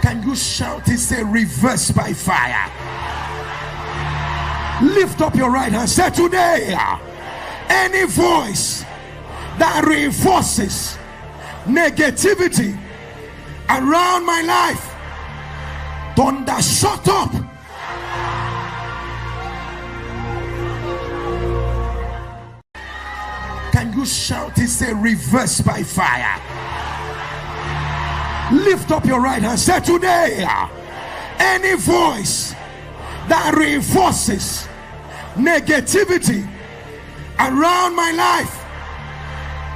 Can you shout it? Say reverse by fire. Lift up your right hand. Say today, any voice that reinforces negativity around my life, thunder, shut up. Can you shout it? Say reverse by fire. Lift up your right hand. Say today, any voice that reinforces negativity around my life,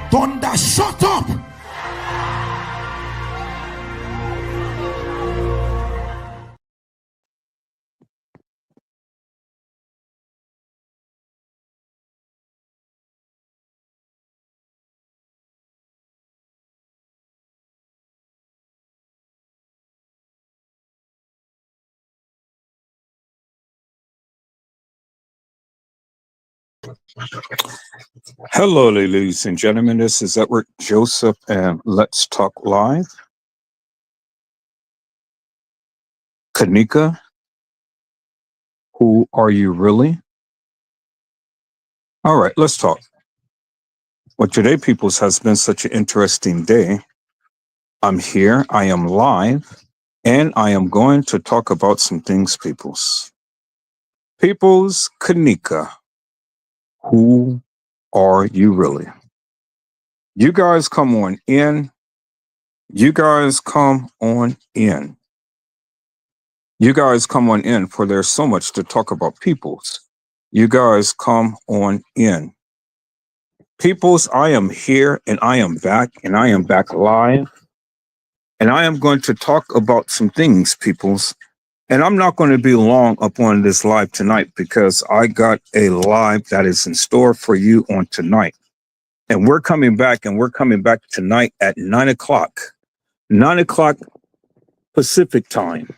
thunder, shut up. Hello, ladies and gentlemen. This is Edward Joseph, and Let's Talk Live. Kenneka, who are you really? All right, let's talk. Well, today, peoples, has been such an interesting day. I'm here, I am live, and I am going to talk about some things, peoples. Peoples, Kenneka, who are you really? You guys come on in. You guys come on in. You guys come on in, for there's so much to talk about, peoples. You guys come on in. Peoples, I am here and I am back live. And I am going to talk about some things, peoples. And I'm not going to be long up on this live tonight because I got a live that is in store for you on tonight. And we're coming back tonight at 9 o'clock. 9 o'clock Pacific time.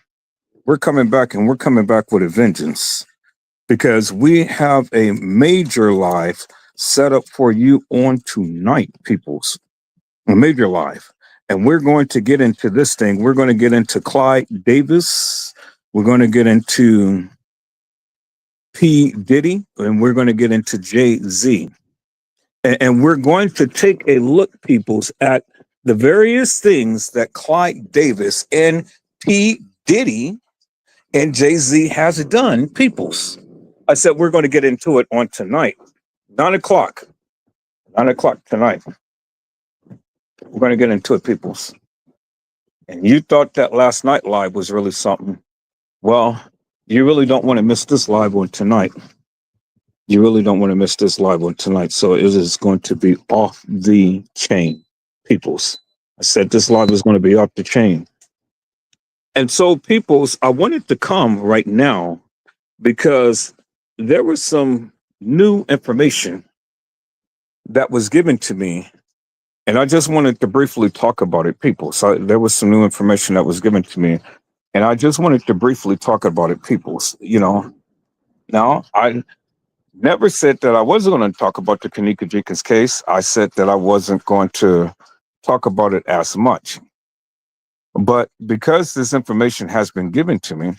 We're coming back with a vengeance because we have a major live set up for you on tonight, peoples. A major live. And we're going to get into this thing. We're going to get into Clyde Davis. We're going to get into P. Diddy. And we're going to get into Jay-Z. And we're going to take a look, peoples, at the various things that Clyde Davis and P. Diddy and Jay-Z has done, peoples. I said we're going to get into it on tonight. 9 o'clock. 9 o'clock tonight. We're going to get into it, peoples. And you thought that last night live was really something. Well, you really don't want to miss this live one tonight. You really don't want to miss this live one tonight. So it is going to be off the chain, peoples. I said this live is going to be off the chain. And so, peoples, I wanted to come right now because there was some new information that was given to me. And I just wanted to briefly talk about it, people. So there was some new information that was given to me. And I just wanted to briefly talk about it, people. You know, now I never said that I wasn't going to talk about the Kenneka Jenkins case. I said that I wasn't going to talk about it as much. But because this information has been given to me,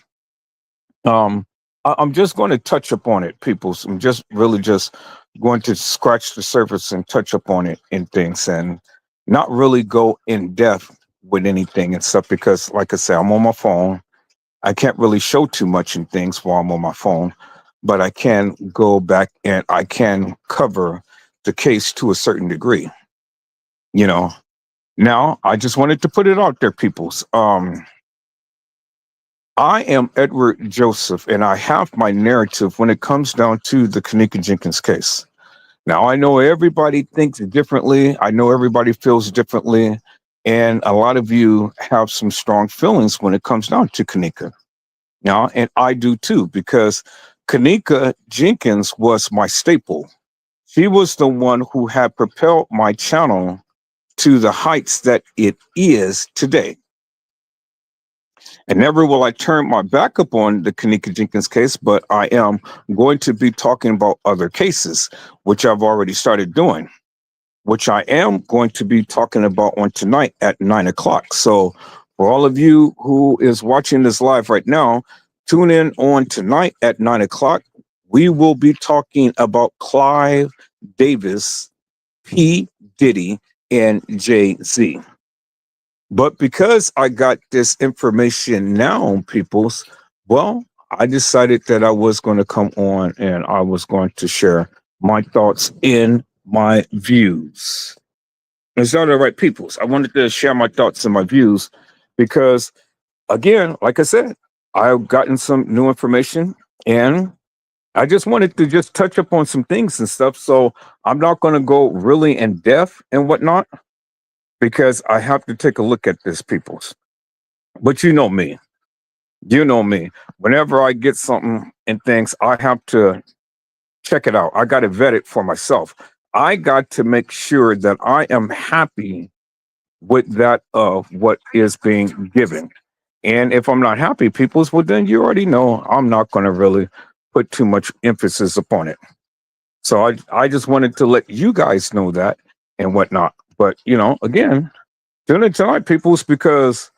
I'm just going to touch upon it, people. I'm just really just going to scratch the surface and touch upon it in things and not really go in depth with anything and stuff because, like I said, I'm on my phone. I can't really show too much in things while I'm on my phone, but I can go back and I can cover the case to a certain degree, you know. Now, I just wanted to put it out there, peoples. I am Edward Joseph, and I have my narrative when it comes down to the Kenneka Jenkins case. Now, I know everybody thinks differently. I know everybody feels differently. And a lot of you have some strong feelings when it comes down to Kenneka. Now, and I do too, because Kenneka Jenkins was my staple. She was the one who had propelled my channel to the heights that it is today. And never will I turn my back up on the Kenneka Jenkins case, but I am going to be talking about other cases, which I've already started doing, which I am going to be talking about on tonight at 9 o'clock. So For all of you who is watching this live right now, tune in on tonight at 9 o'clock. We will be talking about Clive Davis, P. Diddy, and Jay-Z. But because I got this information now, peoples, well, I decided that I was going to come on and I was going to share my thoughts and my views. Is that all right, peoples? I wanted to share my thoughts and my views because, again, like I said, I've gotten some new information and I just wanted to just touch up on some things and stuff. So I'm not going to go really in depth and whatnot because I have to take a look at this, peoples. But you know me. You know me. Whenever I get something and things, I have to check it out. I got to vet it for myself. I got to make sure that I am happy with that of what is being given. And if I'm not happy, peoples, well, then you already know I'm not going to really put too much emphasis upon it. So I just wanted to let you guys know that and whatnot. But, again, tune in tonight, peoples, because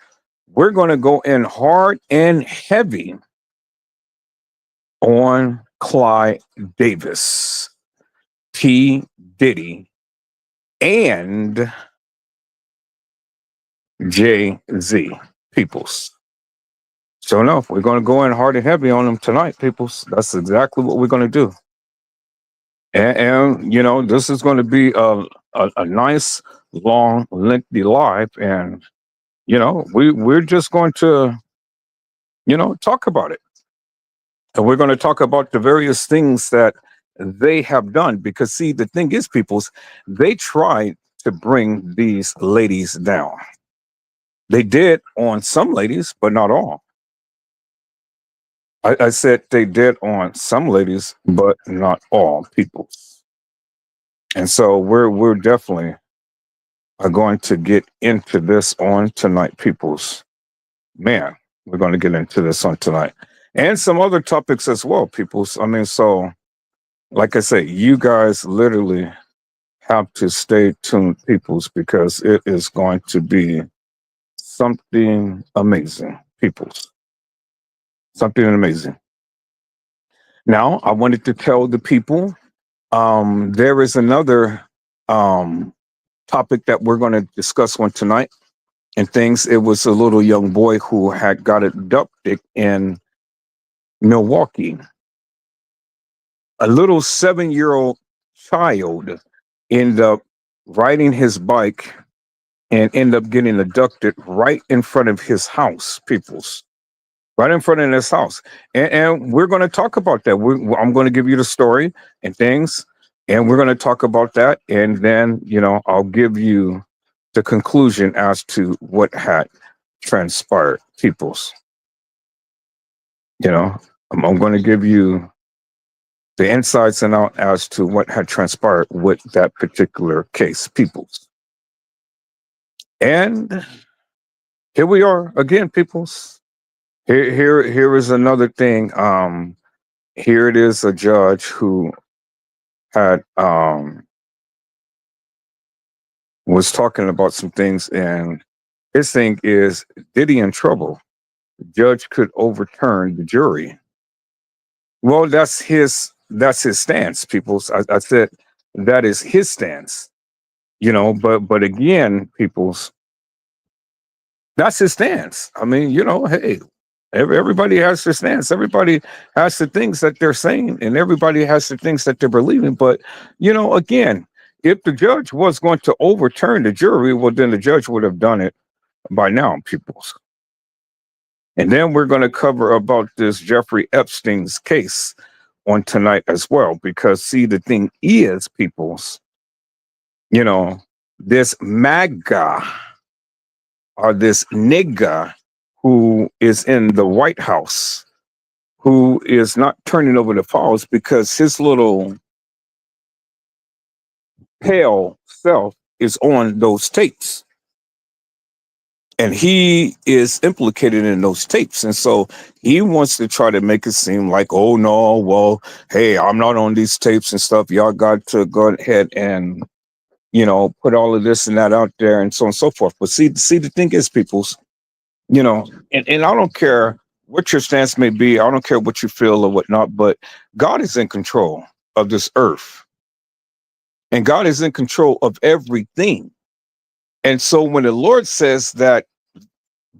we're going to go in hard and heavy on Clyde Davis, P. Diddy, and Jay-Z, peoples. So no, we're going to go in hard and heavy on them tonight, peoples. That's exactly what we're going to do. And this is going to be a nice, long, lengthy live. And, we're just going to, talk about it. And we're going to talk about the various things that they have done. Because, see, the thing is, peoples, they tried to bring these ladies down. They did on some ladies, but not all. I said they did on some ladies, but not all people. And so we're definitely are going to get into this on tonight, peoples. Man, we're going to get into this on tonight. And some other topics as well, peoples. I mean, so like I say, you guys literally have to stay tuned, peoples, because it is going to be something amazing, peoples. Something amazing. Now, I wanted to tell the people there is another topic that we're going to discuss one tonight. And things, it was a little young boy who had got abducted in Milwaukee. A little 7-year-old child ended up riding his bike and ended up getting abducted right in front of his house, peoples. Right in front of his house. And we're going to talk about that. I'm going to give you the story and things, and we're going to talk about that. And then, I'll give you the conclusion as to what had transpired, peoples. I'm going to give you the insights and out as to what had transpired with that particular case, peoples. And here we are again, peoples. Here is another thing. Here it is, a judge who had was talking about some things, and his thing is, Diddy in trouble? The judge could overturn the jury. Well, that's his stance, people. I said that is his stance, but again, people's that's his stance. I mean, hey, everybody has their stance. Everybody has the things that they're saying, and everybody has the things that they're believing. But again, if the judge was going to overturn the jury, well, then the judge would have done it by now, peoples. And then we're going to cover about this Jeffrey Epstein's case on tonight as well, because see, the thing is, peoples, this MAGA or this nigga who is in the White House, who is not turning over the files because his little pale self is on those tapes. And he is implicated in those tapes. And so he wants to try to make it seem like, oh, no, well, hey, I'm not on these tapes and stuff. Y'all got to go ahead and, put all of this and that out there and so on and so forth. But see, the thing is, peoples, And I don't care what your stance may be. I don't care what you feel or whatnot, but God is in control of this earth, and God is in control of everything. And so when the Lord says that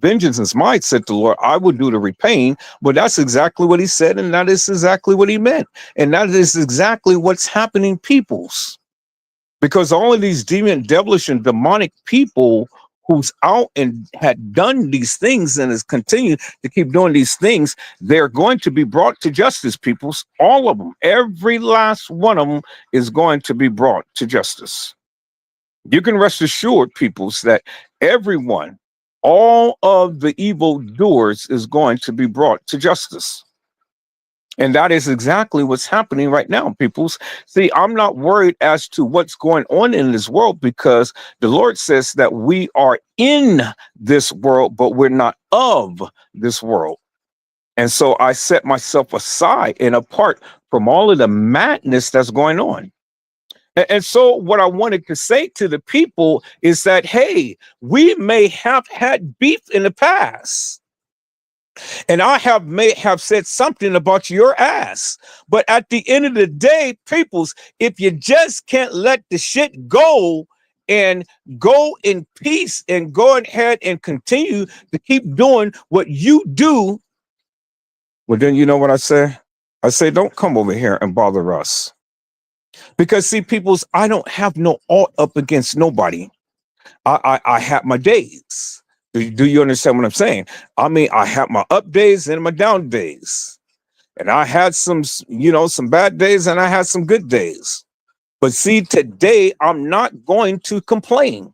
vengeance is mine, said the Lord, I will do the repaying. But that's exactly what he said, and that is exactly what he meant. And that is exactly what's happening, peoples. Because all of these demon, devilish, and demonic people who's out and had done these things and is continuing to keep doing these things, they're going to be brought to justice, peoples. All of them, every last one of them is going to be brought to justice. You can rest assured, peoples, that everyone, all of the evil doers is going to be brought to justice. And that is exactly what's happening right now, peoples. See, I'm not worried as to what's going on in this world, because the Lord says that we are in this world, but we're not of this world. And so I set myself aside and apart from all of the madness that's going on. And so what I wanted to say to the people is that, hey, we may have had beef in the past, and I may have said something about your ass. But at the end of the day, peoples, if you just can't let the shit go and go in peace and go ahead and continue to keep doing what you do, well, then you know what I say? I say, don't come over here and bother us. Because see, peoples, I don't have no ought up against nobody. I have my days. Do you understand what I'm saying? I mean, I have my up days and my down days. And I had some bad days, and I had some good days. But see, today I'm not going to complain.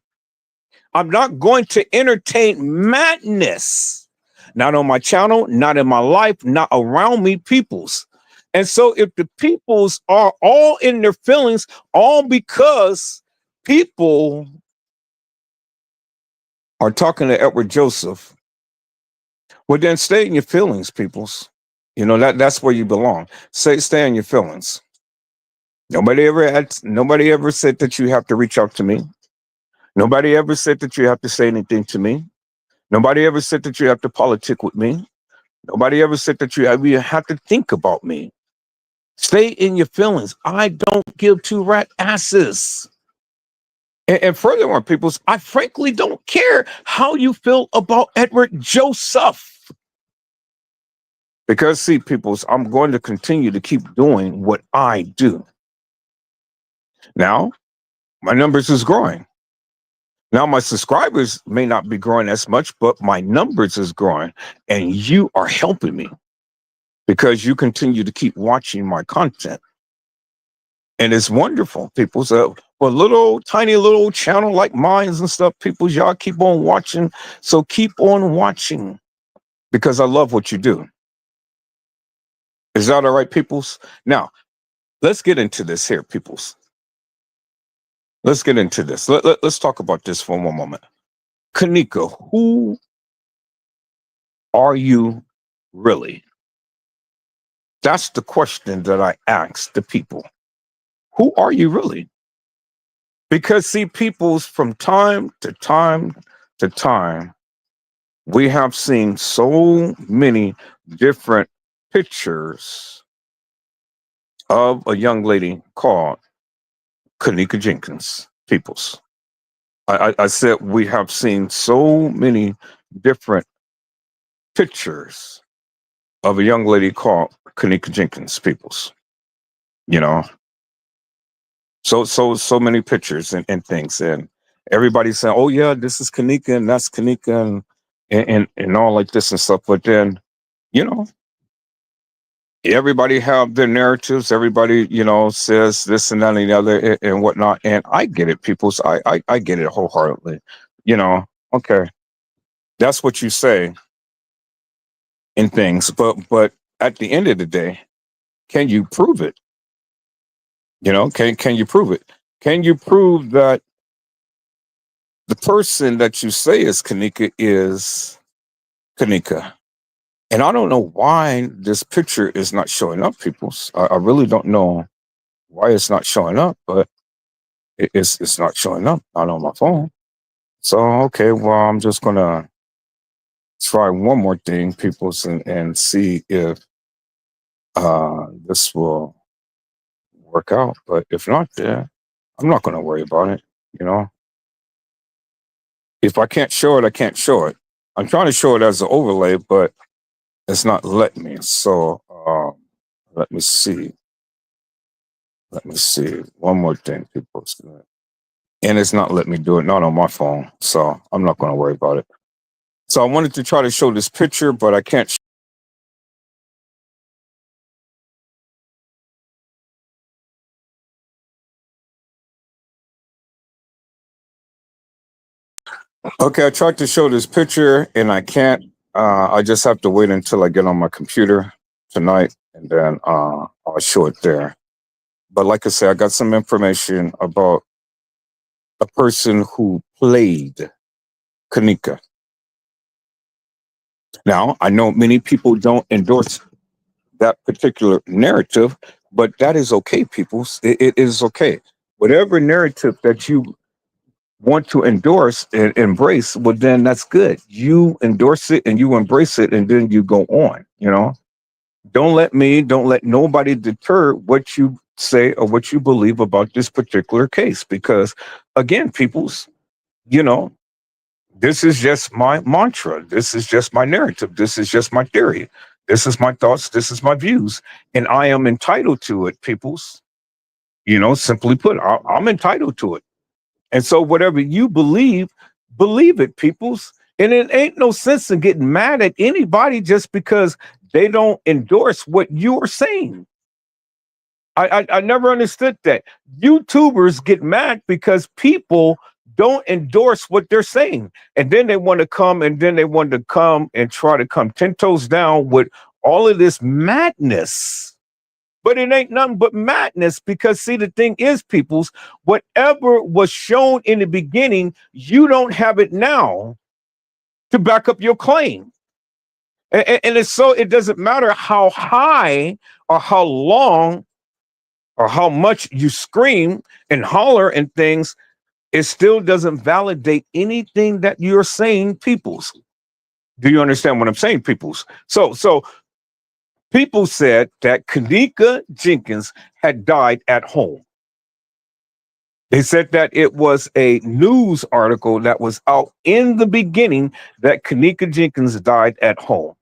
I'm not going to entertain madness. Not on my channel, not in my life, not around me, peoples. And so if the peoples are all in their feelings, all because people are talking to Edward Joseph, well, then stay in your feelings, peoples. That's where you belong. Stay in your feelings. Nobody ever said that you have to reach out to me. Nobody ever said that you have to say anything to me. Nobody ever said that you have to politic with me. Nobody ever said that you have to think about me. Stay in your feelings. I don't give two rat asses. And furthermore, peoples, I frankly don't care how you feel about Edward Joseph. Because, see, peoples, I'm going to continue to keep doing what I do. Now, my numbers is growing. Now, my subscribers may not be growing as much, but my numbers is growing. And you are helping me because you continue to keep watching my content. And it's wonderful, people. So for a little tiny little channel like mine and stuff, people, y'all keep on watching. So keep on watching because I love what you do. Is that all right, peoples? Now, let's get into this here, peoples. Let's get into this. Let's talk about this for one moment. Kenneka, who are you really? That's the question that I ask the people. Who are you really? Because see, peoples, from time to time to time, we have seen so many different pictures of a young lady called Kenneka Jenkins, peoples. I said we have seen so many different pictures of a young lady called Kenneka Jenkins, peoples. You know, so many pictures and things, and everybody's saying, "Oh yeah, this is Kenneka and that's Kenneka and all like this and stuff." But then, you know, everybody have their narratives. Everybody, says this and that and the other and whatnot. And I get it, people. So I get it wholeheartedly. Okay, that's what you say in things, but at the end of the day, can you prove it? Can you prove it? Can you prove that the person that you say is Kenneka is Kenneka? And I don't know why this picture is not showing up, people. I really don't know why it's not showing up, but it's not showing up, not on my phone. So okay, well, I'm just gonna try one more thing, peoples, and see if this will work out. But if not, then I'm not going to worry about it. You know, if I can't show it, I can't show it. I'm trying to show it as an overlay, but it's not letting me. So let me see. Let me see. One more thing, people. And it's not letting me do it, not on my phone. So I'm not going to worry about it. So I wanted to try to show this picture, but I can't. Okay, I tried to show this picture and I can't. I just have to wait until I get on my computer tonight and then I'll show it there. But like I said, I got some information about a person who played Kenneka. Now, I know many people don't endorse that particular narrative, but that is okay, people. It is okay. Whatever narrative that you want to endorse and embrace, well, then that's good. You endorse it and you embrace it, and then you go on. Don't let nobody deter what you say or what you believe about this particular case, because again, people's, you know, this is just my mantra. This is just my narrative. This is just my theory. This is my thoughts. This is my views. And I am entitled to it, peoples. Simply put, I'm entitled to it. And so whatever you believe it, peoples. And it ain't no sense in getting mad at anybody just because they don't endorse what you're saying. I never understood that. YouTubers get mad because people don't endorse what they're saying. And then they want to come and try to come 10 toes down with all of this madness. But it ain't nothing but madness, because see, the thing is, peoples, whatever was shown in the beginning, you don't have it now to back up your claim. And it's so it doesn't matter how high or how long or how much you scream and holler and things, it still doesn't validate anything that you're saying, peoples. Do you understand what I'm saying, peoples? So people said that Kenneka Jenkins had died at home. They said that it was a news article that was out in the beginning that Kenneka Jenkins died at home.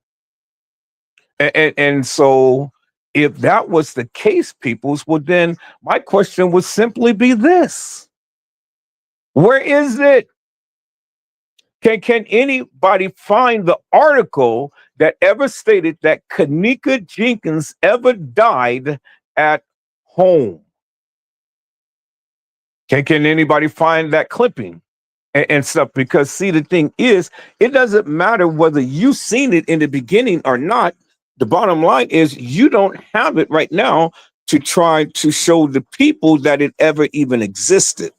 And so if that was the case, peoples, well, then my question would simply be this: where is it? Can anybody find the article that ever stated that Kenneka Jenkins ever died at home? Can anybody find that clipping and stuff? Because see, the thing is, it doesn't matter whether you seen it in the beginning or not. The bottom line is you don't have it right now to try to show the people that it ever even existed.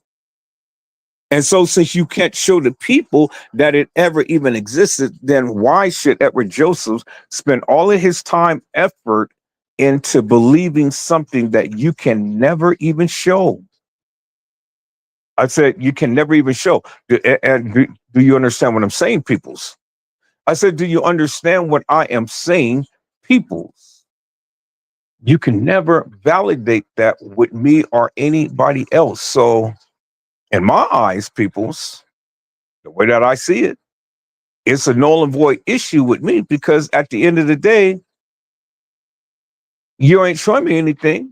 And so since you can't show the people that it ever even existed, then why should Edward Joseph spend all of his time, effort into believing something that you can never even show? I said, you can never even show. And do you understand what I'm saying, peoples? I said, do you understand what I am saying, peoples? You can never validate that with me or anybody else. So in my eyes, peoples, the way that I see it, it's a null and void issue with me, because at the end of the day, you ain't showing me anything.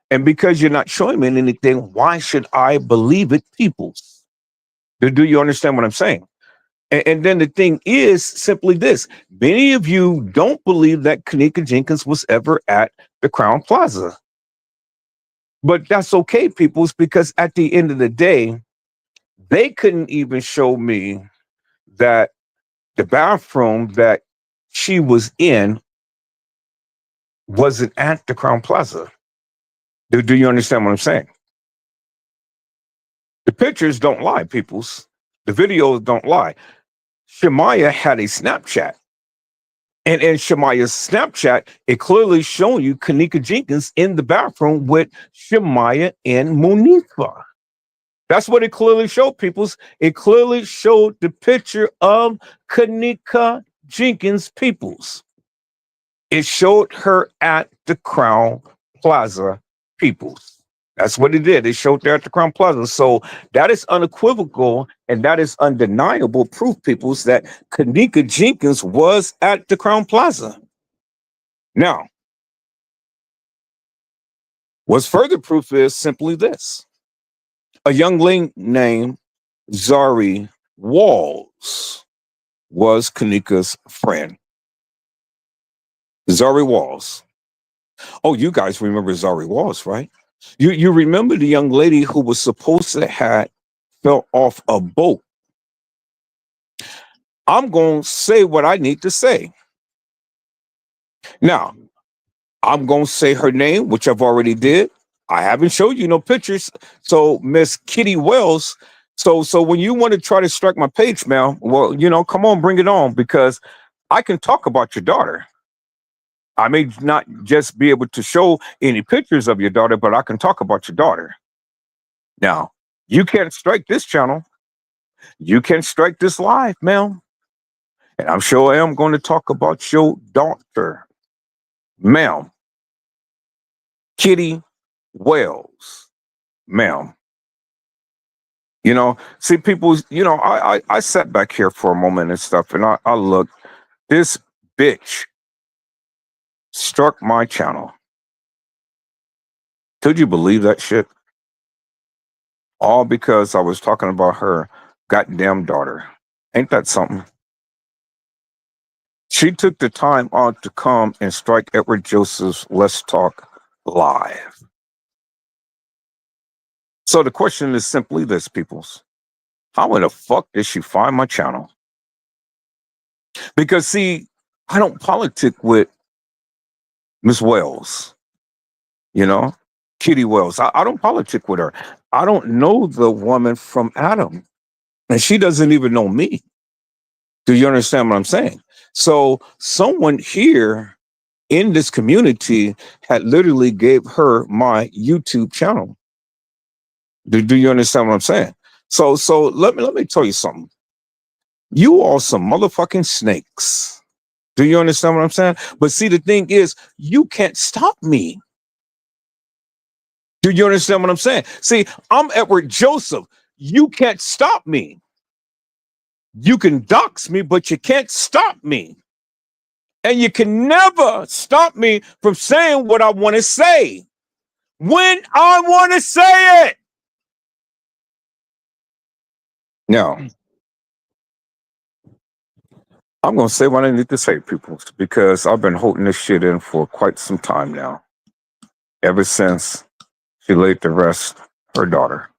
And because you're not showing me anything, why should I believe it, peoples? Do you understand what I'm saying? And then the thing is simply this: many of you don't believe that Kenneka Jenkins was ever at the Crown Plaza. But that's okay, peoples, because at the end of the day, they couldn't even show me that the bathroom that she was in wasn't at the Crown Plaza. Do you understand what I'm saying? The pictures don't lie, peoples. The videos don't lie. Shemaya had a Snapchat. And in Shemaya's Snapchat, it clearly showing you Kenneka Jenkins in the bathroom with Shemaya and Monifa. That's what it clearly showed, peoples. It clearly showed the picture of Kenneka Jenkins, peoples. It showed her at the Crown Plaza, peoples. That's what it did. It showed there at the Crown Plaza. So that is unequivocal and that is undeniable proof, peoples, that Kenneka Jenkins was at the Crown Plaza. Now, what's further proof is simply this. A young lady named Zari Walls was Kenneka's friend. Zari Walls. Oh, you guys remember Zari Walls, right? You remember the young lady who was supposed to have fell off a boat. I'm going to say what I need to say. Now, I'm going to say her name, which I've already did. I haven't showed you no pictures. So Miss Kitty Wells. So when you want to try to strike my page, Mel, well, come on, bring it on, because I can talk about your daughter. I may not just be able to show any pictures of your daughter, but I can talk about your daughter. Now, you can't strike this channel. You can strike this live, Mel. And I'm sure I am going to talk about your daughter, Mel. Kitty Wells, ma'am. See, people, I sat back here for a moment and stuff, and I looked. This bitch struck my channel. Could you believe that shit? All because I was talking about her goddamn daughter. Ain't that something? She took the time out to come and strike Edward Joseph's Let's Talk live. So the question is simply this, peoples. How in the fuck did she find my channel? Because, see, I don't politic with Miss Wells, Kitty Wells. I don't politic with her. I don't know the woman from Adam, and she doesn't even know me. Do you understand what I'm saying? So someone here in this community had literally gave her my YouTube channel. Do you understand what I'm saying? So let me tell you something. You are some motherfucking snakes. Do you understand what I'm saying? But see, the thing is, you can't stop me. Do you understand what I'm saying? See, I'm Edward Joseph. You can't stop me. You can dox me, but you can't stop me. And you can never stop me from saying what I want to say when I want to say it. Now, I'm going to say what I need to say, people, because I've been holding this shit in for quite some time now. Ever since she laid to rest her daughter.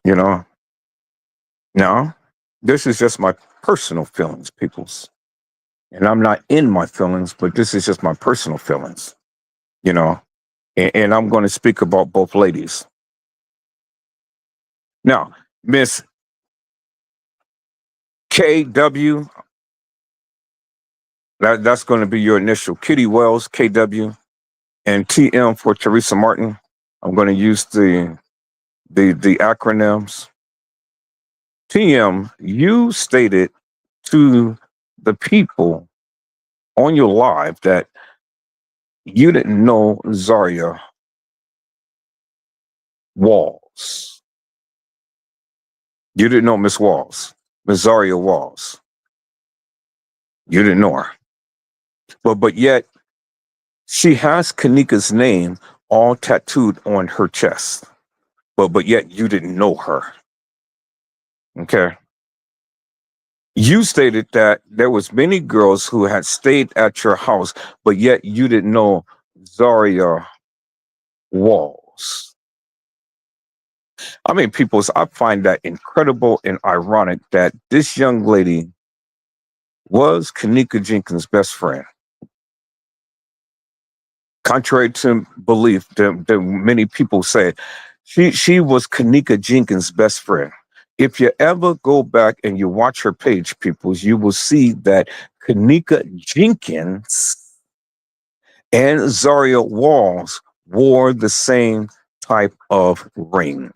Now, this is just my personal feelings, peoples. And I'm not in my feelings, but this is just my personal feelings, and I'm going to speak about both ladies. Now, Miss KW, that's going to be your initial. Kitty Wells, KW, and TM for Teresa Martin. I'm going to use the acronyms. TM, you stated to the people on your live that you didn't know Zaria Walls. You didn't know Miss Walls, Miss Zaria Walls. You didn't know her. But yet she has Kenneka's name all tattooed on her chest. But yet you didn't know her. Okay. You stated that there was many girls who had stayed at your house, but yet you didn't know Zaria Walls. I mean, peoples, I find that incredible and ironic that this young lady was Kenneka Jenkins' best friend. Contrary to belief that many people say, she was Kenneka Jenkins' best friend. If you ever go back and you watch her page, peoples, you will see that Kenneka Jenkins and Zaria Walls wore the same type of ring.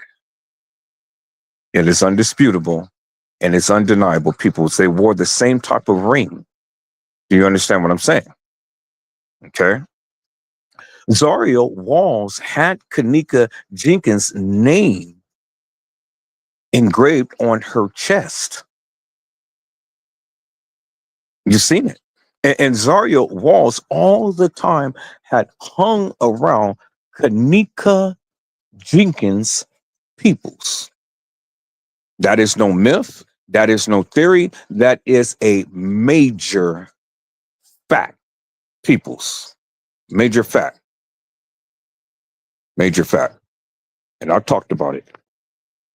It is undisputable and it's undeniable. People say wore the same type of ring. Do you understand what I'm saying? Okay. Zaria Walls had Kenneka Jenkins' name engraved on her chest. You've seen it. And Zaria Walls all the time had hung around Kenneka Jenkins peoples. That is no myth. That is no theory. That is a major fact, peoples. Major fact. Major fact. And I talked about it.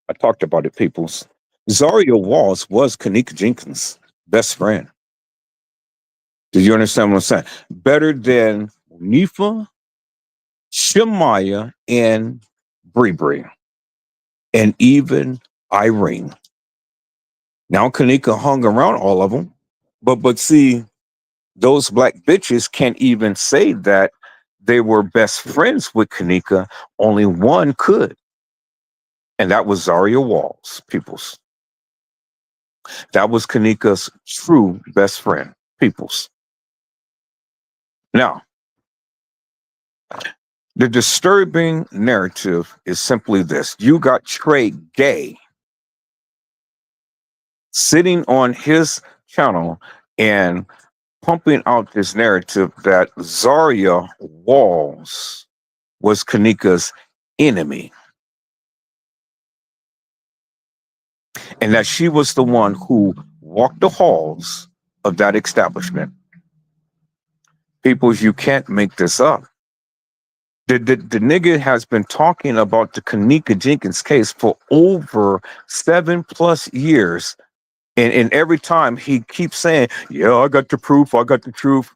I talked about it, peoples. Zaria Walls was Kenneka Jenkins' best friend. Do you understand what I'm saying? Better than Nifa, Shemaiah, and Bree, and even Irene. Now Kenneka hung around all of them, but see, those black bitches can't even say that they were best friends with Kenneka. Only one could, and that was Zaria Walls, peoples. That was Kenneka's true best friend, peoples. Now, the disturbing narrative is simply this. You got Trey Gay sitting on his channel and pumping out this narrative that Zaria Walls was Kenneka's enemy and that she was the one who walked the halls of that establishment. People, you can't make this up. The nigga has been talking about the Kenneka Jenkins case for over 7+ years. And every time he keeps saying, yeah, I got the proof. I got the truth.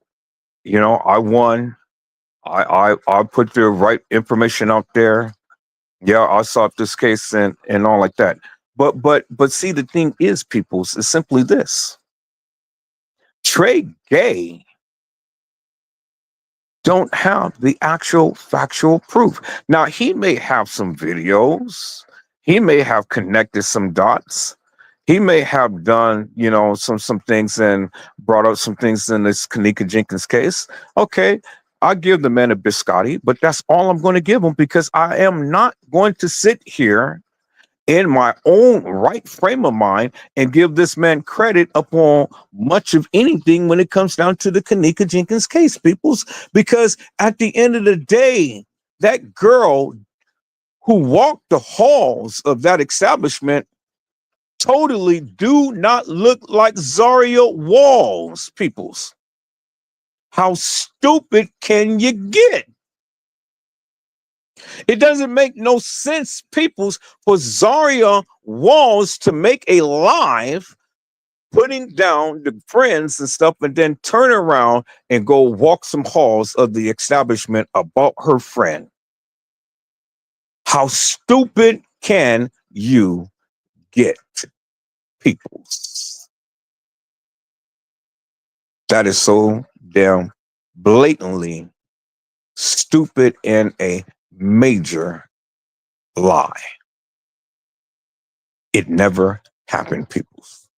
You know, I won. I put the right information out there. Yeah, I solved this case and all like that. But see, the thing is, peoples, is simply this. Trey Gay don't have the actual factual proof. Now, he may have some videos. He may have connected some dots. He may have done, you know, some things and brought up some things in this Kenneka Jenkins case. Okay, I give the man a biscotti, but that's all I'm going to give him because I am not going to sit here in my own right frame of mind and give this man credit upon much of anything when it comes down to the Kenneka Jenkins case, peoples, because at the end of the day, that girl who walked the halls of that establishment totally do not look like Zaria Walls, peoples. How stupid can you get? It doesn't make no sense, peoples, for Zaria Walls to make a live putting down the friends and stuff and then turn around and go walk some halls of the establishment about her friend. How stupid can you get, peoples? That is so damn blatantly stupid and a major lie. It never happened, peoples.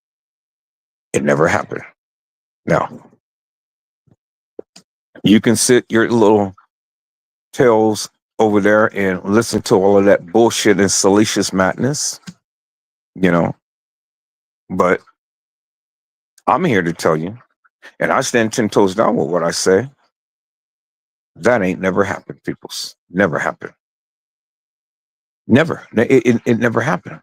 It never happened. Now, you can sit your little tails over there and listen to all of that bullshit and salacious madness, you know, but I'm here to tell you, and I stand 10 toes down with what I say. That ain't never happened, peoples. Never happened. Never. It never happened.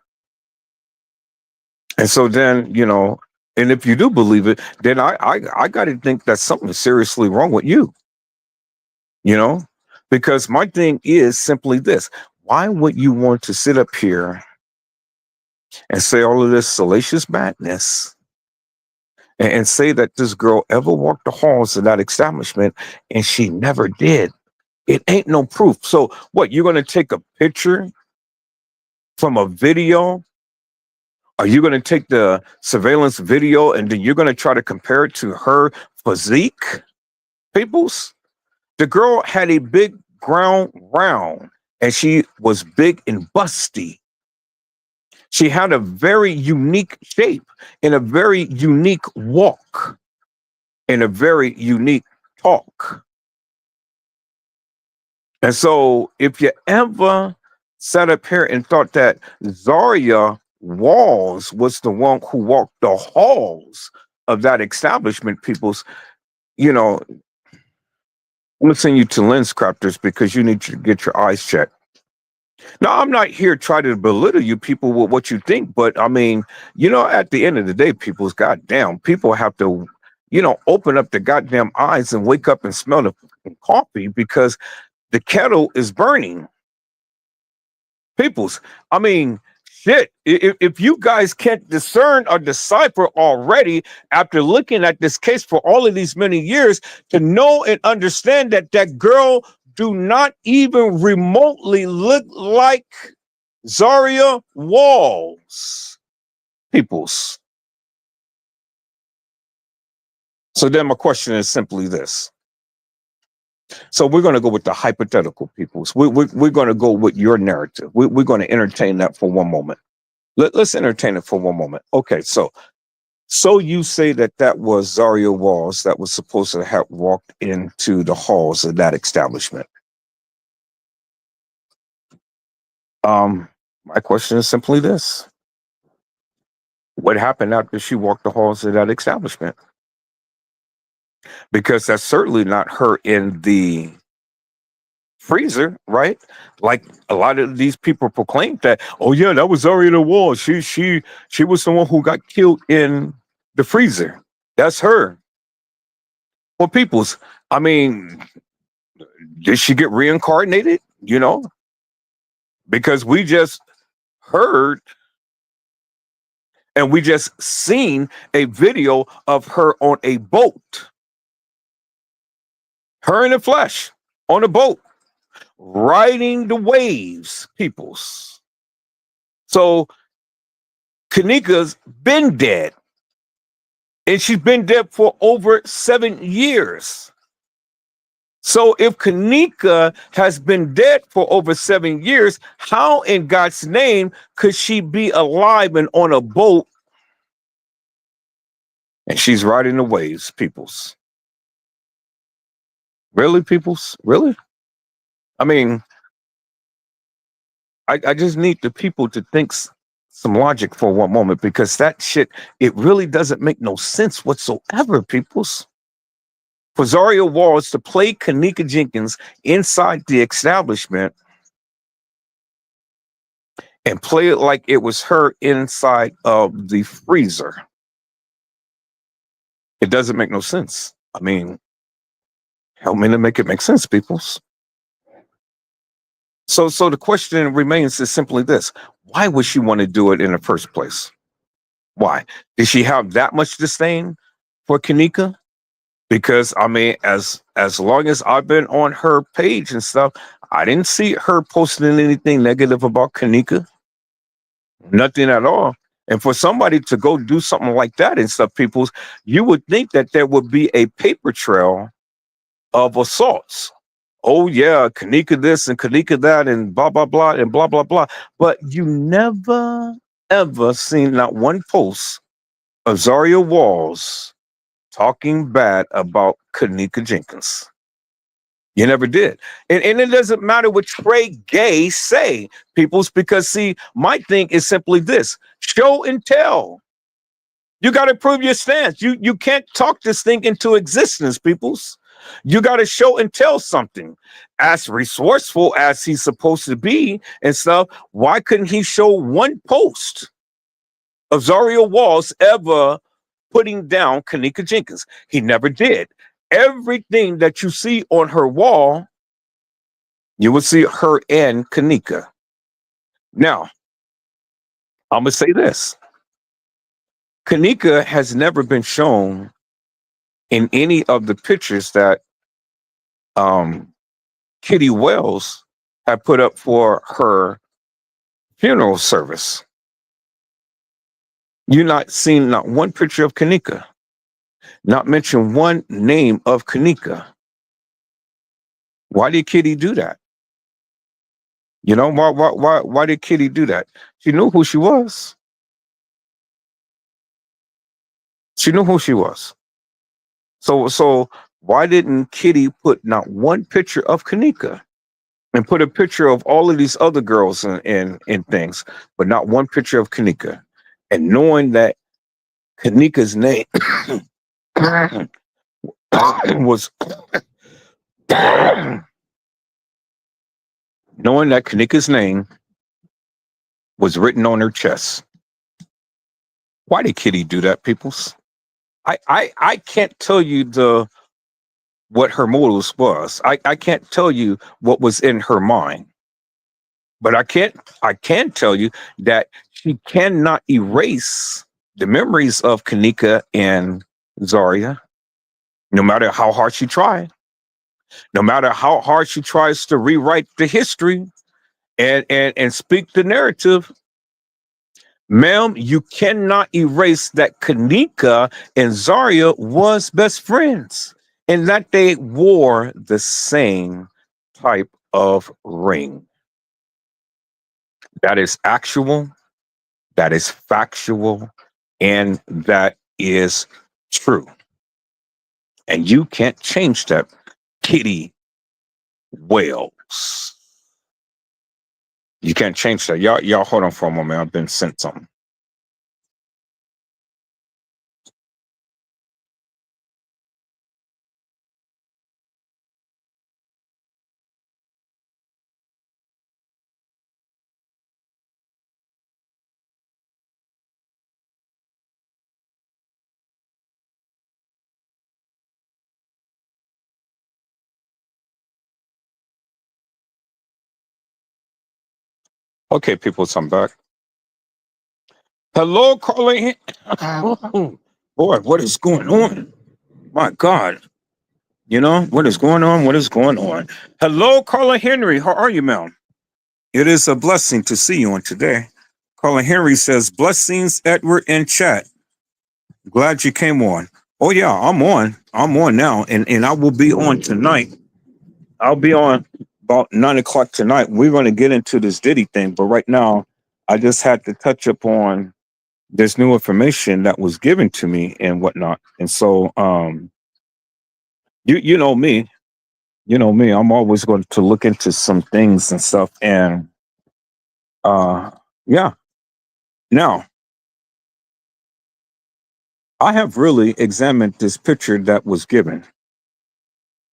And so then, you know, and if you do believe it, then I got to think that something is seriously wrong with you, you know, because my thing is simply this. Why would you want to sit up here and say all of this salacious madness and say that this girl ever walked the halls of that establishment and she never did? It ain't no proof. So what, you're going to take a picture from a video? Are you going to take the surveillance video and then you're going to try to compare it to her physique? Peoples, the girl had a big ground round. and she was big and busty. She had a very unique shape and a very unique walk and a very unique talk. And so if you ever sat up here and thought that Zaria Walls was the one who walked the halls of that establishment, peoples, you know, I'm gonna send you to lens crafters because you need to get your eyes checked. Now, I'm not here trying to belittle you people with what you think, but I mean, at the end of the day, people's goddamn, people have to, open up their goddamn eyes and wake up and smell the coffee because the kettle is burning. Peoples, I mean, shit. If you guys can't discern or decipher already after looking at this case for all of these many years, to know and understand that that girl do not even remotely look like Zaria Walls. Peoples. So then my question is simply this. So we're going to go with the hypothetical, peoples. We're going to go with your narrative. We're going to entertain that for one moment. Let's entertain it for one moment. Okay, so you say that was Zaria Walls that was supposed to have walked into the halls of that establishment. My question is simply this. What happened after she walked the halls of that establishment? Because that's certainly not her in the freezer, right? Like a lot of these people proclaimed that, oh yeah, that was Zaria Walls. She was the one who got killed in the freezer. That's her. Well, peoples, I mean, did she get reincarnated? Because we just heard and we just seen a video of her on a boat. Her in the flesh on a boat, riding the waves, peoples. So Kenneka's been dead. And she's been dead for over 7 years. So if Kenneka has been dead for over 7 years, how in God's name could she be alive and on a boat? And she's riding the waves, peoples. Really, peoples? Really? I mean, I just need the people to think some logic for one moment, because that shit, it really doesn't make no sense whatsoever, peoples. For Zaria Walls to play Kenneka Jenkins inside the establishment and play it like it was her inside of the freezer, it doesn't make no sense. I mean, help me to make it make sense, peoples. So the question remains is simply this. Why would she want to do it in the first place? Why? Did she have that much disdain for Kenneka? Because I mean, as long as I've been on her page and stuff, I didn't see her posting anything negative about Kenneka. Nothing at all. And for somebody to go do something like that and stuff, peoples, you would think that there would be a paper trail of assaults. Oh yeah, Kenneka this and Kenneka that and blah blah blah and blah blah blah. But you never ever seen not one post of Zaria Walls talking bad about Kenneka Jenkins. You never did. And it doesn't matter what Trey Gay say, peoples, because see, my thing is simply this: show and tell. You got to prove your stance. You can't talk this thing into existence, peoples. You got to show and tell something. As resourceful as he's supposed to be and stuff, why couldn't he show one post of Zaria Walls ever putting down Kenneka Jenkins? He never did. Everything that you see on her wall, you will see her and Kenneka. Now, I'm going to say this. Kenneka has never been shown in any of the pictures that Kitty Wells had put up for her funeral service. You're not seeing not one picture of Kenneka, not mention one name of Kenneka. Why did Kitty do that? You know why did Kitty do that? She knew who she was. She knew who she was. So why didn't Kitty put not one picture of Kenneka and put a picture of all of these other girls and things, but not one picture of Kenneka? And knowing that Kenneka's name was knowing that Kenneka's name was written on her chest. Why did Kitty do that, peoples? I can't tell you the what her motives was. I can't tell you what was in her mind. But I can tell you that she cannot erase the memories of Kenneka and Zaria, no matter how hard she tried, no matter how hard she tries to rewrite the history and speak the narrative. Ma'am, you cannot erase that Kenneka and Zaria was best friends and that they wore the same type of ring. That is actual, that is factual, and that is true. And you can't change that. Kitty Wales. You can't change that. Y'all hold on for a moment. I've been sent something. Okay, people, so I'm back. Hello, Carly. Boy, what is going on? My God. You know, what is going on? What is going on? Hello, Carla Henry. How are you, ma'am? It is a blessing to see you on today. Carla Henry says, blessings, Edward, in chat. Glad you came on. Oh, yeah, I'm on. I'm on now. And I will be on tonight. I'll be on about 9 o'clock tonight. We're going to get into this Diddy thing. But right now, I just had to touch up on this new information that was given to me and whatnot. And so, you know me. You know me, I'm always going to look into some things and stuff. And uh yeah. Now, I have really examined this picture that was given,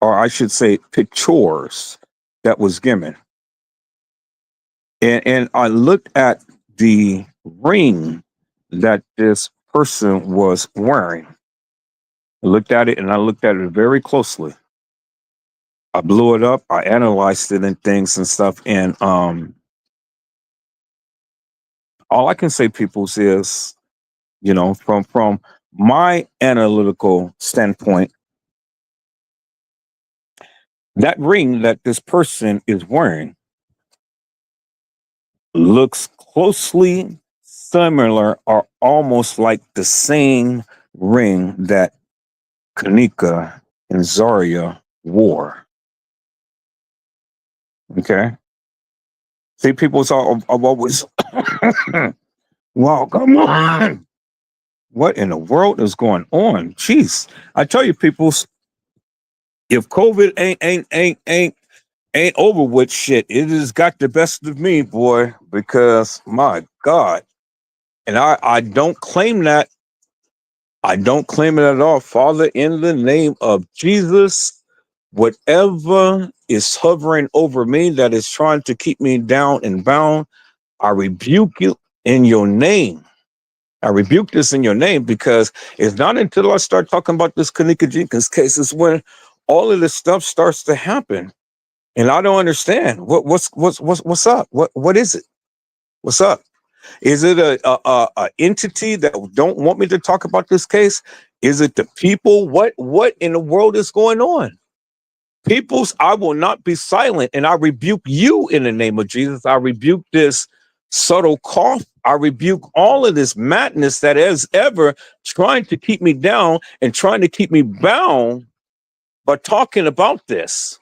or I should say pictures that was given. And I looked at the ring that this person was wearing. I looked at it and I looked at it very closely. I blew it up, I analyzed it and things and stuff. And all I can say, peoples, is, you know, from my analytical standpoint, that ring that this person is wearing looks closely similar or almost like the same ring that Kenneka and Zaria wore. Okay. See, people I've always wow, come on. What in the world is going on? Jeez. I tell you, people, if COVID ain't over with, shit, it has got the best of me, boy, because my God. And I don't claim that. I don't claim it at all. Father, in the name of Jesus, whatever is hovering over me that is trying to keep me down and bound, I rebuke you in your name. I rebuke this in your name, because it's not until I start talking about this Kenneka Jenkins case is when all of this stuff starts to happen. And I don't understand what's up. What is it? What's up? Is it a entity that don't want me to talk about this case? Is it the people? What in the world is going on? Peoples, I will not be silent, and I rebuke you in the name of Jesus. I rebuke this subtle cough. I rebuke all of this madness that is ever trying to keep me down and trying to keep me bound by talking about this.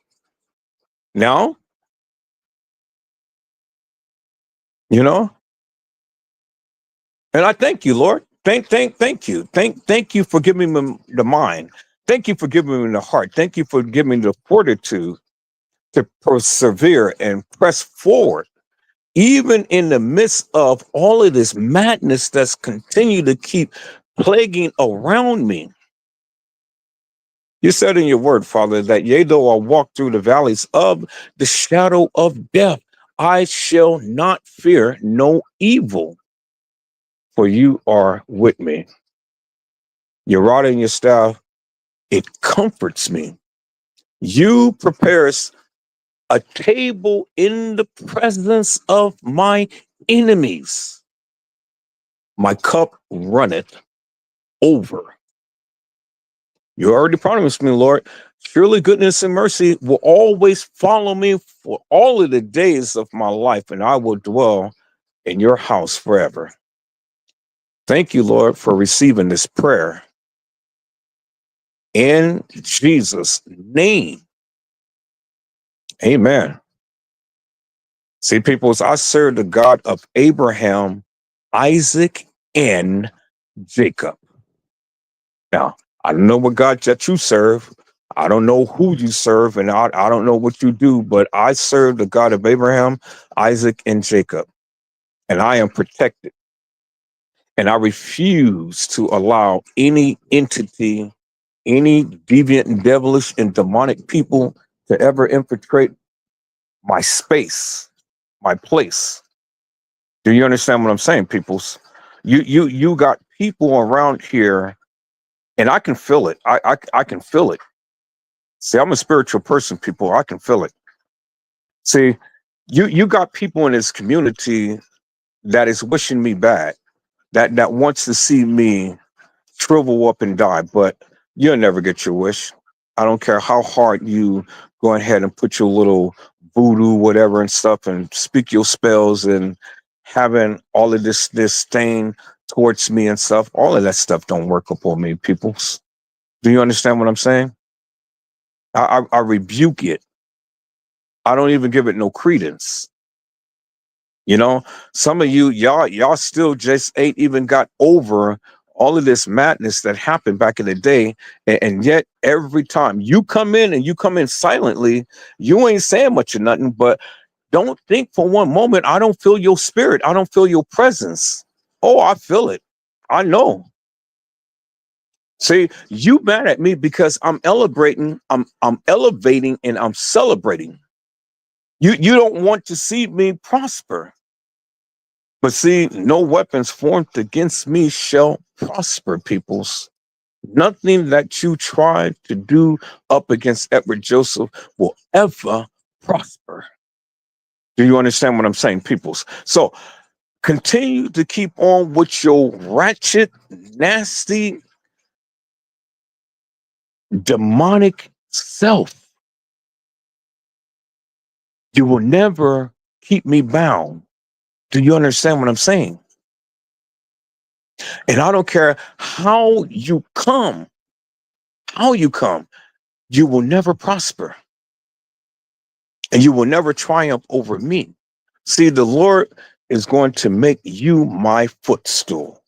Now, you know? And I thank you, Lord. Thank you. Thank you for giving me the mind. Thank you for giving me the heart. Thank you for giving me the fortitude to persevere and press forward, even in the midst of all of this madness that's continued to keep plaguing around me. You said in your word, Father, that yea, though I walk through the valleys of the shadow of death, I shall not fear no evil, for you are with me. Your rod and your staff, it comforts me. You prepares a table in the presence of my enemies. My cup runneth over. You already promised me, Lord. Surely goodness and mercy will always follow me for all of the days of my life, and I will dwell in your house forever. Thank you, Lord, for receiving this prayer. In Jesus' name, amen. See, people, I serve the God of Abraham, Isaac, and Jacob. Now, I don't know what God that you serve. I don't know who you serve, and I don't know what you do, but I serve the God of Abraham, Isaac, and Jacob, and I am protected. And I refuse to allow any entity, any deviant and devilish and demonic people to ever infiltrate my space, my place. Do you understand what I'm saying, peoples? You got people around here, and I can feel it. I can feel it. See, I'm a spiritual person, people. I can feel it. See, you got people in this community that is wishing me bad, that wants to see me shrivel up and die, but you'll never get your wish. I don't care how hard you go ahead and put your little voodoo, whatever, and stuff, and speak your spells and having all of this stain towards me and stuff. All of that stuff don't work upon me, peoples. Do you understand what I'm saying? I rebuke it. I don't even give it no credence. You know, some of y'all still just ain't even got over all of this madness that happened back in the day. And yet every time you come in and you come in silently, you ain't saying much of nothing, but don't think for one moment, I don't feel your spirit. I don't feel your presence. Oh, I feel it. I know. See, you mad at me because I'm elevating and I'm celebrating. You don't want to see me prosper. But see, no weapons formed against me shall prosper, peoples. Nothing that you try to do up against Edward Joseph will ever prosper. Do you understand what I'm saying, peoples? So continue to keep on with your ratchet, nasty, demonic self. You will never keep me bound. Do you understand what I'm saying? And I don't care how you come, you will never prosper and you will never triumph over me. See, the Lord is going to make you my footstool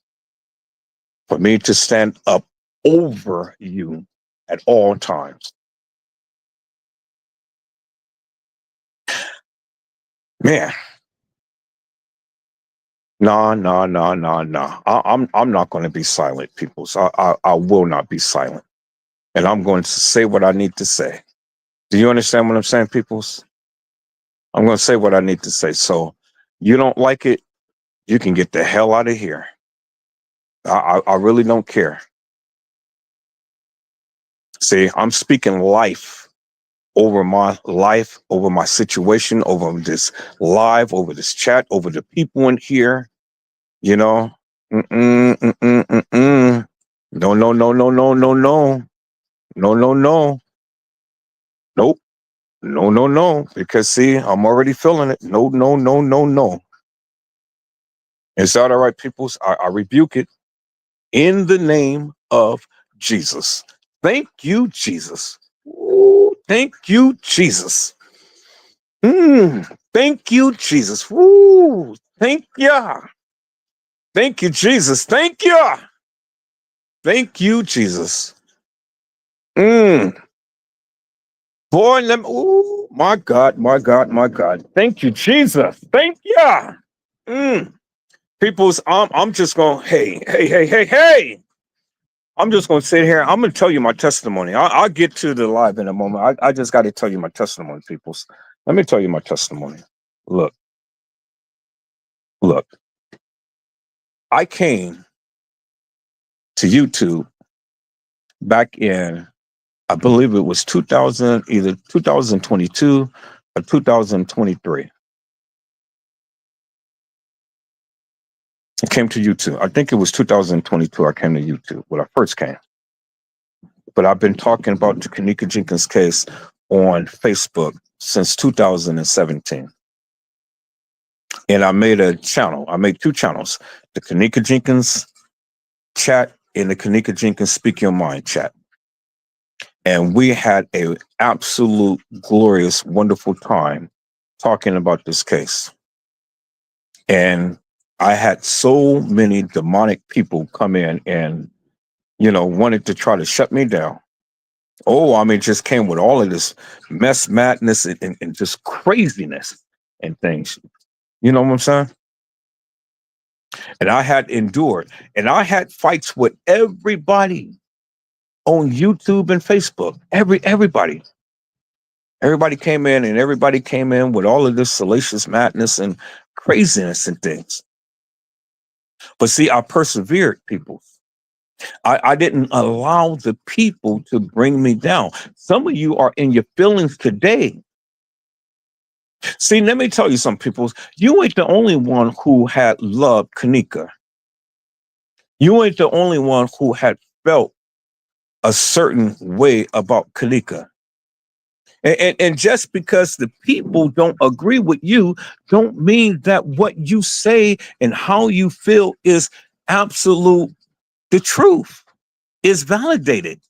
for me to stand up over you at all times. Man, nah. I'm not going to be silent, people. So I will not be silent, and I'm going to say what I need to say. Do you understand what I'm saying, peoples? I'm going to say what I need to say. So you don't like it, you can get the hell out of here. I really don't care. See, I'm speaking life over my life, over my situation, over this live, over this chat, over the people in here. You know, mm-mm, mm-mm, mm-mm. No, no, no, no, no, no, no, no, no, no, nope, no, no, no. Because see, I'm already feeling it. No, no, no, no, no. Is that all right, peoples? I rebuke it in the name of Jesus. Thank you, Jesus. Ooh, thank you, Jesus. Thank you, Jesus. Woo. Thank you. Thank you, Jesus. Thank you. Thank you, Jesus. Mm. Boy, oh, my God, my God, my God. Thank you, Jesus. Thank you. Mm. People's, I'm just going, hey. I'm just going to sit here. I'm going to tell you my testimony. I'll get to the live in a moment. I just got to tell you my testimony, peoples. Let me tell you my testimony. Look, look. I came to YouTube back in, I believe it was 2000, either 2022 or 2023. I came to YouTube. I think it was 2022 I came to YouTube when I first came. But I've been talking about the Kenneka Jenkins case on Facebook since 2017. And I made a channel. I made two channels, the Kenneka Jenkins chat and the Kenneka Jenkins Speak Your Mind chat. And we had a absolute glorious, wonderful time talking about this case. And I had so many demonic people come in and, wanted to try to shut me down. Oh, I mean, just came with all of this mess, madness, and just craziness and things. You know what I'm saying? And I had endured, and I had fights with everybody on YouTube and Facebook. Everybody. Everybody came in, and everybody came in with all of this salacious madness and craziness and things. But see, I persevered, people. I didn't allow the people to bring me down. Some of you are in your feelings today. See, let me tell you something, people. You ain't the only one who had loved Kenneka. You ain't the only one who had felt a certain way about Kenneka. And just because the people don't agree with you, don't mean that what you say and how you feel is absolute, the truth is validated.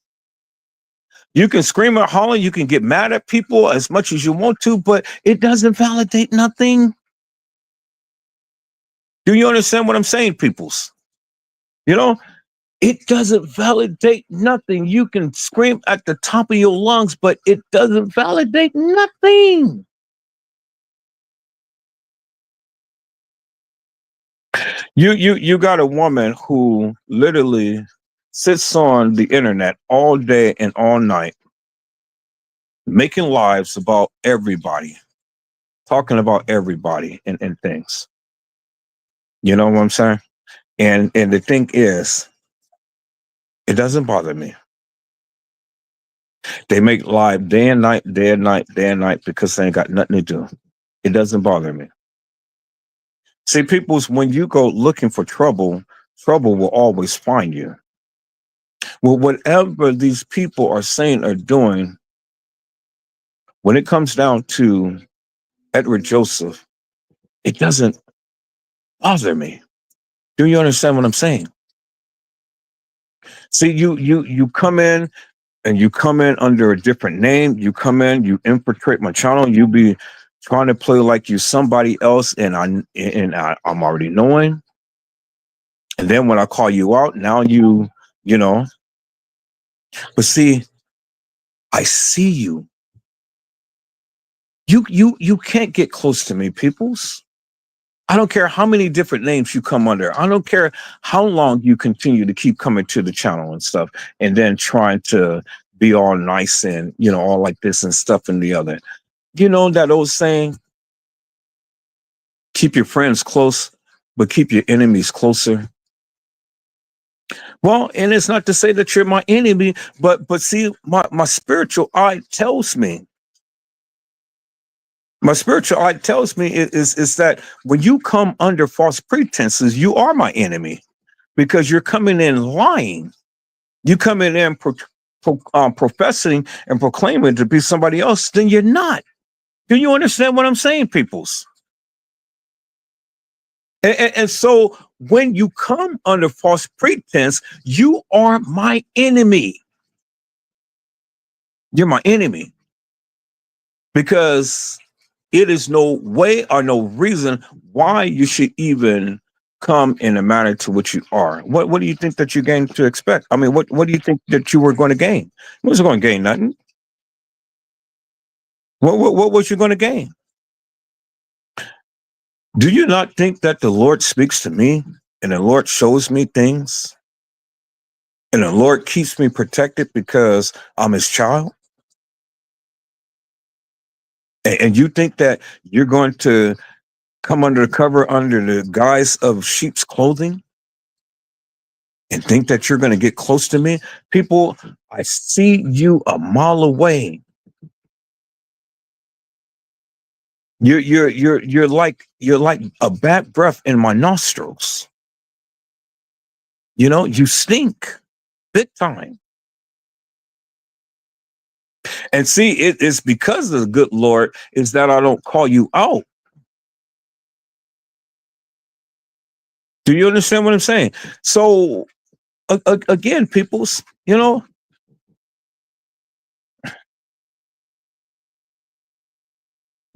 You can scream or holler, you can get mad at people as much as you want to, but it doesn't validate nothing. Do you understand what I'm saying, peoples? It doesn't validate nothing. You can scream at the top of your lungs, but it doesn't validate nothing. You got a woman who literally sits on the internet all day and all night, making lives about everybody, talking about everybody and things. You know what I'm saying? And the thing is, it doesn't bother me. They make live day and night, day and night, day and night because they ain't got nothing to do. It doesn't bother me. See, peoples, when you go looking for trouble, trouble will always find you. Well, whatever these people are saying or doing, when it comes down to Edward Joseph, it doesn't bother me. Do you understand what I'm saying? See, you come in and you come in under a different name. You come in, you infiltrate my channel. You be trying to play like you somebody else, and I'm already knowing. And then when I call you out, now you know. But see, I see you. You can't get close to me, peoples. I don't care how many different names you come under. I don't care how long you continue to keep coming to the channel and stuff, and then trying to be all nice and, all like this and stuff and the other. You know that old saying, keep your friends close, but keep your enemies closer. Well, and it's not to say that you're my enemy, but see, my spiritual eye tells me. My spiritual eye tells me is that when you come under false pretenses, you are my enemy because you're coming in lying. You come in professing and proclaiming to be somebody else, then you're not. Do you understand what I'm saying, peoples? And so when you come under false pretense, you are my enemy. You're my enemy because it is no way or no reason why you should even come in a manner to which you are. What do you think that you gain to expect? I mean, what do you think that you were going to gain? You wasn't going to gain nothing. What was you going to gain? Do you not think that the Lord speaks to me and the Lord shows me things and the Lord keeps me protected because I'm his child? And you think that you're going to come under the cover under the guise of sheep's clothing and think that you're going to get close to me? People, I see you a mile away. You're like a bad breath in my nostrils. You know, you stink big time. And see, it's because of the good Lord is that I don't call you out. Do you understand what I'm saying? So again, people's, you know,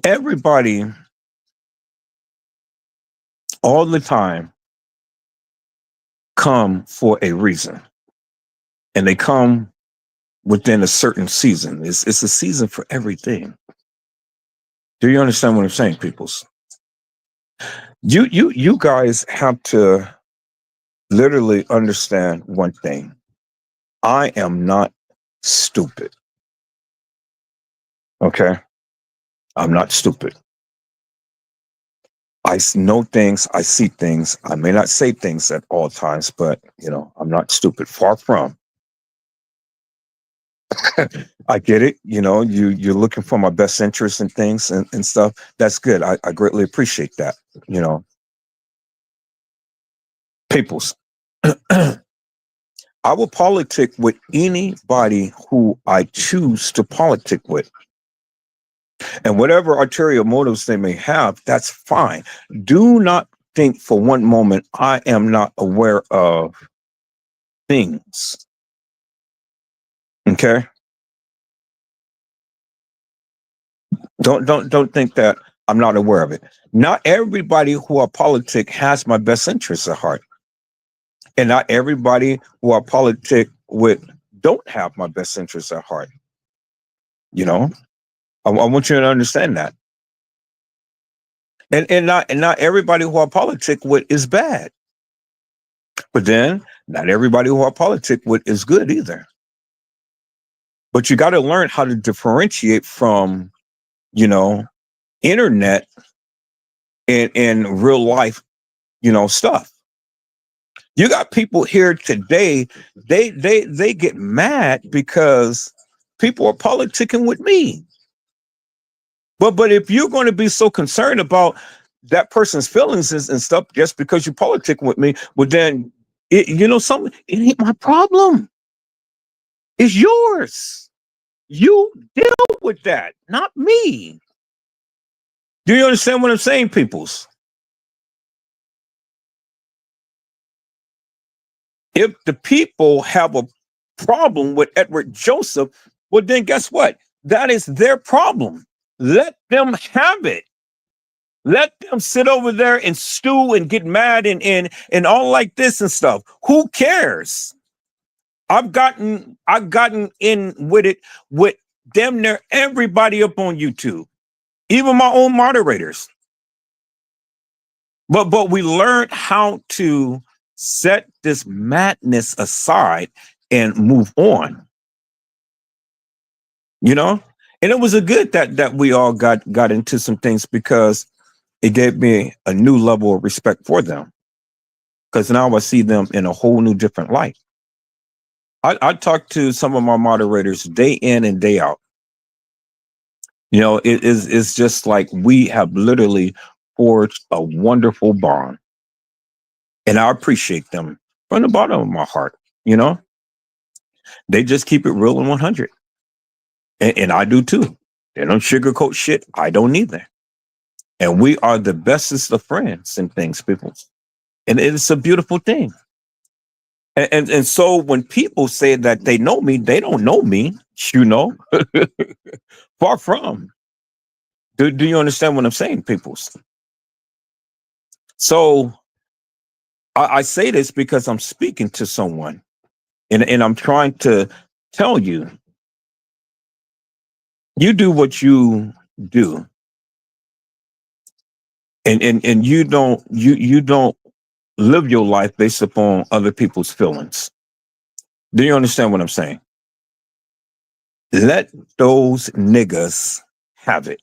everybody all the time come for a reason, and they come within a certain season. It's a season for everything. Do you understand what I'm saying, peoples? You guys have to literally understand one thing. I am not stupid. Okay? I'm not stupid. I know things, I see things. I may not say things at all times, but you know, I'm not stupid. Far from. I get it. You know, you're looking for my best interest in things and stuff. That's good. I greatly appreciate that. You know, peoples. I will politic with anybody who I choose to politic with. And whatever ulterior motives they may have, that's fine. Do not think for one moment I am not aware of things. Okay? Don't think that I'm not aware of it. Not everybody who I politic has my best interests at heart. And not everybody who I politic with don't have my best interests at heart. You know? I want you to understand that. And not everybody who I politic with is bad. But then not everybody who I politic with is good either. But you got to learn how to differentiate from, you know, internet and real life, you know, stuff. You got people here today, they get mad because people are politicking with me. But if you're going to be so concerned about that person's feelings and stuff just because you politic with me, well then you know something, it ain't my problem. It's yours. You deal with that, not me. Do you understand what I'm saying, peoples? If the people have a problem with Edward Joseph, well, then guess what? That is their problem. Let them have it. Let them sit over there and stew and get mad and all like this and stuff. Who cares? I've gotten in with it with damn near everybody up on YouTube, even my own moderators. But we learned how to set this madness aside and move on. You know, and it was a good that we all got into some things because it gave me a new level of respect for them. Because now I see them in a whole new different light. I talk to some of my moderators day in and day out. You know, it's just like we have literally forged a wonderful bond. And I appreciate them from the bottom of my heart. You know, they just keep it real and 100. And I do too. They don't sugarcoat shit. I don't either. And we are the bestest of friends and things, people. And it's a beautiful thing. And so when people say that they know me, they don't know me, you know, far from. Do you understand what I'm saying, peoples? So I say this because I'm speaking to someone, and I'm trying to tell you, you do what you do, and you don't live your life based upon other people's feelings. Do you understand what I'm saying? Let those niggas have it.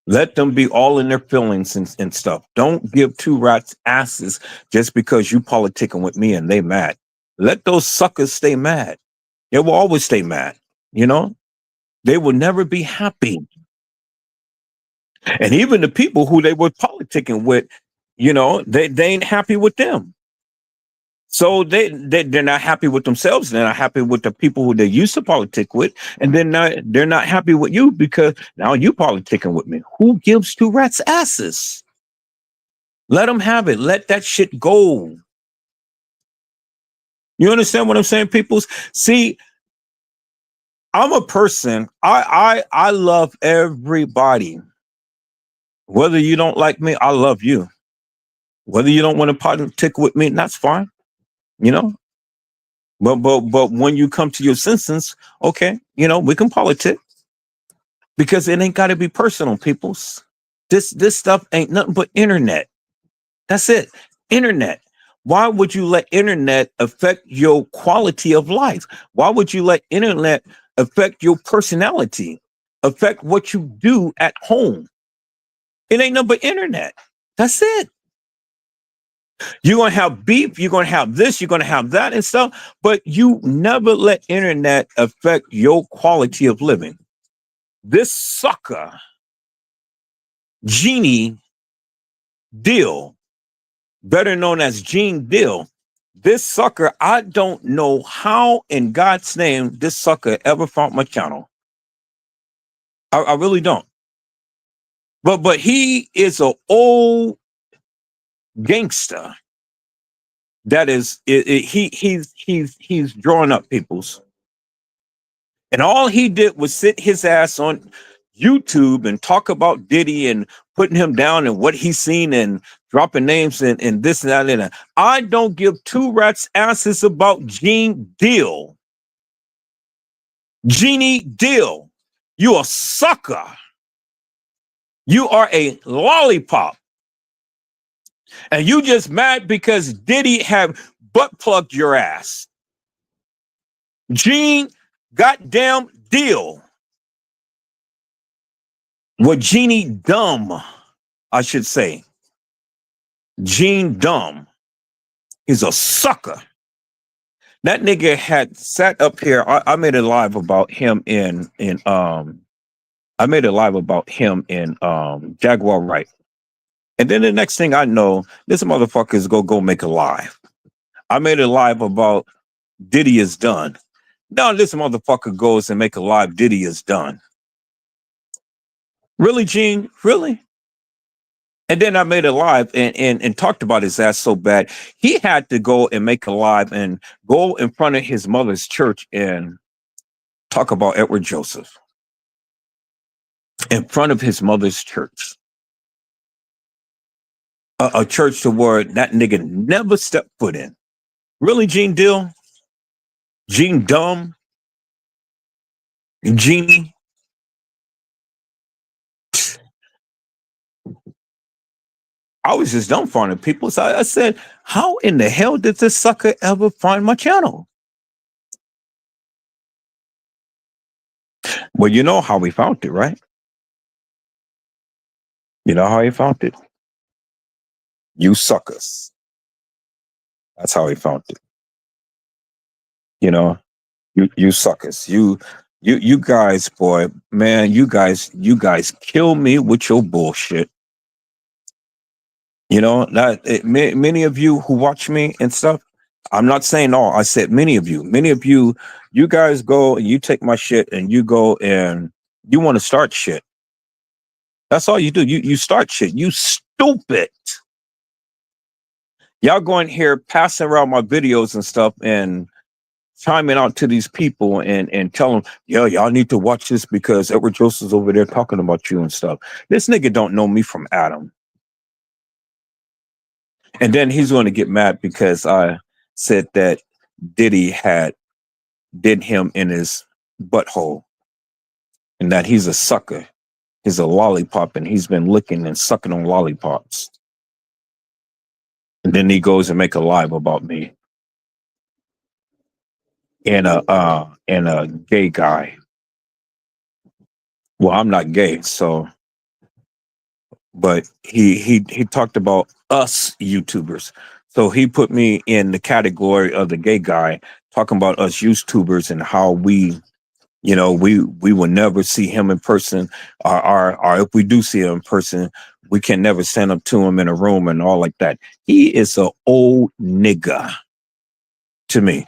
Let them be all in their feelings and stuff. Don't give two rats asses just because you politicking with me and they mad. Let those suckers stay mad. They will always stay mad. You know, they will never be happy. And even the people who they were politicking with, they ain't happy with them. So they're not happy with themselves. They're not happy with the people who they used to politic with, and they're not happy with you because now you politicking with me. Who gives two rats asses? Let them have it. Let that shit go. You understand what I'm saying, peoples? See, I'm a person. I love everybody. Whether you don't like me, I love you. Whether you don't want to politic with me, that's fine. You know, but when you come to your senses, okay, we can politic because it ain't got to be personal, peoples. This stuff ain't nothing but internet. That's it. Internet. Why would you let internet affect your quality of life? Why would you let internet affect your personality? Affect what you do at home? It ain't nothing but internet. That's it. You're going to have beef. You're going to have this. You're going to have that and stuff. But you never let internet affect your quality of living. This sucker, Genie Deal, better known as Gene Deal, this sucker, I don't know how in God's name this sucker ever found my channel. I really don't. But he is an old gangster. That is, he's drawing up peoples, and all he did was sit his ass on YouTube and talk about Diddy and putting him down and what he's seen and dropping names and this and that and that. I don't give two rats asses about Gene Deal. Genie Deal, you a sucker. You are a lollipop. And you just mad because Diddy have butt plugged your ass. Gene goddamn Deal. Well, Genie Dumb, I should say. Gene Dumb. He's a sucker. That nigga had sat up here. I made a live about him in Jaguar Wright. And then the next thing I know, this motherfucker is go make a live. I made a live about Diddy is done. Now this motherfucker goes and make a live Diddy is done. Really, Gene? Really? And then I made a live and talked about his ass so bad. He had to go and make a live and go in front of his mother's church and talk about Edward Joseph. In front of his mother's church. A church to where that nigga never stepped foot in. Really, Gene Deal? Gene Dumb? Genie? I was just dumbfounded, people. So I said, how in the hell did this sucker ever find my channel? Well, you know how we found it, right? You know how he found it? You suckers. That's how he found it. You suckers. You guys, boy, man, you guys kill me with your bullshit. Many of you who watch me and stuff, I'm not saying all, I said many of you, you guys go and you take my shit and you go and you want to start shit. That's all you do. You start shit. You stupid. Y'all going here passing around my videos and stuff and chiming out to these people and tell them, yeah, y'all need to watch this because Edward Joseph's over there talking about you and stuff. This nigga don't know me from Adam. And then he's going to get mad because I said that Diddy had did him in his butthole and that he's a sucker. He's a lollipop and he's been licking and sucking on lollipops. And then he goes and make a live about me and a gay guy. Well, I'm not gay, so but he talked about us YouTubers. So he put me in the category of the gay guy, talking about us YouTubers and how we, we will never see him in person, or if we do see him in person, we can never stand up to him in a room and all like that. He is an old nigga to me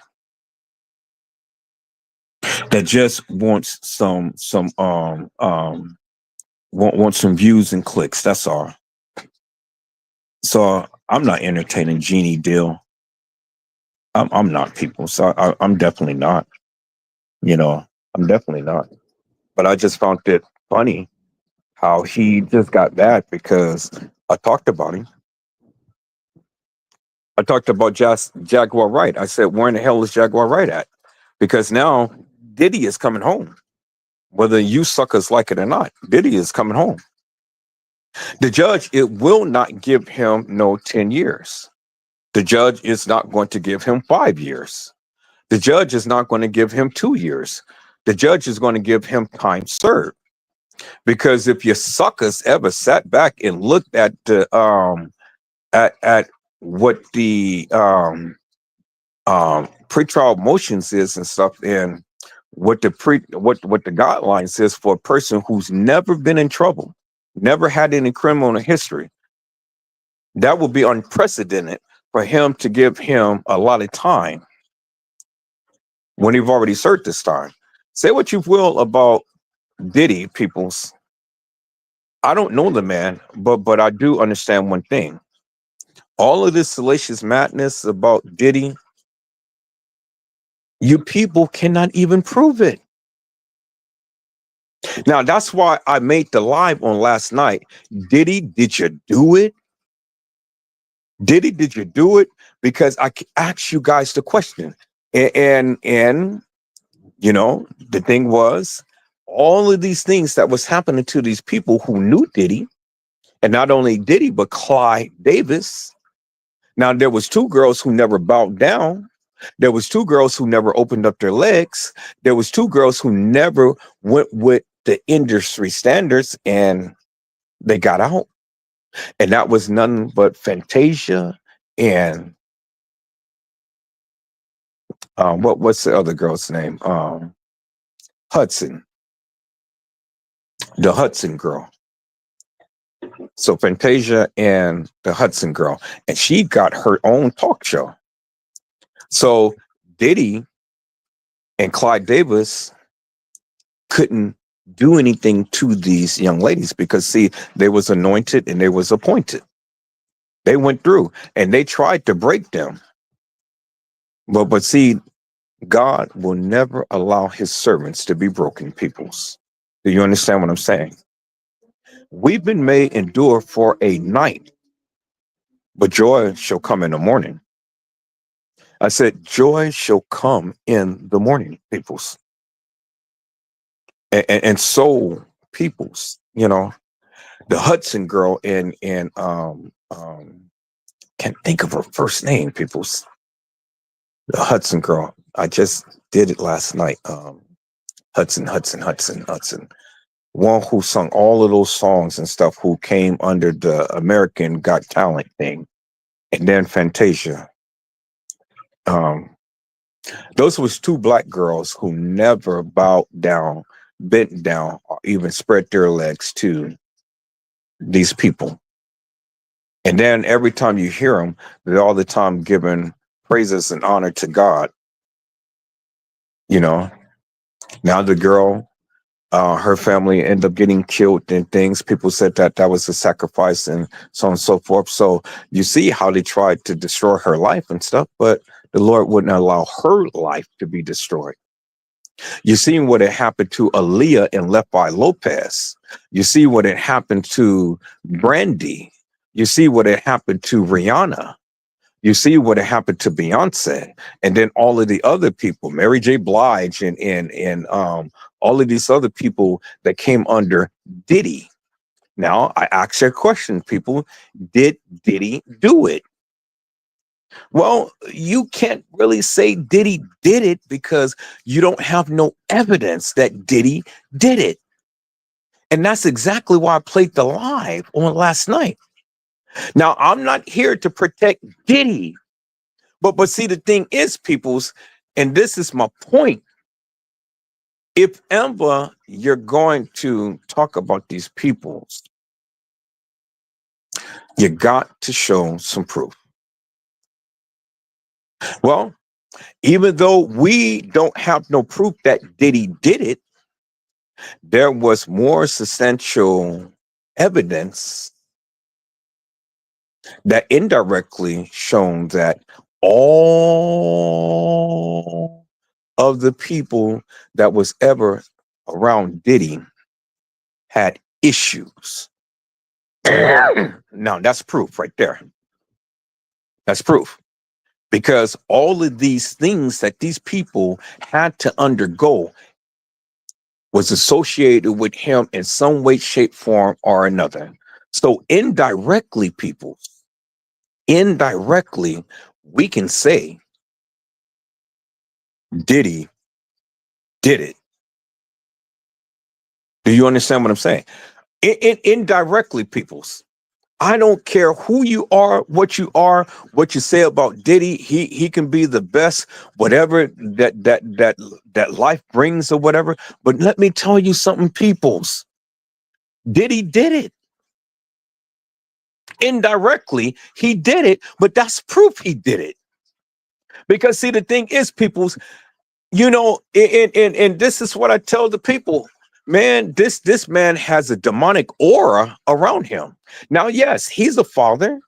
that just wants some want some views and clicks. That's all. So I'm not entertaining Genie Deal. I'm not, people. So I'm definitely not. I'm definitely not. But I just found it funny how he just got mad because I talked about him. I talked about just Jaguar Wright. I said, where in the hell is Jaguar Wright at? Because now Diddy is coming home. Whether you suckers like it or not, Diddy is coming home. The judge, it will not give him no 10 years. The judge is not going to give him 5 years. The judge is not going to give him 2 years. The judge is going to give him time served. Because if you suckers ever sat back and looked at the at what the pretrial motions is and stuff, and what the what the guidelines is for a person who's never been in trouble, never had any criminal history, that would be unprecedented for him to give him a lot of time when you've already served this time. Say what you will about Diddy, peoples. I don't know the man, but I do understand one thing. All of this salacious madness about Diddy, you people cannot even prove it. Now, that's why I made the live on last night. Diddy, did you do it? Diddy, did you do it? Because I asked you guys the question. And the thing was, all of these things that was happening to these people who knew Diddy, and not only Diddy, but Clyde Davis. Now, there was 2 girls who never bowed down. There was 2 girls who never opened up their legs. There was 2 girls who never went with the industry standards, and they got out. And that was none but Fantasia and what's the other girl's name? Hudson, the Hudson girl. So Fantasia and the Hudson girl, and she got her own talk show. So Diddy and Clyde Davis couldn't do anything to these young ladies because, see, they was anointed and they was appointed. They went through and they tried to break them. But see, God will never allow his servants to be broken, peoples. Do you understand what I'm saying? We've been made endure for a night, but joy shall come in the morning. I said, joy shall come in the morning, peoples. And so, peoples, the Hudson girl and can't think of her first name, peoples. The Hudson girl. I just did it last night. Hudson. One who sung all of those songs and stuff, who came under the American Got Talent thing, and then Fantasia. Those was 2 black girls who never bowed down, bent down, or even spread their legs to these people. And then every time you hear them, they're all the time giving praises and honor to God. Now the girl, her family ended up getting killed and things. People said that was a sacrifice and so on and so forth. So you see how they tried to destroy her life and stuff, but the Lord wouldn't allow her life to be destroyed. You see what had happened to Aaliyah and Left by Lopez. You see what had happened to Brandy. You see what had happened to Rihanna. You see what had happened to Beyonce, and then all of the other people, Mary J. Blige, and all of these other people that came under Diddy. Now, I ask you a question, people: did Diddy do it? Well, you can't really say Diddy did it because you don't have no evidence that Diddy did it. And that's exactly why I played the live on last night. Now, I'm not here to protect Diddy, but see, the thing is, peoples, and this is my point. If ever you're going to talk about these peoples, you got to show some proof. Well, even though we don't have no proof that Diddy did it, there was more substantial evidence that indirectly shown that all of the people that was ever around Diddy had issues. Now that's proof right there. That's proof. Because all of these things that these people had to undergo was associated with him in some way, shape, form, or another. So indirectly, we can say Diddy did it. Do you understand what I'm saying? Indirectly, peoples. I don't care who you are, what you say about Diddy. He can be the best, whatever that life brings or whatever. But let me tell you something, peoples. Diddy did it. Indirectly, he did it, but that's proof he did it. Because see, the thing is, peoples, and this is what I tell the people. Man, this man has a demonic aura around him. Now, yes, he's a father.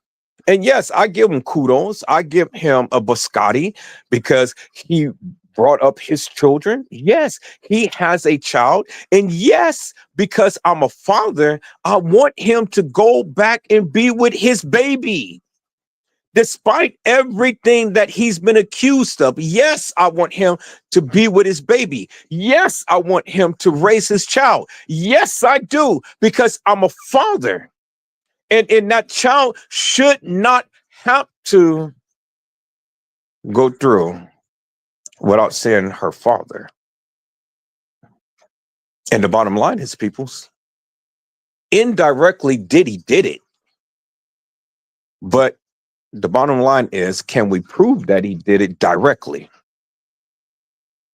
And yes, I give him kudos. I give him a biscotti because he brought up his children. Yes, he has a child. And yes, because I'm a father, I want him to go back and be with his baby. Despite everything that he's been accused of, yes, I want him to be with his baby. Yes, I want him to raise his child. Yes, I do, because I'm a father. And that child should not have to go through without seeing her father. And the bottom line is, peoples, indirectly, Diddy did it. But the bottom line is, can we prove that he did it directly?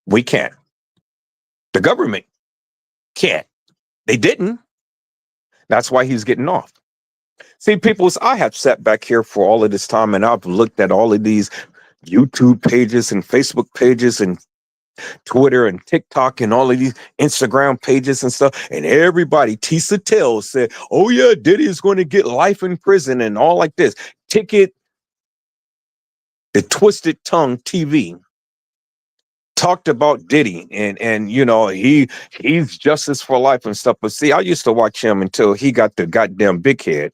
We can't. The government can't. They didn't. That's why he's getting off. See, peoples, I have sat back here for all of this time and I've looked at all of these YouTube pages and Facebook pages and Twitter and TikTok and all of these Instagram pages and stuff. And everybody, Tisa Tells said, oh yeah, Diddy is going to get life in prison and all like this. Ticket, the Twisted Tongue TV talked about Diddy and he's justice for life and stuff. But see, I used to watch him until he got the goddamn big head.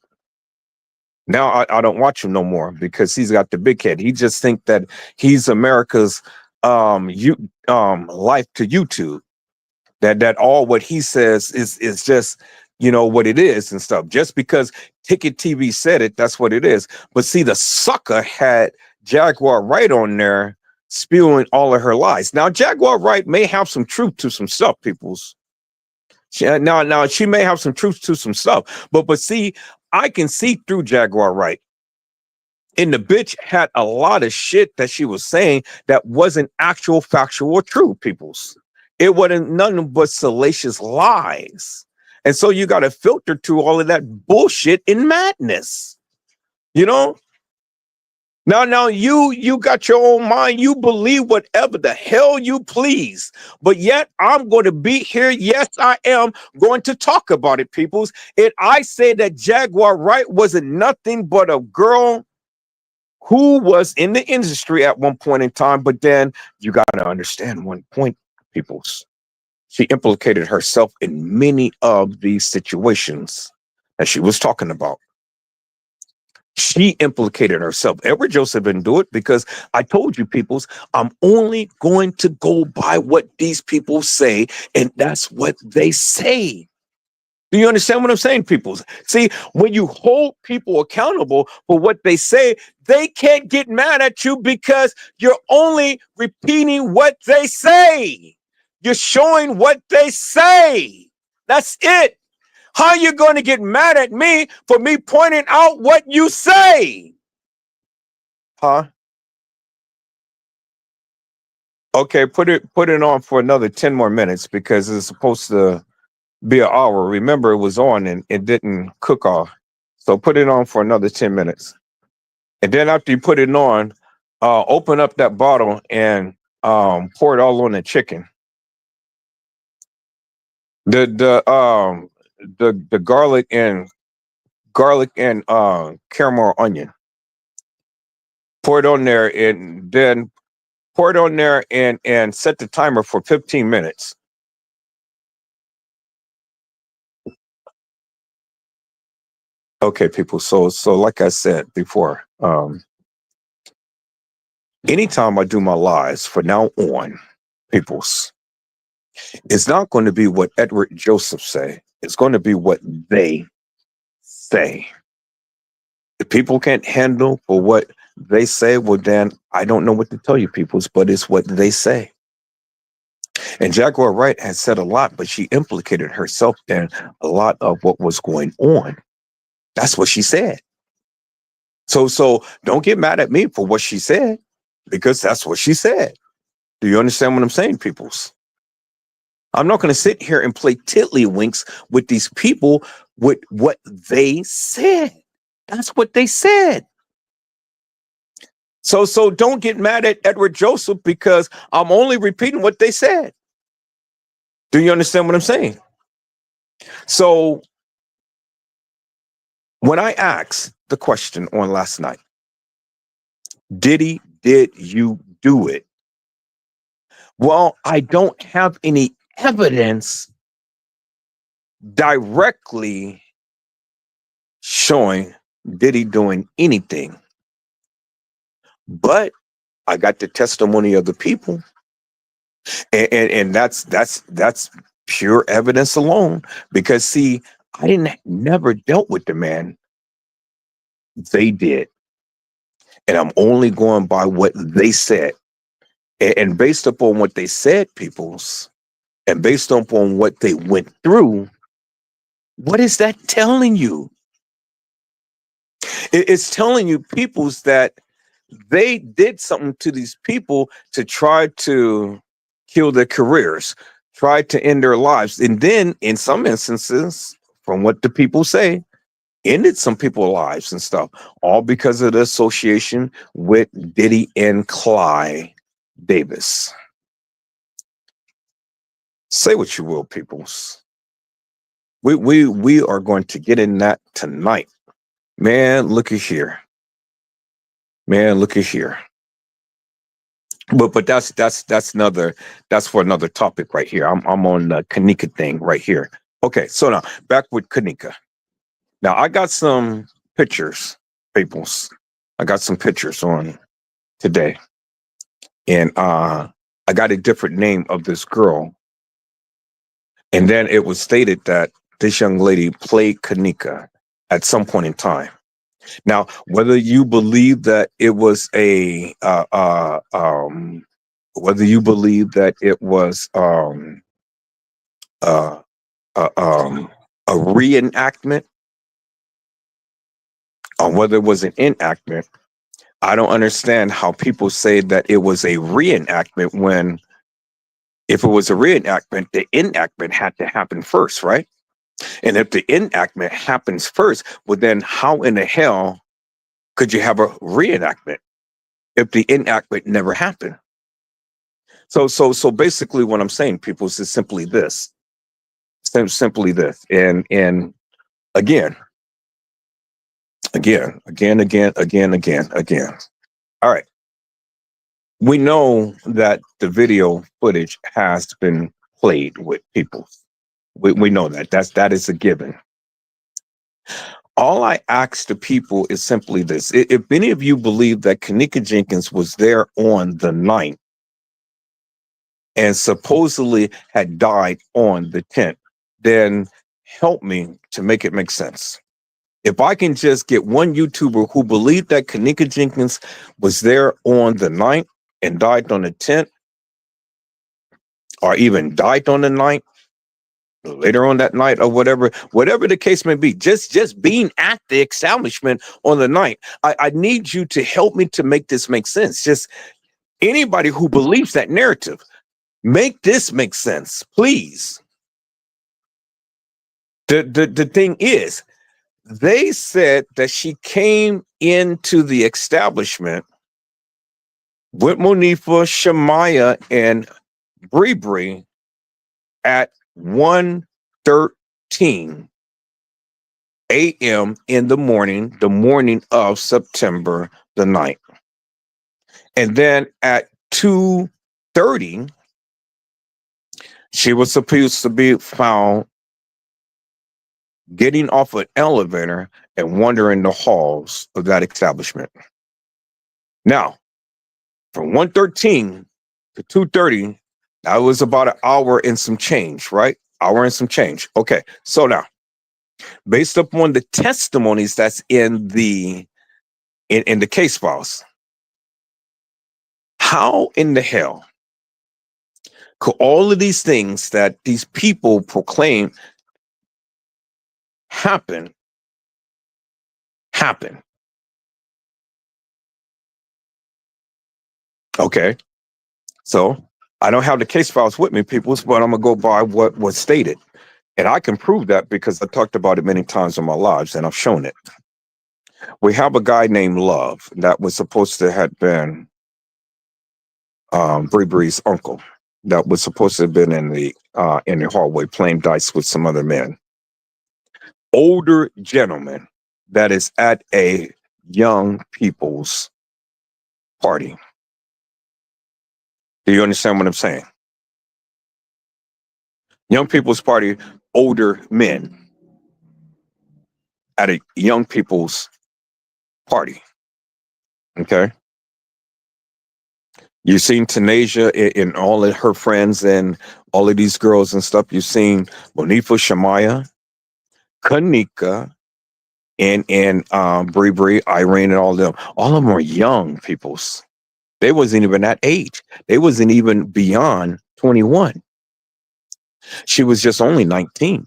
Now I don't watch him no more because he's got the big head. He just think that he's America's life to YouTube. That all what he says is just what it is and stuff. Just because Ticket TV said it, that's what it is. But see, the sucker had Jaguar Wright on there spewing all of her lies. Now, Jaguar Wright may have some truth to some stuff, peoples. Now she may have some truth to some stuff, but see, I can see through Jaguar Wright. And the bitch had a lot of shit that she was saying that wasn't actual factual or true, peoples. It wasn't nothing but salacious lies. And so you got to filter through all of that bullshit and madness. Now you got your own mind. You believe whatever the hell you please. But yet I'm going to be here. Yes, I am going to talk about it, peoples. And I say that Jaguar Wright wasn't nothing but a girl who was in the industry at one point in time. But then you got to understand one point, peoples. She implicated herself in many of these situations that she was talking about. She implicated herself. Edward Joseph didn't do it because I told you, peoples, I'm only going to go by what these people say, and that's what they say. Do you understand what I'm saying, peoples? See, when you hold people accountable for what they say, they can't get mad at you because you're only repeating what they say. You're showing what they say. That's it. How are you going to get mad at me for me pointing out what you say? Huh? Okay, put it on for another 10 more minutes because it's supposed to be an hour. Remember, it was on and it didn't cook off. So put it on for another 10 minutes. And then after you put it on, open up that bottle and pour it all on the chicken. The garlic and caramel onion. Pour it on there and then pour it on there and set the timer for 15 minutes. Okay, people. So like I said before, anytime I do my lives from now on, peoples, it's not going to be what Edward Joseph say. It's going to be what they say. If people can't handle for what they say, well, then I don't know what to tell you, peoples, but it's what they say. And Jaguar Wright has said a lot, but she implicated herself in a lot of what was going on. That's what she said. So don't get mad at me for what she said, because that's what she said. Do you understand what I'm saying, peoples? I'm not going to sit here and play tiddlywinks with these people with what they said. That's what they said. So don't get mad at Edward Joseph because I'm only repeating what they said. Do you understand what I'm saying? So when I asked the question on last night, did you do it? Well, I don't have any evidence directly showing Diddy doing anything. But I got the testimony of the people. And that's pure evidence alone. Because see, I never dealt with the man. They did. And I'm only going by what they said. And based upon what they said, peoples, and based upon what they went through, what is that telling you? It's telling you, peoples, that they did something to these people to try to kill their careers, try to end their lives. And then, in some instances, from what the people say, ended some people's lives and stuff, all because of the association with Diddy and Clyde Davis. Say what you will, peoples. We are going to get in that tonight. Man, look at here. Man, look at here. But that's for another topic right here. I'm on the Kenneka thing right here. Okay, so now back with Kenneka. Now I got some pictures, peoples. I got some pictures on today, and I got a different name of this girl, and then it was stated that this young lady played Kenneka at some point in time. Now, whether you believe that it was whether you believe that it was uh, a reenactment or whether it was an enactment, I don't understand how people say that it was a reenactment when, if it was a reenactment, the enactment had to happen first, right? And if the enactment happens first, well, then how in the hell could you have a reenactment if the enactment never happened? So basically, what I'm saying, people, is simply this. Simply this. And again. All right. We know that the video footage has been played with people. We know that. That is a given. All I ask the people is simply this. If any of you believe that Kenneka Jenkins was there on the 9th and supposedly had died on the 10th, then help me to make it make sense. If I can just get one YouTuber who believed that Kenneka Jenkins was there on the 9th and died on the 10th, or even died on the 9th, later on that night, or whatever the case may be, just being at the establishment on the 9th, I need you to help me to make this make sense. Just anybody who believes that narrative, make this make sense, please. The thing is, they said that she came into the establishment with Monifa, Shemaya, and Bree at 1:13 a.m. in the morning of September the 9th. And then at 2:30, she was supposed to be found getting off an elevator and wandering the halls of that establishment. Now, from 1:13 to 2:30, that was about an hour and some change, right? Hour and some change. Okay, so now, based upon the testimonies that's in the case files, how in the hell could all of these things that these people proclaim happen? Okay, so I don't have the case files with me, people, but I'm gonna go by what was stated. And I can prove that because I talked about it many times in my lives and I've shown it. We have a guy named Love that was supposed to have been Bree's uncle, that was supposed to have been in the hallway playing dice with some other men. Older gentleman that is at a young people's party. Do you understand what I'm saying? Young people's party, older men at a young people's party. Okay. You've seen Tanasia and all of her friends and all of these girls and stuff. You've seen Monifa, Shemaya, Kenneka, and Bree, Irene, and all of them. All of them are young peoples. They wasn't even that age. They wasn't even beyond 21. She was just only 19.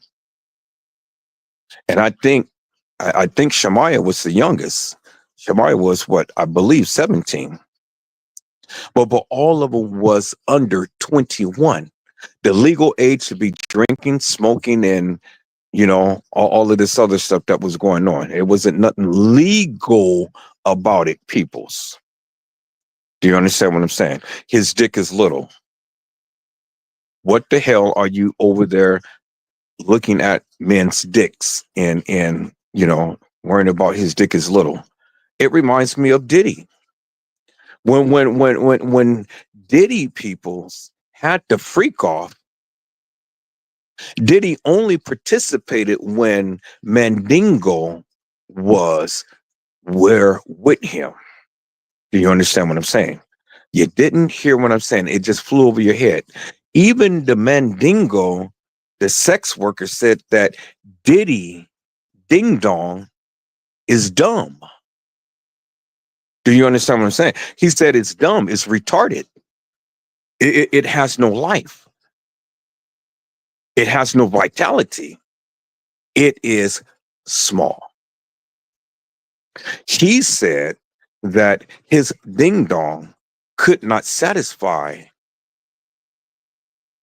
And I think Shemaya was the youngest. Shemaya was what I believe 17. But all of them was under 21. The legal age to be drinking, smoking, and all of this other stuff that was going on. It wasn't nothing legal about it, peoples. Do you understand what I'm saying? His dick is little. What the hell are you over there looking at men's dicks and worrying about his dick is little? It reminds me of Diddy. When Diddy peoples had the freak off, Diddy only participated when Mandingo was with him. Do you understand what I'm saying? You didn't hear what I'm saying. It just flew over your head. Even the Mandingo, the sex worker, said that Diddy Ding Dong is dumb. Do you understand what I'm saying? He said it's dumb, it's retarded. It has no life. It has no vitality. It is small. He said that his ding dong could not satisfy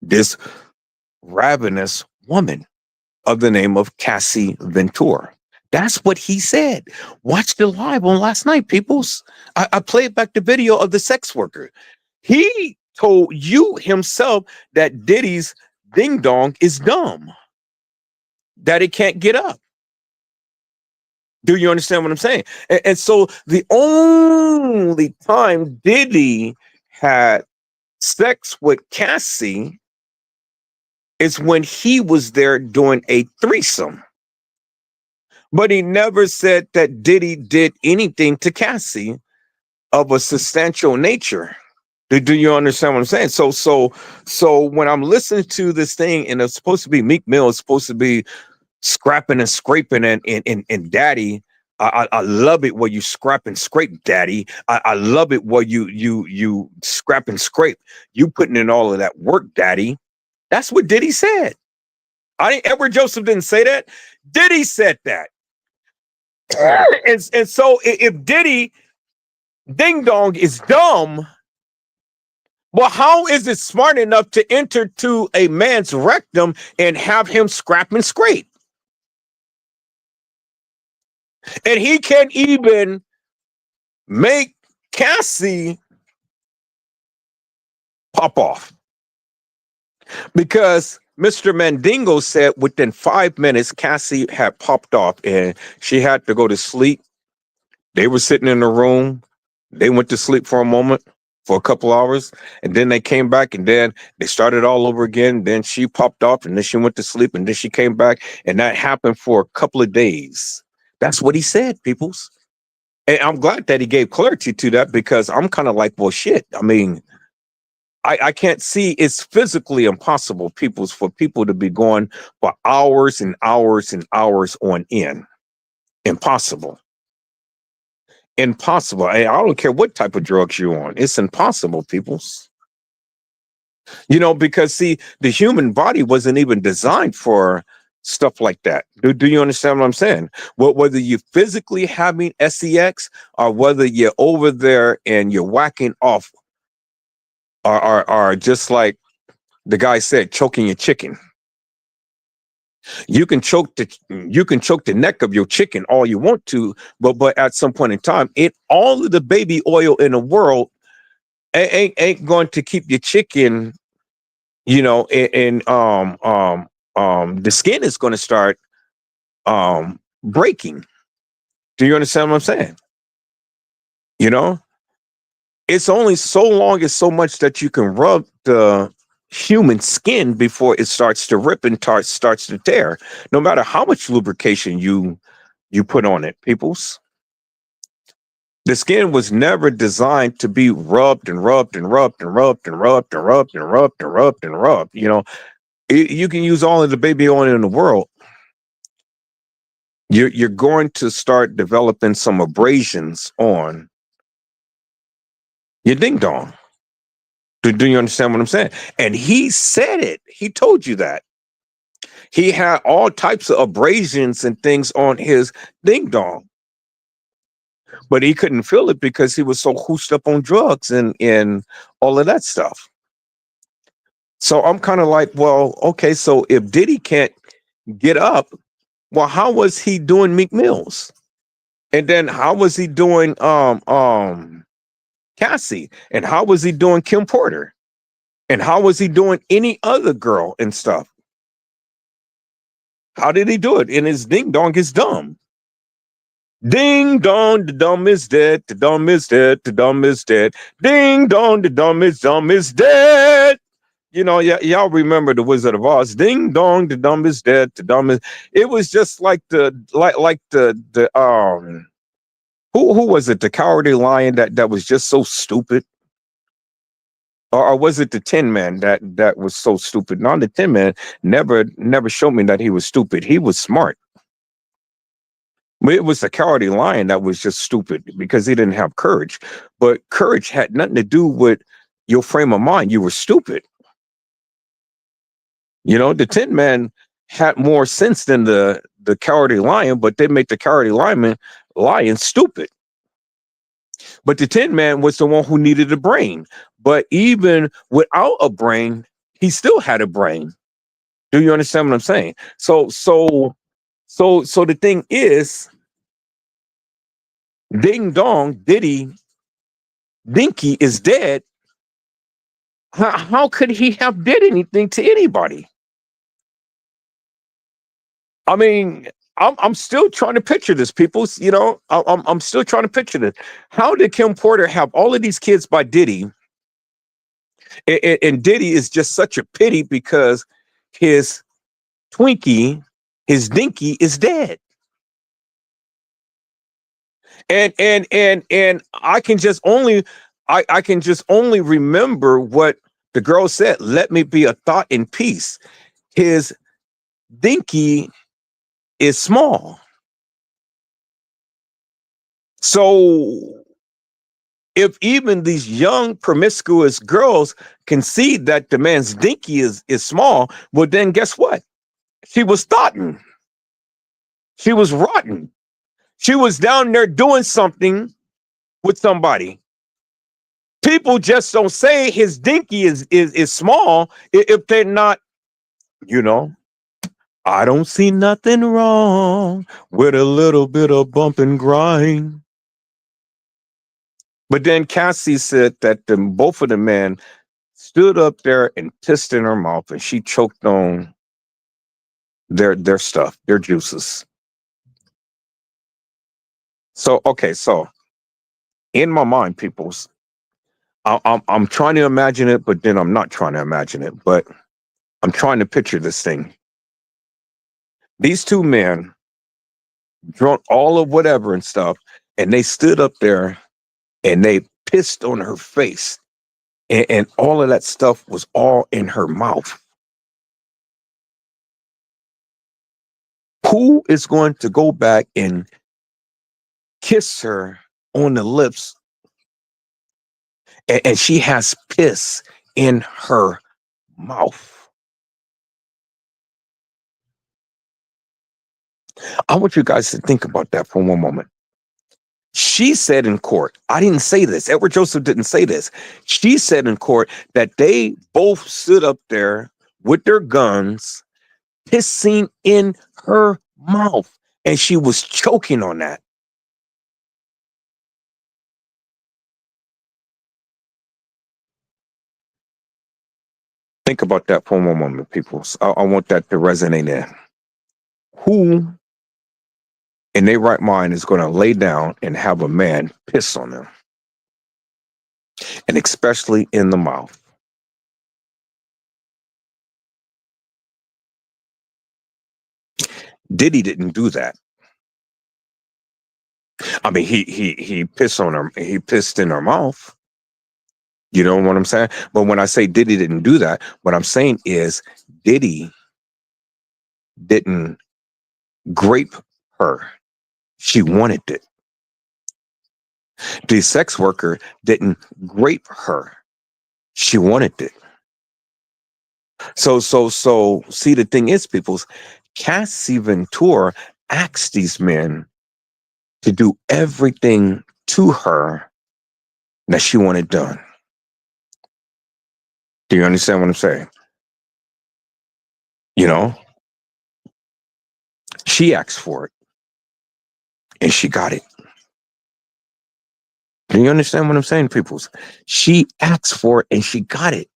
this ravenous woman of the name of Cassie Ventura. That's what he said. Watch the live on last night, peoples. I played back the video of the sex worker. He told you himself that Diddy's ding dong is dumb, that it can't get up. Do you understand what I'm saying? And so the only time Diddy had sex with Cassie is when he was there doing a threesome But he never said that Diddy did anything to Cassie of a substantial nature. Do you understand what I'm saying? So when I'm listening to this thing and it's supposed to be Meek Mill, it's supposed to be scrapping and scraping and daddy. I love it where you scrap and scrape, daddy. I love it where you scrap and scrape. You putting in all of that work, daddy. That's what Diddy said. Edward Joseph didn't say that. Diddy said that. And so if Diddy Ding Dong is dumb, well, how is it smart enough to enter to a man's rectum and have him scrap and scrape? And he can't even make Cassie pop off because Mr. Mandingo said within 5 minutes, Cassie had popped off and she had to go to sleep. They were sitting in the room. They went to sleep for a moment, for a couple hours, and then they came back and then they started all over again. Then she popped off and then she went to sleep and then she came back. And that happened for a couple of days. That's what he said, peoples. And I'm glad that he gave clarity to that because I'm kind of like, well, shit. I mean, I can't see it's physically impossible, peoples, for people to be going for hours and hours and hours on end. Impossible. Impossible. I don't care what type of drugs you're on. It's impossible, peoples. You know, because see, the human body wasn't even designed for stuff like that. Do you understand what I'm saying? Whether you're physically having sex or whether you're over there and you're whacking off are just like the guy said, choking your chicken. You can choke the neck of your chicken all you want to, but at some point in time, all of the baby oil in the world ain't going to keep your chicken, you know, and the skin is going to start breaking. Do you understand what I'm saying? You know, it's only so long as so much that you can rub the human skin before it starts to rip and starts to tear. No matter how much lubrication you put on it, peoples. The skin was never designed to be rubbed and rubbed and rubbed and rubbed and rubbed and rubbed and rubbed and rubbed and rubbed. You know, you can use all of the baby oil in the world. You're going to start developing some abrasions on your ding dong. Do you understand what I'm saying? And he said it. He told you that. He had all types of abrasions and things on his ding dong. But he couldn't feel it because he was so hoosed up on drugs and all of that stuff. So I'm kind of like, well, okay, so if Diddy can't get up, well, how was he doing Meek Mills? And then how was he doing Cassie? And how was he doing Kim Porter? And how was he doing any other girl and stuff? How did he do it? And his ding dong is dumb. Ding dong, the dumb is dead, the dumb is dead, the dumb is dead. Ding dong, the dumb is dead. You know, y'all remember the Wizard of Oz. Ding dong, the dumb is dead, the dumb is. It was just like the who was it? The Cowardly Lion that was just so stupid. Or was it the Tin Man that was so stupid? No, the Tin Man never showed me that he was stupid. He was smart. It was the Cowardly Lion that was just stupid because he didn't have courage. But courage had nothing to do with your frame of mind. You were stupid. You know, the Tin Man had more sense than the Cowardly Lion, but they make the Cowardly Lion stupid. But the Tin Man was the one who needed a brain. But even without a brain, he still had a brain. Do you understand what I'm saying? So the thing is, Ding Dong, Diddy, Dinky is dead. How could he have did anything to anybody? I mean, I'm still trying to picture this, people. You know, I'm still trying to picture this. How did Kim Porter have all of these kids by Diddy? And Diddy is just such a pity because his Twinkie, his Dinky is dead. And I can just only I can just only remember what the girl said. Let me be a thought in peace. His dinky is small. So if even these young promiscuous girls can see that the man's dinky is small, well then guess what? She was thoughting. She was rotten. She was down there doing something with somebody. People just don't say his dinky is small if they're not, you know. I don't see nothing wrong with a little bit of bump and grind. But then Cassie said that both of the men stood up there and pissed in her mouth, and she choked on their stuff, their juices. So okay, so in my mind, peoples, I'm trying to imagine it, but then I'm not trying to imagine it. But I'm trying to picture this thing. These two men drunk all of whatever and stuff, and they stood up there and they pissed on her face, and all of that stuff was all in her mouth. Who is going to go back and kiss her on the lips, and she has piss in her mouth? I want you guys to think about that for one moment. She said in court, I didn't say this. Edward Joseph didn't say this. She said in court that they both stood up there with their guns, pissing in her mouth, and she was choking on that. Think about that for one moment, people. I want that to resonate in. Who in their right mind is going to lay down and have a man piss on them? And especially in the mouth. Diddy didn't do that. I mean, he pissed on her. He pissed in her mouth. You know what I'm saying? But when I say Diddy didn't do that, what I'm saying is Diddy didn't grape her. She wanted it. The sex worker didn't grape her. She wanted it. So, see, the thing is, people's, Cassie Ventura asked these men to do everything to her that she wanted done. Do you understand what I'm saying? You know, she asked for it and she got it. Do you understand what I'm saying, peoples? She asked for it and she got it.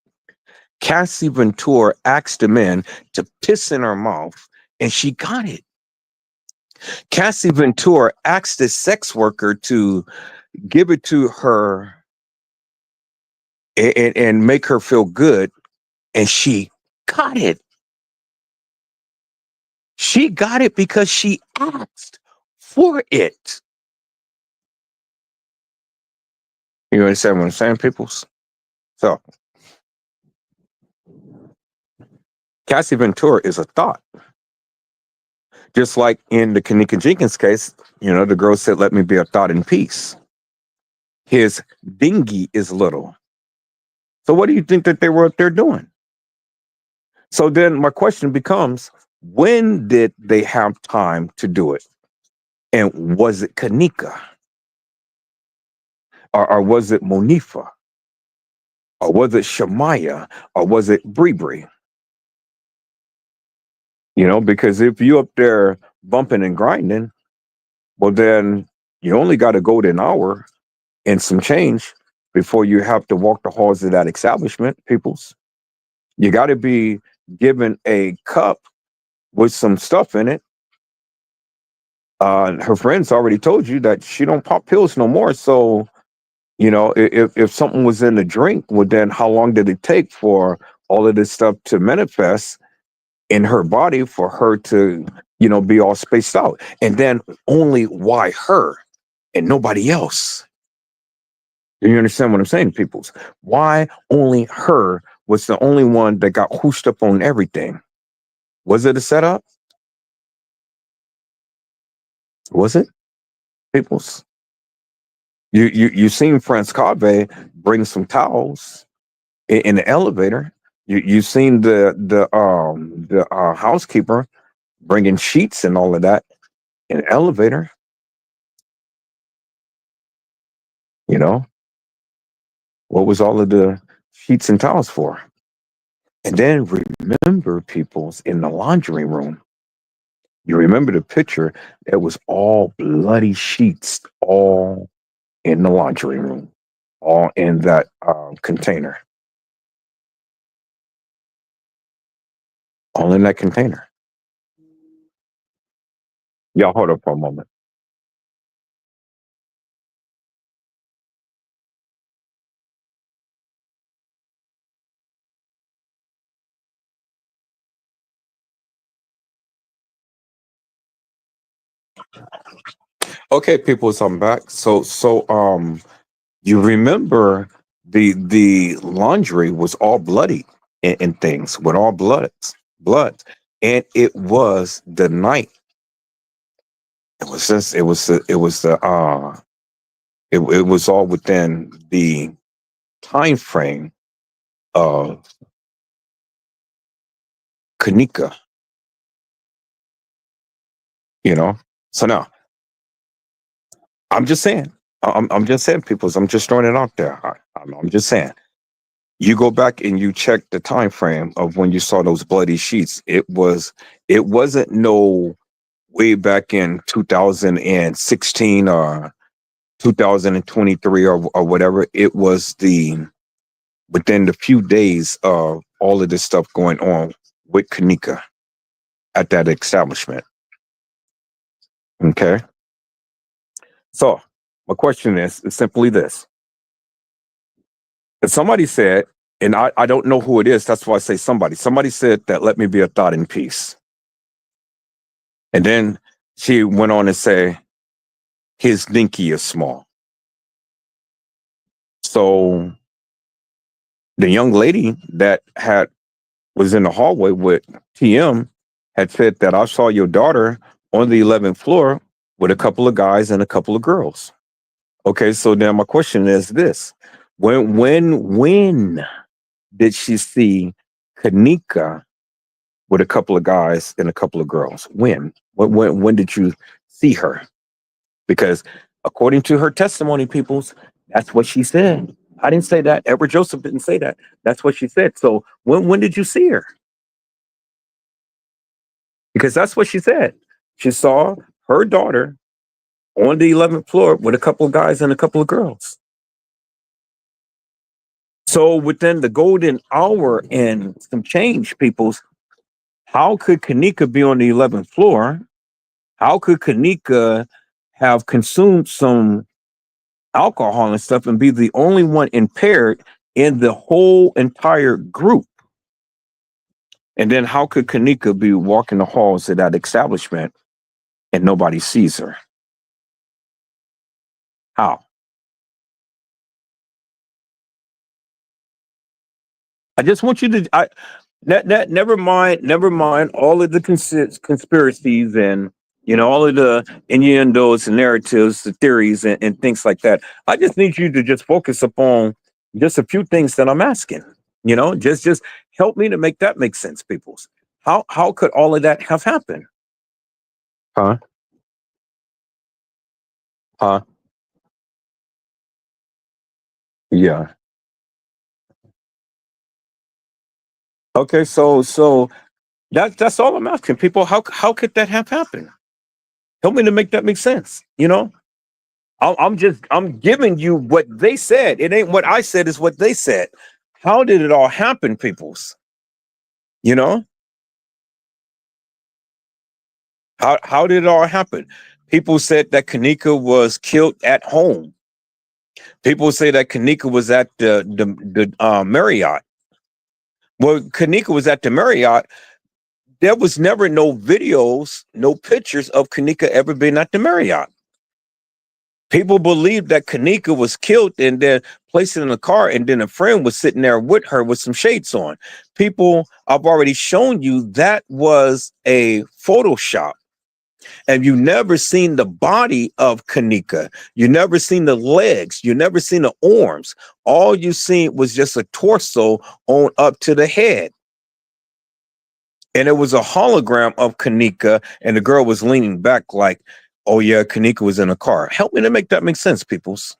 Cassie Ventura asked the man to piss in her mouth and she got it. Cassie Ventura asked the sex worker to give it to her and make her feel good, and she got it. She got it because she asked for it. You understand what I'm saying, peoples? So, Cassie Ventura is a thought. Just like in the Kenneka Jenkins case, you know, the girl said, let me be a thought in peace. His dinghy is little. So what do you think that they were up there doing? So then my question becomes, when did they have time to do it? And was it Kenneka? Or was it Monifa? Or was it Shemaya? Or was it Bree? You know, because if you up there bumping and grinding, well, then you only got to go to an hour and some change before you have to walk the halls of that establishment, peoples. You got to be given a cup with some stuff in it. Her friends already told you that she don't pop pills no more. So, you know, if something was in the drink, well, then how long did it take for all of this stuff to manifest in her body for her to, you know, be all spaced out? And then only why her? and nobody else. Do you understand what I'm saying, peoples? Why only her was the only one that got hoosed up on everything? Was it a setup? Was it, peoples? You seen France Cave bring some towels in the elevator. You seen the housekeeper bringing sheets and all of that in the elevator. You know, what was all of the sheets and towels for? And then remember, peoples, in the laundry room, you remember the picture? It was all bloody sheets, all in the laundry room, all in that container, all in that container. Y'all hold up for a moment. Okay, people, so I'm back. So you remember the laundry was all bloody and things with all blood, and it was the night. It was just it was all within the time frame of Kenneka, you know. So now I'm just saying, I'm just saying, people. I'm just throwing it out there. I'm just saying. You go back and you check the time frame of when you saw those bloody sheets. It wasn't no way back in 2016 or 2023 or whatever. It was the within the few days of all of this stuff going on with Kenneka at that establishment. Okay. So my question is simply this. If somebody said, and I don't know who it is, that's why I say somebody said that let me be a thought in peace. And then she went on to say, his dinky is small. So the young lady that was in the hallway with TM had said that I saw your daughter on the 11th floor with a couple of guys and a couple of girls. Okay, so now my question is this. When did she see Kenneka with a couple of guys and a couple of girls? When did you see her? Because according to her testimony, peoples, that's what she said. I didn't say that. Edward Joseph didn't say that. That's what she said. So when did you see her? Because that's what she said. She saw her daughter on the 11th floor with a couple of guys and a couple of girls. So within the golden hour and some change, peoples, how could Kenneka be on the 11th floor? How could Kenneka have consumed some alcohol and stuff and be the only one impaired in the whole entire group? And then how could Kenneka be walking the halls of that establishment and nobody sees her? How? I just want you to never mind all of the conspiracies and all of the innuendos and narratives, the theories and things like that. I just need you to just focus upon just a few things that I'm asking. Just help me to make that make sense, peoples. How could all of that have happened? Huh? Huh? Yeah. Okay, so that's all I'm asking people. How could that have happened? Help me to make that make sense. I'm giving you what they said. It ain't what I said, is what they said. How did it all happen, peoples? You know? How did it all happen? People said that Kenneka was killed at home. People say that Kenneka was at the Marriott. Well, Kenneka was at the Marriott. There was never no videos, no pictures of Kenneka ever being at the Marriott. People believe that Kenneka was killed and then placed in a car, and then a friend was sitting there with her with some shades on. People, I've already shown you that was a Photoshop. And you never seen the body of Kenneka. You never seen the legs. You never seen the arms. All you seen was just a torso on up to the head. And it was a hologram of Kenneka, and the girl was leaning back like, oh yeah, Kenneka was in a car. Help me to make that make sense, peoples.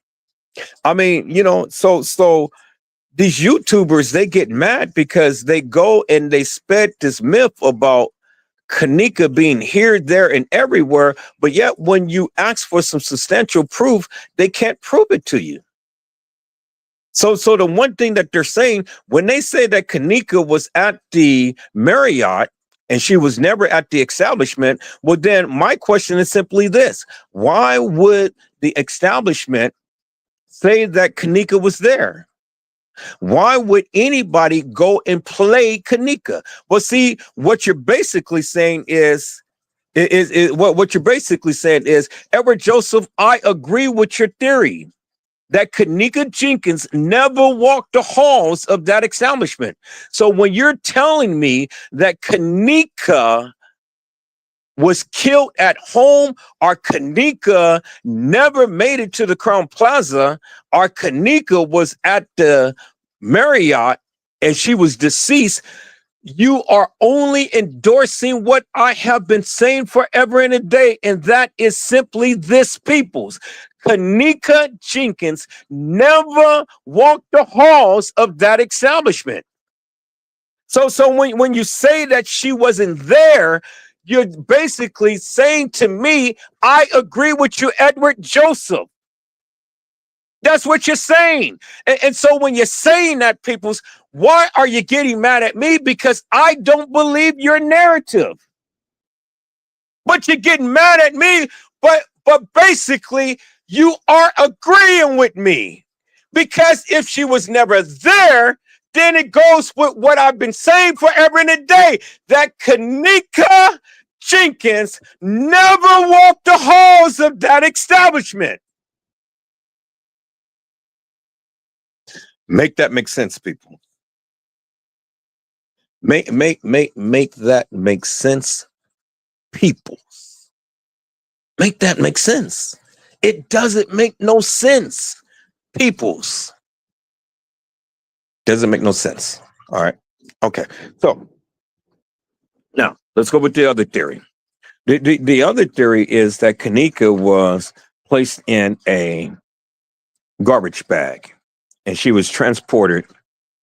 I mean, so these YouTubers, they get mad because they go and they spread this myth about Kenneka being here, there, and everywhere, but yet when you ask for some substantial proof, they can't prove it to you. So the one thing that they're saying, when they say that Kenneka was at the Marriott and she was never at the establishment, well, then my question is simply this: why would the establishment say that Kenneka was there? Why would anybody go and play Kenneka? Well, see, what you're basically saying is what you're basically saying is, Edward Joseph, I agree with your theory that Kenneka Jenkins never walked the halls of that establishment. So when you're telling me that Kenneka was killed at home, or Kenneka never made it to the Crown Plaza, or Kenneka was at the Marriott and she was deceased, you are only endorsing what I have been saying forever and a day, and that is simply this, peoples. Kenneka Jenkins never walked the halls of that establishment. So when you say that she wasn't there, you're basically saying to me, I agree with you, Edward Joseph. That's what you're saying. And so when you're saying that, peoples, why are you getting mad at me? Because I don't believe your narrative. But you're getting mad at me, but basically you are agreeing with me. Because if she was never there, then it goes with what I've been saying forever and a day, that Kenneka Jenkins never walked the halls of that establishment. Make that make sense, people. Make that make sense, people. Make that make sense. It doesn't make no sense, peoples. Doesn't make no sense. All right. Okay. So now let's go with the other theory. The other theory is that Kenneka was placed in a garbage bag and she was transported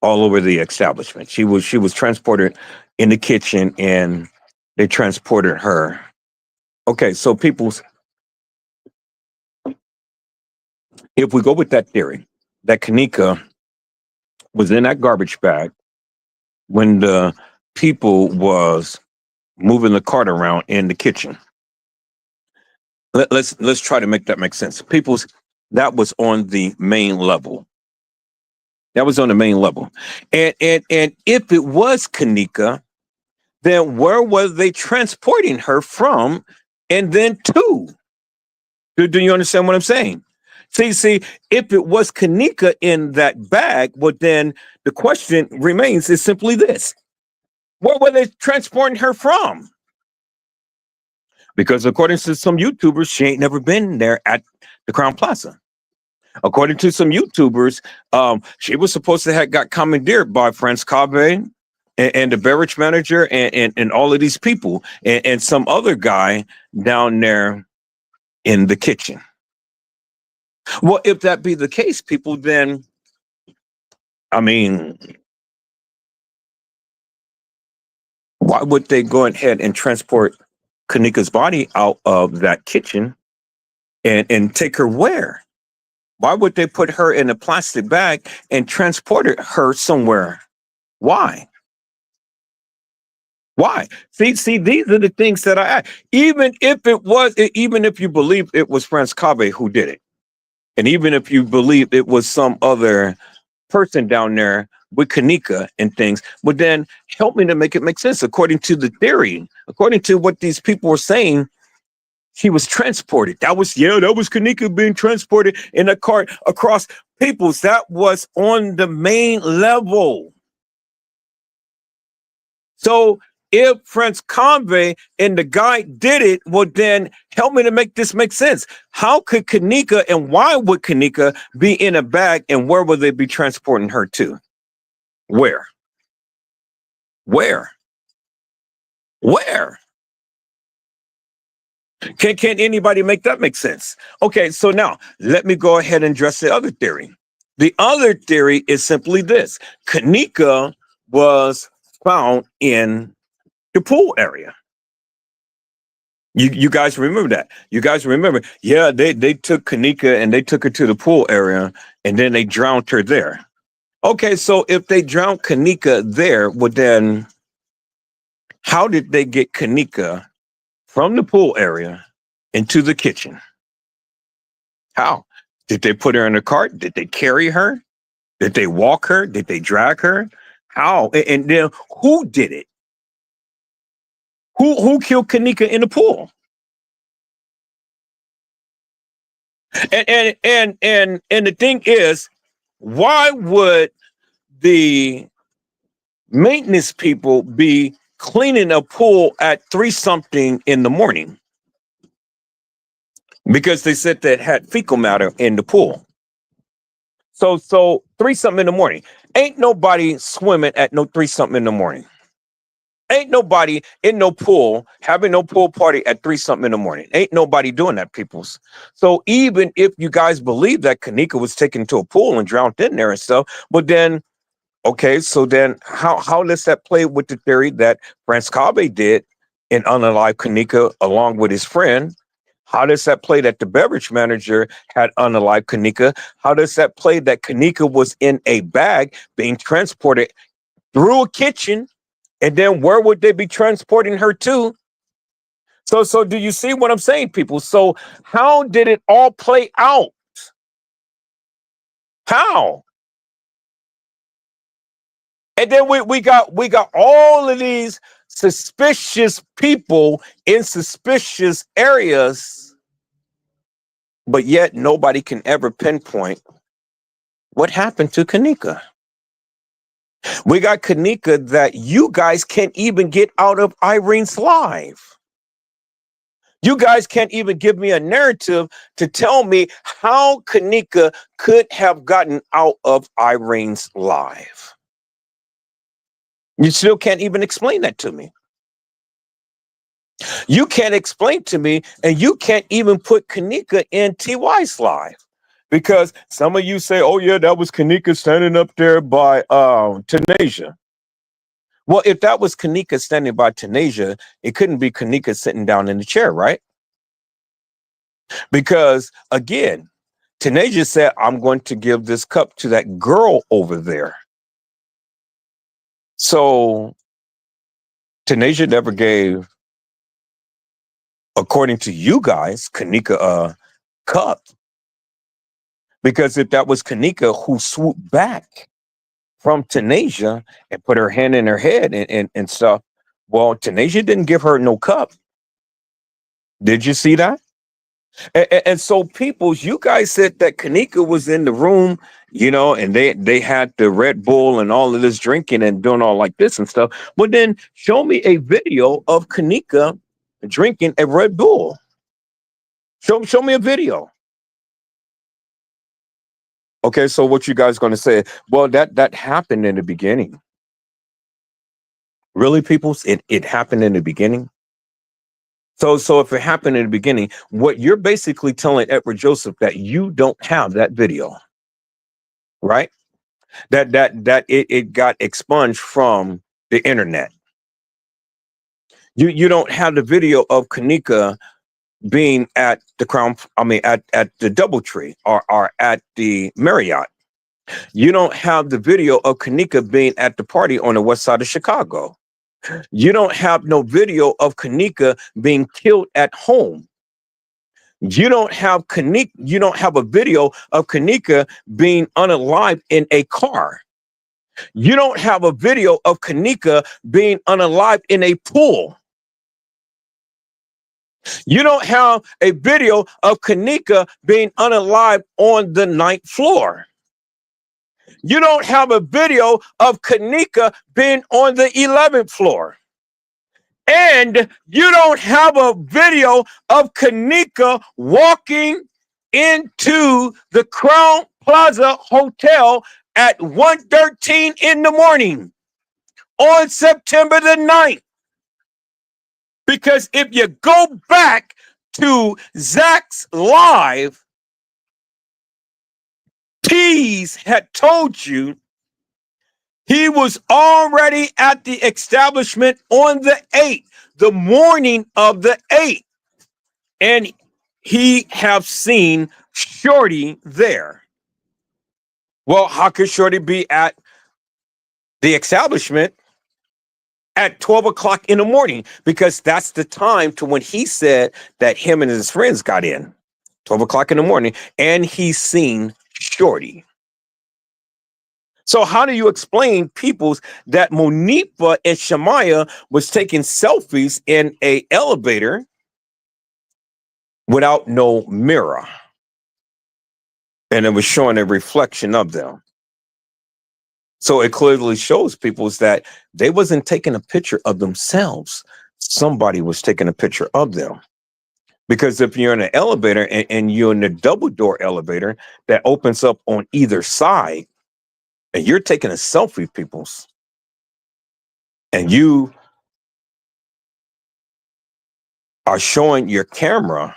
all over the establishment. She was transported in the kitchen and they transported her. Okay, so people's, if we go with that theory, that Kenneka was in that garbage bag when the people was moving the cart around in the kitchen. Let's try to make that make sense. People's, that was on the main level. That was on the main level. And if it was Kenneka, then where was they transporting her from and then to? Do you understand what I'm saying? See, if it was Kenneka in that bag, well, then the question remains is simply this: where were they transporting her from? Because according to some YouTubers, she ain't never been there at the Crown Plaza. According to some YouTubers, she was supposed to have got commandeered by Franz Cave and the beverage manager and all of these people and some other guy down there in the kitchen. Well, if that be the case, people, then, I mean, why would they go ahead and transport Kenneka's body out of that kitchen and take her where? Why would they put her in a plastic bag and transport her somewhere? Why? Why? See, these are the things that I ask. Even if you believe it was Franz Cave who did it, and even if you believe it was some other person down there with Kenneka and things, but then help me to make it make sense. According to the theory, according to what these people were saying, She was transported. That was Kenneka being transported in a cart across peoples. That was on the main level. So if Prince Convey and the guy did it, well, then help me to make this make sense. How could Kenneka and why would Kenneka be in a bag, and where would they be transporting her to? Where? Where? Where? Can anybody make that make sense? Okay, so now let me go ahead and address the other theory. The other theory is simply this: Kenneka was found in the pool area. You guys remember that? You guys remember? Yeah, they took Kenneka and they took her to the pool area, and then they drowned her there. Okay, so if they drowned Kenneka there, well then, how did they get Kenneka from the pool area into the kitchen? How? Did they put her in a cart? Did they carry her? Did they walk her? Did they drag her? How? And then who did it? Who killed Kenneka in the pool? And the thing is, why would the maintenance people be cleaning a pool at 3-something in the morning? Because they said that had fecal matter in the pool. So 3-something in the morning. Ain't nobody swimming at no 3-something in the morning. Ain't nobody in no pool having no pool party at 3-something in the morning. Ain't nobody doing that, peoples. So even if you guys believe that Kenneka was taken to a pool and drowned in there and stuff, but then, okay, so then how does that play with the theory that Prince Kabe did and unalive Kenneka along with his friend? How does that play that the beverage manager had unalive Kenneka? How does that play that Kenneka was in a bag being transported through a kitchen? And then where would they be transporting her to? So do you see what I'm saying, people? So how did it all play out? How? And then we got all of these suspicious people in suspicious areas, but yet nobody can ever pinpoint what happened to Kenneka. We got Kenneka that you guys can't even get out of Irene's life. You guys can't even give me a narrative to tell me how Kenneka could have gotten out of Irene's life. You still can't even explain that to me. You can't explain to me, and you can't even put Kenneka in TY's life. Because some of you say, oh yeah, that was Kenneka standing up there by Tanasia. Well, if that was Kenneka standing by Tanasia, it couldn't be Kenneka sitting down in the chair, right? Because again, Tanasia said, I'm going to give this cup to that girl over there. So Tanasia never gave, according to you guys, Kenneka a cup. Because if that was Kenneka who swooped back from Tanasia and put her hand in her head and stuff, well, Tanasia didn't give her no cup. Did you see that? And so, people, you guys said that Kenneka was in the room, you know, and they had the Red Bull and all of this drinking and doing all like this and stuff. But then show me a video of Kenneka drinking a Red Bull. Show me a video. Okay, so what you guys going to say? Well, that happened in the beginning. Really, people? It happened in the beginning. So if it happened in the beginning, what you're basically telling Edward Joseph that you don't have that video, right? That it got expunged from the internet. You don't have the video of Kenneka being at the Crown, at the DoubleTree or at the Marriott. You don't have the video of Kenneka being at the party on the west side of Chicago. You don't have no video of Kenneka being killed at home. You don't have Kenneka, you don't have a video of Kenneka being unalived in a car. You don't have a video of Kenneka being unalived in a pool. You don't have a video of Kenneka being unalived on the 9th floor. You don't have a video of Kenneka being on the 11th floor. And you don't have a video of Kenneka walking into the Crown Plaza Hotel at 1:13 in the morning on September the 9th. Because if you go back to Zach's live, Pease had told you he was already at the establishment on the 8th, the morning of the 8th. And he have seen Shorty there. Well, how could Shorty be at the establishment at 12 o'clock in the morning? Because that's the time to when he said that him and his friends got in, 12 o'clock in the morning, and he's seen Shorty. So how do you explain peoples that Monifa and Shamaya was taking selfies in a elevator without no mirror? And it was showing a reflection of them. So it clearly shows peoples that they wasn't taking a picture of themselves. Somebody was taking a picture of them. Because if you're in an elevator and you're in a double door elevator that opens up on either side, and you're taking a selfie, peoples, and you are showing your camera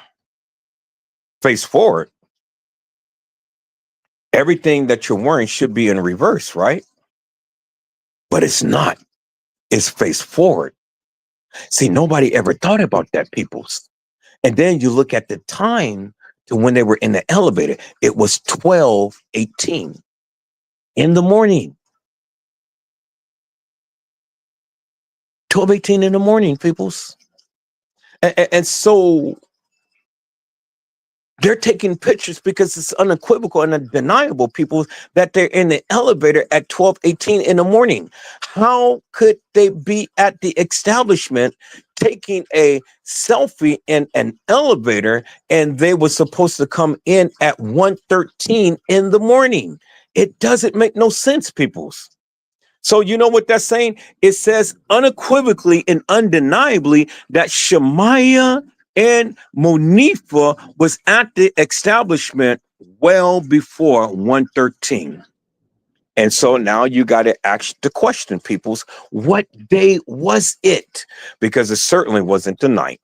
face forward, everything that you're wearing should be in reverse, right? But it's not. It's face forward. See, nobody ever thought about that, peoples. And then you look at the time to when they were in the elevator. It was 12:18 in the morning. 12:18 in the morning, peoples. And so they're taking pictures because it's unequivocal and undeniable, people, that they're in the elevator at 12:18 in the morning. How could they be at the establishment taking a selfie in an elevator and they were supposed to come in at 1:13 in the morning? It doesn't make no sense, peoples. So you know what that's saying? It says unequivocally and undeniably that Shemaiah and Monifa was at the establishment well before 1:13. And so now you got to ask the question, peoples, what day was it? Because it certainly wasn't the night.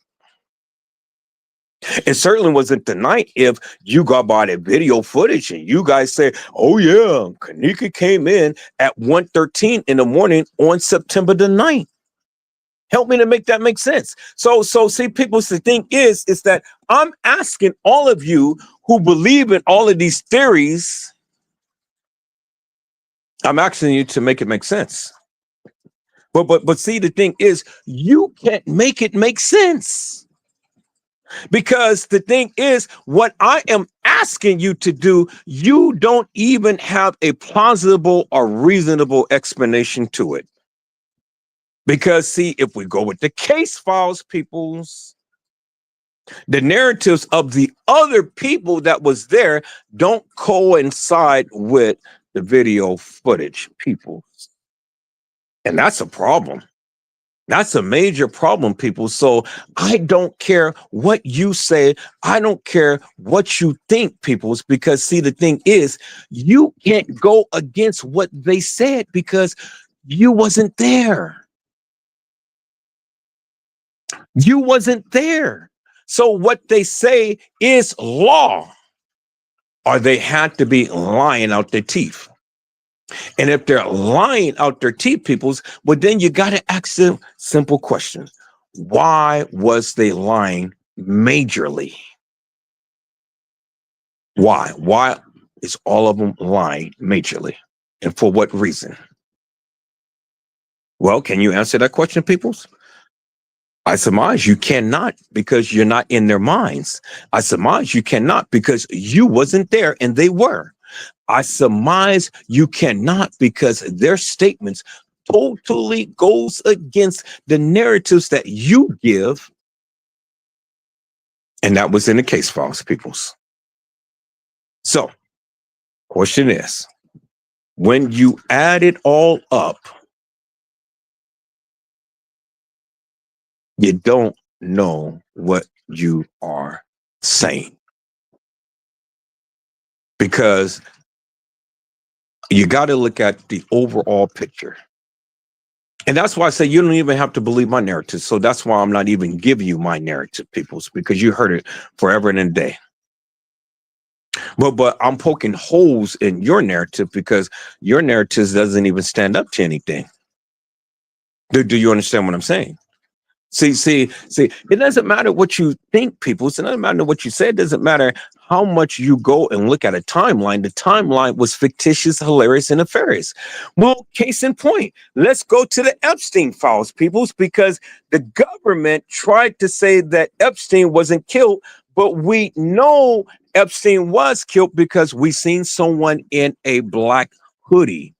It certainly wasn't the night if you got by the video footage and you guys say, oh yeah, Kenneka came in at 1:13 in the morning on September the 9th. Help me to make that make sense. So see, people, the thing is that I'm asking all of you who believe in all of these theories, I'm asking you to make it make sense. But see, the thing is, you can't make it make sense. Because the thing is, what I am asking you to do, you don't even have a plausible or reasonable explanation to it. Because see, if we go with the case files, peoples, the narratives of the other people that was there don't coincide with the video footage, people. And that's a problem. That's a major problem, people. So I don't care what you say. I don't care what you think, peoples, because see, the thing is, you can't go against what they said because you wasn't there. You wasn't there. So what they say is law, or they had to be lying out their teeth. And if they're lying out their teeth, peoples, well, then you got to ask them simple questions. Why was they lying majorly? Why? Why is all of them lying majorly? And for what reason? Well, can you answer that question, peoples? I surmise you cannot because you're not in their minds. I surmise you cannot because you wasn't there and they were. I surmise you cannot because their statements totally goes against the narratives that you give And that was in the case files, peoples. So, question is, when you add it all up, you don't know what you are saying. Because you got to look at the overall picture. And that's why I say you don't even have to believe my narrative. So that's why I'm not even giving you my narrative, peoples, because you heard it forever and a day. But I'm poking holes in your narrative because your narrative doesn't even stand up to anything. Do you understand what I'm saying? See, it doesn't matter what you think, people. It doesn't matter what you say. It doesn't matter how much you go and look at a timeline. The timeline was fictitious, hilarious, and nefarious. Well, case in point, let's go to the Epstein files, peoples, because the government tried to say that Epstein wasn't killed, but we know Epstein was killed because we seen someone in a black hoodie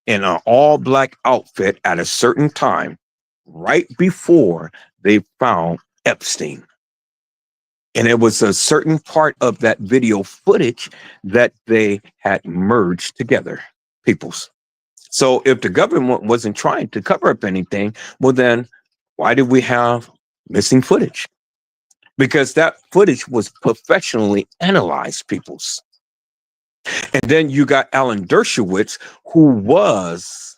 in an all black outfit at a certain time, right before they found Epstein. And it was a certain part of that video footage that they had merged together, peoples. So if the government wasn't trying to cover up anything, well, then why did we have missing footage? Because that footage was professionally analyzed, peoples. And then you got Alan Dershowitz, who was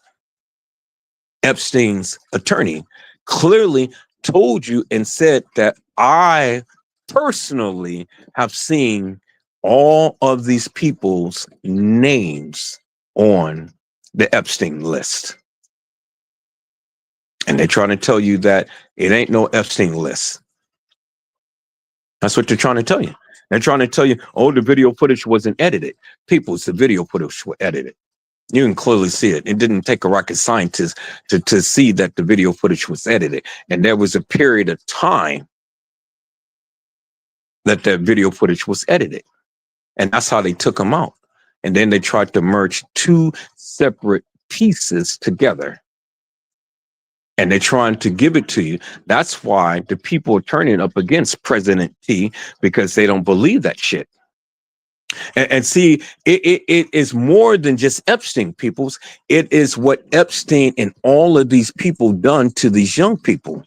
Epstein's attorney, clearly told you and said that I personally have seen all of these people's names on the Epstein list. And they're trying to tell you that it ain't no Epstein list. That's what they're trying to tell you. They're trying to tell you, oh, the video footage wasn't edited. People's the video footage was edited. You can clearly see it. It didn't take a rocket scientist to see that the video footage was edited. And there was a period of time that the video footage was edited. And that's how they took them out. And then they tried to merge two separate pieces together. And they're trying to give it to you. That's why the people are turning up against President T, because they don't believe that shit. And see, it is more than just Epstein, peoples. It is what Epstein and all of these people done to these young people,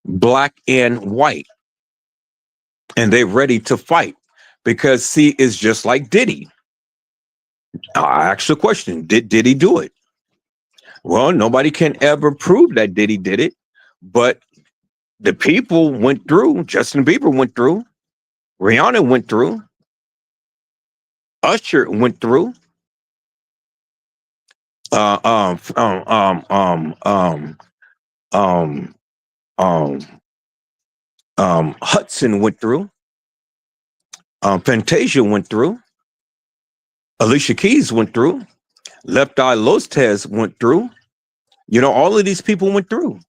black and white. And they're ready to fight because, see, it's just like Diddy. I asked the question, did Diddy do it? Well, nobody can ever prove that Diddy did it, but the people went through. Justin Bieber went through. Rihanna went through. Usher went through. Hudson went through. Fantasia went through. Alicia Keys went through. Left Eye Lopez went through. You know, all of these people went through.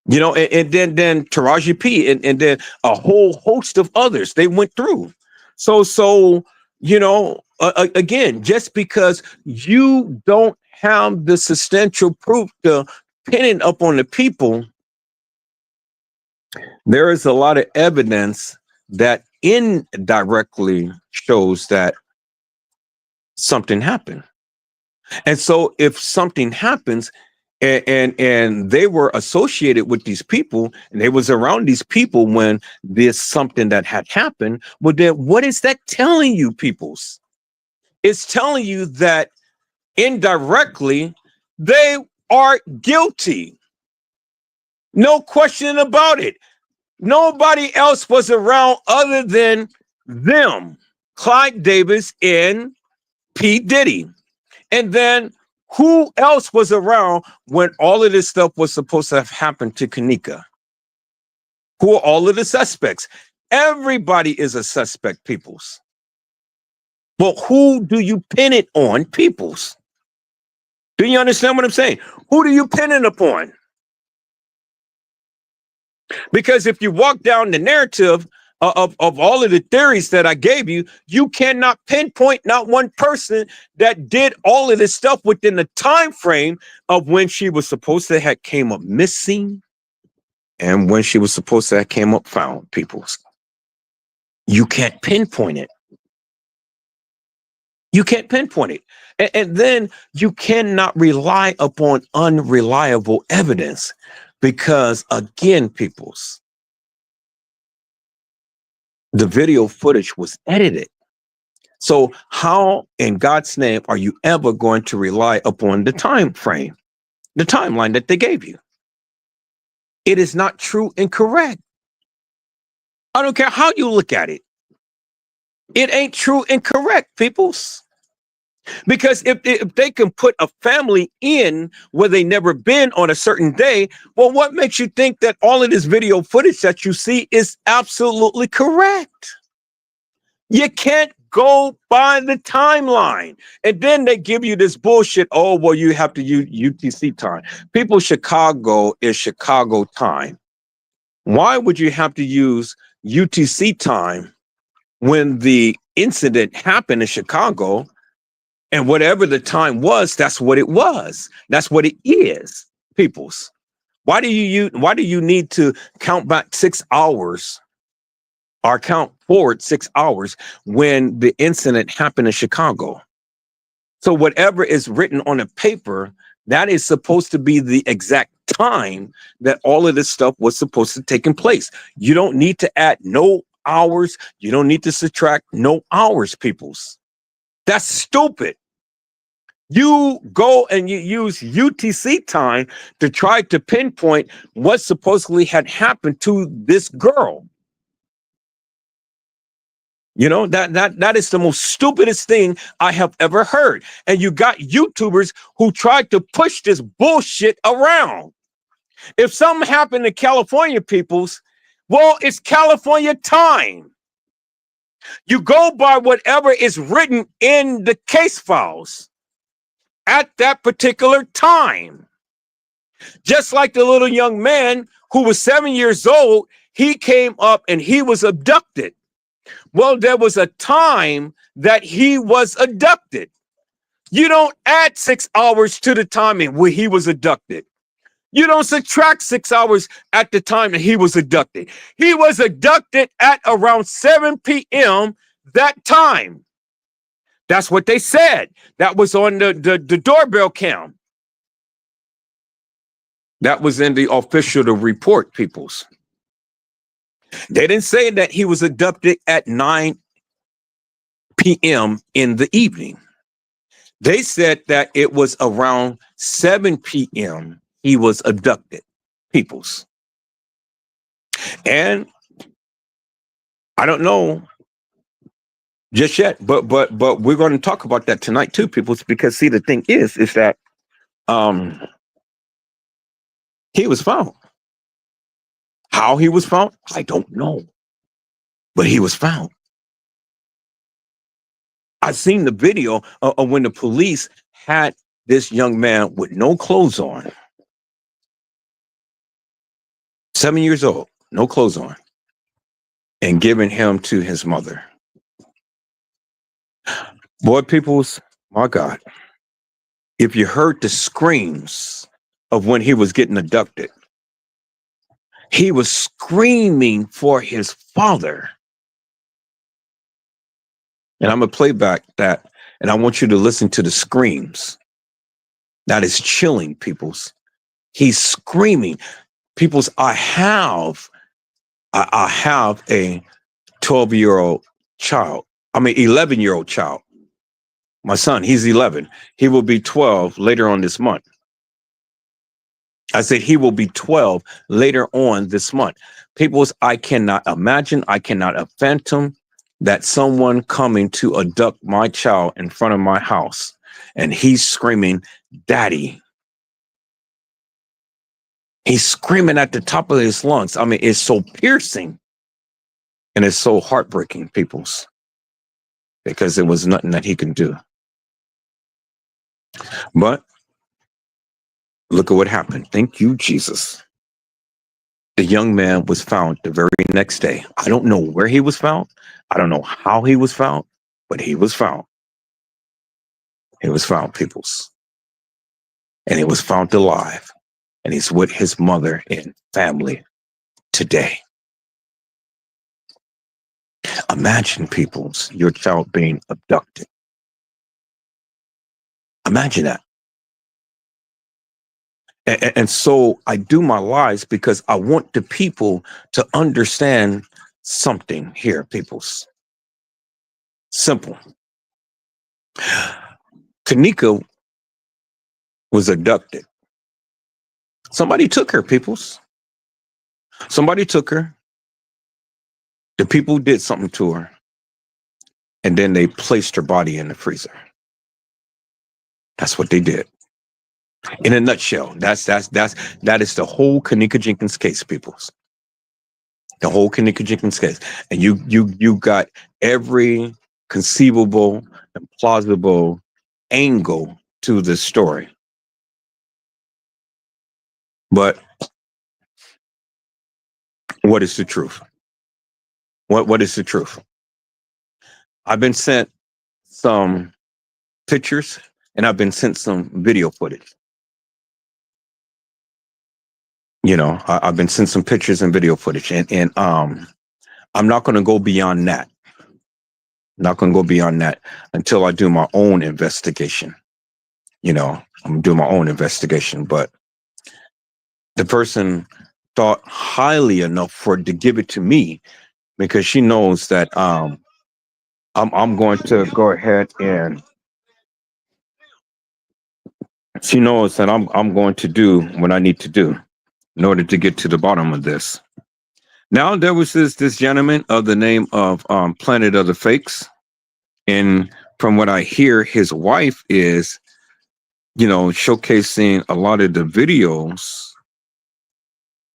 You know, and then Taraji P and then a whole host of others, they went through. So you know, again, just because you don't have the substantial proof to pin it up on the people, there is a lot of evidence that indirectly shows that something happened. And so if something happens, and they were associated with these people, and they was around these people when there's something that had happened, well, then what is that telling you, peoples? It's telling you that indirectly they are guilty. No question about it. Nobody else was around other than them, Clyde Davis and P. Diddy. And then who else was around when all of this stuff was supposed to have happened to Kenneka? Who are all of the suspects? Everybody is a suspect, peoples. Well, who do you pin it on, peoples? Do you understand what I'm saying? Who do you pin it upon? Because if you walk down the narrative of all of the theories that I gave you, you cannot pinpoint not one person that did all of this stuff within the time frame of when she was supposed to have came up missing and when she was supposed to have came up found, peoples. You can't pinpoint it. You can't pinpoint it. And then you cannot rely upon unreliable evidence because, again, peoples, the video footage was edited. So how, in God's name, are you ever going to rely upon the time frame, the timeline that they gave you? It is not true and correct. I don't care how you look at it. It ain't true and correct, peoples. Because if they can put a family in where they never been on a certain day, well, what makes you think that all of this video footage that you see is absolutely correct? You can't go by the timeline. And then they give you this bullshit. Oh, well, you have to use UTC time. People, Chicago is Chicago time. Why would you have to use UTC time when the incident happened in Chicago? And whatever the time was, that's what it was. That's what it is, peoples. Why do you need to count back 6 hours or count forward 6 hours when the incident happened in Chicago? So whatever is written on a paper, that is supposed to be the exact time that all of this stuff was supposed to take in place. You don't need to add no hours. You don't need to subtract no hours, peoples. That's stupid. You go and you use UTC time to try to pinpoint what supposedly had happened to this girl. You know, that is the most stupidest thing I have ever heard. And you got YouTubers who tried to push this bullshit around. If something happened to California peoples, well, it's California time. You go by whatever is written in the case files at that particular time. Just like the little young man who was 7 years old, he came up and he was abducted. Well, there was a time that he was abducted. You don't add 6 hours to the timing where he was abducted. You don't subtract 6 hours at the time that he was abducted. He was abducted at around 7 p.m. that time. That's what they said. That was on the doorbell cam. That was in the official report, peoples. They didn't say that he was abducted at 9 p.m. in the evening. They said that it was around 7 p.m. he was abducted, peoples. And I don't know just yet, but we're going to talk about that tonight too, people, because see, the thing is that he was found. How he was found, I don't know, but he was found. I've seen the video of when the police had this young man with no clothes on, 7 years old, no clothes on, and giving him to his mother. Boy, peoples, my God, if you heard the screams of when he was getting abducted, he was screaming for his father. And I'm going to play back that, and I want you to listen to the screams. That is chilling, peoples. He's screaming. Peoples, I have a 12-year-old child. 11-year-old child. My son, he's 11. He will be 12 later on this month. I said he will be 12 later on this month. Peoples, I cannot imagine, I cannot fathom that someone coming to abduct my child in front of my house and he's screaming, "Daddy." He's screaming at the top of his lungs. I mean, it's so piercing and it's so heartbreaking, peoples, because there was nothing that he can do. But look at what happened. Thank you, Jesus. The young man was found the very next day. I don't know where he was found. I don't know how he was found, but he was found. He was found, peoples. And he was found alive. And he's with his mother and family today. Imagine, peoples, your child being abducted. Imagine that. And so I do my lives because I want the people to understand something here, peoples. Simple. Kenneka was abducted. Somebody took her, peoples. Somebody took her. The people did something to her. And then they placed her body in the freezer. That's what they did. In a nutshell, that is the whole Kenneka Jenkins case, peoples. The whole Kenneka Jenkins case. And you got every conceivable and plausible angle to this story. But what is the truth? What is the truth? I've been sent some pictures and I've been sent some video footage. You know, I've been sent some pictures and video footage, and I'm not going to go beyond that. Not going to go beyond that until I do my own investigation. You know, I'm going to do my own investigation, but the person thought highly enough for it to give it to me because she knows that I'm going to go ahead and she knows that I'm going to do what I need to do in order to get to the bottom of this. Now there was this gentleman of the name of Planet of the Fakes, and from what I hear, his wife is, you know, showcasing a lot of the videos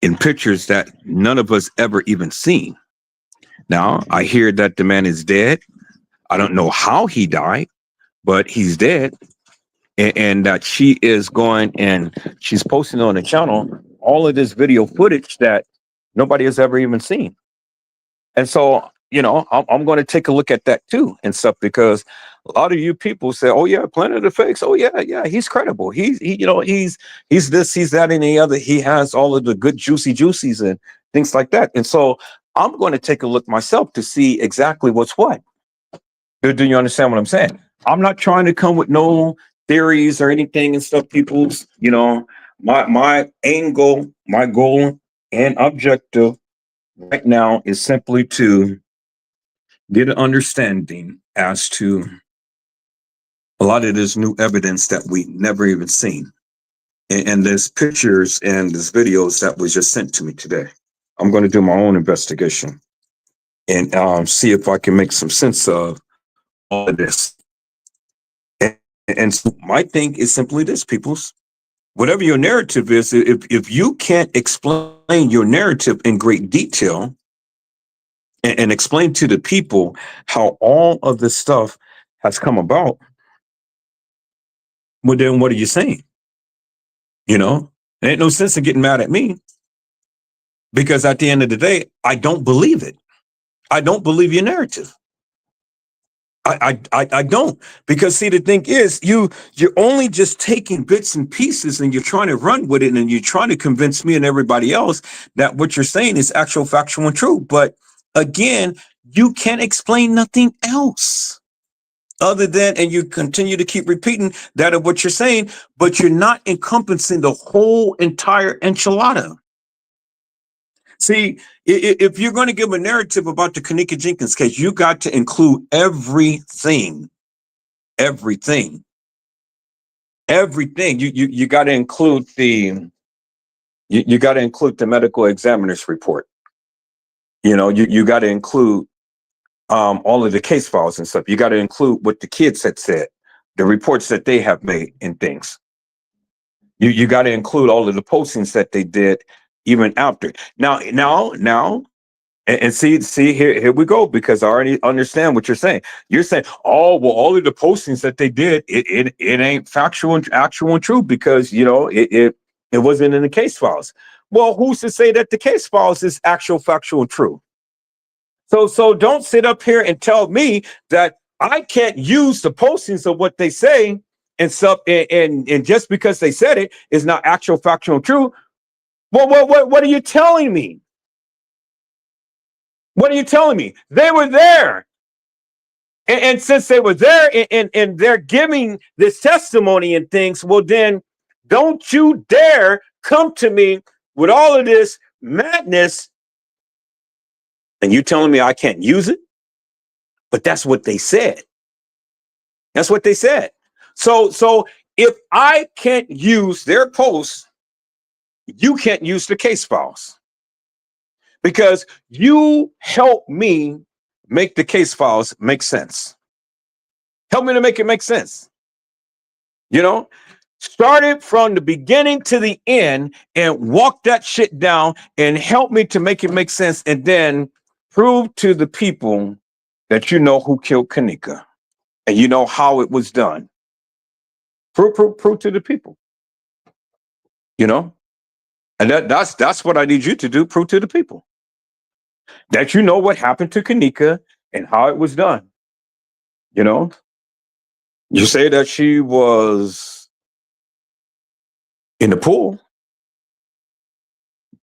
and pictures that none of us ever even seen. Now I hear that the man is dead. I don't know how he died, but he's dead. And that she is going and she's posting on the channel all of this video footage that nobody has ever even seen. And so, you know, I'm going to take a look at that too and stuff, because a lot of you people say, oh yeah, Planet of the Fakes. Oh yeah, he's credible. He's this, he's that, and the other. He has all of the good juicies and things like that. And so I'm going to take a look myself to see exactly what's what. Do you understand what I'm saying? I'm not trying to come with no theories or anything and stuff, people's. You know, my angle, my goal and objective right now is simply to get an understanding as to a lot of this new evidence that we never even seen. And there's pictures and there's videos that was just sent to me today. I'm going to do my own investigation and see if I can make some sense of all of this. And so my thing is simply this, peoples. Whatever your narrative is, if you can't explain your narrative in great detail and explain to the people how all of this stuff has come about, well, then what are you saying? You know, there ain't no sense in getting mad at me, because at the end of the day, I don't believe it. I don't believe your narrative. I don't, because see, the thing is, you're only just taking bits and pieces and you're trying to run with it, and you're trying to convince me and everybody else that what you're saying is actual, factual, and true. But again, you can't explain nothing else other than, and you continue to keep repeating that of what you're saying, but you're not encompassing the whole entire enchilada. See, if you're going to give a narrative about the Kenneka Jenkins case, you got to include everything. You got to include you got to include the medical examiner's report. You know, you got to include all of the case files and stuff. You got to include what the kids had said, the reports that they have made and things. You got to include all of the postings that they did even after. Now, and see here we go, because I already understand what you're saying. You're saying, oh, well, all of the postings that they did, it ain't factual and actual and true, because you know it wasn't in the case files. Well, who's to say that the case files is actual, factual, and true? So don't sit up here and tell me that I can't use the postings of what they say and stuff, and just because they said it is not actual, factual, and true. Well, what are you telling me? What are you telling me? They were there. And since they were there and they're giving this testimony and things, well, then don't you dare come to me with all of this madness and you telling me I can't use it? But that's what they said. That's what they said. So if I can't use their posts, you can't use the case files because you help me make the case files make sense. Help me to make it make sense. You know, start it from the beginning to the end and walk that shit down and help me to make it make sense. And then prove to the people that you know who killed Kenneka and you know how it was done. Prove to the people, you know, and that's what I need you to do. Prove to the people that you know what happened to Kenneka and how it was done. You know, you say that she was in the pool.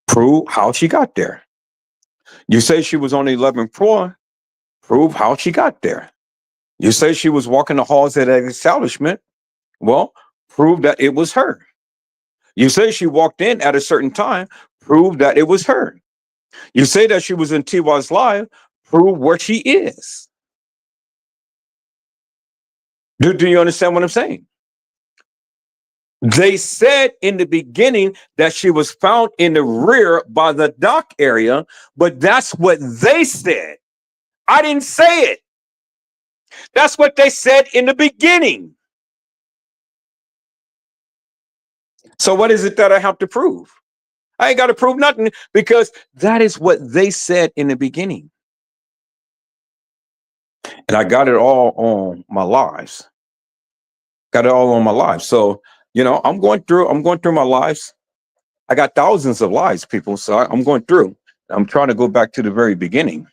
Prove how she got there. You say she was on the 11th floor. Prove how she got there. You say she was walking the halls at an establishment. Well, prove that it was her. You say she walked in at a certain time. Prove that it was her. You say that she was in TY's live. Prove where she is. Do you understand what I'm saying? They said in the beginning that she was found in the rear by the dock area, but that's what they said. I didn't say it. That's what they said in the beginning. So what is it that I have to prove? I ain't got to prove nothing because that is what they said in the beginning. And I got it all on my lives. Got it all on my lives. So, you know, I'm going through my lives. I got thousands of lives, people. So I'm going through. I'm trying to go back to the very beginning.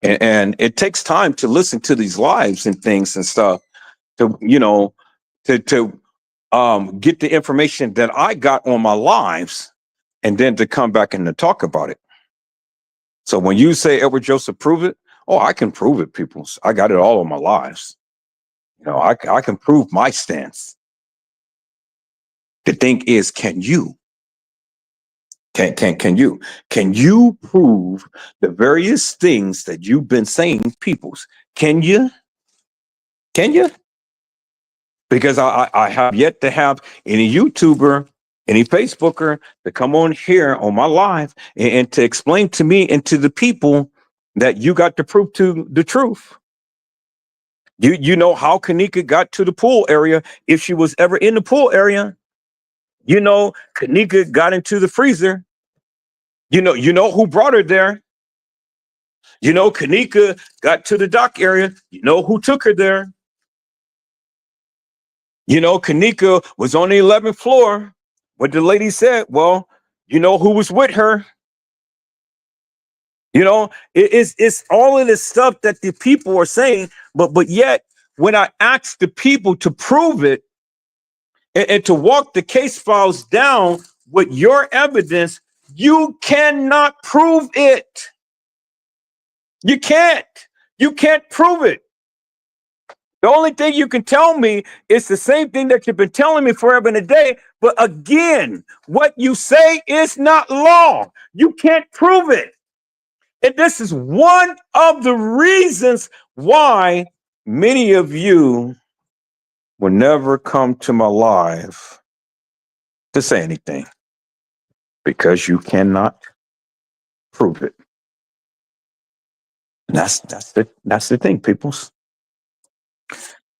And it takes time to listen to these lives and things and stuff to, you know, to get the information that I got on my lives and then to come back and to talk about it. So when you say Edward Joseph prove it, oh, I can prove it, people. I got it all on my lives. You know, I can prove my stance. The thing is, can you? Can you prove the various things that you've been saying, peoples? Can you? Can you? Because I have yet to have any YouTuber, any Facebooker to come on here on my live and to explain to me and to the people that you got to prove to the truth. You know how Kenneka got to the pool area if she was ever in the pool area. You know, Kenneka got into the freezer. You know who brought her there. You know, Kenneka got to the dock area. You know who took her there. You know, Kenneka was on the 11th floor. What the lady said, well, you know who was with her. You know, it's all of this stuff that the people are saying, but yet when I ask the people to prove it and to walk the case files down with your evidence, you cannot prove it. You can't. You can't prove it. The only thing you can tell me is the same thing that you've been telling me forever and a day. But again, what you say is not law. You can't prove it. And this is one of the reasons why many of you will never come to my live to say anything, because you cannot prove it. And that's the thing, peoples.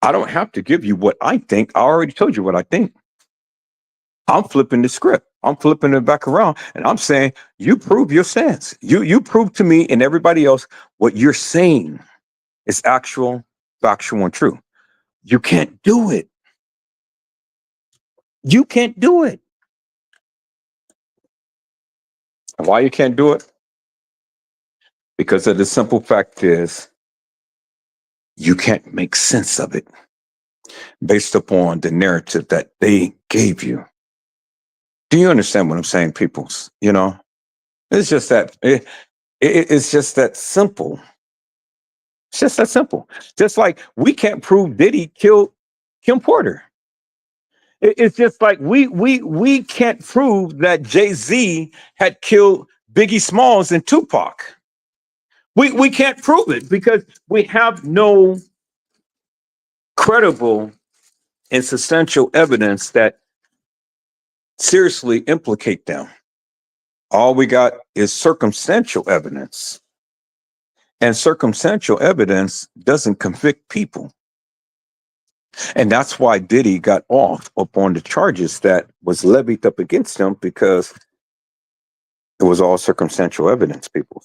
I don't have to give you what I think. I already told you what I think. I'm flipping the script. I'm flipping it back around, and I'm saying, you prove your stance. You prove to me and everybody else what you're saying is actual, factual, and true. You can't do it. You can't do it. And why you can't do it? Because of the simple fact is, you can't make sense of it based upon the narrative that they gave you. Do you understand what I'm saying, peoples? You know, it's just that It's just that simple. It's just that simple. Just like we can't prove Diddy killed Kim Porter. It's just like we can't prove that Jay-Z had killed Biggie Smalls and Tupac. We can't prove it because we have no credible and substantial evidence that seriously implicate them. All we got is circumstantial evidence. And circumstantial evidence doesn't convict people. And that's why Diddy got off upon the charges that was levied up against him, because it was all circumstantial evidence, people.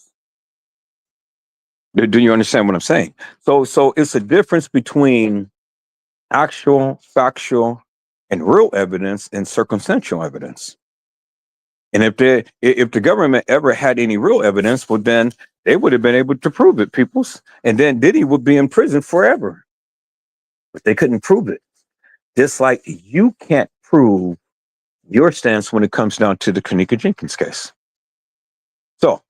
Do you understand what I'm saying? So it's a difference between actual, factual, and real evidence and circumstantial evidence. And if the government ever had any real evidence, well, then they would have been able to prove it, peoples. And then Diddy would be in prison forever. But they couldn't prove it. Just like you can't prove your stance when it comes down to the Kenneka Jenkins case. So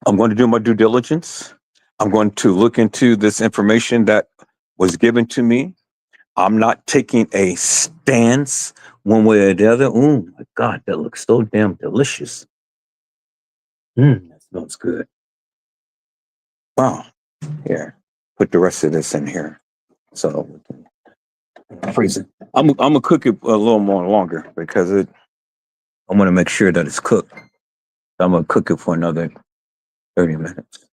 I'm going to do my due diligence. I'm going to look into this information that was given to me. I'm not taking a stance one way or the other. Oh my God, that looks so damn delicious. That smells good. Wow. Here, put the rest of this in here. So we can freeze it. I'm gonna cook it a little more longer because I want to make sure that it's cooked. I'm gonna cook it for another 30 minutes.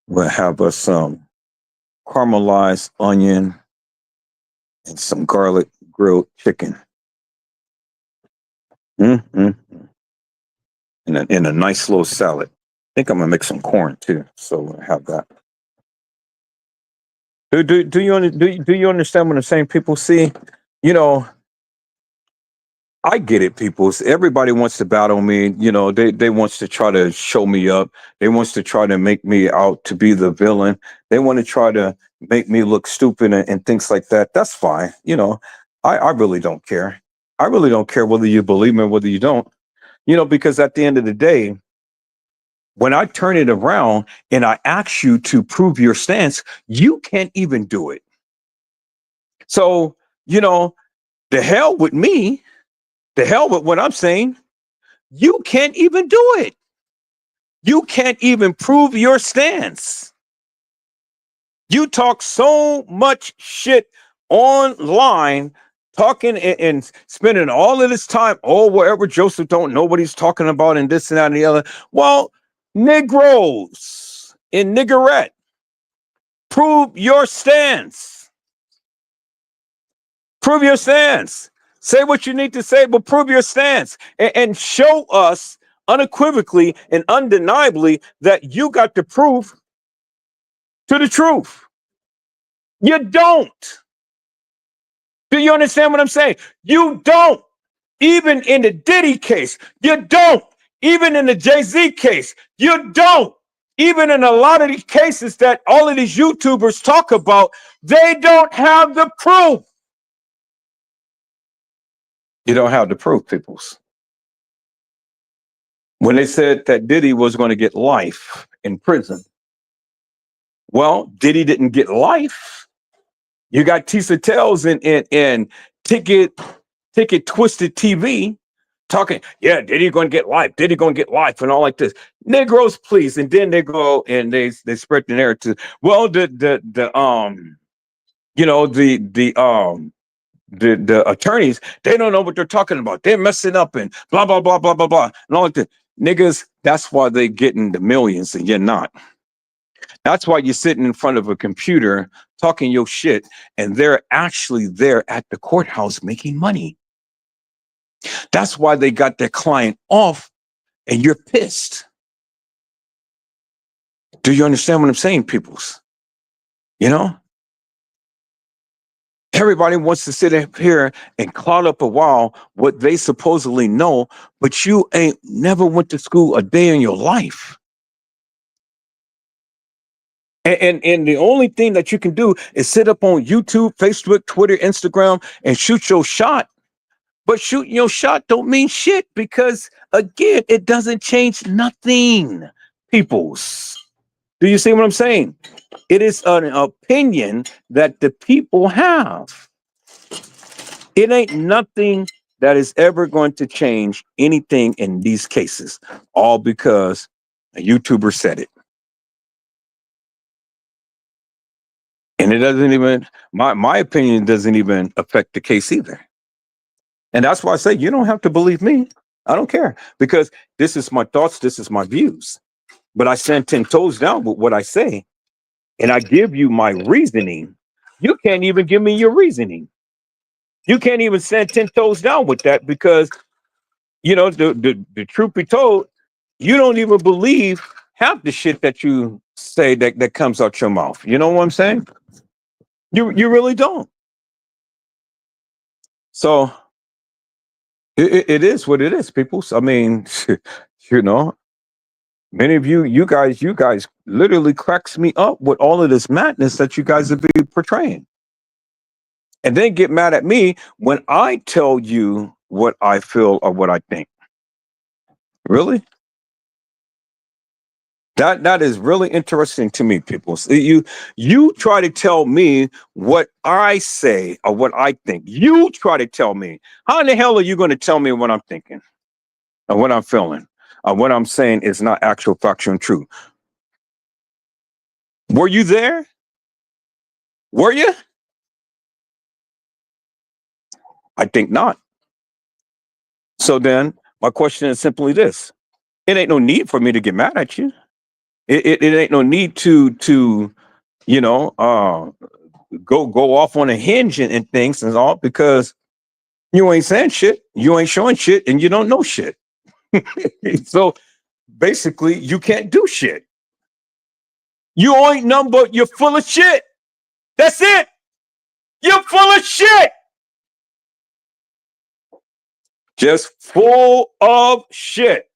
We'll have us some caramelized onion and some garlic grilled chicken. In a nice little salad. I think I'm gonna make some corn too, so we'll have that. Do you understand what I'm saying? People, see, you know, I get it, people. Everybody wants to battle me. You know, they wants to try to show me up. They wants to try to make me out to be the villain. They want to try to make me look stupid and things like that. That's fine. You know, I really don't care. I really don't care whether you believe me or whether you don't. You know, because at the end of the day, when I turn it around and I ask you to prove your stance, you can't even do it. So, you know, the hell with me, the hell with what I'm saying. You can't even do it. You can't even prove your stance. You talk so much shit online, talking and spending all of this time, wherever Joseph don't know what he's talking about and this and that and the other. Well, Negroes in niggerette, prove your stance. Prove your stance. Say what you need to say, but prove your stance and show us unequivocally and undeniably that you got the proof to the truth. You don't. Do you understand what I'm saying? You don't. Even in the Diddy case, you don't. Even in the Jay-Z case, you don't. Even in a lot of these cases that all of these YouTubers talk about, they don't have the proof. You don't have the proof, peoples. When they said that Diddy was going to get life in prison, well, Diddy didn't get life. You got Tisa Tells and Ticket Twisted TV talking, yeah, Diddy going to get life, Diddy going to get life, and all like this. Negroes, please. And then they go and they spread the narrative. Well, the attorneys, they don't know what they're talking about. They're messing up and blah, blah, blah, blah, blah, blah. And all like that. Niggas, that's why they getting the millions and you're not. That's why you're sitting in front of a computer talking your shit and they're actually there at the courthouse making money. That's why they got their client off and you're pissed. Do you understand what I'm saying, peoples? You know? Everybody wants to sit up here and cloud up a wall what they supposedly know, but you ain't never went to school a day in your life. And the only thing that you can do is sit up on YouTube, Facebook, Twitter, Instagram, and shoot your shot. But shooting your shot don't mean shit because, again, it doesn't change nothing, peoples. Do you see what I'm saying? It is an opinion that the people have. It ain't nothing that is ever going to change anything in these cases, all because a YouTuber said it. And it doesn't even, my opinion doesn't even affect the case either. And that's why I say you don't have to believe me. I don't care because this is my thoughts, this is my views. But I stand 10 toes down with what I say, and I give you my reasoning. You can't even give me your reasoning. You can't even stand 10 toes down with that because, the truth be told, you don't even believe half the shit that you say that comes out your mouth. You know what I'm saying? You really don't. So it is what it is, people. I mean, you know, many of you guys literally cracks me up with all of this madness that you guys are be portraying. And then get mad at me when I tell you what I feel or what I think. Really? That is really interesting to me, people. So you try to tell me what I say or what I think. You try to tell me. How in the hell are you going to tell me what I'm thinking or what I'm feeling or what I'm saying is not actual factual and true? Were you there? Were you? I think not. So then my question is simply this. It ain't no need for me to get mad at you. It ain't no need to you know go off on a hinge and things and all because you ain't saying shit, you ain't showing shit, and you don't know shit. So basically, you can't do shit. You ain't nothing but you're full of shit. That's it. You're full of shit. Just full of shit.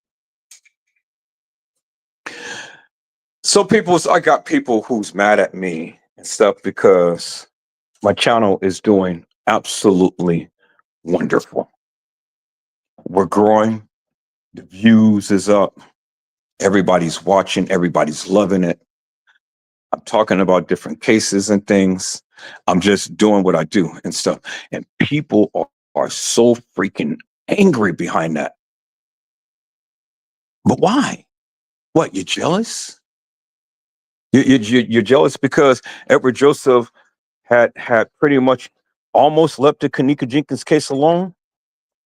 So I got people who's mad at me and stuff because my channel is doing absolutely wonderful. We're growing. The views is up. Everybody's watching. Everybody's loving it. I'm talking about different cases and things. I'm just doing what I do and stuff. And people are so freaking angry behind that. But why? What, you're jealous? You're jealous because Edward Joseph had pretty much almost left the Kenneka Jenkins case alone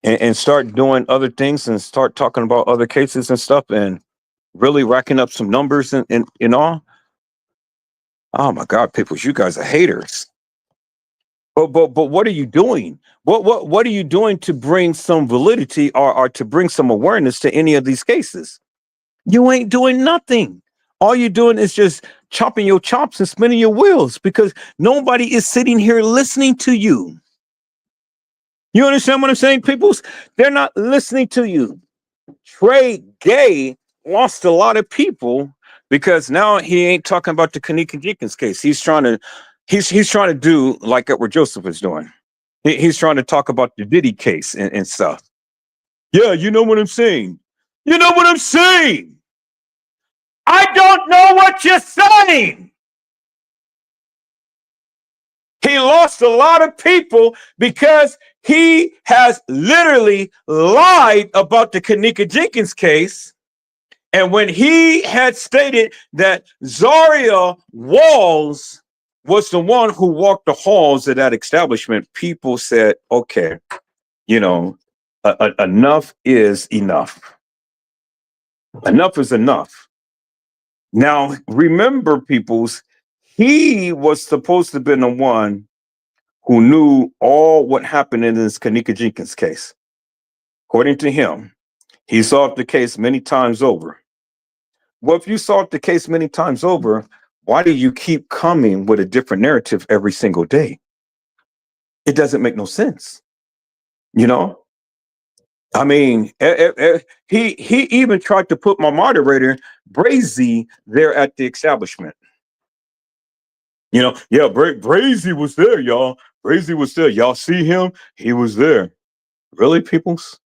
and start doing other things and start talking about other cases and stuff and really racking up some numbers and all. Oh my God, people, you guys are haters. But what are you doing? What are you doing to bring some validity or to bring some awareness to any of these cases? You ain't doing nothing. All you're doing is just chopping your chops and spinning your wheels because nobody is sitting here listening to you. You understand what I'm saying, peoples? They're not listening to you. Trey Gay lost a lot of people because now he ain't talking about the Kenneka Jenkins case. He's trying to do like Edward Joseph is doing. He's trying to talk about the Diddy case and stuff. Yeah, you know what I'm saying. You know what I'm saying. I don't know what you're saying. He lost a lot of people because he has literally lied about the Kenneka Jenkins case. And when he had stated that Zaria Walls was the one who walked the halls of that establishment, people said, okay, enough is enough. Enough is enough. Now, remember, peoples, he was supposed to have been the one who knew all what happened in this Kenneka Jenkins case. According to him, he solved the case many times over. Well, if you solved the case many times over, why do you keep coming with a different narrative every single day? It doesn't make no sense. I mean, he even tried to put my moderator, Brazy, there at the establishment. Brazy was there, y'all. Brazy was there. Y'all see him? He was there. Really, peoples?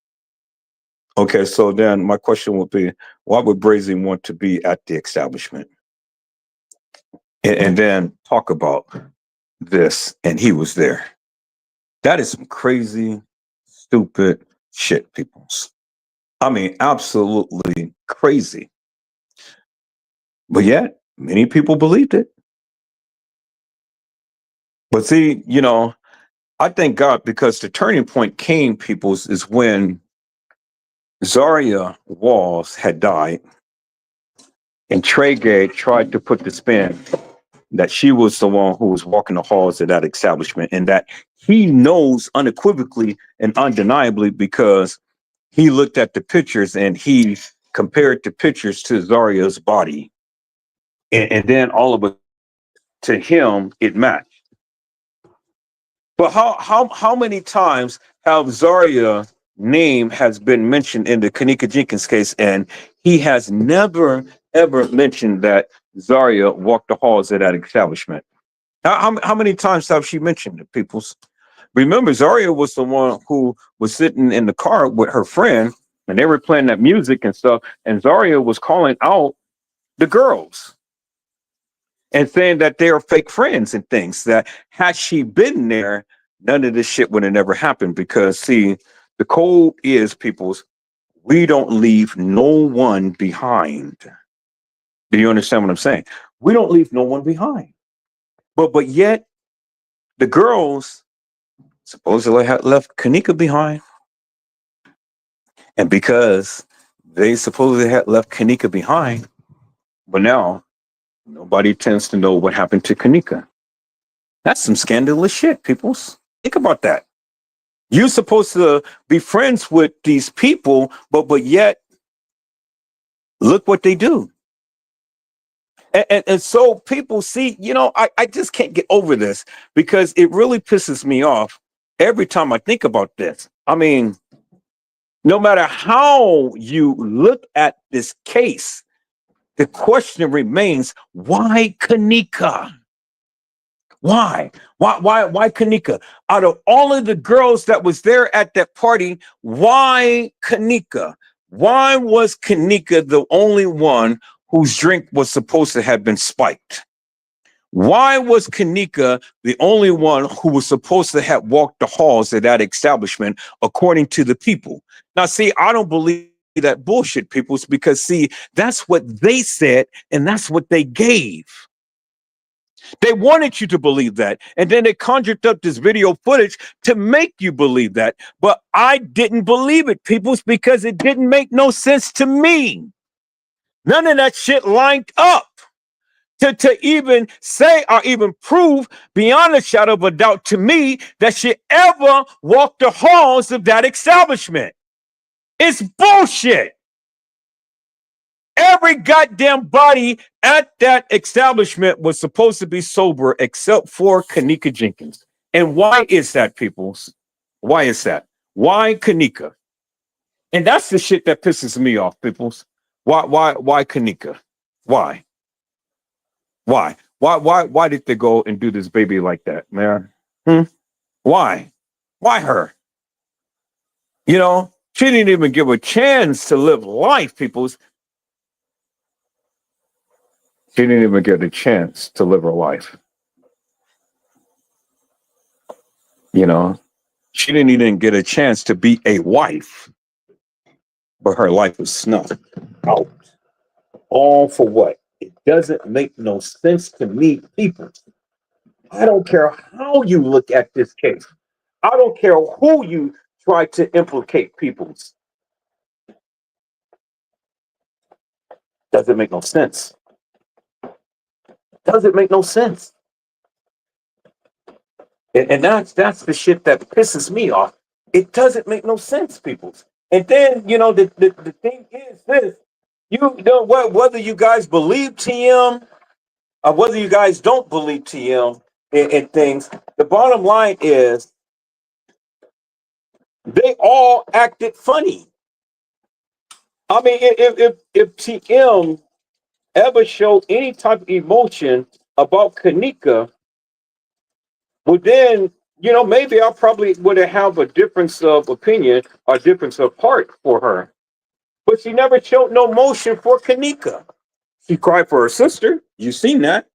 Okay, so then my question would be, why would Brazy want to be at the establishment? And then talk about this, and he was there. That is some crazy, stupid shit, peoples. I mean, absolutely crazy. But yet, many people believed it. But see, I thank God, because the turning point came, peoples, is when Zaria Walls had died, and Trey Gay tried to put the spin that she was the one who was walking the halls of that establishment, and that he knows unequivocally and undeniably, because he looked at the pictures and he compared the pictures to Zaria's body. And then all of it, to him, it matched. But how many times have Zaria name has been mentioned in the Kenneka Jenkins case, and he has never ever mentioned that Zaria walked the halls of that establishment? How many times have she mentioned it, peoples? Remember, Zaria was the one who was sitting in the car with her friend, and they were playing that music and stuff, and Zaria was calling out the girls and saying that they are fake friends and things, that had she been there, none of this shit would have never happened. Because see, the code is, peoples, we don't leave no one behind. Do you understand what I'm saying? We don't leave no one behind. But yet the girls supposedly had left Kenneka behind. And because they supposedly had left Kenneka behind, but now nobody tends to know what happened to Kenneka. That's some scandalous shit, peoples. Think about that. You're supposed to be friends with these people, but yet look what they do. And so people see, I just can't get over this, because it really pisses me off every time I think about this. I mean, no matter how you look at this case, the question remains, why Kenneka? Why? Why Kenneka? Out of all of the girls that was there at that party, why Kenneka? Why was Kenneka the only one whose drink was supposed to have been spiked? Why was Kenneka the only one who was supposed to have walked the halls of that establishment, according to the people? Now, see, I don't believe that bullshit, peoples, because see, that's what they said and that's what they gave. They wanted you to believe that. And then they conjured up this video footage to make you believe that. But I didn't believe it, peoples, because it didn't make no sense to me. None of that shit lined up to even say or even prove beyond a shadow of a doubt to me that she ever walked the halls of that establishment. It's bullshit. Every goddamn body at that establishment was supposed to be sober except for Kenneka Jenkins. And why is that, peoples? Why is that? Why Kenneka? And that's the shit that pisses me off, peoples. Why Kenneka? Why? Why did they go and do this baby like that, man? Why? Why her? She didn't even give a chance to live life, peoples. She didn't even get a chance to live her life. She didn't even get a chance to be a wife, but her life was snuffed out. All for what? It doesn't make no sense to me, people. I don't care how you look at this case. I don't care who you try to implicate, peoples. Doesn't make no sense. Doesn't make no sense. And that's the shit that pisses me off. It doesn't make no sense, people. And then, the thing is this, whether you guys believe TM or whether you guys don't believe TM and things, the bottom line is they all acted funny. I mean, if TM ever showed any type of emotion about Kenneka, well, then maybe I probably would have a difference of opinion or difference of heart for her. But she never showed no motion for Kenneka. She cried for her sister. You seen that?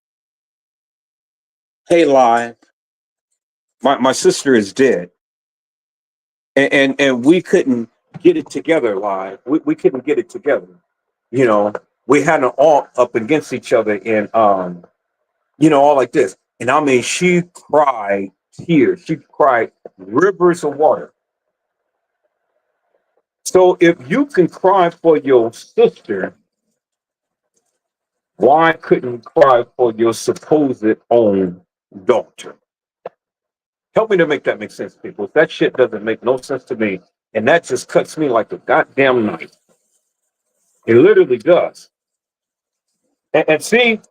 Hey, live. My sister is dead. And we couldn't get it together live. We couldn't get it together. You know, we had an all up against each other and all like this. And I mean, she cried tears. She cried rivers of water. So if you can cry for your sister, why couldn't you cry for your supposed own daughter? Help me to make that make sense, people. That shit doesn't make no sense to me. And that just cuts me like a goddamn knife. It literally does. And see,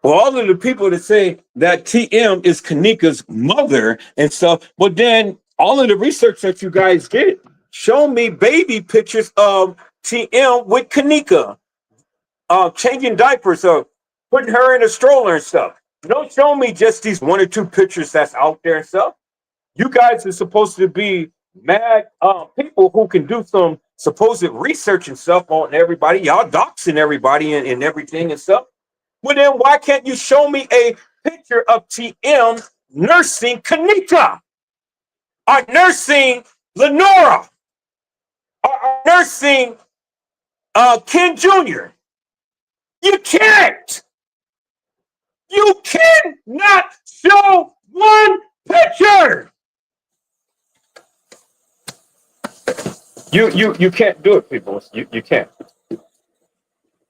for all of the people that say that TM is Kenneka's mother and stuff, but then all of the research that you guys get, show me baby pictures of TM with Kenneka, changing diapers or putting her in a stroller and stuff. Don't show me just these one or two pictures that's out there and stuff. You guys are supposed to be mad people who can do some supposed research and stuff on everybody. Y'all doxing everybody and everything and stuff. Well, then why can't you show me a picture of TM nursing Kenneka, or nursing Lenora, or nursing Ken Jr.? You can't. You cannot show one picture. You can't do it, people. You can't.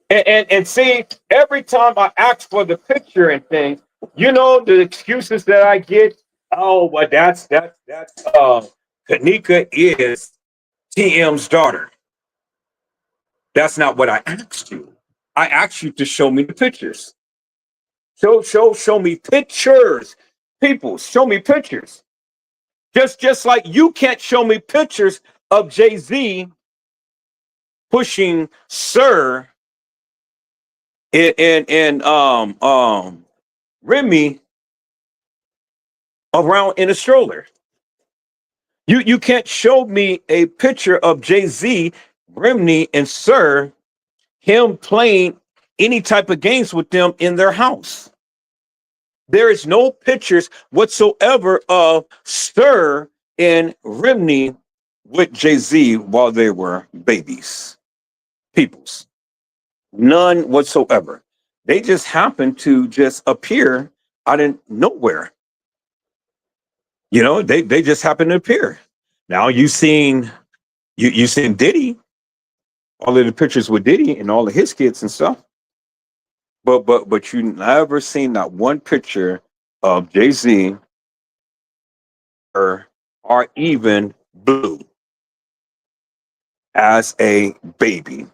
And see, every time I ask for the picture and things, the excuses that I get. Oh, well, that's Kenneka is TM's daughter. That's not what I asked you. I asked you to show me the pictures. Show me pictures. People, show me pictures. Just like you can't show me pictures of Jay-Z pushing Sir and Remy around in a stroller. You can't show me a picture of Jay-Z, Remy, and Sir, him playing any type of games with them in their house. There is no pictures whatsoever of Sir and Remy with Jay-Z while they were babies. Peoples. None whatsoever. They just happened to just appear out of nowhere. They just happened to appear. Now you seen Diddy, all of the pictures with Diddy and all of his kids and stuff. But you never seen that one picture of Jay-Z or even Blue as a baby.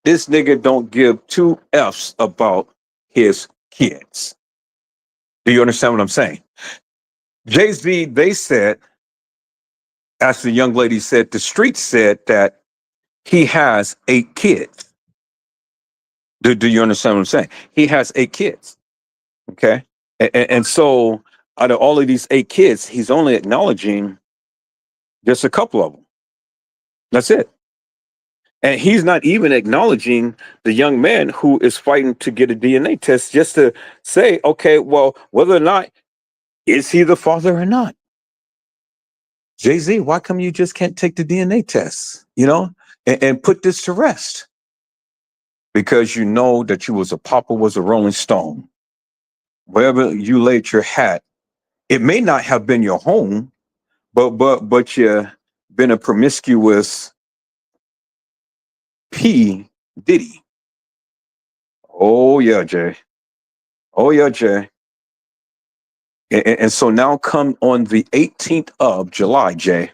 This nigga don't give two F's about his kids. Do you understand what I'm saying? Jay-Z, they said, as the young lady said, the streets said that he has 8 kids. Do you understand what I'm saying? He has 8 kids. Okay. And so out of all of these 8 kids, he's only acknowledging just a couple of them. That's it. And he's not even acknowledging the young man who is fighting to get a DNA test just to say, okay, well, whether or not is he the father or not? Jay-Z, why come you just can't take the DNA test, and put this to rest? Because you know that you was Papa was a Rolling Stone. Wherever you laid your hat, it may not have been your home, but you been a promiscuous P. Diddy. Oh yeah, Jay. Oh yeah, Jay. And so now come on the 18th of July, Jay.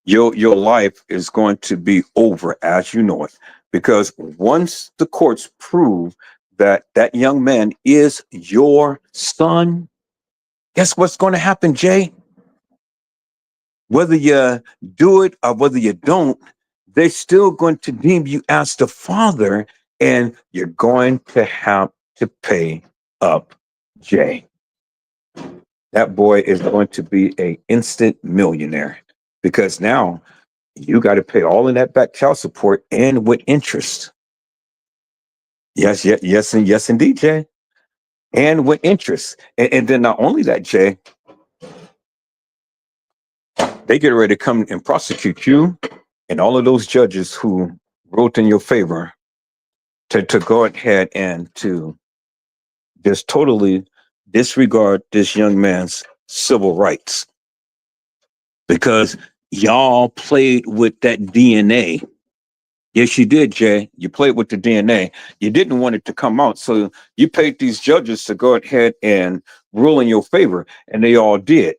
Your life is going to be over as you know it. Because once the courts prove that that young man is your son, guess what's going to happen, Jay? Whether you do it or whether you don't, they're still going to deem you as the father, and you're going to have to pay up, Jay. that boy is going to be a instant millionaire because now you got to pay all of that back child support and with interest. Yes, yes, yes, and yes, indeed, Jay. And with interest. And then not only that, Jay, they get ready to come and prosecute you and all of those judges who wrote in your favor to go ahead and to just totally disregard this young man's civil rights because y'all played with that DNA. Yes, you did, Jay. You played with the DNA. You didn't want it to come out. So you paid these judges to go ahead and rule in your favor, and they all did.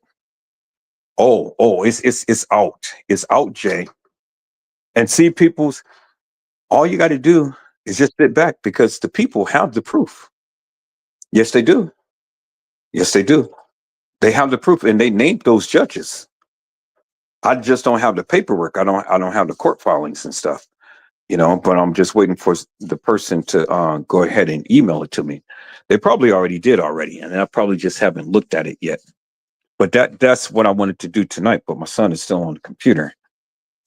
Oh, it's out. It's out, Jay. And see, people's all you got to do is just sit back because the people have the proof. Yes, they do. Yes, they do. They have the proof, and they named those judges. I just don't have the paperwork. I don't have the court filings and stuff. But I'm just waiting for the person to go ahead and email it to me. They probably already did already, and I probably just haven't looked at it yet. But that's what I wanted to do tonight. But my son is still on the computer,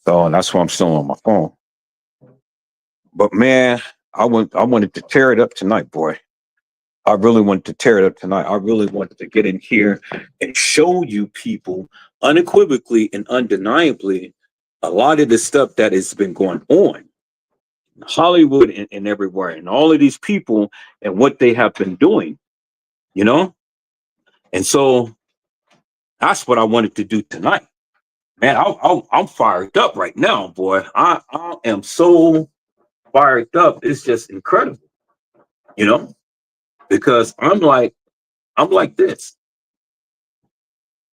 so and that's why I'm still on my phone. But man, I wanted to tear it up tonight, boy. I really wanted to tear it up tonight. I really wanted to get in here and show you people unequivocally and undeniably a lot of the stuff that has been going on Hollywood and everywhere, and all of these people and what they have been doing, you know? And so that's what I wanted to do tonight. Man, I'm fired up right now, boy. I am so fired up. It's just incredible, you know? Because I'm like this.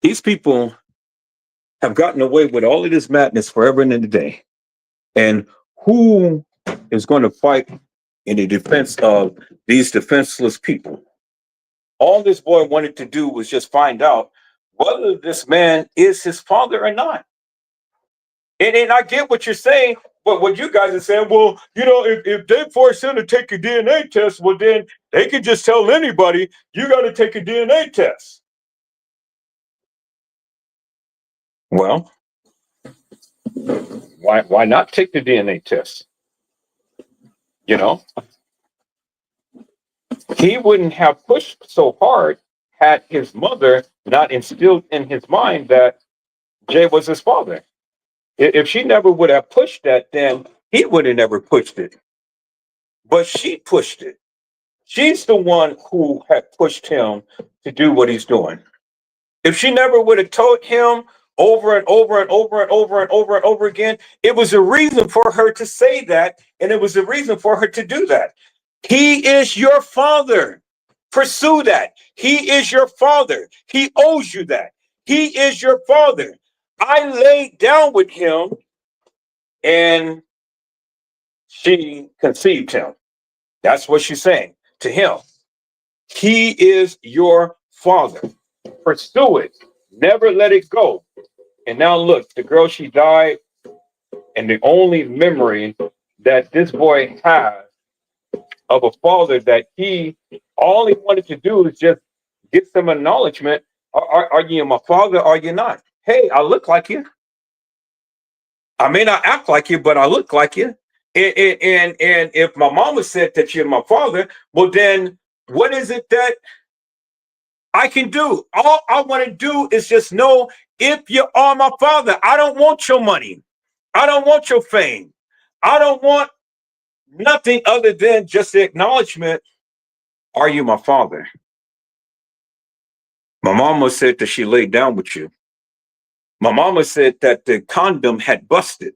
These people have gotten away with all of this madness forever and in a day. And who is going to fight in the defense of these defenseless people? All this boy wanted to do was just find out whether this man is his father or not. And I get what you're saying, but what you guys are saying, well, if they force him to take a DNA test, well, then they could just tell anybody, you got to take a DNA test. Well, why not take the DNA test? You know, he wouldn't have pushed so hard had his mother not instilled in his mind that Jay was his father. If she never would have pushed that, then he would have never pushed it. But she pushed it. She's the one who had pushed him to do what he's doing. If she never would have told him over and over and over and over and over and over again, it was a reason for her to say that, and it was a reason for her to do that. He is your father. Pursue that. He is your father. He owes you that. He is your father. I laid down with him and she conceived him. That's what she's saying to him. He is your father. Pursue it. Never let it go. And now look, the girl, she died, and the only memory that this boy has of a father that all he wanted to do is just get some acknowledgement. Are you my father? Or are you not? Hey, I look like you. I may not act like you, but I look like you. And if my mama said that you're my father, well, then what is it that I can do? All I want to do is just know if you are my father. I don't want your money. I don't want your fame. I don't want nothing other than just the acknowledgement. Are you my father? My mama said that she laid down with you. My mama said that the condom had busted.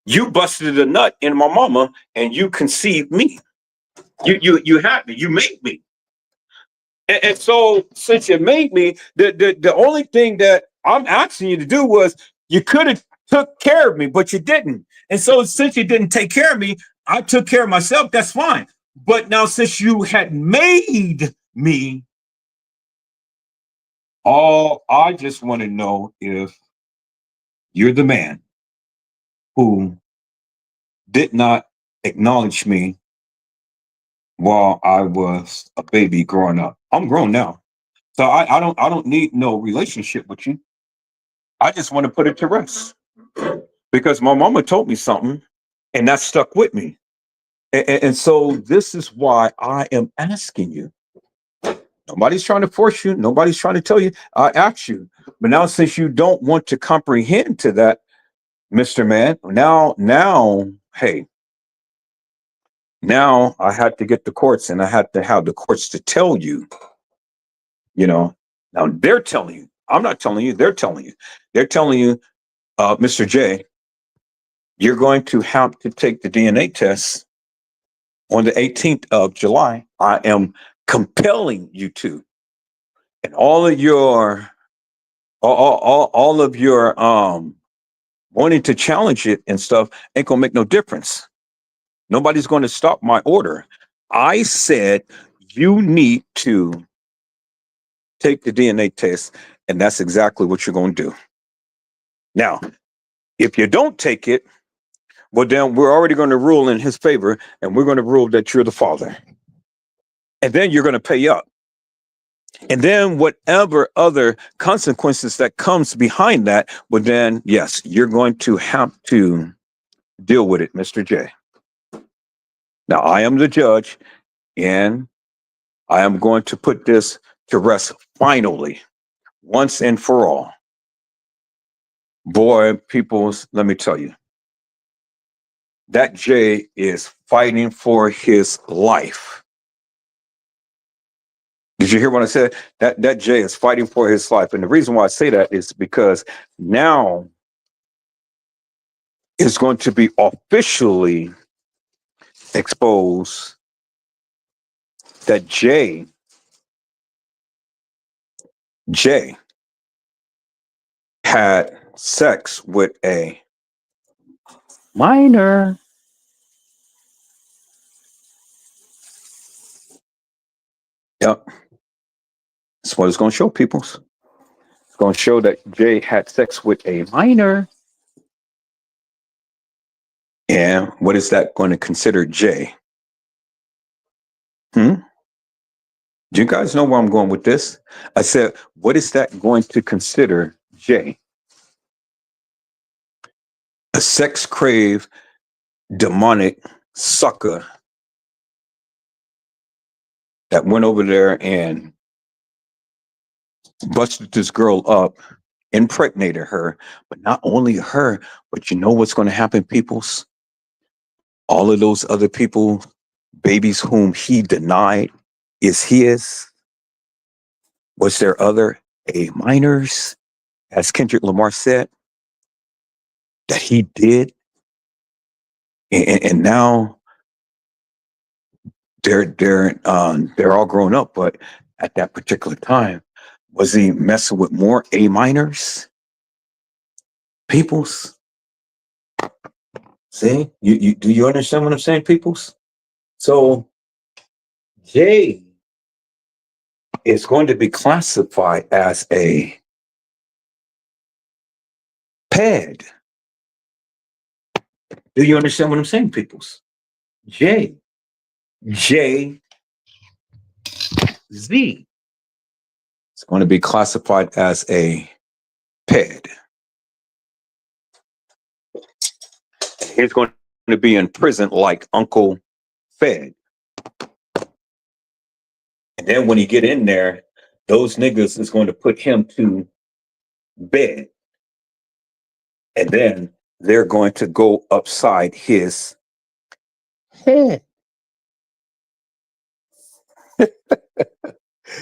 You busted a nut in my mama and you conceived me. You had me. You made me. And so since you made me, the only thing that I'm asking you to do was you could have took care of me, but you didn't. And so since you didn't take care of me, I took care of myself. That's fine. But now since you had made me, all I just want to know if you're the man who did not acknowledge me while I was a baby growing up. I'm grown now. So I don't need no relationship with you. I just want to put it to rest because my mama told me something, and that stuck with me. And so this is why I am asking you. Nobody's trying to force you. Nobody's trying to tell you. I ask you. But now, since you don't want to comprehend to that, Mr. Man, now, hey, now I had to get the courts and I had to have the courts to tell you, you know, now they're telling you. I'm not telling you. They're telling you. They're telling you, Mr. J, you're going to have to take the DNA test on the 18th of July. I am compelling you to. And all of your wanting to challenge it and stuff ain't gonna make no difference. Nobody's going to stop my order. I said you need to take the DNA test, and that's exactly what you're going to do. Now, if you don't take it, well, then we're already going to rule in his favor, and we're going to rule that you're the father. And then you're going to pay up. And then whatever other consequences that comes behind that, well, then, yes, you're going to have to deal with it, Mr. J. Now, I am the judge, and I am going to put this to rest finally, once and for all. Boy, peoples, let me tell you, that Jay is fighting for his life. Did you hear what I said? That Jay is fighting for his life. And the reason why I say that is because now it's going to be officially exposed that Jay had sex with a minor. Yep. That's what it's going to show, peoples. It's going to show that Jay had sex with a minor. And what is that going to consider Jay? Do you guys know where I'm going with this? I said, what is that going to consider Jay? A sex crave, demonic sucker that went over there and busted this girl up, impregnated her, but not only her, but you know what's going to happen, peoples? All of those other people, babies whom he denied is his. Was there other A minors, as Kendrick Lamar said, that he did? And now they're all grown up, but at that particular time, was he messing with more A minors? Peoples? See? You do you understand what I'm saying, peoples? So Jay is going to be classified as a ped. Do you understand what I'm saying, peoples? J Z is going to be classified as a ped. He's going to be in prison like Uncle Fed. And then when he get in there, those niggas is going to put him to bed. And then they're going to go upside his head.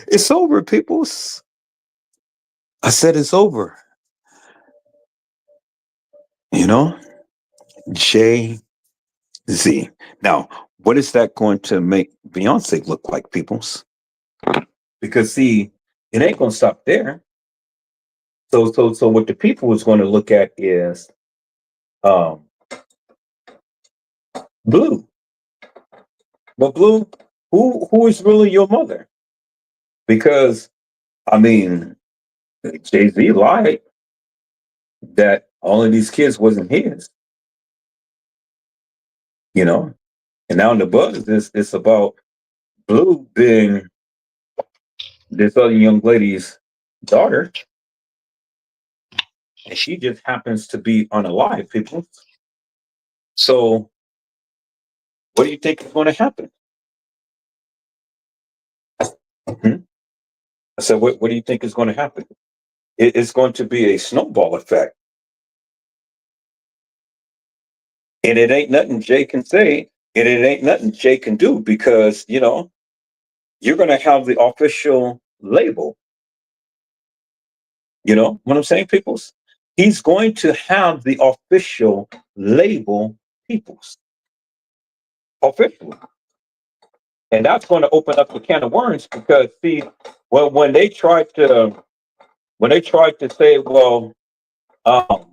It's over, peoples. I said it's over. You know? Jay Z. Now, what is that going to make Beyonce look like, peoples? Because see, it ain't gonna stop there. So what the people is going to look at is um Blue. But Blue, who is really your mother? Because I mean, Jay-Z lied that all of these kids wasn't his, you know? And now in the buzz is it's about Blue being this other young lady's daughter, and she just happens to be unalive, people. So, what do you think is going to happen? Hmm? I said, what do you think is going to happen? It's going to be a snowball effect. And it ain't nothing Jay can say, and it ain't nothing Jay can do because, you're going to have the official label. You know what I'm saying, peoples? He's going to have the official label, peoples. Officially. And that's going to open up a can of worms because, see, well, when they tried to say, well,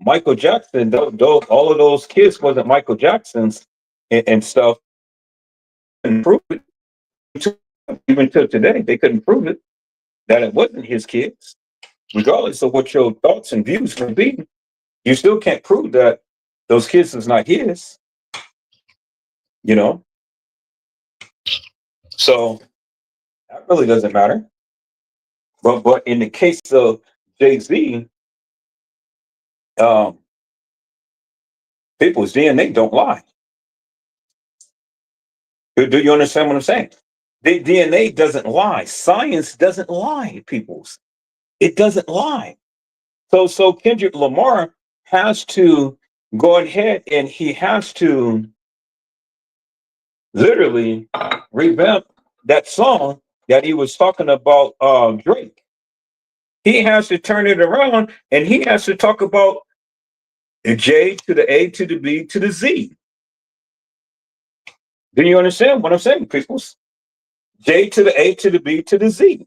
Michael Jackson, all of those kids wasn't Michael Jackson's and stuff, and prove it. Even till today, they couldn't prove it that it wasn't his kids. Regardless of what your thoughts and views may be, you still can't prove that those kids is not his. You know, so that really doesn't matter. But in the case of Jay-Z, um, people's DNA don't lie. Do you understand what I'm saying? The DNA doesn't lie. Science doesn't lie, peoples. It doesn't lie. So Kendrick Lamar has to go ahead and he has to literally revamp that song that he was talking about Drake. He has to turn it around and he has to talk about the J to the A to the B to the Z. Do you understand what I'm saying, peoples? J to the A to the B to the Z.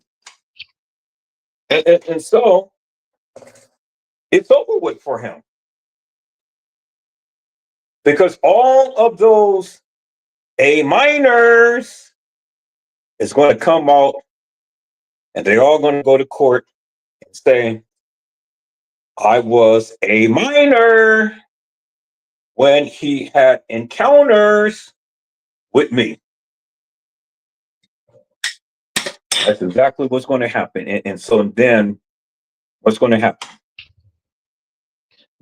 And so it's over with for him. Because all of those A minors is going to come out and they're all going to go to court and say, I was a minor when he had encounters with me. That's exactly what's going to happen. And so then what's going to happen?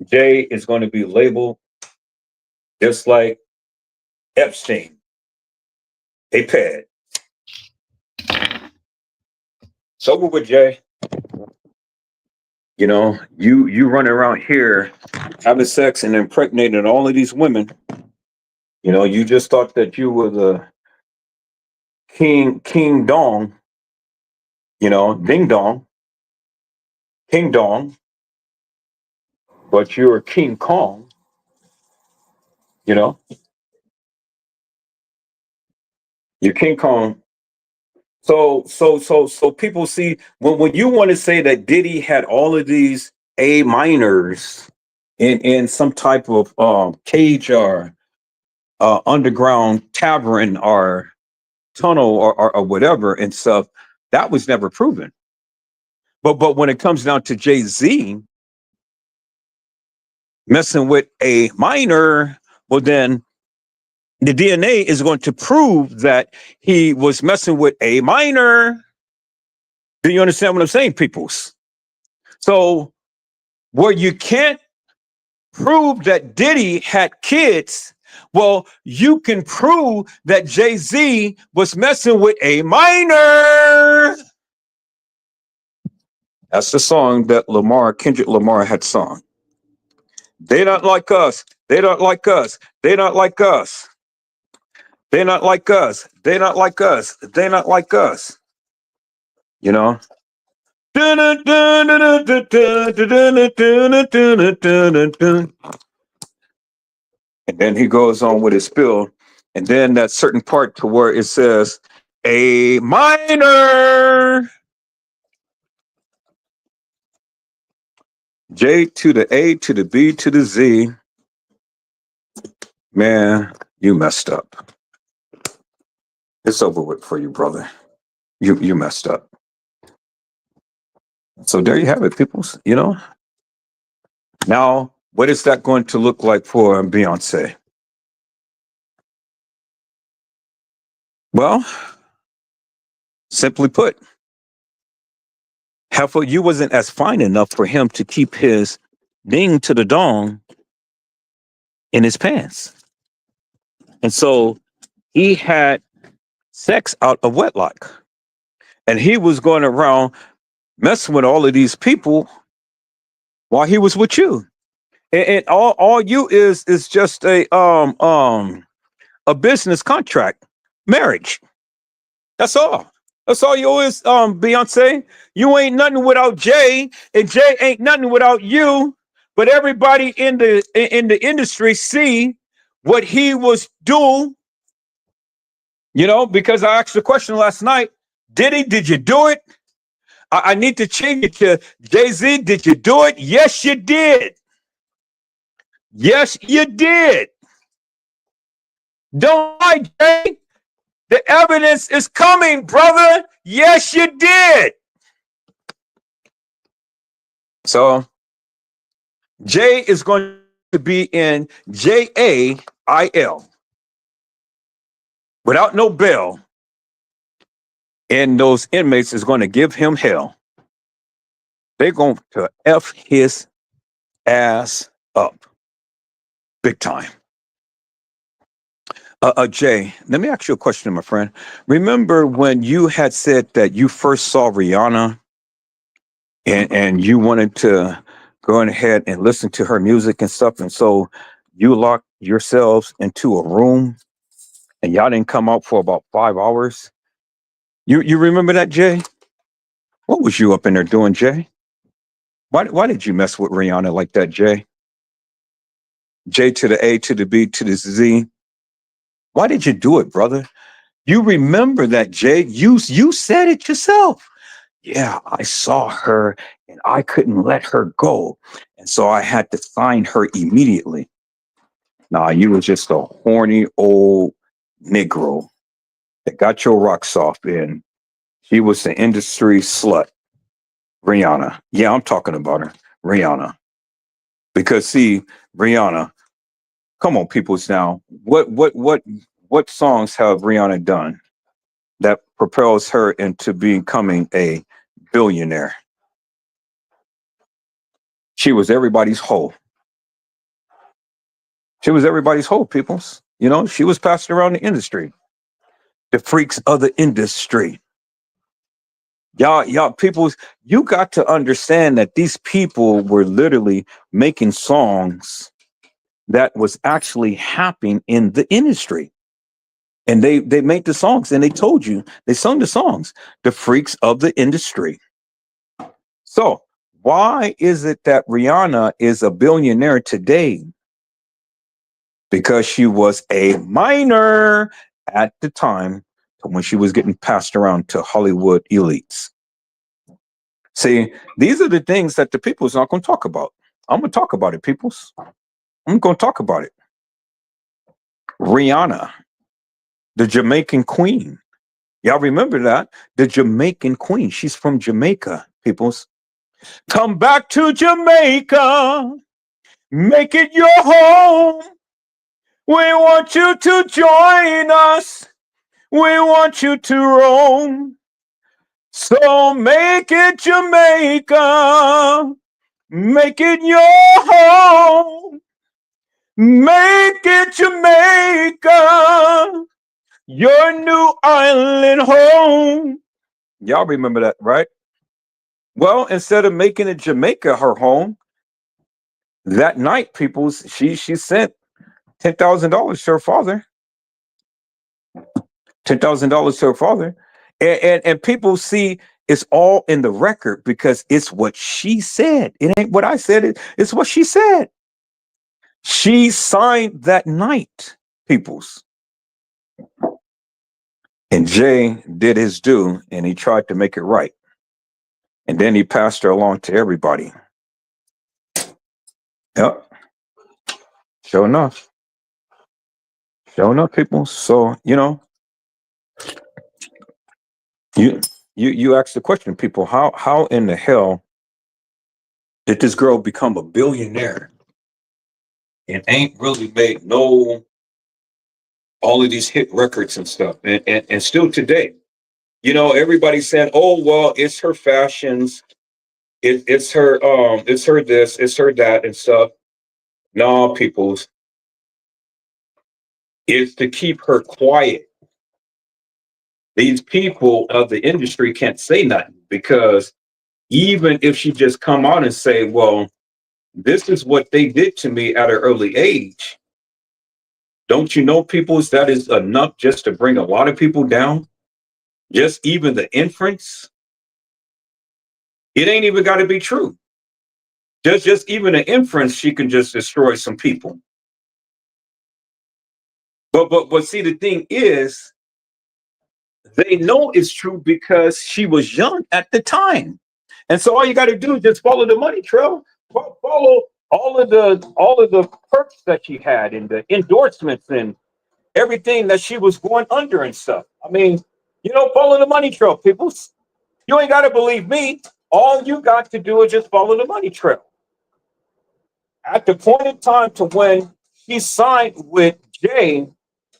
Jay is going to be labeled just like Epstein, a ped. It's over with, Jay. You running around here having sex and impregnating all of these women. You just thought that you were the King Dong, Ding Dong, King Dong, but you're King Kong, you know, you're King Kong. So people see when you want to say that Diddy had all of these A minors in some type of cage or underground tavern or tunnel or whatever and stuff, that was never proven. But when it comes down to Jay-Z messing with a minor, well then the DNA is going to prove that he was messing with a minor. Do you understand what I'm saying, peoples? So where you can't prove that Diddy had kids, well, you can prove that Jay-Z was messing with a minor. That's the song that Kendrick Lamar had sung. They not like us. They don't like us. They not like us. They not like us. They not like us. They not like us. You know? And then he goes on with his spill. And then that certain part to where it says, A minor. J to the A to the B to the Z. Man, you messed up. It's over with for you, brother. You messed up. So there you have it, peoples. Now, what is that going to look like for Beyonce? Well, simply put, Heifer, you wasn't as fine enough for him to keep his ding to the dong in his pants. And so he had sex out of wedlock. And he was going around messing with all of these people while he was with you. And all you is just a business contract, marriage. That's all. That's all you is, Beyonce. You ain't nothing without Jay, and Jay ain't nothing without you. But everybody in the industry see what he was doing. You know, because I asked the question last night: Did you do it? I need to change it to Jay-Z. Did you do it? Yes, you did. Yes, you did. Don't lie, Jay. The evidence is coming, brother. Yes, you did. So Jay is going to be in JAIL without no bail. And those inmates is going to give him hell. They're going to F his ass up. Big time. Jay, let me ask you a question, my friend. Remember when you had said that you first saw Rihanna and you wanted to go ahead and listen to her music and stuff, and so you locked yourselves into a room and y'all didn't come out for about 5 hours? You remember that, Jay? What was you up in there doing, Jay? Why did you mess with Rihanna like that, Jay? J to the A to the B to the Z. Why did you do it, brother? You remember that, Jay? You said it yourself. Yeah, I saw her and I couldn't let her go. And so I had to find her immediately. Nah, you were just a horny old Negro that got your rocks off, and she was the industry slut. Rihanna. Yeah, I'm talking about her. Rihanna. Because see, Rihanna, come on, peoples now. What songs have Rihanna done that propels her into becoming a billionaire? She was everybody's hoe. She was everybody's hoe, peoples. You know, she was passed around the industry. The freaks of the industry. Y'all, peoples, you got to understand that these people were literally making songs that was actually happening in the industry. And they made the songs and they told you, they sung the songs, the freaks of the industry. So why is it that Rihanna is a billionaire today? Because she was a minor at the time when she was getting passed around to Hollywood elites. See, these are the things that the people's not going to talk about. I'm going to talk about it, peoples. I'm going to talk about it. Rihanna, the Jamaican queen. Y'all remember that? The Jamaican queen. She's from Jamaica, peoples. Come back to Jamaica. Make it your home. We want you to join us. We want you to roam. So make it Jamaica. Make it your home. Make it Jamaica. Your new island home. Y'all remember that, right? Well, instead of making it Jamaica her home, that night, peoples, she sent $10,000 to her father. $10,000 to her father. And people see it's all in the record because it's what she said. It ain't what I said. It's what she said. She signed that night, peoples. And Jay did his due and he tried to make it right. And then he passed her along to everybody. Yep. Sure enough. Sure enough, people. So, you know, you ask the question, people, how in the hell did this girl become a billionaire and ain't really made no all of these hit records and stuff? And still today, you know, everybody's saying, oh, well, it's her fashions. It's her it's her this, it's her that and stuff. No, peoples, it's to keep her quiet. These people of the industry can't say nothing because even if she just come out and say, well, this is what they did to me at an early age, don't you know, peoples, that is enough just to bring a lot of people down? Just even the inference, it ain't even got to be true. Just even an inference, she can just destroy some people. But see, the thing is, they know it's true because she was young at the time, and so all you got to do is just follow the money trail. Follow all of the perks that she had and the endorsements and everything that she was going under and stuff. I mean, follow the money trail, people. You ain't got to believe me. All you got to do is just follow the money trail. At the point in time to when she signed with Jay,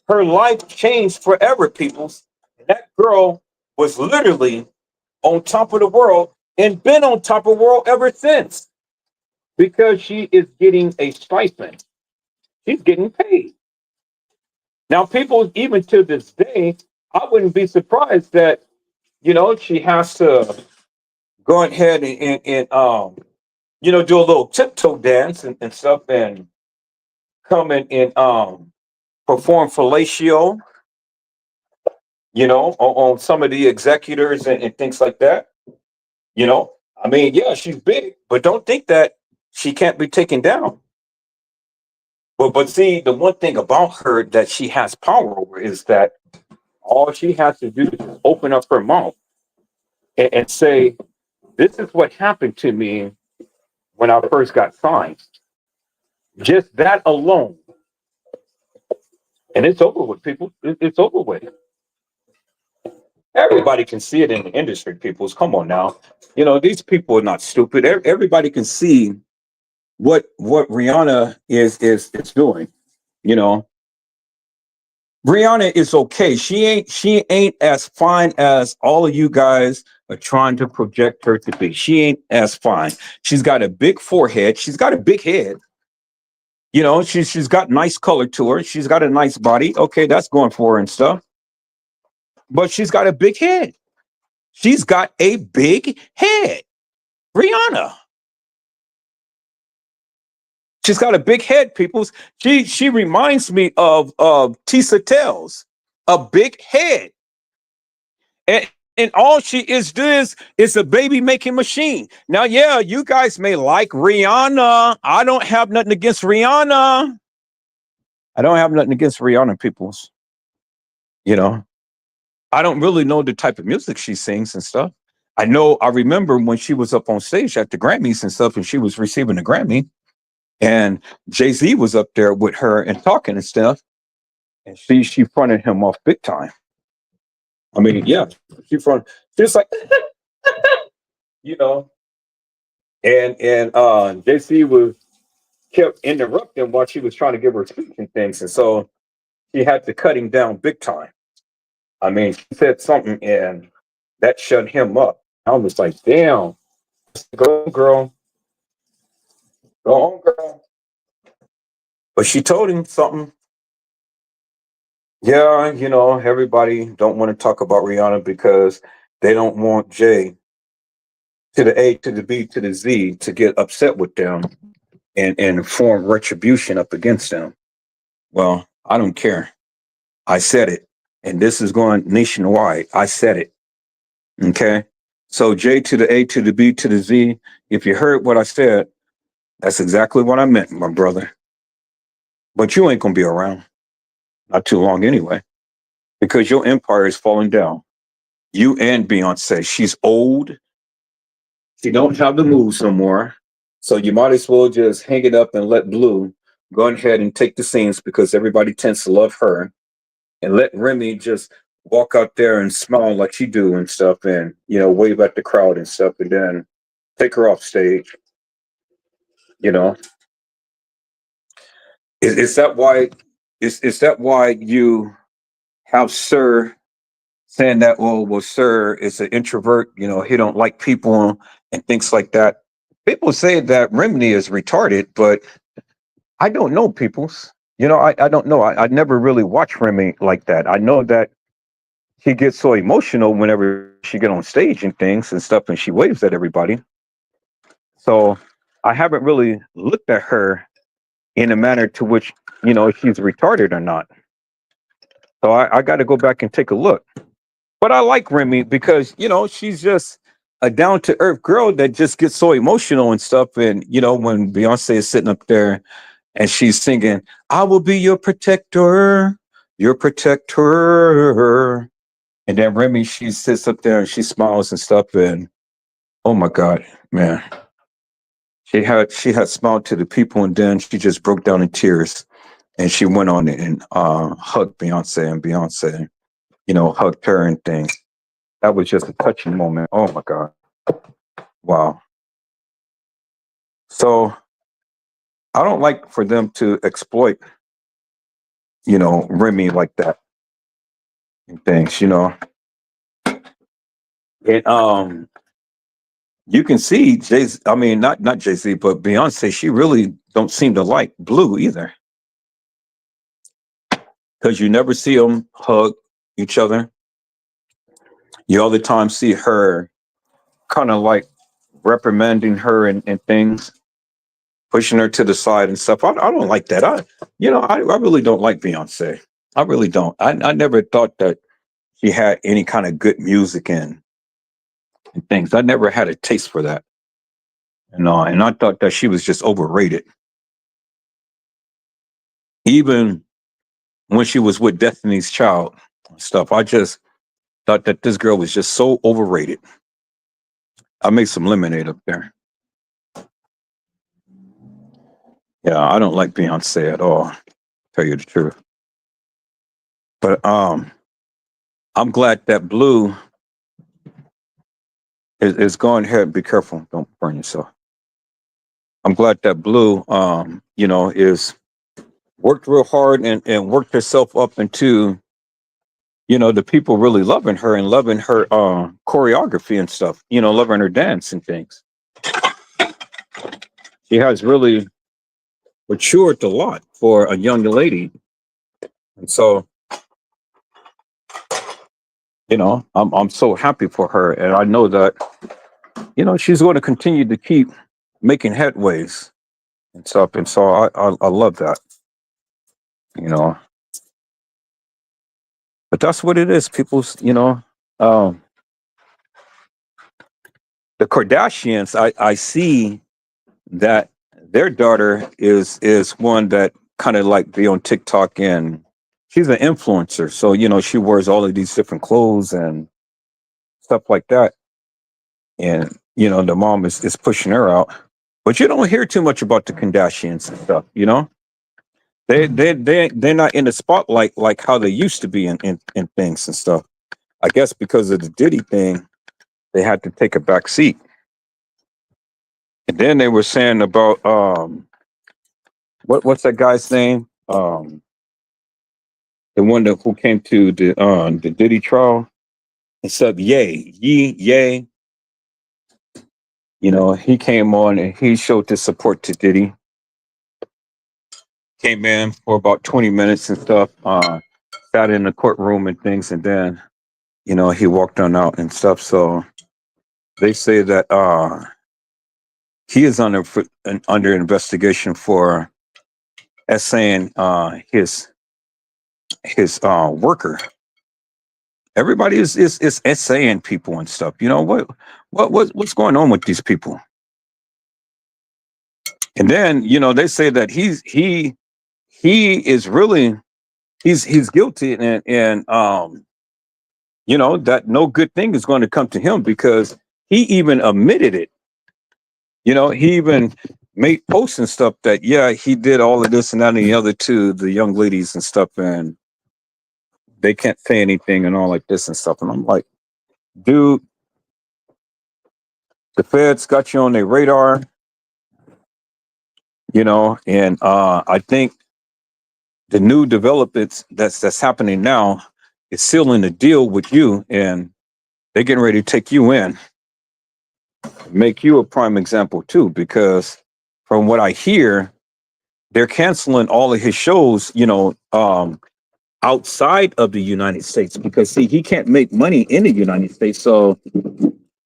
her life changed forever, peoples. And that girl was literally on top of the world and been on top of the world ever since because she is getting a stipend. She's getting paid. Now, people, even to this day, I wouldn't be surprised that, she has to go ahead and do a little tiptoe dance and stuff and come and perform fellatio, on some of the executors and things like that. I mean, yeah, she's big, but don't think that she can't be taken down. But see, the one thing about her that she has power over is that all she has to do is open up her mouth and say, "This is what happened to me when I first got signed." Just that alone, and it's over with, people. It's over with. Everybody can see it in the industry, peoples. Come on now. These people are not stupid. Everybody can see what Rihanna is doing. You know, Rihanna is okay. She ain't as fine as all of you guys are trying to project her to be. She ain't as fine. She's got a big forehead. She's got a big head. She's got nice color to her. She's got a nice body. Okay, that's going for her and stuff. But she's got a big head. She's got a big head. Rihanna. She's got a big head, peoples. She reminds me of Tisa Tells, a big head. And all she is a baby making machine. Now, yeah, you guys may like Rihanna. I don't have nothing against Rihanna. I don't have nothing against Rihanna, peoples. I don't really know the type of music she sings and stuff. I remember when she was up on stage at the Grammys and stuff, and she was receiving a Grammy, and Jay-Z was up there with her and talking and stuff, and she fronted him off big time. I mean, yeah, she's like, you know, and Jay-Z was kept interrupting while she was trying to give her speech and things, and so she had to cut him down big time. I mean, she said something and that shut him up. I was like, damn, go on, girl. Go on, girl. But she told him something. Yeah, everybody don't want to talk about Rihanna because they don't want Jay to the A to the B to the Z to get upset with them and form retribution up against them. Well, I don't care. I said it. And this is going nationwide. I said it. Okay. So J to the A to the B to the Z. If you heard what I said, that's exactly what I meant, my brother. But you ain't gonna be around. Not too long anyway. Because your empire is falling down. You and Beyonce. She's old. She don't have the moves no more. So you might as well just hang it up and let Blue go ahead and take the scenes because everybody tends to love her. And let Remy just walk out there and smile like she do and stuff and, wave at the crowd and stuff and then take her off stage. You know, is that why is that why you have Sir saying that, well, Sir is an introvert, he don't like people and things like that. People say that Remedy is retarded, but I don't know, peoples. I don't know. I never really watched Remy like that. I know that she gets so emotional whenever she get on stage and things and stuff, and she waves at everybody. So I haven't really looked at her in a manner to which, if she's retarded or not. So I got to go back and take a look. But I like Remy because, she's just a down to earth girl that just gets so emotional and stuff. And, when Beyonce is sitting up there and she's singing, I will be your protector, your protector. And then Remy, she sits up there and she smiles and stuff. And oh my God, man. She had smiled to the people, and then she just broke down in tears, and she went on and hugged Beyonce, and Beyonce, hugged her and things. That was just a touching moment. Oh my God, wow. So I don't like for them to exploit, Remy like that and things, And you can see Jay. I mean, not Jay-Z, but Beyonce. She really don't seem to like Blue either, because you never see them hug each other. You all the time see her kind of like reprimanding her and things, pushing her to the side and stuff. I don't like that. I really don't like Beyonce. I really don't. I never thought that she had any kind of good music and things. I never had a taste for that. And I thought that she was just overrated. Even when she was with Destiny's Child and stuff, I just thought that this girl was just so overrated. I made some lemonade up there. Yeah, I don't like Beyonce at all, tell you the truth. But I'm glad that Blue is going ahead. Be careful, don't burn yourself. I'm glad that Blue is worked real hard and worked herself up into, the people really loving her and loving her choreography and stuff, loving her dance and things. She has really matured a lot for a young lady. And so, I'm so happy for her. And I know that, she's going to continue to keep making headways and stuff. And so I love that, you know. But that's what it is. People's, um, the Kardashians, I see that their daughter is one that kind of like be on TikTok, and she's an influencer. So, she wears all of these different clothes and stuff like that. And, the mom is pushing her out. But you don't hear too much about the Kardashians and stuff, they're not in the spotlight like how they used to be in things and stuff. I guess because of the Diddy thing, they had to take a back seat. And then they were saying about what's that guy's name? The one who came to the Diddy trial and said, "Yay, yay." He came on and he showed his support to Diddy. Came in for about 20 minutes and stuff. Sat in the courtroom and things, and then he walked on out and stuff. So they say that he is under investigation for essaying his worker. Everybody is essaying people and stuff. What's going on with these people? And then they say that he is really he's guilty, and that no good thing is going to come to him, because he even admitted it. He even made posts and stuff that, yeah, he did all of this and that and the other to the young ladies and stuff, and they can't say anything and all like this and stuff. And I'm like, dude, the feds got you on their radar, and I think the new developments that's happening now is sealing the deal with you, and they're getting ready to take you in. make you a prime example too, because from what I hear, they're canceling all of his shows, outside of the United States, because see, he can't make money in the United States, so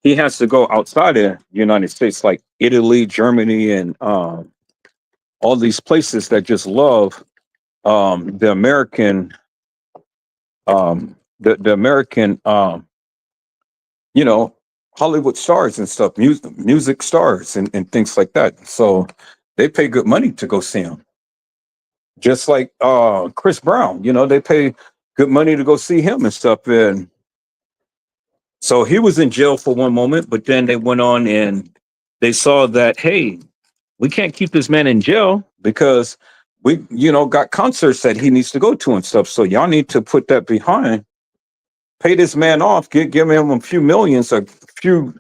he has to go outside of the United States, like Italy, Germany, and all these places that just love the American, the American, you know, Hollywood stars and stuff, music stars and things like that. So they pay good money to go see him. Just like Chris Brown, they pay good money to go see him and stuff. And so he was in jail for one moment, but then they went on and they saw that, hey, we can't keep this man in jail because we, got concerts that he needs to go to and stuff. So y'all need to put that behind, pay this man off, give him a few millions, a few,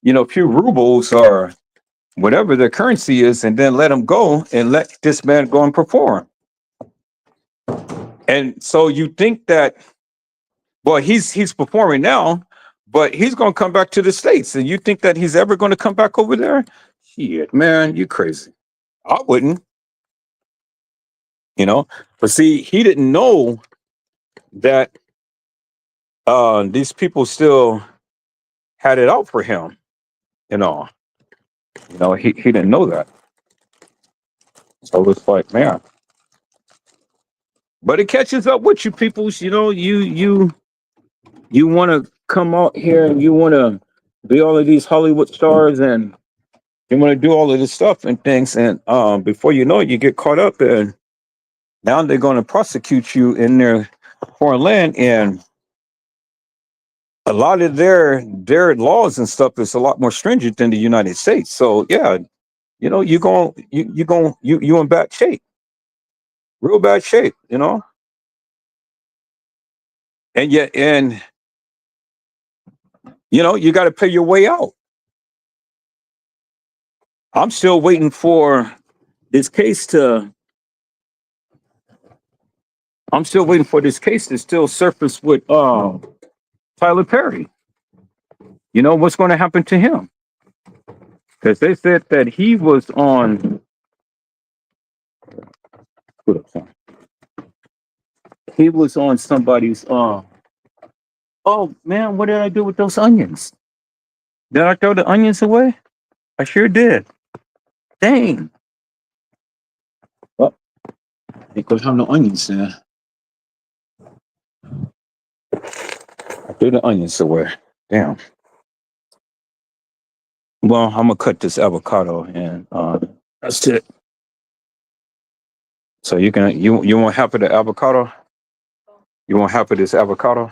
few rubles or whatever the currency is, and then let him go and let this man go and perform. And so you think that, well, he's performing now, but he's going to come back to the States, and you think that he's ever going to come back over there? Shit, man, you crazy. I wouldn't, but see, he didn't know that these people still had it out for him, he didn't know that. So it's like, man, but it catches up with you peoples, you want to come out here and you want to be all of these Hollywood stars and you want to do all of this stuff and things, and before you know it, you get caught up, and now they're going to prosecute you in their foreign land, and a lot of their laws and stuff is a lot more stringent than the United States. So yeah, you in bad shape, real bad shape, and yet, and you got to pay your way out. I'm still waiting for this case to. I'm still waiting for this case to still surface with Tyler Perry. What's going to happen to him? Because they said that he was on. He was on somebody's. Oh man, what did I do with those onions? Did I throw the onions away? I sure did. Dang. Well, they could have no onions there. I threw the onions away. Damn. Well, I'm gonna cut this avocado and that's it. So you want half of the avocado? You want half of this avocado?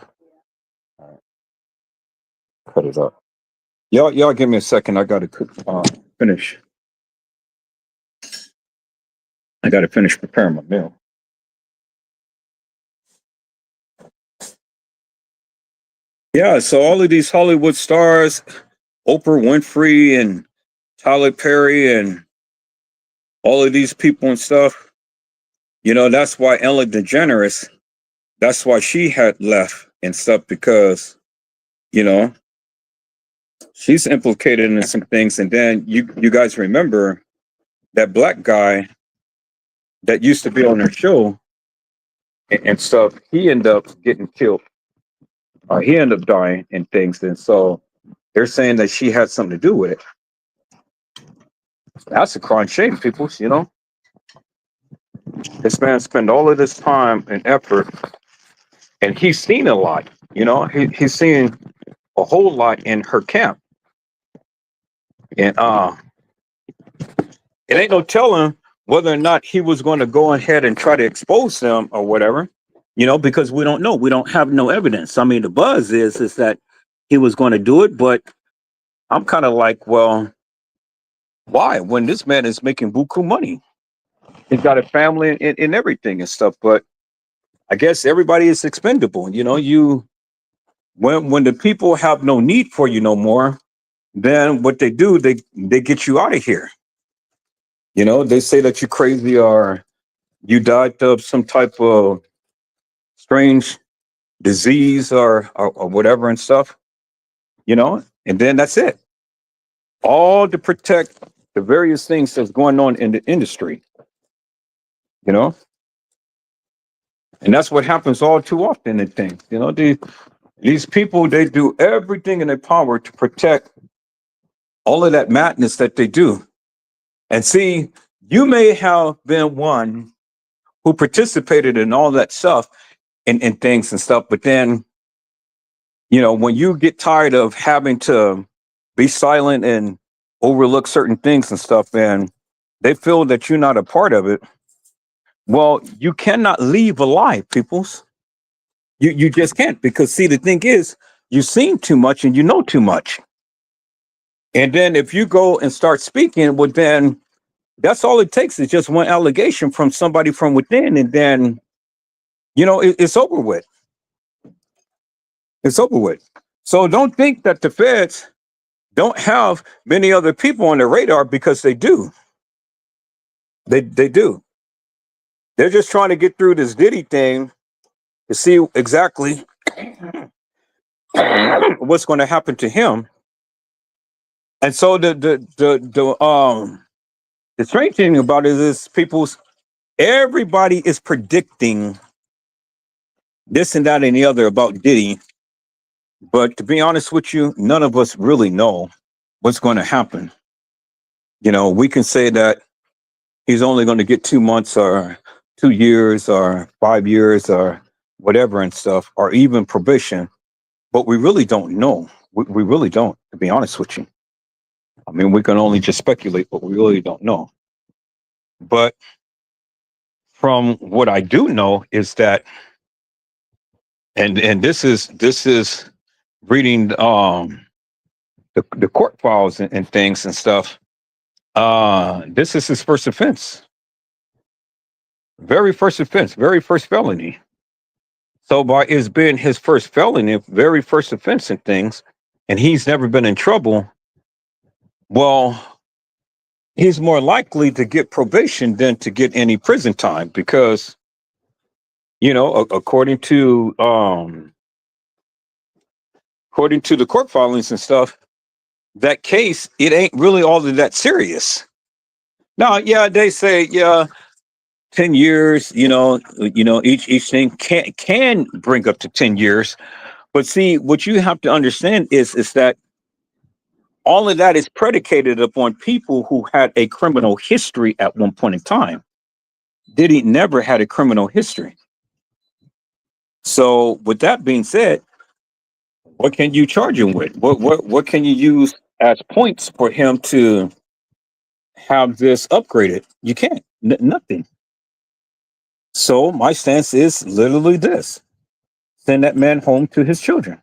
All right. Cut it up. Y'all give me a second. I gotta finish. I gotta finish preparing my meal. Yeah, so all of these Hollywood stars, Oprah Winfrey and Tyler Perry and all of these people and stuff, that's why Ellen DeGeneres, that's why she had left and stuff, because, she's implicated in some things. And then you guys remember that black guy that used to be on her show and stuff, he ended up getting killed. He ended up dying and things. And so they're saying that she had something to do with it. That's a crying shame, people, This man spent all of this time and effort, and he's seen a lot, he's seen a whole lot in her camp. And it ain't no telling whether or not he was going to go ahead and try to expose them or whatever, because we don't know. We don't have no evidence. I mean, the buzz is that he was going to do it, but I'm kind of like, well, why? When this man is making buku money, he's got a family and everything and stuff. But I guess everybody is expendable. When the people have no need for you no more, then what they do, they get you out of here. They say that you're crazy or you died of some type of strange disease or whatever and stuff, and then that's it. all to protect the various things that's going on in the industry, you know? And that's what happens all too often in things. These people, they do everything in their power to protect all of that madness that they do. And see, you may have been one who participated in all that stuff and things and stuff, but then, when you get tired of having to be silent and overlook certain things and stuff, and they feel that you're not a part of it, well, you cannot leave alive, peoples. You just can't, because see, the thing is, you've seen too much and you know too much. And then if you go and start speaking, well, then that's all it takes is just one allegation from somebody from within, and then it's over with. It's over with. So don't think that the feds don't have many other people on their radar, because they do. They do. They're just trying to get through this Diddy thing to see exactly what's going to happen to him. And so the strange thing about it is everybody is predicting this and that and the other about Diddy. But to be honest with you, none of us really know what's going to happen. We can say that he's only going to get 2 months or 2 years or 5 years or whatever and stuff, or even probation. But we really don't know. We really don't, to be honest with you. I mean, we can only just speculate, but we really don't know. But from what I do know is that, and this is reading the court files and things and stuff. This is his first offense, very first felony. So by it's been his first felony, very first offense and things, and he's never been in trouble, well, he's more likely to get probation than to get any prison time, because according to the court filings and stuff, that case, it ain't really all of that serious. Now, yeah, they say, 10 years, each thing can bring up to 10 years. But see, what you have to understand is that all of that is predicated upon people who had a criminal history at one point in time. Diddy never had a criminal history. So with that being said, what can you charge him with? What can you use as points for him to have this upgraded? You can't. Nothing. So my stance is literally this: send that man home to his children,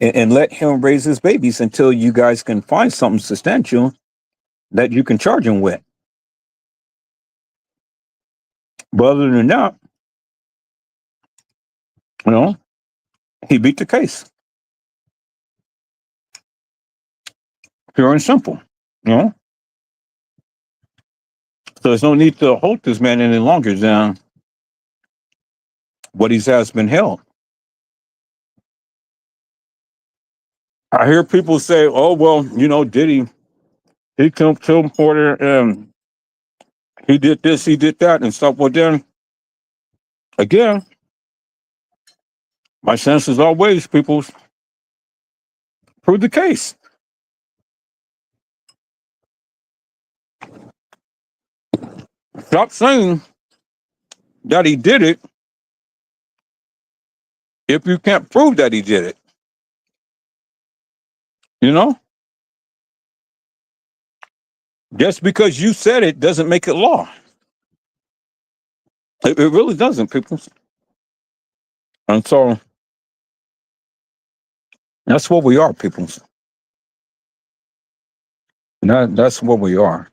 and let him raise his babies until you guys can find something substantial that you can charge him with. But other than that, he beat the case. Pure and simple. So there's no need to hold this man any longer than what he has been held. I hear people say, "Oh well, Diddy, he killed Porter, and he did this, he did that, and stuff." Well, then again, my sense is always, people, prove the case. Stop saying that he did it if you can't prove that he did it. Just because you said it doesn't make it law. It really doesn't, people. And so that's what we are, people. That's what we are.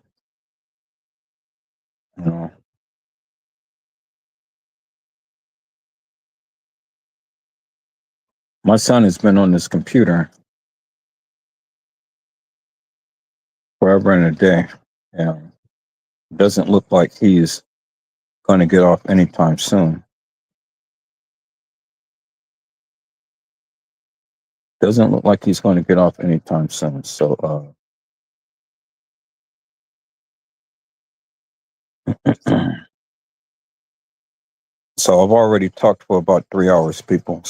My son has been on this computer forever and a day. And doesn't look like he's going to get off anytime soon. Doesn't look like he's going to get off anytime soon. So So I've already talked for about 3 hours, people.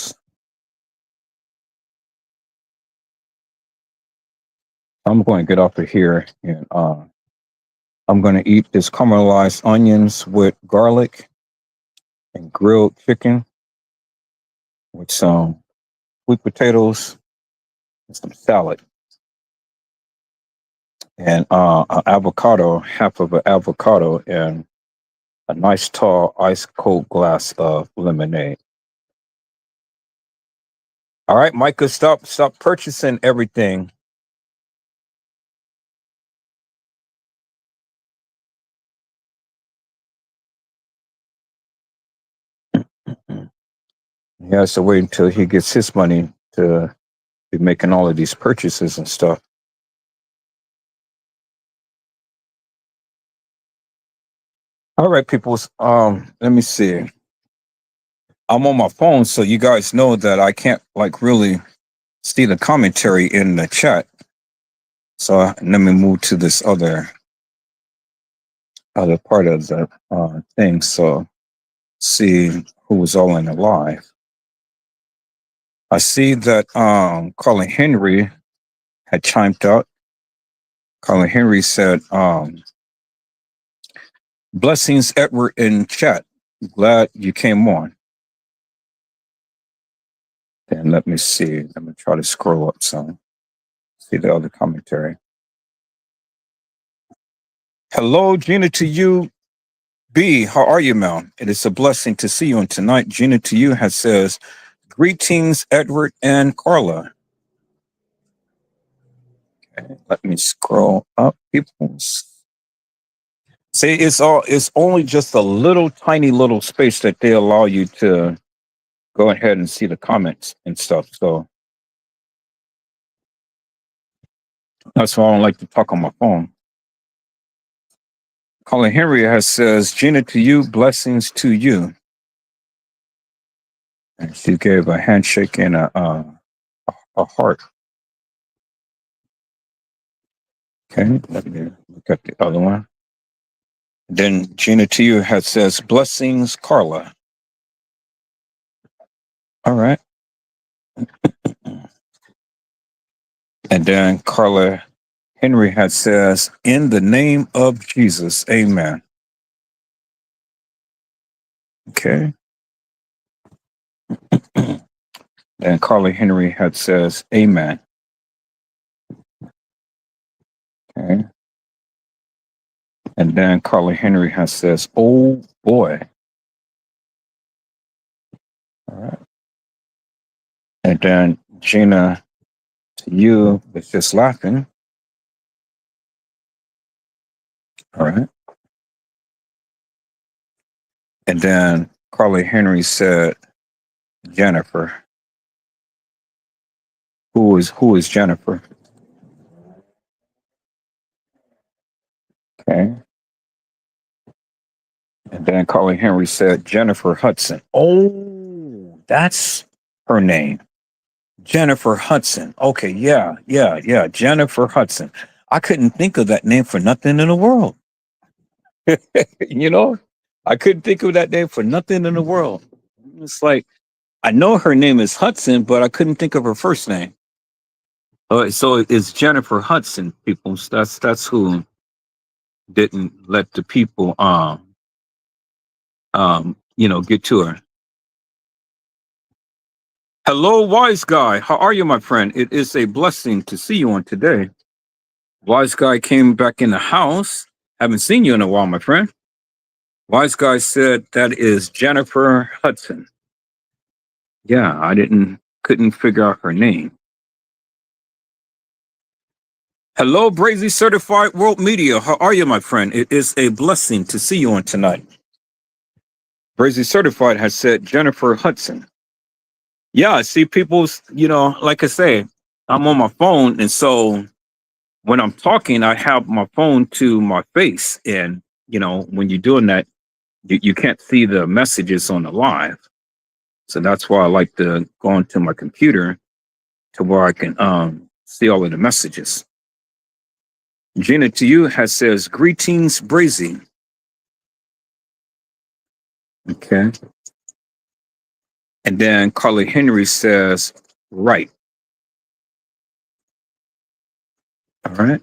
I'm going to get off of here and I'm going to eat this caramelized onions with garlic and grilled chicken with some sweet potatoes and some salad and an avocado, half of an avocado, and a nice tall ice cold glass of lemonade. All right, Micah, stop purchasing everything. He has to wait until he gets his money to be making all of these purchases and stuff. All right, people. Let me see. I'm on my phone, so you guys know that I can't like really see the commentary in the chat. So let me move to this other part of the thing. So see who was all in the live. I see that Colin Henry had chimed out. Colin Henry said, blessings, Edward, in chat. Glad you came on. And let me see. Let me try to scroll up some. See the other commentary. Hello, Gina, to you. B, how are you, ma'am? It is a blessing to see you on tonight. Gina to you has says, greetings, Edward and Carla. Okay, let me scroll up, people. See, it's only just a little tiny little space that they allow you to go ahead and see the comments and stuff. So that's why I don't like to talk on my phone. Colin Henry has says, Gina to you, blessings to you. And she gave a handshake and a heart. Okay, let me look at the other one. Then Gina to you has says, blessings, Carla. All right. And then Carla Henry has says, in the name of Jesus, amen. Okay. And Carla Henry had says, amen. Okay. And then Carla Henry has says, oh boy. All right. And then Gina to you is just laughing. All right. And then Carly Henry said, Jennifer. Who is Jennifer? Okay. And then Carly Henry said, Jennifer Hudson. Oh, that's her name. Jennifer Hudson. Okay, yeah. Jennifer Hudson. I couldn't think of that name for nothing in the world. You know, I couldn't think of that name for nothing in the world. It's like, I know her name is Hudson, but I couldn't think of her first name. So it's Jennifer Hudson, people. That's who didn't let the people get to her. Hello, wise guy. How are you, my friend? It is a blessing to see you on today. Wise guy came back in the house. Haven't seen you in a while, my friend. Wise guy said that is Jennifer Hudson. Yeah, couldn't figure out her name. Hello, Brazy Certified World Media. How are you, my friend? It is a blessing to see you on tonight. Brazy Certified has said Jennifer Hudson. Yeah, I see people's, like I say, I'm on my phone. And so when I'm talking, I have my phone to my face. And, when you're doing that, you can't see the messages on the live. So that's why I like to go onto my computer to where I can see all of the messages. Gina to you has says, greetings, Brazy. Okay. And then Carly Henry says, right. All right.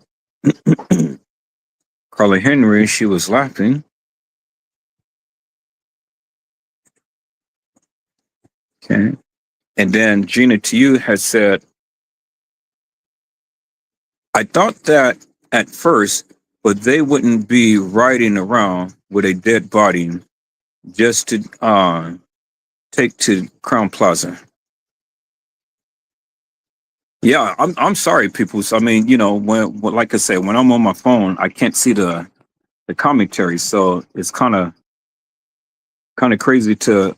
Carly Henry, she was laughing. Okay. And then Gina to you has said, I thought that at first, but they wouldn't be riding around with a dead body just to take to Crown Plaza. Yeah, I'm sorry, people. So, I mean, like I said, when I'm on my phone, I can't see the commentary, so it's kind of crazy to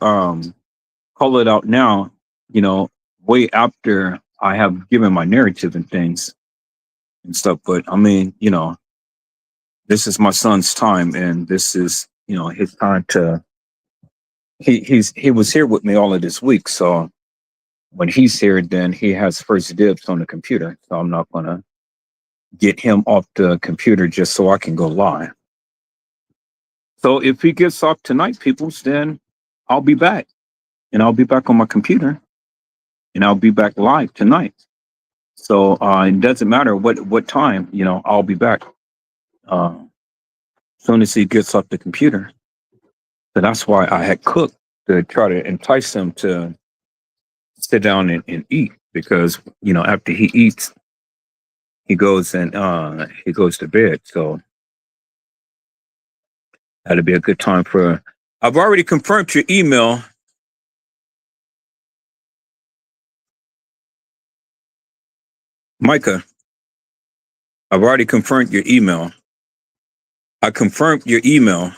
call it out now. You know, way after I have given my narrative and things and stuff. But I mean, this is my son's time, and this is his time to. He was here with me all of this week, so when he's here, then he has first dibs on the computer. So I'm not gonna get him off the computer just so I can go live. So if he gets off tonight, peoples, then I'll be back, and I'll be back on my computer, and I'll be back live tonight. So it doesn't matter what time, I'll be back as soon as he gets off the computer. So that's why I had cooked to try to entice him to sit down and eat, because after he eats, he goes to bed. So that'll be a good time for. I've already confirmed your email. Micah, I've already confirmed your email. I confirmed your email.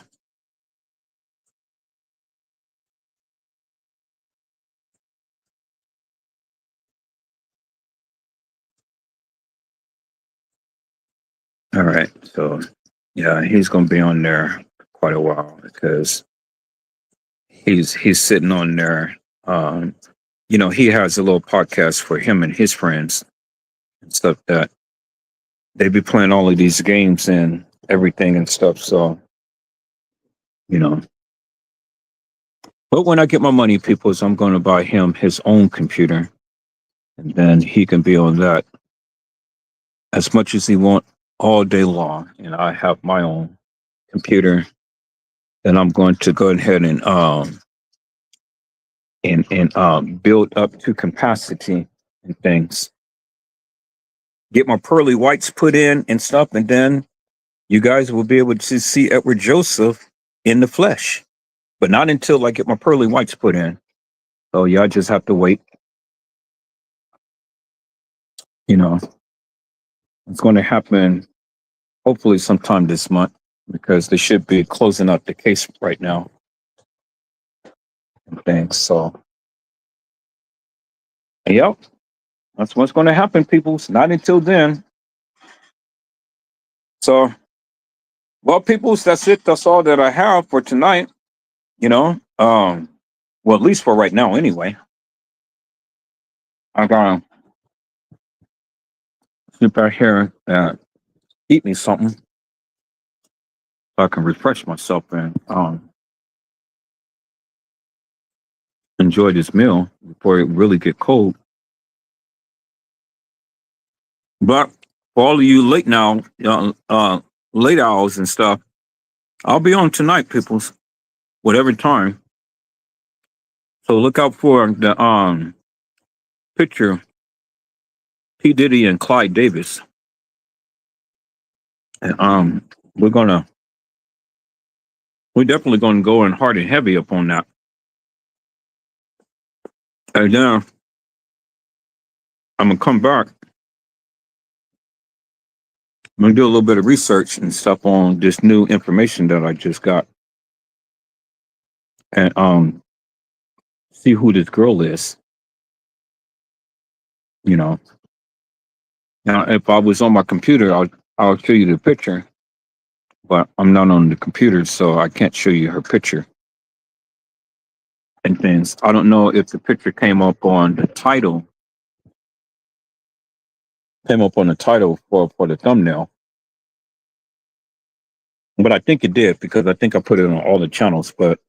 All right. So yeah, he's gonna be on there quite a while because he's sitting on there. He has a little podcast for him and his friends and stuff that they be playing all of these games and everything and stuff. So, you know. But when I get my money, people, I'm going to buy him his own computer, and then he can be on that as much as he want all day long. And I have my own computer, and I'm going to go ahead and build up to capacity and things. Get my pearly whites put in and stuff, and then you guys will be able to see Edward Joseph in the flesh. But not until I get my pearly whites put in. So y'all just have to wait. It's going to happen hopefully sometime this month, because they should be closing out the case right now and things. So, yep, that's what's going to happen, people. It's not until then. So, well, people, that's it. That's all that I have for tonight. Well, at least for right now, anyway. I'm gonna sit back here and eat me something so I can refresh myself and enjoy this meal before it really get cold. But for all of you late hours and stuff, I'll be on tonight, peoples, whatever time. So look out for the picture, P. Diddy and Clyde Davis. And we're definitely gonna go in hard and heavy upon that. And then I'm gonna come back. I'm gonna do a little bit of research and stuff on this new information that I just got. And see who this girl is. Now if I was on my computer, I'll show you the picture. But I'm not on the computer, so I can't show you her picture and things. I don't know if the picture came up on the title for the thumbnail, but I think it did, because I think I put it on all the channels. But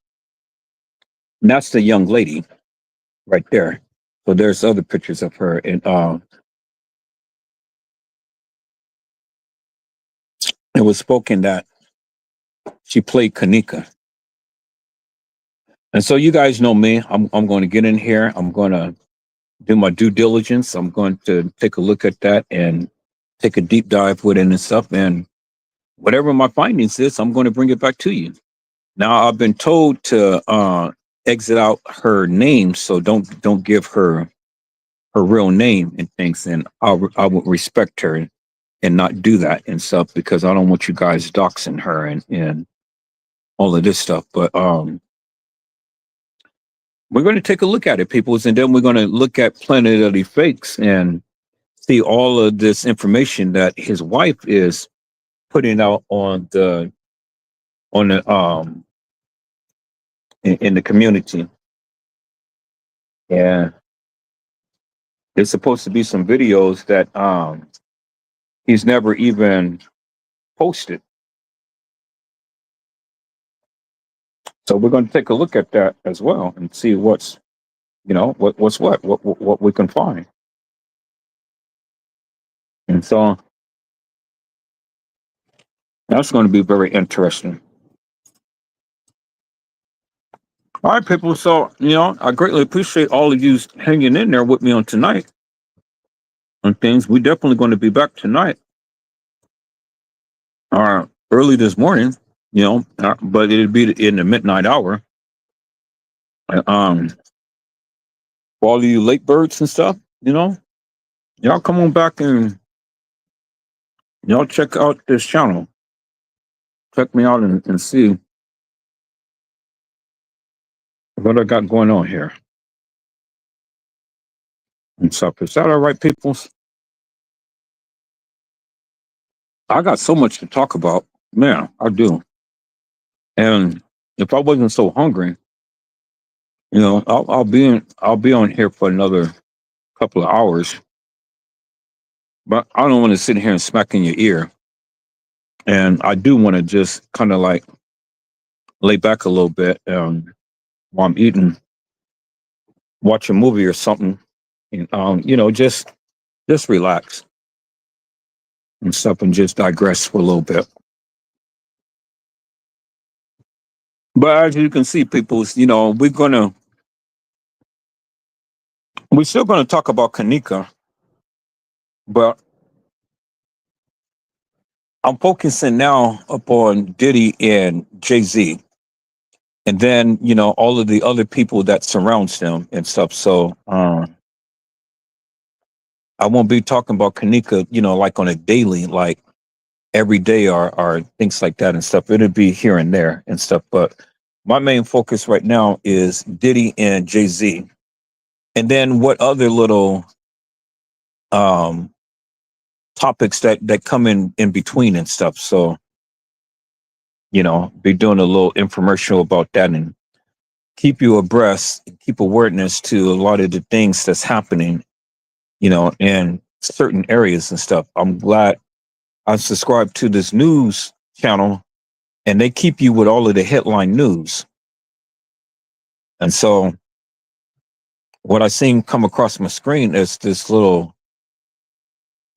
And that's the young lady right there. So there's other pictures of her, and it was spoken that she played Kenneka. And so you guys know me. I'm going to get in here. I'm going to do my due diligence. I'm going to take a look at that and take a deep dive with it and stuff. And whatever my findings is, I'm going to bring it back to you. Now I've been told to exit out her name, so don't give her real name and things. And I would respect her and not do that and stuff, because I don't want you guys doxing her and all of this stuff. But we're going to take a look at it, peoples, and then we're going to look at Planet of the Fakes and see all of this information that his wife is putting out on the in the community. And there's supposed to be some videos that he's never even posted. So we're going to take a look at that as well and see what's, what we can find. And so that's going to be very interesting. All right, people. So, I greatly appreciate all of you hanging in there with me on tonight on things. We're definitely going to be back tonight or early this morning, but it'll be in the midnight hour. For all of you late birds and stuff, y'all come on back and y'all check out this channel. Check me out and see what I got going on here and stuff. Is that all right, peoples? I got so much to talk about, man. I do. And if I wasn't so hungry, I'll be on here for another couple of hours. But I don't want to sit here and smack in your ear. And I do want to just kind of like lay back a little bit while I'm eating, watch a movie or something, and just relax and stuff and just digress for a little bit. But as you can see, people, we're still gonna talk about Kenneka, but I'm focusing now upon Diddy and Jay-Z, and then all of the other people that surrounds them and stuff. So I won't be talking about Kenneka, like on a daily, like every day or things like that and stuff. It'll be here and there and stuff. But my main focus right now is Diddy and Jay-Z. And then what other little topics that come in between and stuff. So, be doing a little infomercial about that and keep you abreast, keep awareness to a lot of the things that's happening, in certain areas and stuff. I'm glad I subscribed to this news channel, and they keep you with all of the headline news. And so what I seen come across my screen is this little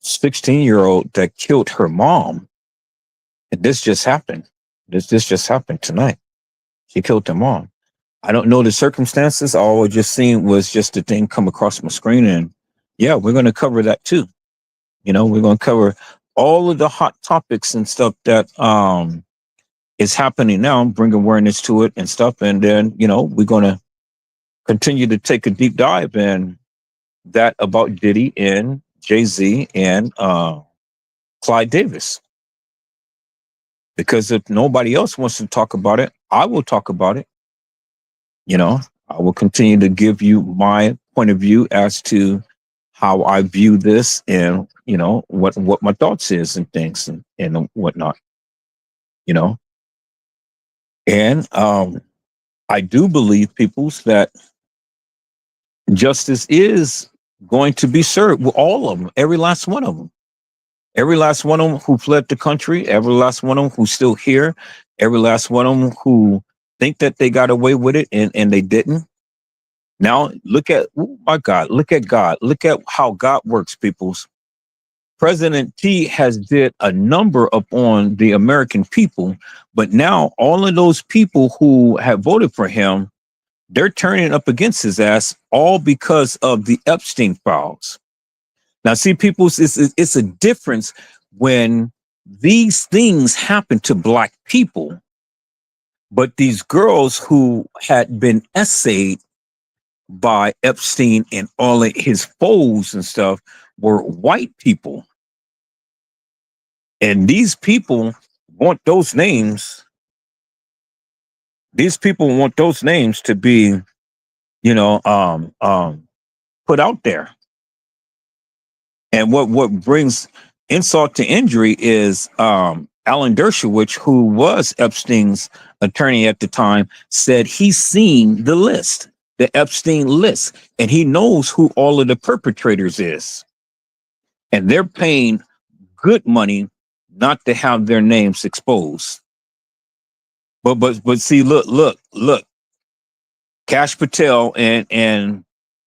16-year-old that killed her mom. And this just happened. This just happened tonight. She killed her mom. I don't know the circumstances. All I just seen was just the thing come across my screen. And yeah, we're going to cover that too. We're going to cover all of the hot topics and stuff that is happening now, bring awareness to it and stuff. And then, we're going to continue to take a deep dive in that about Diddy and Jay-Z and Clyde Davis. Because if nobody else wants to talk about it, I will talk about it. I will continue to give you my point of view as to how I view this and, what my thoughts is and things and whatnot, And I do believe, peoples, that justice is going to be served with all of them, every last one of them. Every last one of them who fled the country, every last one of them who's still here, every last one of them who think that they got away with it and they didn't. Now look at, oh my God, look at God. Look at how God works, peoples. President T has did a number upon the American people, but now all of those people who have voted for him, they're turning up against his ass, all because of the Epstein files. Now, see, people, it's a difference when these things happen to Black people, but these girls who had been essayed by Epstein and all of his foes and stuff were white people. And these people want those names. These people want those names to be, you know, put out there. And what brings insult to injury is Alan Dershowitz, who was Epstein's attorney at the time, said he's seen the list, the Epstein list, and he knows who all of the perpetrators is. And they're paying good money not to have their names exposed. But see, look, Kash Patel and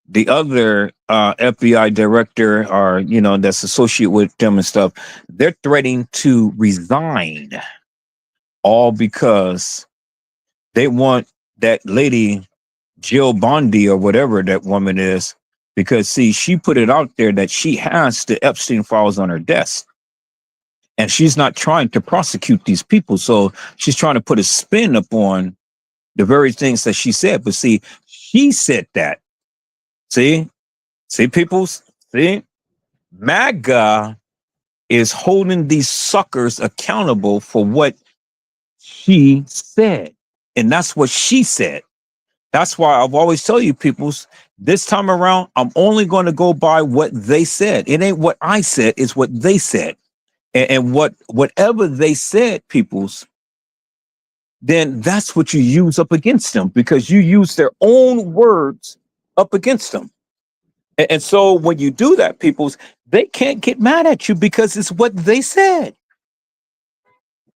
the other FBI director, or that's associated with them and stuff, they're threatening to resign, all because they want that lady Jill Bondi or whatever that woman is, because see, she put it out there that she has the Epstein files on her desk. And she's not trying to prosecute these people. So she's trying to put a spin upon the very things that she said. But see, she said that. See, peoples, see, MAGA is holding these suckers accountable for what she said. And that's what she said. That's why I've always tell you, peoples, this time around, I'm only going to go by what they said. It ain't what I said, it's what they said. And whatever they said, peoples, then that's what you use up against them, because you use their own words up against them. And so when you do that, peoples, they can't get mad at you because it's what they said.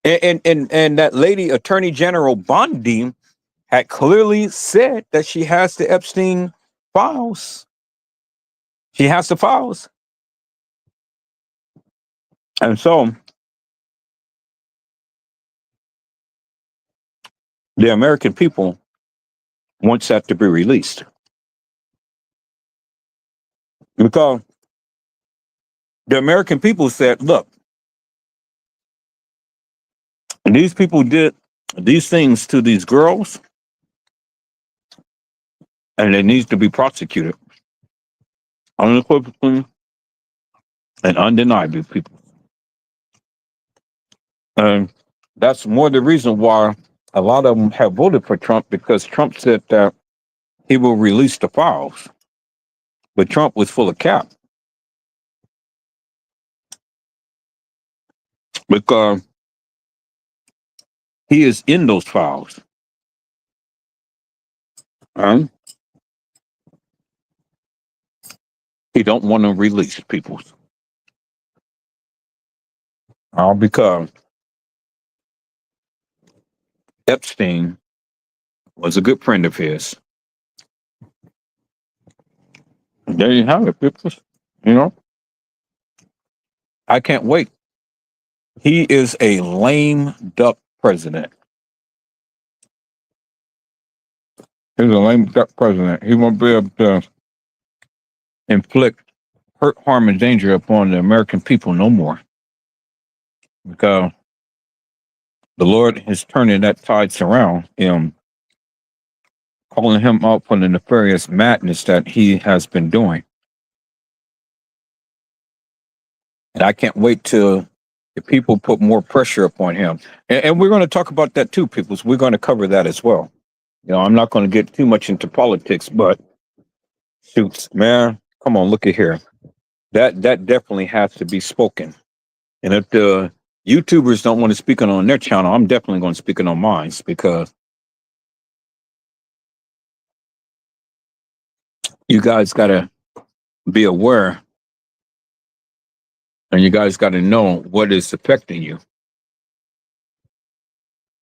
And that lady, Attorney General Bondi, had clearly said that she has the Epstein files. She has the files. And so the American people wants that to be released. Because the American people said, look, these people did these things to these girls, and they need to be prosecuted unequivocally and undeniably, people. And that's more the reason why a lot of them have voted for Trump, because Trump said that he will release the files. But Trump was full of cap. Because he is in those files. And he don't want to release people. All because Epstein was a good friend of his. And there you have it, people. I can't wait. He is a lame duck president. He's a lame duck president. He won't be able to inflict hurt, harm, and danger upon the American people no more. Because the Lord is turning that tides around, calling him out for the nefarious madness that he has been doing. And I can't wait till the people put more pressure upon him. And we're going to talk about that too, people. So we're going to cover that as well. I'm not going to get too much into politics, but shoots, man, come on, look at here. That definitely has to be spoken. And if the YouTubers don't want to speak on their channel, I'm definitely going to speak on mine, because you guys got to be aware, and you guys got to know what is affecting you,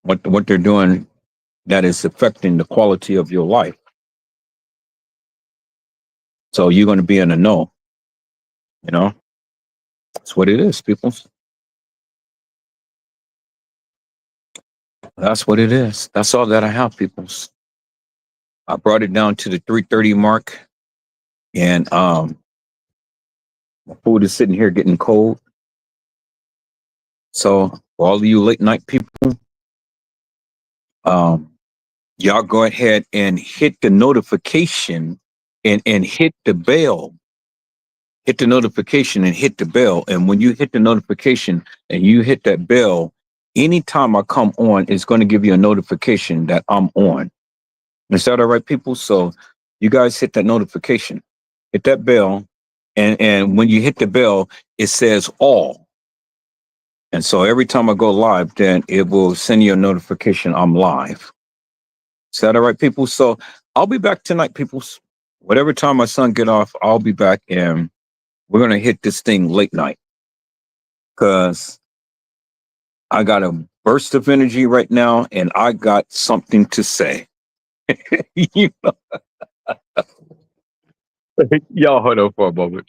what they're doing that is affecting the quality of your life. So you're going to be in the know. You know, that's what it is, people. That's what it is. That's all that I have, people. I brought it down to the 3:30 mark, and my food is sitting here getting cold. So for all of you late night people, um, y'all go ahead and hit the notification and hit the bell. Hit the notification and hit the bell. And when you hit the notification and you hit that bell, anytime I come on, it's going to give you a notification that I'm on. Is that all right, people? So you guys hit that notification, hit that bell, and when you hit the bell, it says all. And so every time I go live, then it will send you a notification I'm live. Is that all right, people? So I'll be back tonight, people. Whatever time my son get off, I'll be back, and we're gonna hit this thing late night because I got a burst of energy right now, and I got something to say. You know? Y'all hold on for a moment.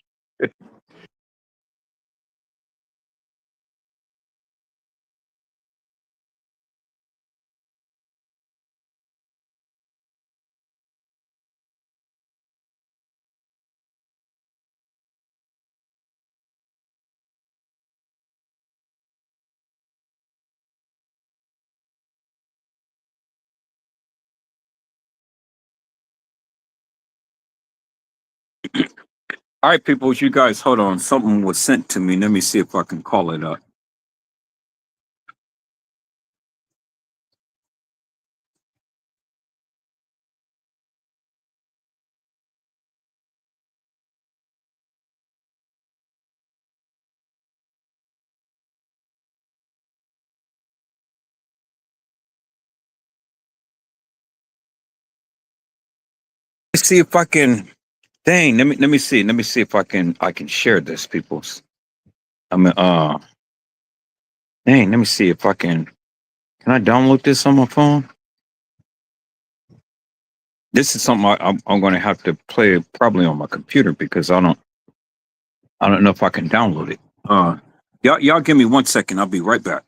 All right, people, you guys hold on. Something was sent to me. Let me see if I can call it up. Let's see if I can. Dang, let me see. Let me see if I can share this, peoples. I mean, dang, let me see if I can. Can I download this on my phone? This is something I'm going to have to play probably on my computer because I don't know if I can download it. Y'all give me 1 second. I'll be right back.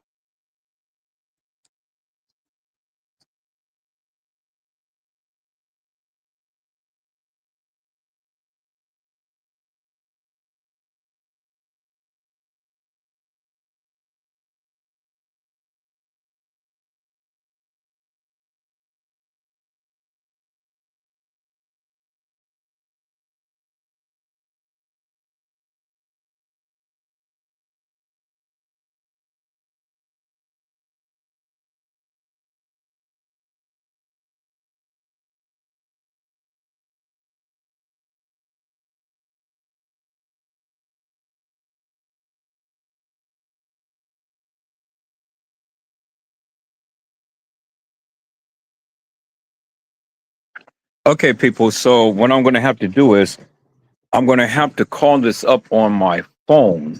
Okay, people. So what I'm going to have to do is I'm going to have to call this up on my phone,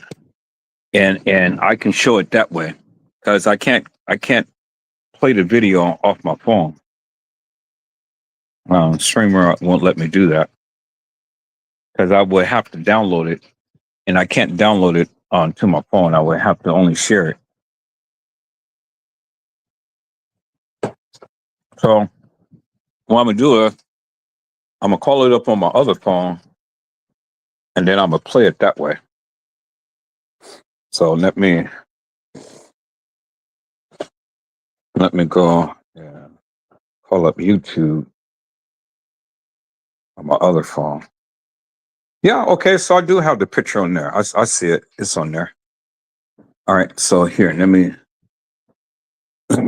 and I can show it that way because I can't play the video off my phone. Streamer won't let me do that because I would have to download it, and I can't download it onto my phone. I would have to only share it. So what I'm gonna do is I'm gonna call it up on my other phone, and then I'm gonna play it that way. So let me go and call up YouTube on my other phone. Yeah, okay. So I do have the picture on there. I see it. It's on there. All right. So here, let me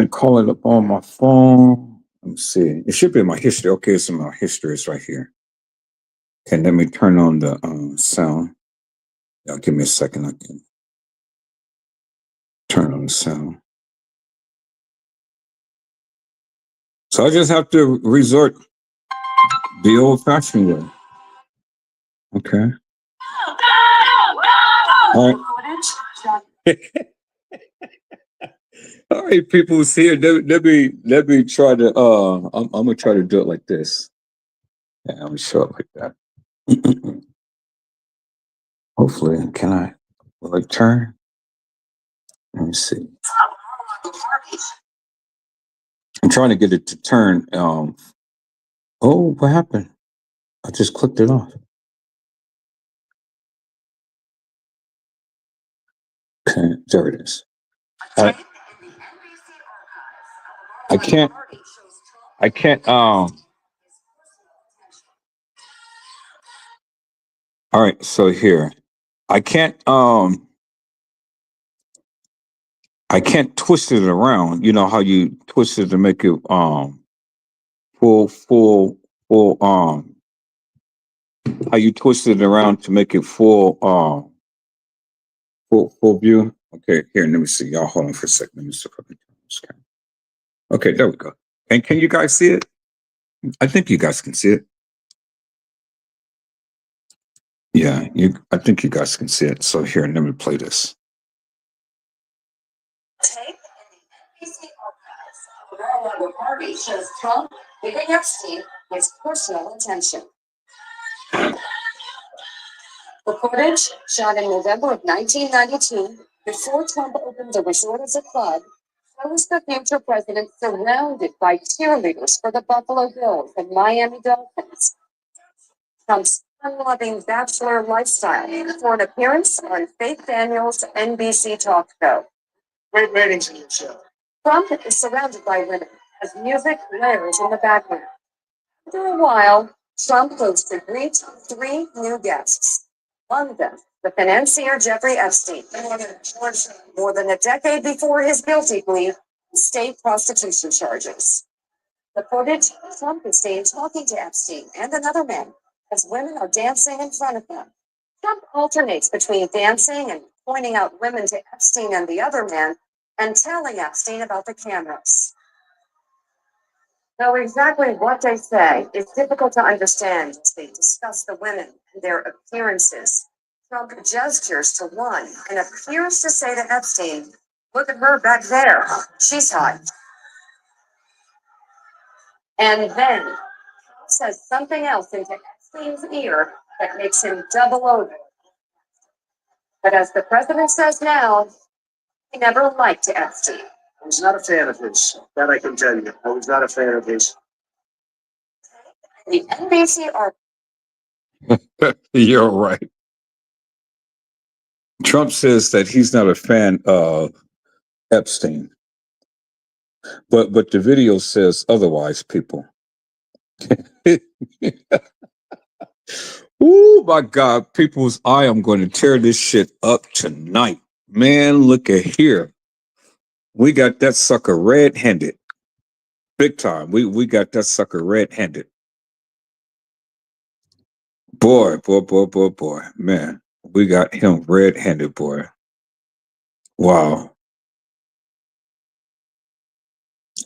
call it up on my phone. Let me see. It should be in my history. Okay, it's in my history. It's right here. Okay, let me turn on the sound. Yeah, give me a second. I can turn on the sound. So I just have to resort the old-fashioned way. Okay. All right. All right, people, see it. Let me try to. I'm gonna try to do it like this. Yeah, I'm gonna show it like that. Hopefully, can I? Will it turn? Let me see. I'm trying to get it to turn. Oh, what happened? I just clicked it off. Okay, there it is. I, I can't. I can't. All right. So here, I can't. I can't twist it around. You know how you twist it to make it full, full, full. How you twist it around to make it full. Full view. Okay. Here, let me see. Y'all hold on for a second. Let me see if I can turn this camera. Okay, there we go. And can you guys see it? I think you guys can see it. Yeah, I think you guys can see it. So here, let me play this. Tape in the NBC archives. The party shows Trump giving Epstein his personal attention. The footage, shot in November of 1992, before Trump opened the resort as a club, shows the future president surrounded by cheerleaders for the Buffalo Bills and Miami Dolphins. Trump's fun-loving bachelor lifestyle for an appearance on Faith Daniels' NBC talk show. Great ratings in your show. Trump is surrounded by women as music blares in the background. After a while, Trump goes to greet three new guests. One of them, the financier Jeffrey Epstein, more than a decade before his guilty plea, state prostitution charges. The footage, Trump is seen talking to Epstein and another man as women are dancing in front of them. Trump alternates between dancing and pointing out women to Epstein and the other man and telling Epstein about the cameras. Though exactly what they say is difficult to understand as they discuss the women and their appearances, Trump gestures to one and appears to say to Epstein, "Look at her back there. She's hot." And then says something else into Epstein's ear that makes him double over. But as the president says now, he never liked Epstein. I was not a fan of his. That I can tell you. I was not a fan of his. The NBC are. You're right. Trump says that he's not a fan of Epstein, but the video says otherwise. People. Oh my God, people's! I am going to tear this shit up tonight, man. Look at here. We got that sucker red-handed, big time. We got that sucker red-handed. Boy, man. We got him red-handed, boy. Wow.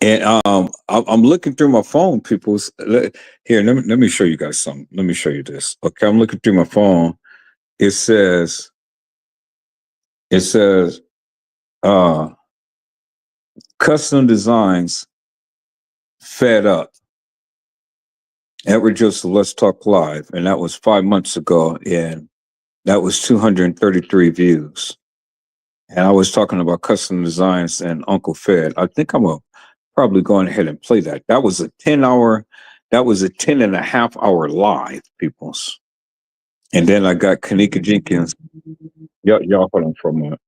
And I'm looking through my phone, people's. Here, let me show you guys something. Let me show you this. Okay, I'm looking through my phone. It says, uh, custom designs fed up. That were just Let's Talk Live, and that was 5 months ago, and that was 233 views. And I was talking about custom designs and Uncle Fed. I think I'm probably going ahead and play that. That was a 10-hour, that was a 10.5 hour live, peoples. And then I got Kenneka Jenkins. Y'all hold on for a moment.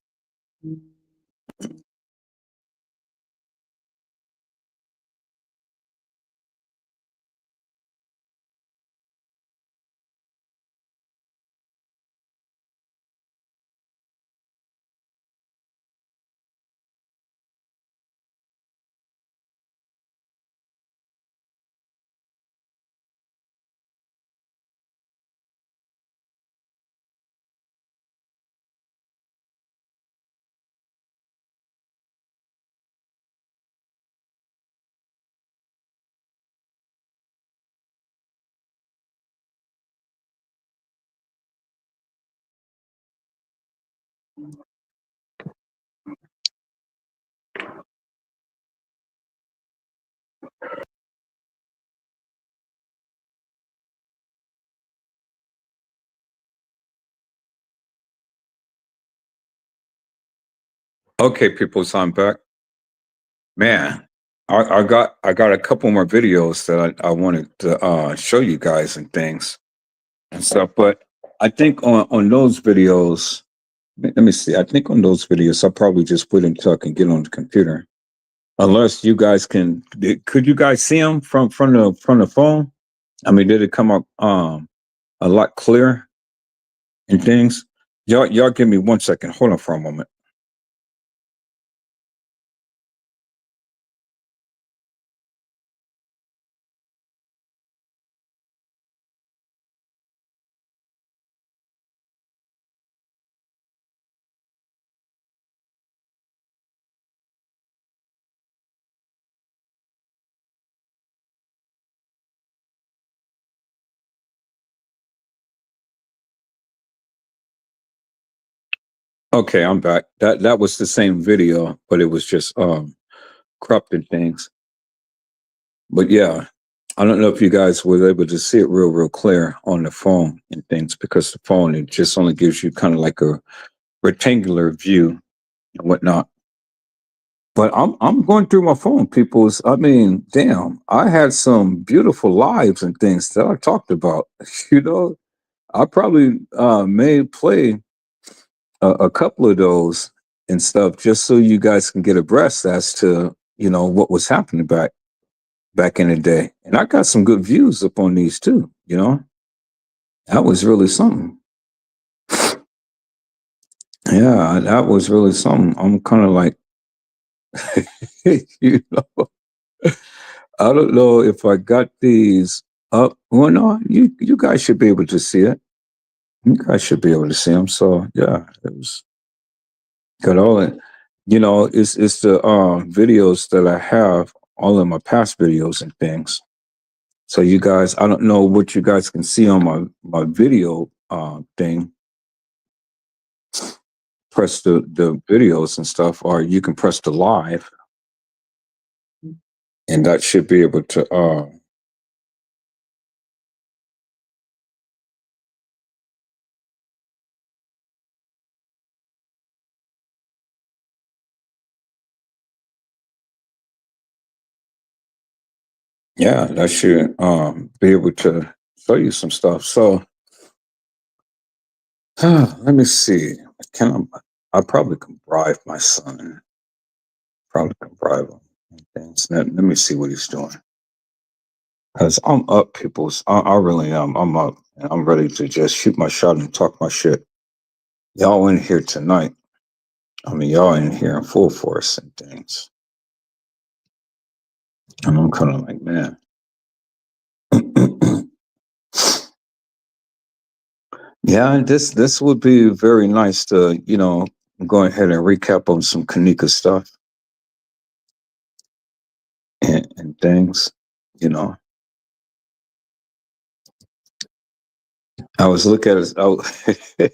Okay, people, so I'm back. Man, I got a couple more videos that I wanted to show you guys and things and stuff. But I think on those videos, let me see. I think on those videos, I'll probably just wait until I can get on the computer. Unless you guys could you guys see them from the phone? I mean, did it come up a lot clearer and things? Y'all give me 1 second. Hold on for a moment. Okay, I'm back. That was the same video, but it was just corrupted things. But yeah, I don't know if you guys were able to see it real clear on the phone and things because the phone it just only gives you kind of like a rectangular view and whatnot. But I'm going through my phone, people's. I mean, damn, I had some beautiful lives and things that I talked about. You know, I probably may play a couple of those and stuff just so you guys can get abreast as to what was happening back in the day. And I got some good views up on these too. That was really something. Yeah, that was really something. I'm kind of like, you know, I don't know if I got these up. Well, no, you guys should be able to see it. You guys should be able to see them. So yeah, it was got all it. It's the videos that I have, all of my past videos and things. So you guys, I don't know what you guys can see on my video thing. Press the videos and stuff, or you can press the live, and that should be able to yeah, that should be able to show you some stuff. So let me see. I probably can bribe my son. Probably can bribe him and things. Let me see what he's doing. Because I'm up, peoples. I really am. I'm up. And I'm ready to just shoot my shot and talk my shit. Y'all in here tonight. I mean, y'all in here in full force and things. And I'm kind of like, man. Yeah, this would be very nice to, go ahead and recap on some Kenneka stuff and things, you know. I was looking at it.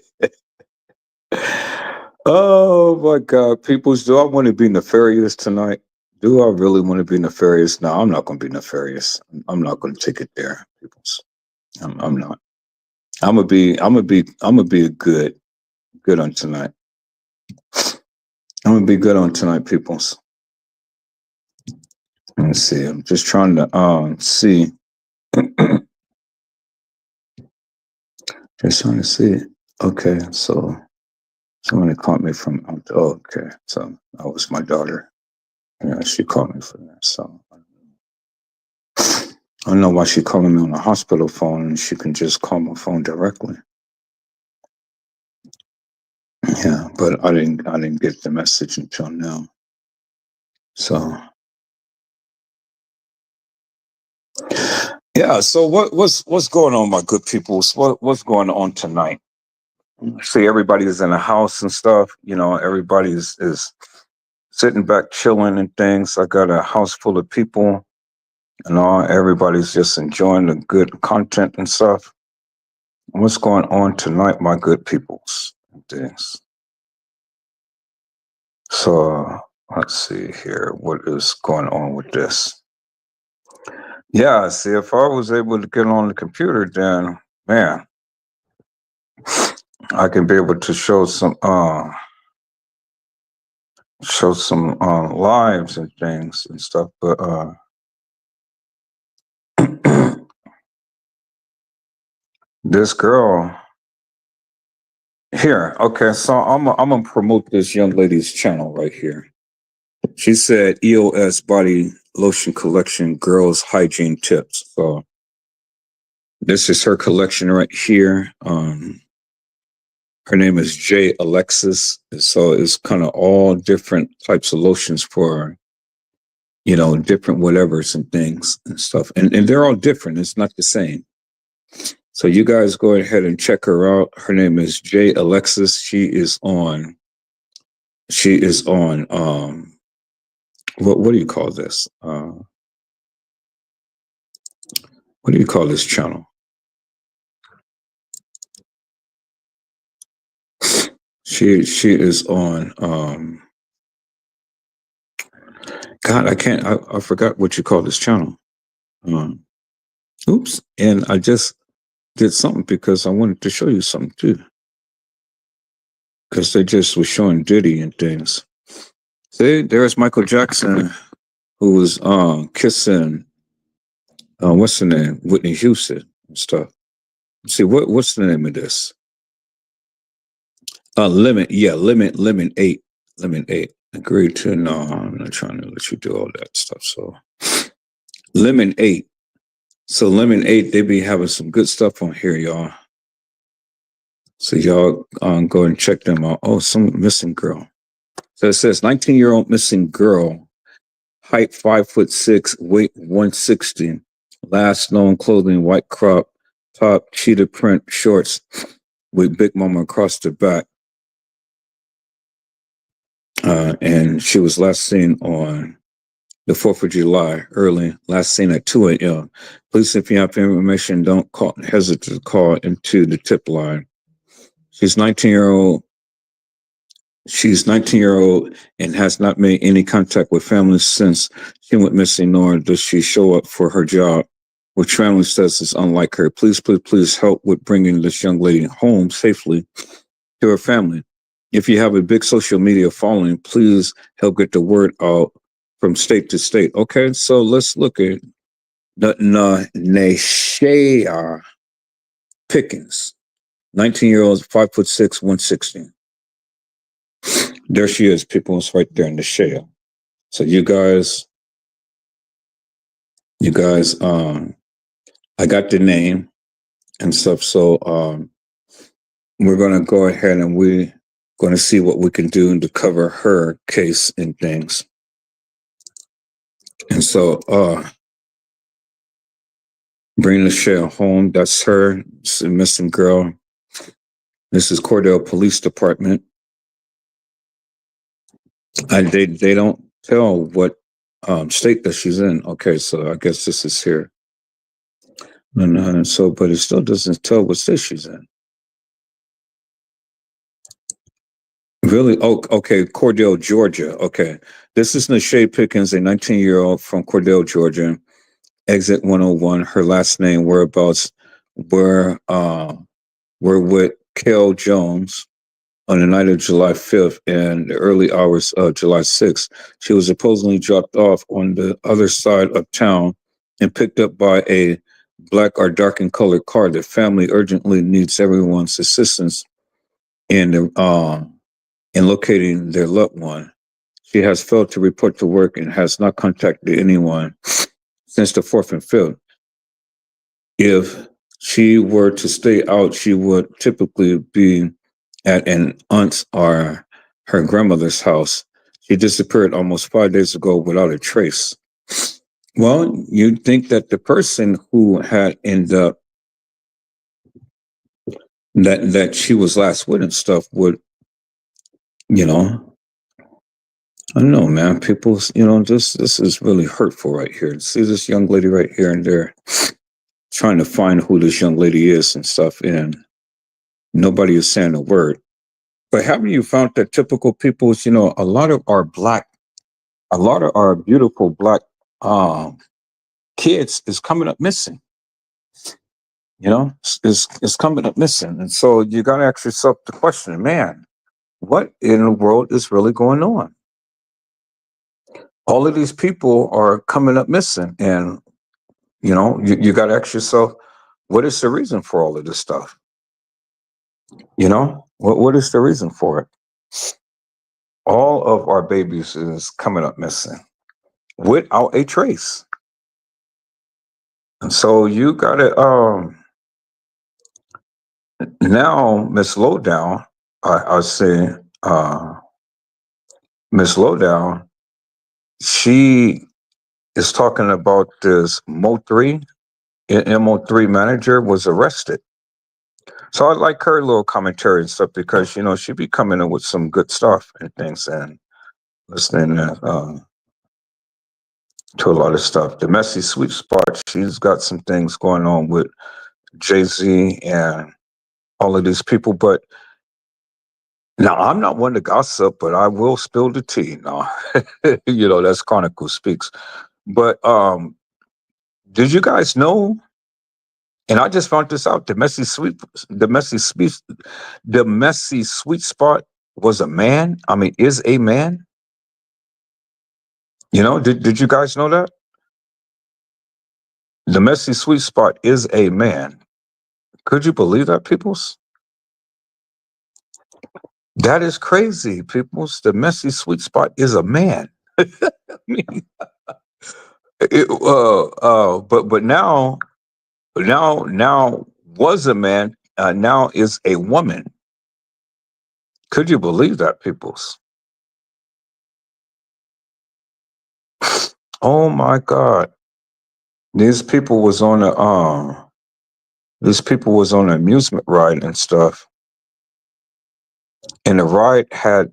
Oh my God, peoples, do I want to be nefarious tonight? Do I really want to be nefarious? No, I'm not going to be nefarious. I'm not going to take it there, peoples. I'm not. I'm gonna be a good on tonight. I'm gonna be good on tonight, peoples. Let me see. I'm just trying to see. Just trying to see. Okay, so somebody caught me from. Oh, okay, so that was my daughter. Yeah, she called me for that. So I don't know why she calling me on the hospital phone, and she can just call my phone directly. Yeah, but I didn't get the message until now. So yeah, so what's going on, my good peoples? What's going on tonight? See, everybody's in the house and stuff. Everybody is sitting back chilling and things. I got a house full of people and all. Everybody's just enjoying the good content and stuff. What's going on tonight, my good peoples? And things. So let's see here. What is going on with this? Yeah, see, if I was able to get on the computer, then man, I can be able to show some show some lives and things and stuff, but this girl here, okay, so I'm gonna promote this young lady's channel right here. She said EOS body lotion collection, girls hygiene tips. So this is her collection right here. Her name is J Alexis. So it's kind of all different types of lotions for, you know, different whatevers and things and stuff. And they're all different. It's not the same. So you guys go ahead and check her out. Her name is J Alexis. She is on what do you call this? What do you call this channel? She is on God, I forgot what you call this channel. Oops. And I just did something because I wanted to show you something too. Because they just was showing Diddy and things. See, there's Michael Jackson who was kissing what's the name? Whitney Houston and stuff. See, what's the name of this? Lemon 8. Lemon 8. Agreed to no, I'm not trying to let you do all that stuff. So Lemon 8. So Lemon 8, they be having some good stuff on here, y'all. So y'all go and check them out. Oh, some missing girl. So it says 19-year-old missing girl, height 5'6", weight 160, last known clothing, white crop top, cheetah print shorts with Big Mama across the back. And she was last seen on the 4th of July, early, last seen at 2 a.m. Please, if you have information, don't hesitate to call into the tip line. She's 19-year-old. She's 19-year-old and has not made any contact with family since she went missing, nor does she show up for her job, which family says is unlike her. Please help with bringing this young lady home safely to her family. If you have a big social media following, please help get the word out from state to state. Okay, so let's look at Nashea Pickens, 19-year-old, 5'6", 160. There she is, people. It's right there in the shale. So you guys, I got the name and stuff. So we're gonna go ahead and we're gonna see what we can do to cover her case and things. And so bring the shale home. That's her. It's a missing girl. This is Cordell Police Department. And they don't tell what state that she's in. Okay, so I guess this is here. And so, but it still doesn't tell what state she's in. Really? Oh, okay. Cordell, Georgia. Okay. This is Nashea Pickens, a 19-year-old from Cordell, Georgia. Exit 101. Her last name, whereabouts, were with Kel Jones on the night of July 5th and the early hours of July 6th. She was supposedly dropped off on the other side of town and picked up by a black or darkened colored car. The family urgently needs everyone's assistance in locating their loved one. She has failed to report to work and has not contacted anyone since the 4th and 5th. If she were to stay out, she would typically be at an aunt's or her grandmother's house. She disappeared almost 5 days ago without a trace. Well, you'd think that the person who had ended up that she was last with and stuff would, you know, I don't know, man. People, you know, this is really hurtful right here. See this young lady right here, and they're trying to find who this young lady is and stuff, and nobody is saying a word. But haven't you found that typical people, you know, a lot of our beautiful black kids is coming up missing. You know, is coming up missing, and so you got to ask yourself the question, man, what in the world is really going on? all of these people are coming up missing, and you got to ask yourself, what is the reason for all of this stuff? What is the reason for it? All of our babies is coming up missing without a trace. And so you got to now Miss Lowdown, I say Miss Lowdown, she is talking about this Mo3 MO3 manager was arrested. So I like her little commentary and stuff because she be coming in with some good stuff and things, and listening to a lot of stuff. The Messy Sweet Spot, she's got some things going on with Jay-Z and all of these people. But now I'm not one to gossip, but I will spill the tea. No, that's Chronicle Speaks. But did you guys know? And I just found this out. The messy sweet spot was a man. I mean, is a man. Did you guys know that? The messy sweet spot is a man. Could you believe that, peoples? That is crazy, peoples. The messy sweet spot is a man. I mean, but now was a man. Now is a woman. Could you believe that, peoples? Oh my God. These people was on an amusement ride and stuff. And the ride had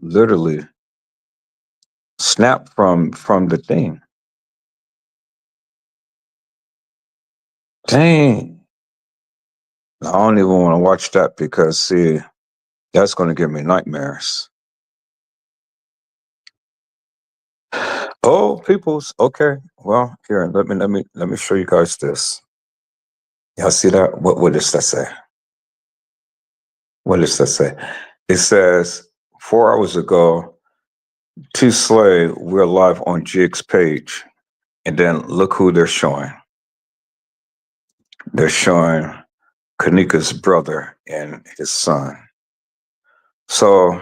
literally snapped from the thing. Dang. I don't even want to watch that because see, that's gonna give me nightmares. Oh, peoples. Okay. Well, here, let me show you guys this. Y'all see that? What does that say? What does that say? It says 4 hours ago, to Slay, we're live on Jig's page. And then look who they're showing. They're showing Kenneka's brother and his son. So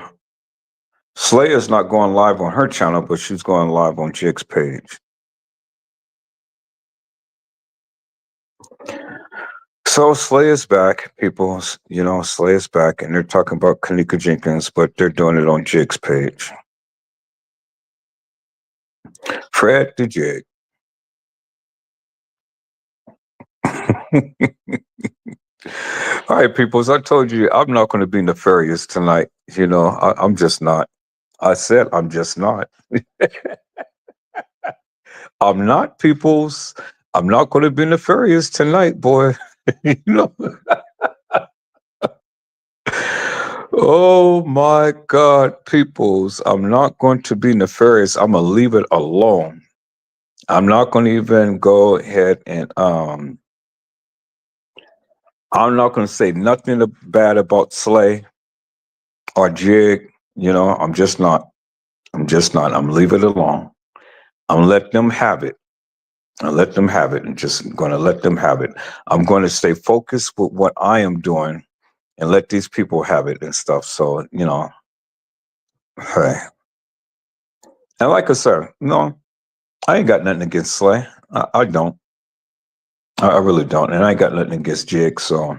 Slay is not going live on her channel, but she's going live on Jig's page. So Slay is back, people. Slay is back, and they're talking about Kenneka Jenkins, but they're doing it on Jig's page. Fred the Jig. All right, people. As I told you, I'm not going to be nefarious tonight. I'm just not. I said I'm just not. I'm not, peoples. I'm not going to be nefarious tonight, boy. Oh my God, peoples. I'm not going to be nefarious. I'm going to leave it alone. I'm not going to even go ahead and I'm not going to say nothing bad about Slay or Jig. I'm just not. I'm leave it alone. I'm let them have it. I let them have it, and just going to let them have it. I'm going to stay focused with what I am doing and let these people have it and stuff. So, hey. And like I said, no, I ain't got nothing against Slay. I don't. I really don't. And I ain't got nothing against Jig. So,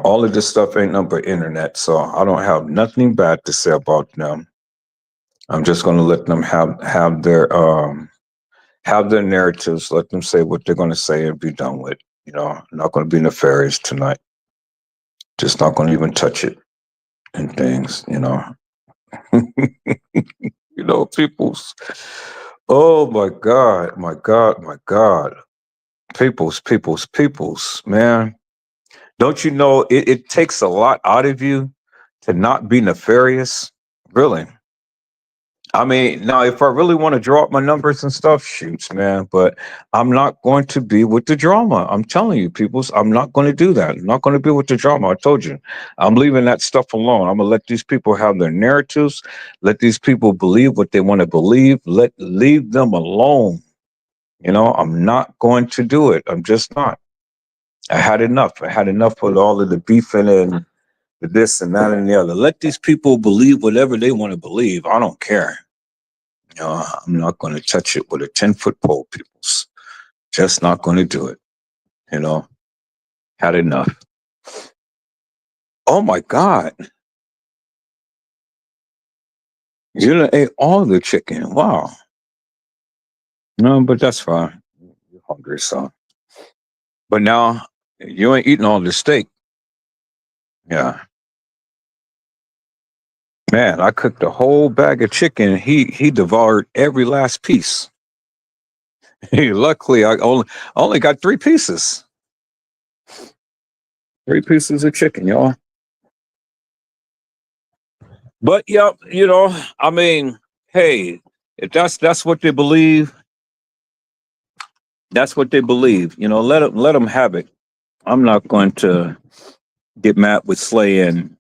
all of this stuff ain't nothing but internet. So I don't have nothing bad to say about them. I'm just going to let them have their narratives, let them say what they're going to say and be done with. I'm not going to be nefarious tonight. Just not going to even touch it and things, peoples. Oh my God, my God, my God. Peoples, man. Don't you know it takes a lot out of you to not be nefarious? Really. I mean, now if I really want to draw up my numbers and stuff, shoots, man. But I'm not going to be with the drama. I'm telling you, peoples, I'm not going to do that. I'm not going to be with the drama. I told you, I'm leaving that stuff alone. I'm gonna let these people have their narratives. Let these people believe what they want to believe. Leave them alone. I'm not going to do it. I'm just not. I had enough. I had enough with all of the beefing and the this and that and the other. Let these people believe whatever they want to believe. I don't care. I'm not going to touch it with a 10-foot pole, peoples. Just not going to do it. You know, had enough. Oh my God. You done ate all the chicken. Wow. No, but that's fine. You're hungry, so. But now you ain't eating all the steak. Yeah. Man, I cooked a whole bag of chicken. He devoured every last piece. Luckily, I only got 3 pieces. 3 pieces of chicken, y'all. But yeah, I mean, hey, if that's what they believe, that's what they believe. Let them have it. I'm not going to get mad with Slay and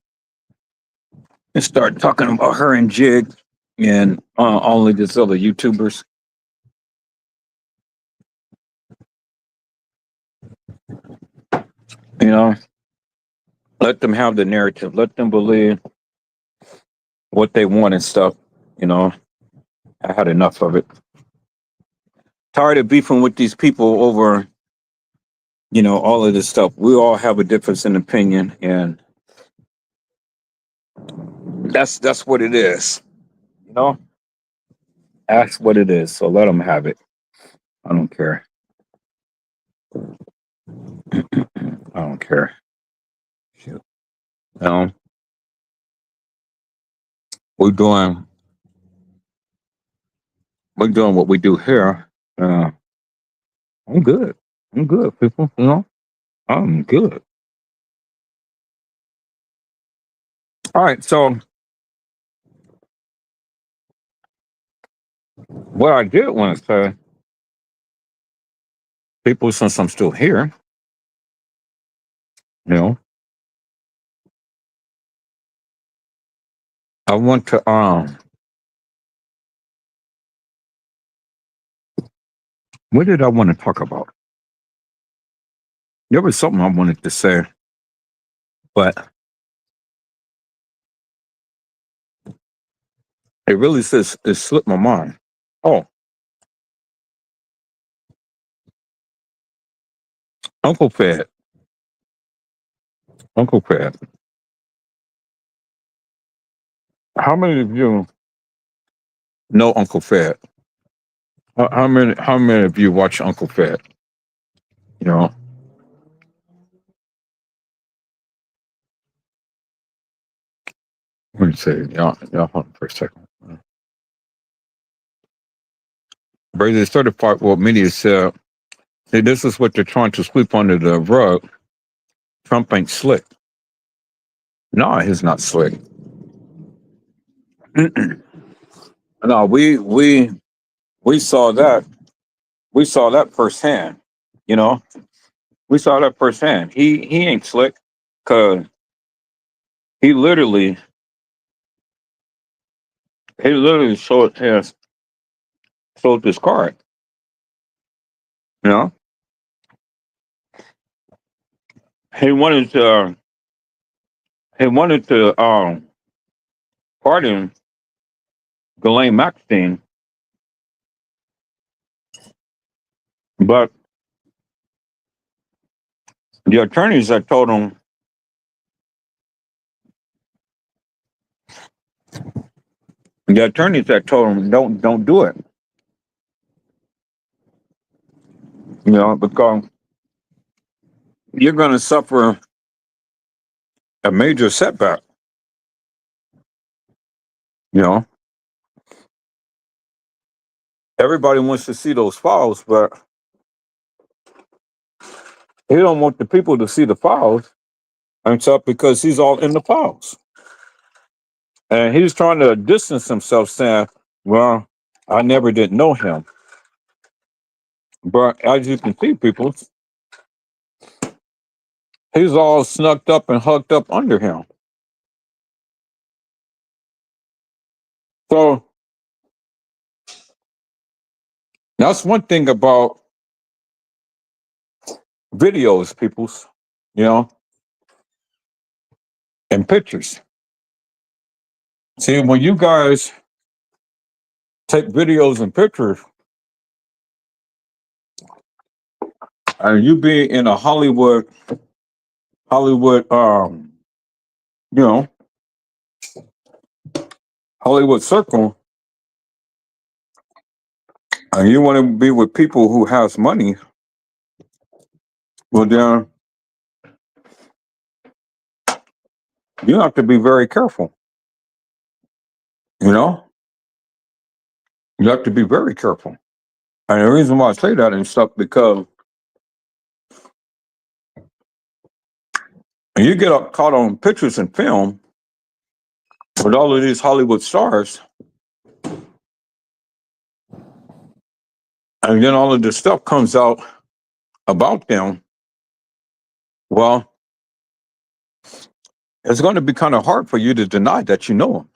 start talking about her and Jig and only this other YouTubers. You know, let them have the narrative. Let them believe what they want and stuff. You know, I had enough of it. Tired of beefing with these people over, all of this stuff. We all have a difference in opinion, and that's what it is. You know, that's what it is. So let them have it. I don't care. I don't care. Shoot. No, we're doing we're doing what we do here. I'm good. I'm good, people. I'm good. All right. So what I did want to say, people, since I'm still here, you know, I want to what did I want to talk about? There was something I wanted to say, but it really says it slipped my mind. Oh, Uncle Fed. Uncle Fed. How many of you know Uncle Fed? How many of you watch Uncle Fed? You know, let me say, y'all hold on for a second. Brady certified what media said. Hey, this is what they're trying to sweep under the rug. Trump ain't slick. No, he's not slick. No, we saw that. We saw that firsthand. You know, we saw that firsthand. He ain't slick, cause he literally showed this card. You know, he wanted to pardon Ghislaine Maxine, but the attorneys that told him don't do it. You know, because you're going to suffer a major setback. You know, everybody wants to see those files, but he don't want the people to see the files, and so because he's all in the files, and he's trying to distance himself, saying, Well, I never did know him, but as you can see, people, he's all snugged up and hugged up under him. So that's one thing about videos, peoples, you know, and pictures. See, when you guys take videos and pictures, and you be in a Hollywood, you know, Hollywood circle, and you want to be with people who has money, well, then you have to be very careful. You know, you have to be very careful. And the reason why I say that and stuff because you get caught on pictures and film with all of these Hollywood stars, and then all of this stuff comes out about them. Well, it's going to be kind of hard for you to deny that you know them.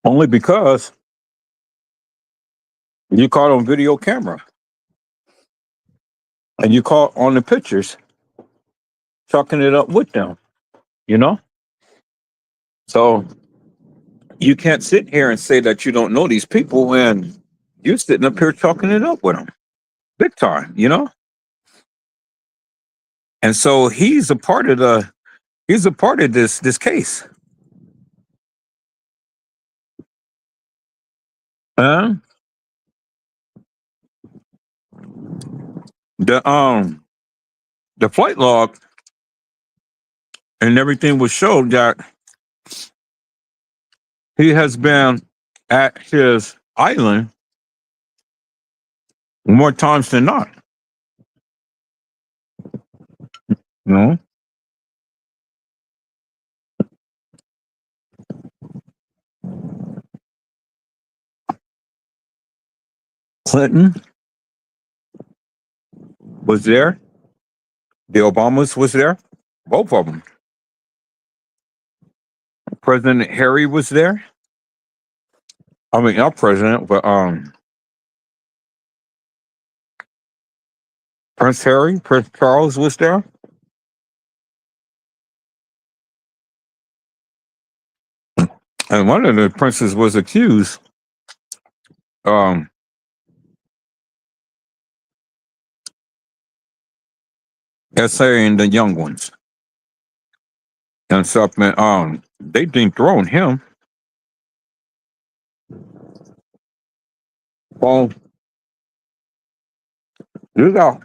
Only because you caught on video camera and you caught on the pictures, chalking it up with them, you know? So you can't sit here and say that you don't know these people when you're sitting up here chalking it up with them big time, you know? And so he's a part of this case. Uh, the the flight log and everything was showed that he has been at his island more times than not. You know? Clinton was there. The Obamas was there. Both of them. President Harry was there. I mean, not president, but Prince Harry, Prince Charles was there. And one of the princes was accused um essaying the young ones and stuff, and they dethroned him. Well, you got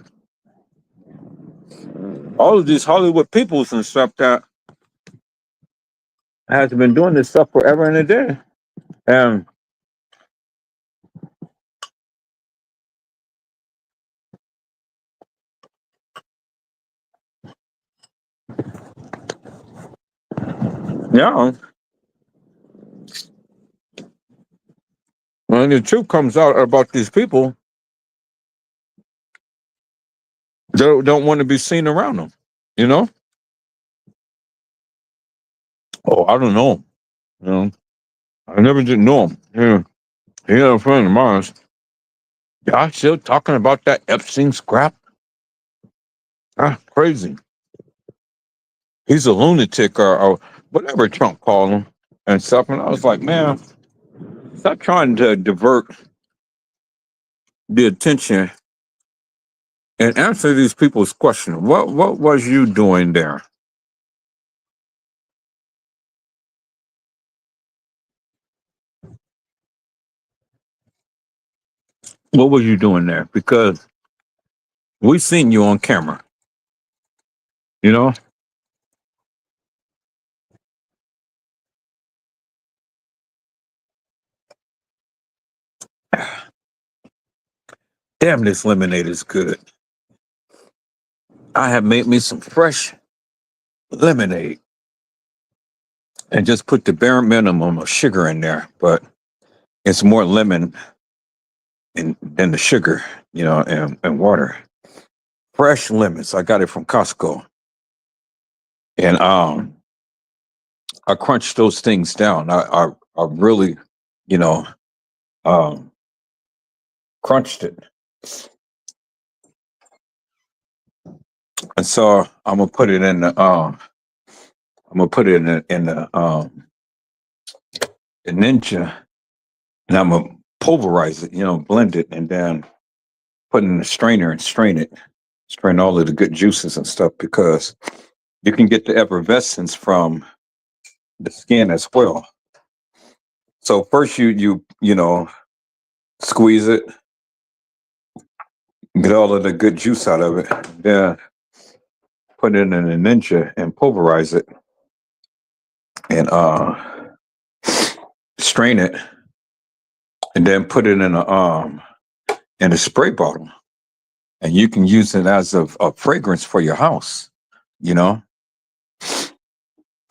all of these Hollywood peoples and stuff that has been doing this stuff forever and a day. And yeah, when the truth comes out about these people, they don't want to be seen around them, you know? Oh, I don't know. You know, I never did know him. Yeah. He had a friend of mine. Y'all still talking about that Epstein scrap? Ah, crazy. He's a lunatic or whatever Trump called him and stuff. And I was like, man, stop trying to divert the attention and answer these people's question. What was you doing there? What were you doing there? Because we seen you on camera, you know? Damn, this lemonade is good. I have made me some fresh lemonade. and just put the bare minimum of sugar in there, but it's more lemon than the sugar, and water. Fresh lemons. I got it from Costco. And I crunched those things down. I really, you know, um crunched it. And so I'm gonna put it in the the ninja, and I'm gonna pulverize it, blend it, and then put it in the strainer and strain it. Strain all of the good juices and stuff, because you can get the effervescence from the skin as well. So first you squeeze it, get all of the good juice out of it, then put it in a ninja and pulverize it, and strain it, and then put it in a spray bottle, and you can use it as a fragrance for your house. You know,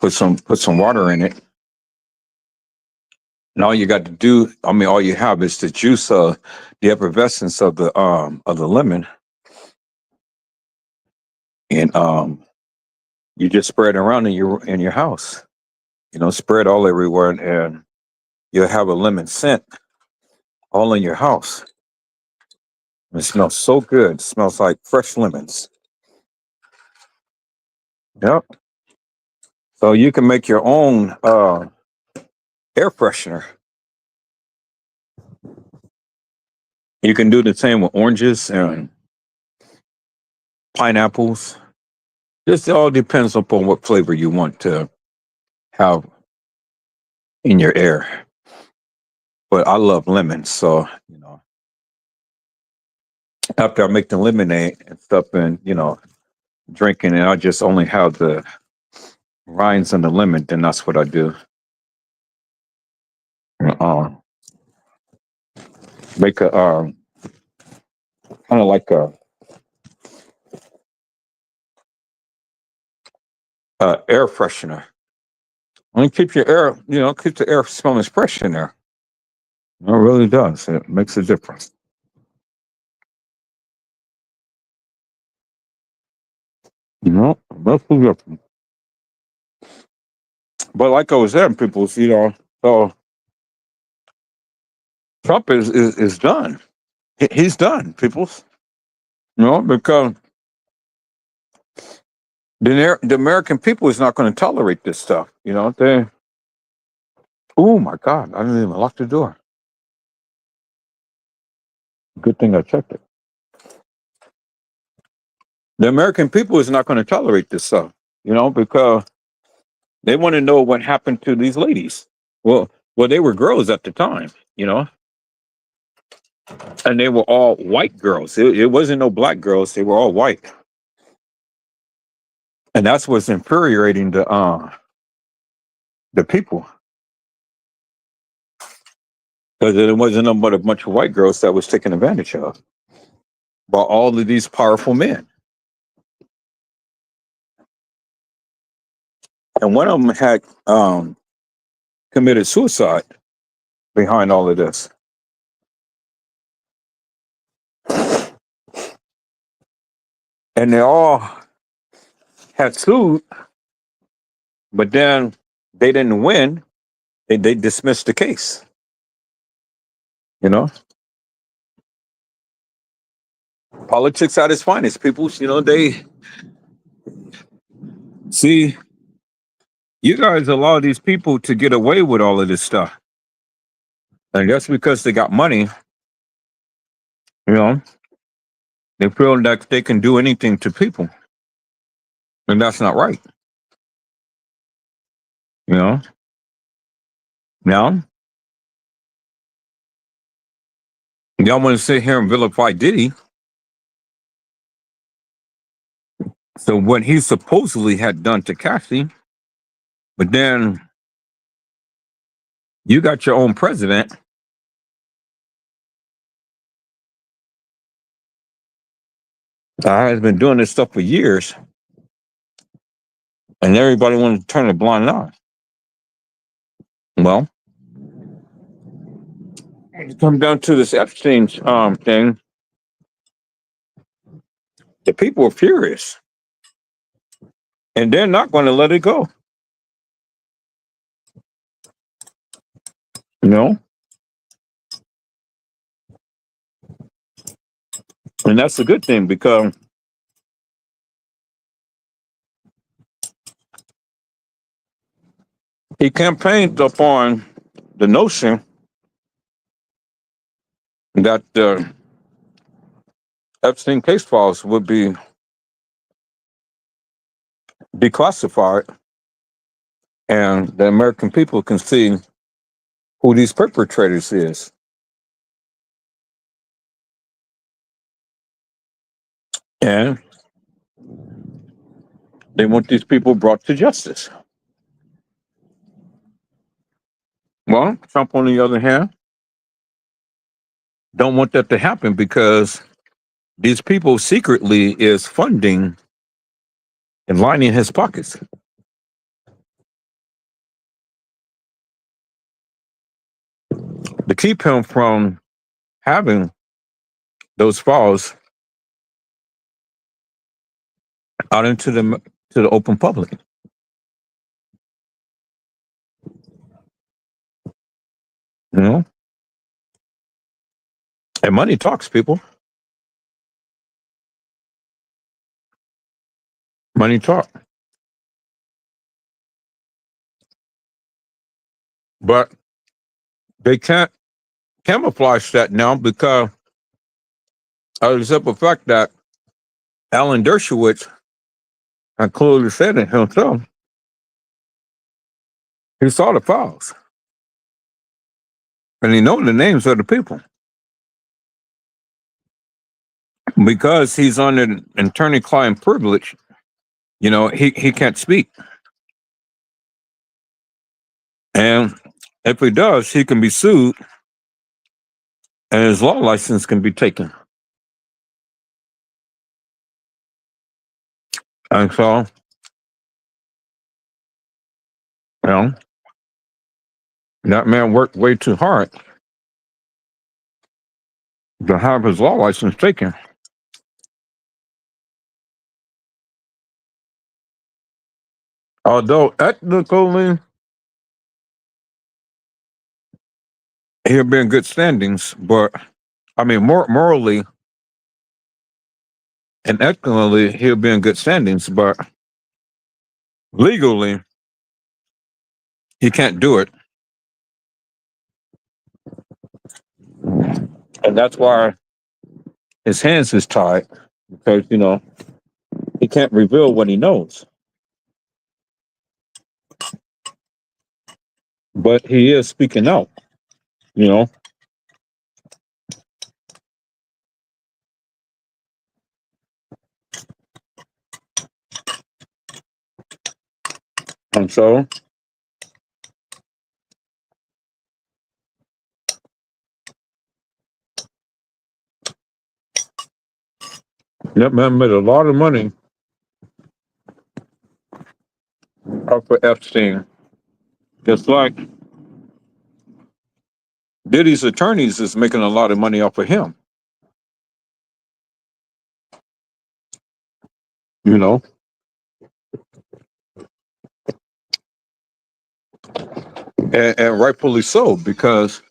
put some water in it, and all you got to do, all you have is the juice, the effervescence of the lemon, and you just spread it around in your house. Spread all everywhere, and you'll have a lemon scent all in your house. It smells so good. It smells like fresh lemons. Yep. So you can make your own air freshener. You can do the same with oranges and pineapples. This all depends upon what flavor you want to have in your air. But I love lemons, so after I make the lemonade and stuff, and drinking, and I just only have the rinds and the lemon, then that's what I do. Uh, Make a kind of like a air freshener. And keep your air, keep the air smelling fresh in there. It really does. It makes a difference. Makes a difference. But like I was saying, people, so Trump is done. He's done, people. Because the American people is not going to tolerate this stuff. They. Oh my God! I didn't even lock the door. Good thing I checked it. The American people is not going to tolerate this stuff. Because they want to know what happened to these ladies. Well, they were girls at the time. And they were all white girls. It wasn't no black girls. They were all white. And that's what's infuriating the people. Because it wasn't no but a bunch of white girls that was taken advantage of by all of these powerful men. And one of them had committed suicide behind all of this. And they all had sued, but then they didn't win. They dismissed the case. Politics at its finest, people. They see, you guys allow these people to get away with all of this stuff. And that's because they got money. They feel that they can do anything to people. And that's not right. Now, y'all want to sit here and vilify Diddy. So what he supposedly had done to Cassie, but then you got your own president has been doing this stuff for years, and everybody wanted to turn a blind eye. Well, when it comes down to this Epstein thing, the people are furious, and they're not going to let it go. You know, and that's a good thing because he campaigned upon the notion that the Epstein case files would be declassified, and the American people can see who these perpetrators is. And they want these people brought to justice. Well, Trump, on the other hand, don't want that to happen because these people secretly is funding and lining his pockets. To keep him from having those files out into the open public. You know? And money talks, people. Money talk. But they can't camouflage that now because of the simple fact that Alan Dershowitz had clearly said it himself. He saw the files. And he knows the names of the people. Because he's under attorney-client privilege, you know, he can't speak. And if he does, he can be sued and his law license can be taken. And so, you know, that man worked way too hard to have his law license taken. Although ethnically, he'll be in good standings, but I mean, morally and ethically, he'll be in good standings, but legally, he can't do it. And that's why his hands is tied, because, you know, he can't reveal what he knows. But he is speaking out, you know. And so, that man made a lot of money off of Epstein. Just like Diddy's attorneys is making a lot of money off of him. You know, and rightfully so, because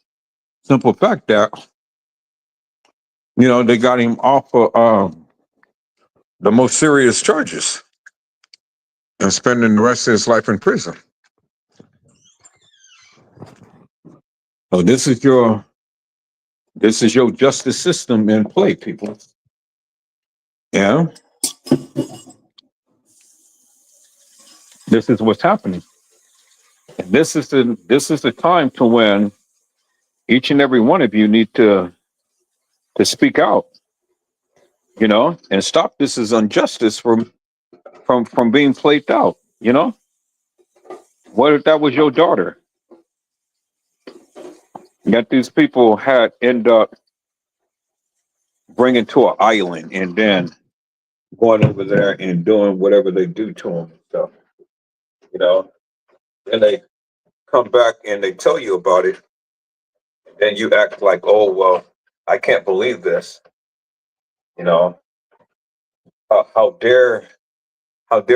simple fact that, you know, they got him off of the most serious charges and spending the rest of his life in prison. So this is your justice system in play, people. Yeah, this is what's happening. And this is the time to when each and every one of you need to speak out, you know, and stop this as injustice from being played out, you know. What if that was your daughter? That these people had end up bringing to an island and then going over there and doing whatever they do to them and stuff, you know. And they come back and they tell you about it, and you act like, oh well, I can't believe this. You know, how dare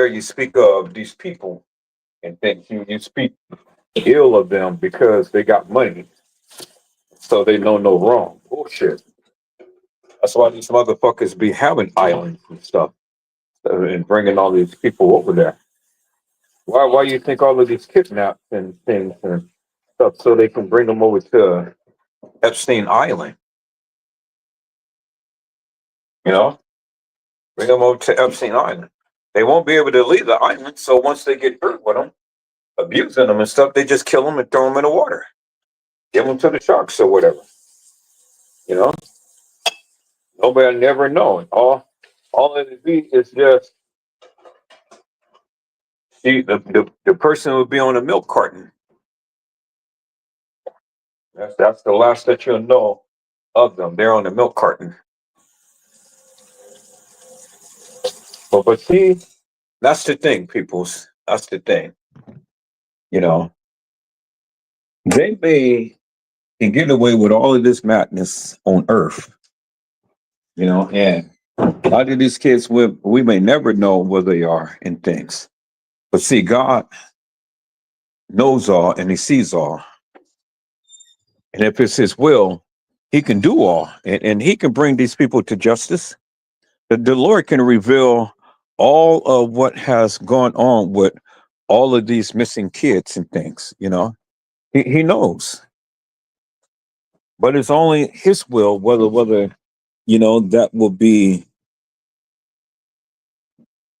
you speak of these people and think you speak ill of them because they got money, so they know no wrong. Bullshit. That's why these motherfuckers be having islands and stuff and bringing all these people over there. Why you think all of these kidnaps and things and stuff so they can bring them over to Epstein Island? You know, bring them over to Epstein Island. They won't be able to leave the island, so once they get through with them, abusing them and stuff, they just kill them and throw them in the water, give them to the sharks or whatever. You know, nobody never know. All it be is just the person would be on a milk carton. That's the last that you'll know of them. They're on the milk carton. But see, that's the thing, peoples. That's the thing. You know, they may get away with all of this madness on Earth. You know, and a lot of these kids, we may never know where they are in things. But see, God knows all and He sees all. And if it's His will, He can do all, and He can bring these people to justice. The Lord can reveal all of what has gone on with all of these missing kids and things. You know, He knows, but it's only His will whether that will be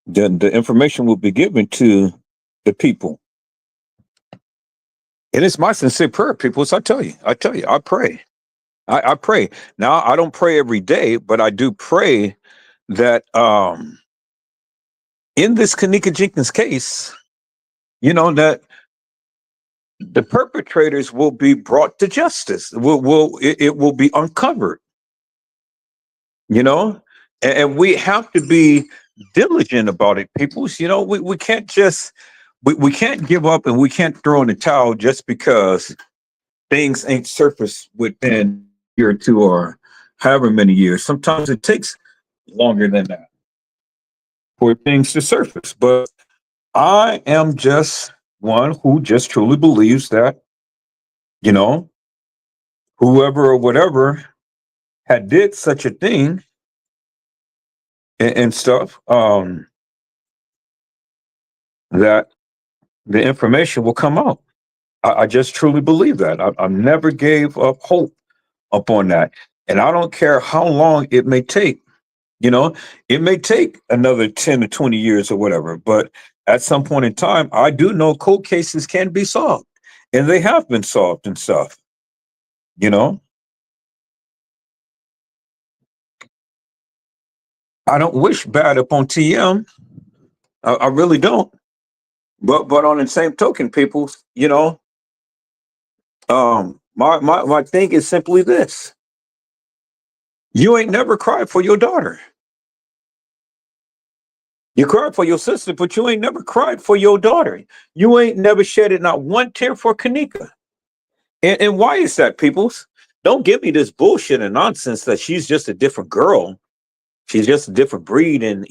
the information will be given to the people. And it's my sincere prayer, people. So I tell you, I pray. I pray. Now, I don't pray every day, but I do pray that in this Kenneka Jenkins case, that the perpetrators will be brought to justice. It will be uncovered, and we have to be diligent about it, people. We can't just we can't give up and we can't throw in the towel just because things ain't surfaced within a year or two or however many years. Sometimes it takes longer than that for things to surface. But I am just one who just truly believes that, whoever or whatever had did such a thing and stuff, that the information will come out. I just truly believe that. I never gave up hope upon that. And I don't care how long it may take. It may take another 10 to 20 years or whatever, but at some point in time, I do know cold cases can be solved, and they have been solved and stuff. I don't wish bad upon TM. I really don't. But on the same token, people, my thing is simply this: you ain't never cried for your daughter. You cried for your sister, but you ain't never cried for your daughter. You ain't never shedded not one tear for Kenneka. And why is that, peoples? Don't give me this bullshit and nonsense that she's just a different girl. She's just a different breed, and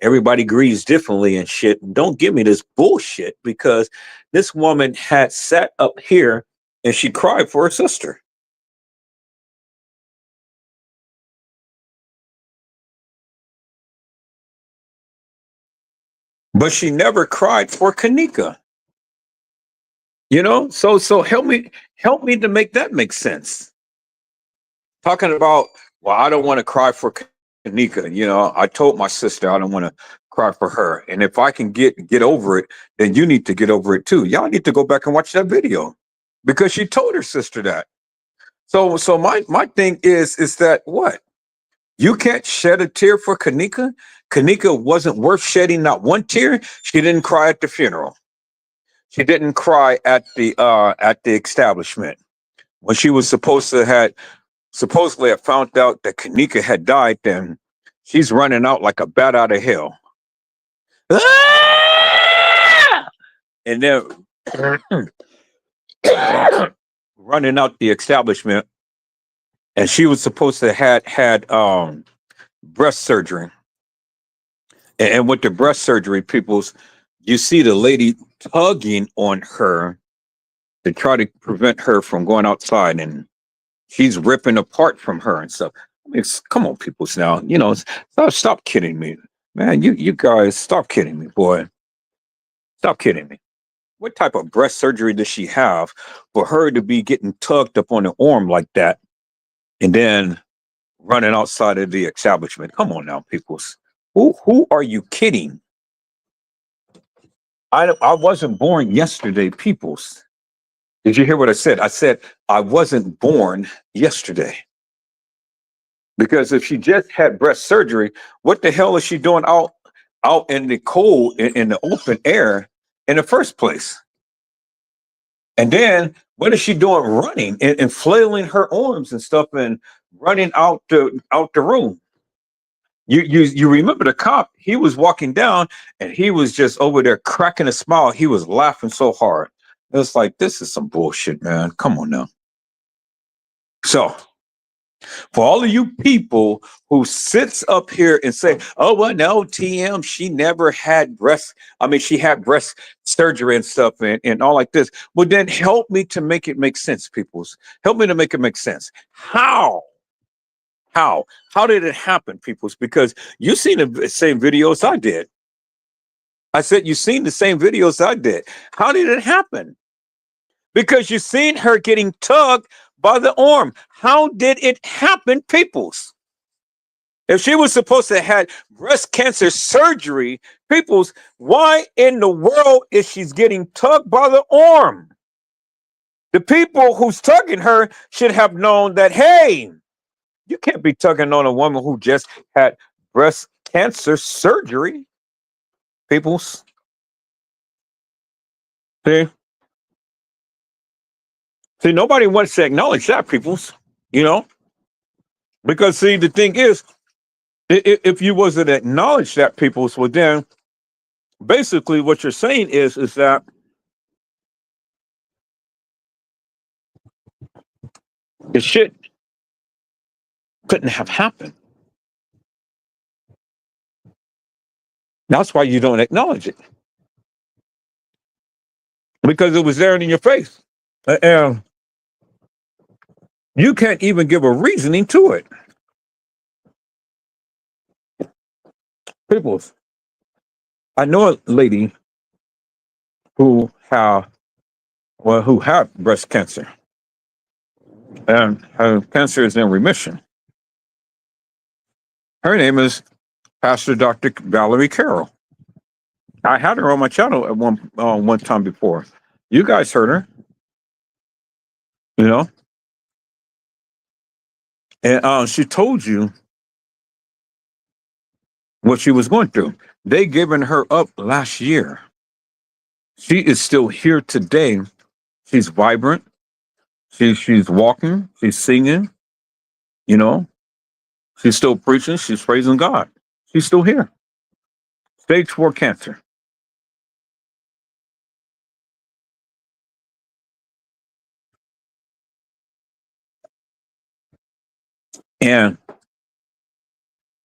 everybody grieves differently and shit. Don't give me this bullshit, because this woman had sat up here and she cried for her sister. But she never cried for Kenneka. So help me to make that make sense. Talking about, well, I don't want to cry for Kenneka. I told my sister I don't want to cry for her. And if I can get over it, then you need to get over it too. Y'all need to go back and watch that video, because she told her sister that. So my thing is that what? You can't shed a tear for Kenneka? Kenneka wasn't worth shedding not one tear. She didn't cry at the funeral. She didn't cry at the establishment when she was supposedly had found out that Kenneka had died. Then she's running out like a bat out of hell. Ah! And then running out the establishment, and she was supposed to had breast surgery. And with the breast surgery, people's, you see the lady tugging on her to try to prevent her from going outside, and she's ripping apart from her and stuff. I mean, come on, people's now, stop kidding me, man. You guys, stop kidding me, boy. Stop kidding me. What type of breast surgery does she have for her to be getting tugged up on the arm like that, and then running outside of the establishment? Come on now, peoples. Who are you kidding? I wasn't born yesterday, peoples. Did you hear what I said? I said I wasn't born yesterday. Because if she just had breast surgery, what the hell is she doing out in the cold, in the open air in the first place? And then what is she doing running and flailing her arms and stuff and running out the room? You remember the cop? He was walking down and he was just over there cracking a smile. He was laughing so hard. It was like, this is some bullshit, man. Come on now. So for all of you people who sits up here and say, oh, well, no, TM, she never had she had breast surgery and stuff and all like this. Well, then help me to make it make sense, peoples. Help me to make it make sense. How? How did it happen, peoples? Because you seen the same videos I did. I said, you seen the same videos I did. How did it happen? Because you seen her getting tugged by the arm. How did it happen, peoples? If she was supposed to have had breast cancer surgery, peoples, why in the world is she getting tugged by the arm? The people who's tugging her should have known that, hey, you can't be tugging on a woman who just had breast cancer surgery, peoples. See, nobody wants to acknowledge that, peoples, because see, the thing is, if you wasn't acknowledge that, peoples, well, then basically what you're saying is that the shit couldn't have happened. That's why you don't acknowledge it, because it was there in your face, and you can't even give a reasoning to it. People, I know a lady who had breast cancer, and her cancer is in remission. Her name is Pastor Dr. Valerie Carroll. I had her on my channel at one time before. You guys heard her, and she told you what she was going through. They given her up last year. She is still here today. She's vibrant. She's walking. She's singing. She's still preaching. She's praising God. She's still here. Stage 4 cancer. And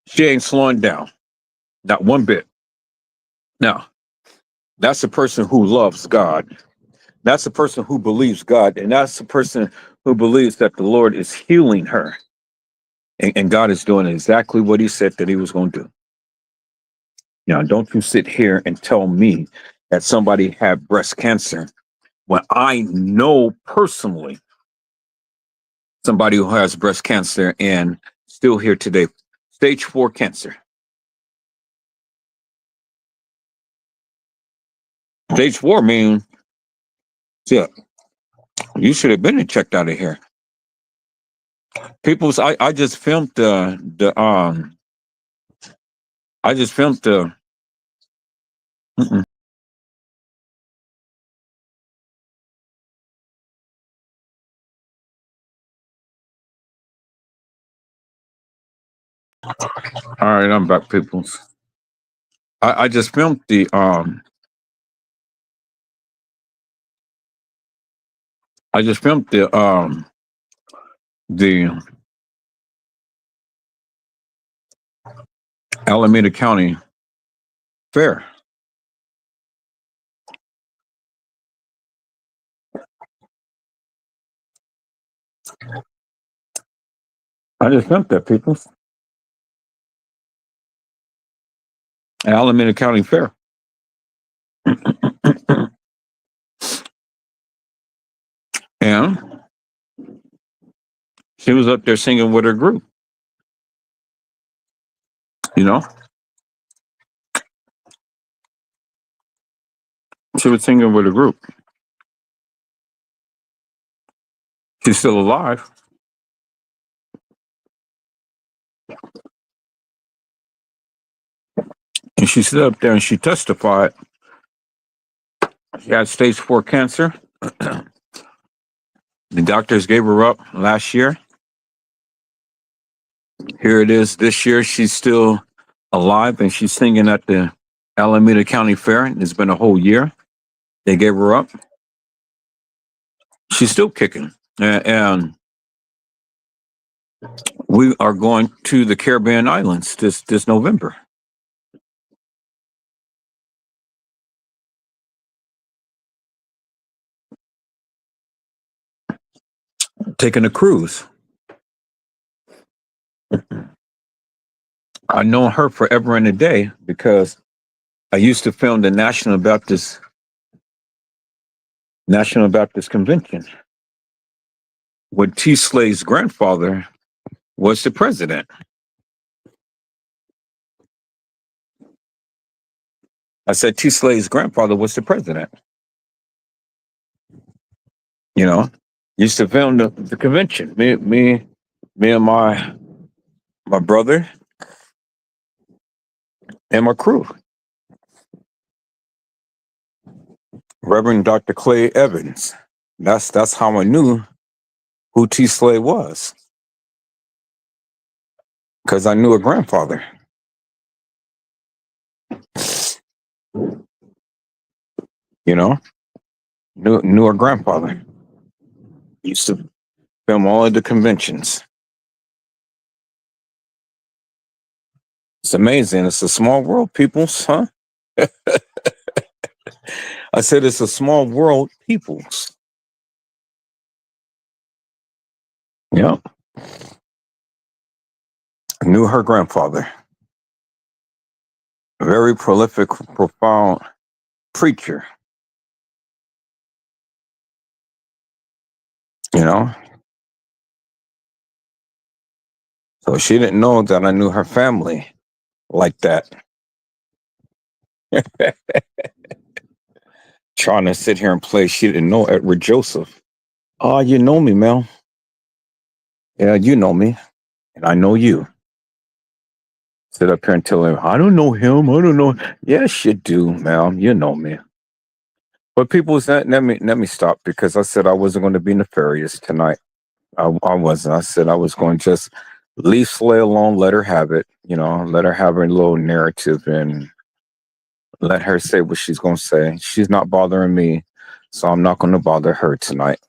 she ain't slowing down. Not one bit. Now, that's the person who loves God. That's the person who believes God. And that's the person who believes that the Lord is healing her. And God is doing exactly what he said that he was going to do. Now, don't you sit here and tell me that somebody had breast cancer when I know personally somebody who has breast cancer and still here today. Stage 4 cancer. Stage 4 means, yeah, you should have been checked out of here. People's, I just filmed I just filmed the. All right, I'm back, peoples. I just filmed the I just filmed the Alameda County Fair. I just filmed that, people. Alameda County Fair. And she was up there singing with her group. You know, she was singing with a group. She's still alive. And she stood up there and she testified. She had stage 4 cancer. The doctors gave her up last year. Here it is this year. She's still alive and she's singing at the Alameda County Fair. It's been a whole year. They gave her up. She's still kicking. And we are going to the Caribbean Islands this November. Taking a cruise. I've known her forever and a day because I used to film the National Baptist Convention when T. Slade's grandfather was the president. I said T. Slade's grandfather was the president. You know, used to film the convention. Me and my brother and my crew. Reverend Dr. Clay Evans. That's how I knew who T. Slade was. Because I knew her grandfather. You know, knew her grandfather. Used to film all of the conventions. It's amazing. It's a small world, peoples, huh? I said it's a small world, peoples. Yeah. I knew her grandfather. A very prolific, profound preacher. You know? So she didn't know that I knew her family like that. Trying to sit here and play. She didn't know Edward Joseph. Oh, you know me, Mel. Yeah, you know me. And I know you. Sit up here and tell him, I don't know him. I don't know. Yes, you do, Mel. You know me. But people said, let me stop because I said I wasn't going to be nefarious tonight. I wasn't. I said I was going to just leave Slay alone, let her have it, you know, let her have her little narrative and let her say what she's going to say. She's not bothering me, so I'm not going to bother her tonight.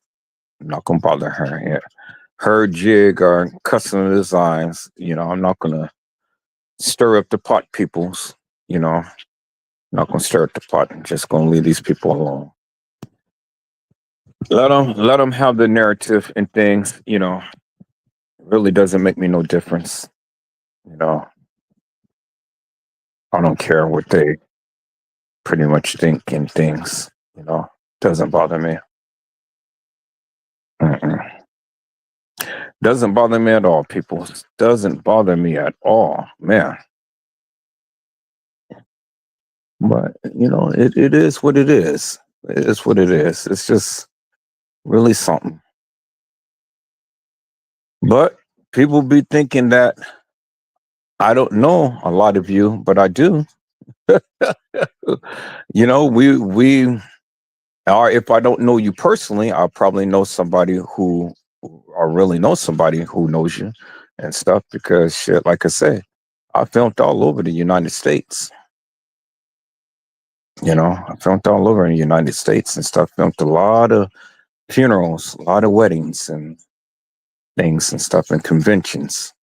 I'm not going to bother her. Yeah. Her jig or custom designs, you know, I'm not going to stir up the pot, peoples, you know. Not going to stir up the pot. I'm just going to leave these people alone. Let them have the narrative and things, you know. It really doesn't make me no difference. You know, I don't care what they pretty much think and things, you know. Doesn't bother me. Mm-mm. Doesn't bother me at all, people. Doesn't bother me at all, man. But, you know, it is what it is. It is what it is. It's just really something. But people be thinking that I don't know a lot of you, but I do. You know, we or if I don't know you personally, I'll probably know somebody who or really know somebody who knows you and stuff because shit, like I said, I filmed all over the United States. You know, I filmed all over in the United States and stuff. Filmed a lot of funerals, a lot of weddings and things and stuff and conventions.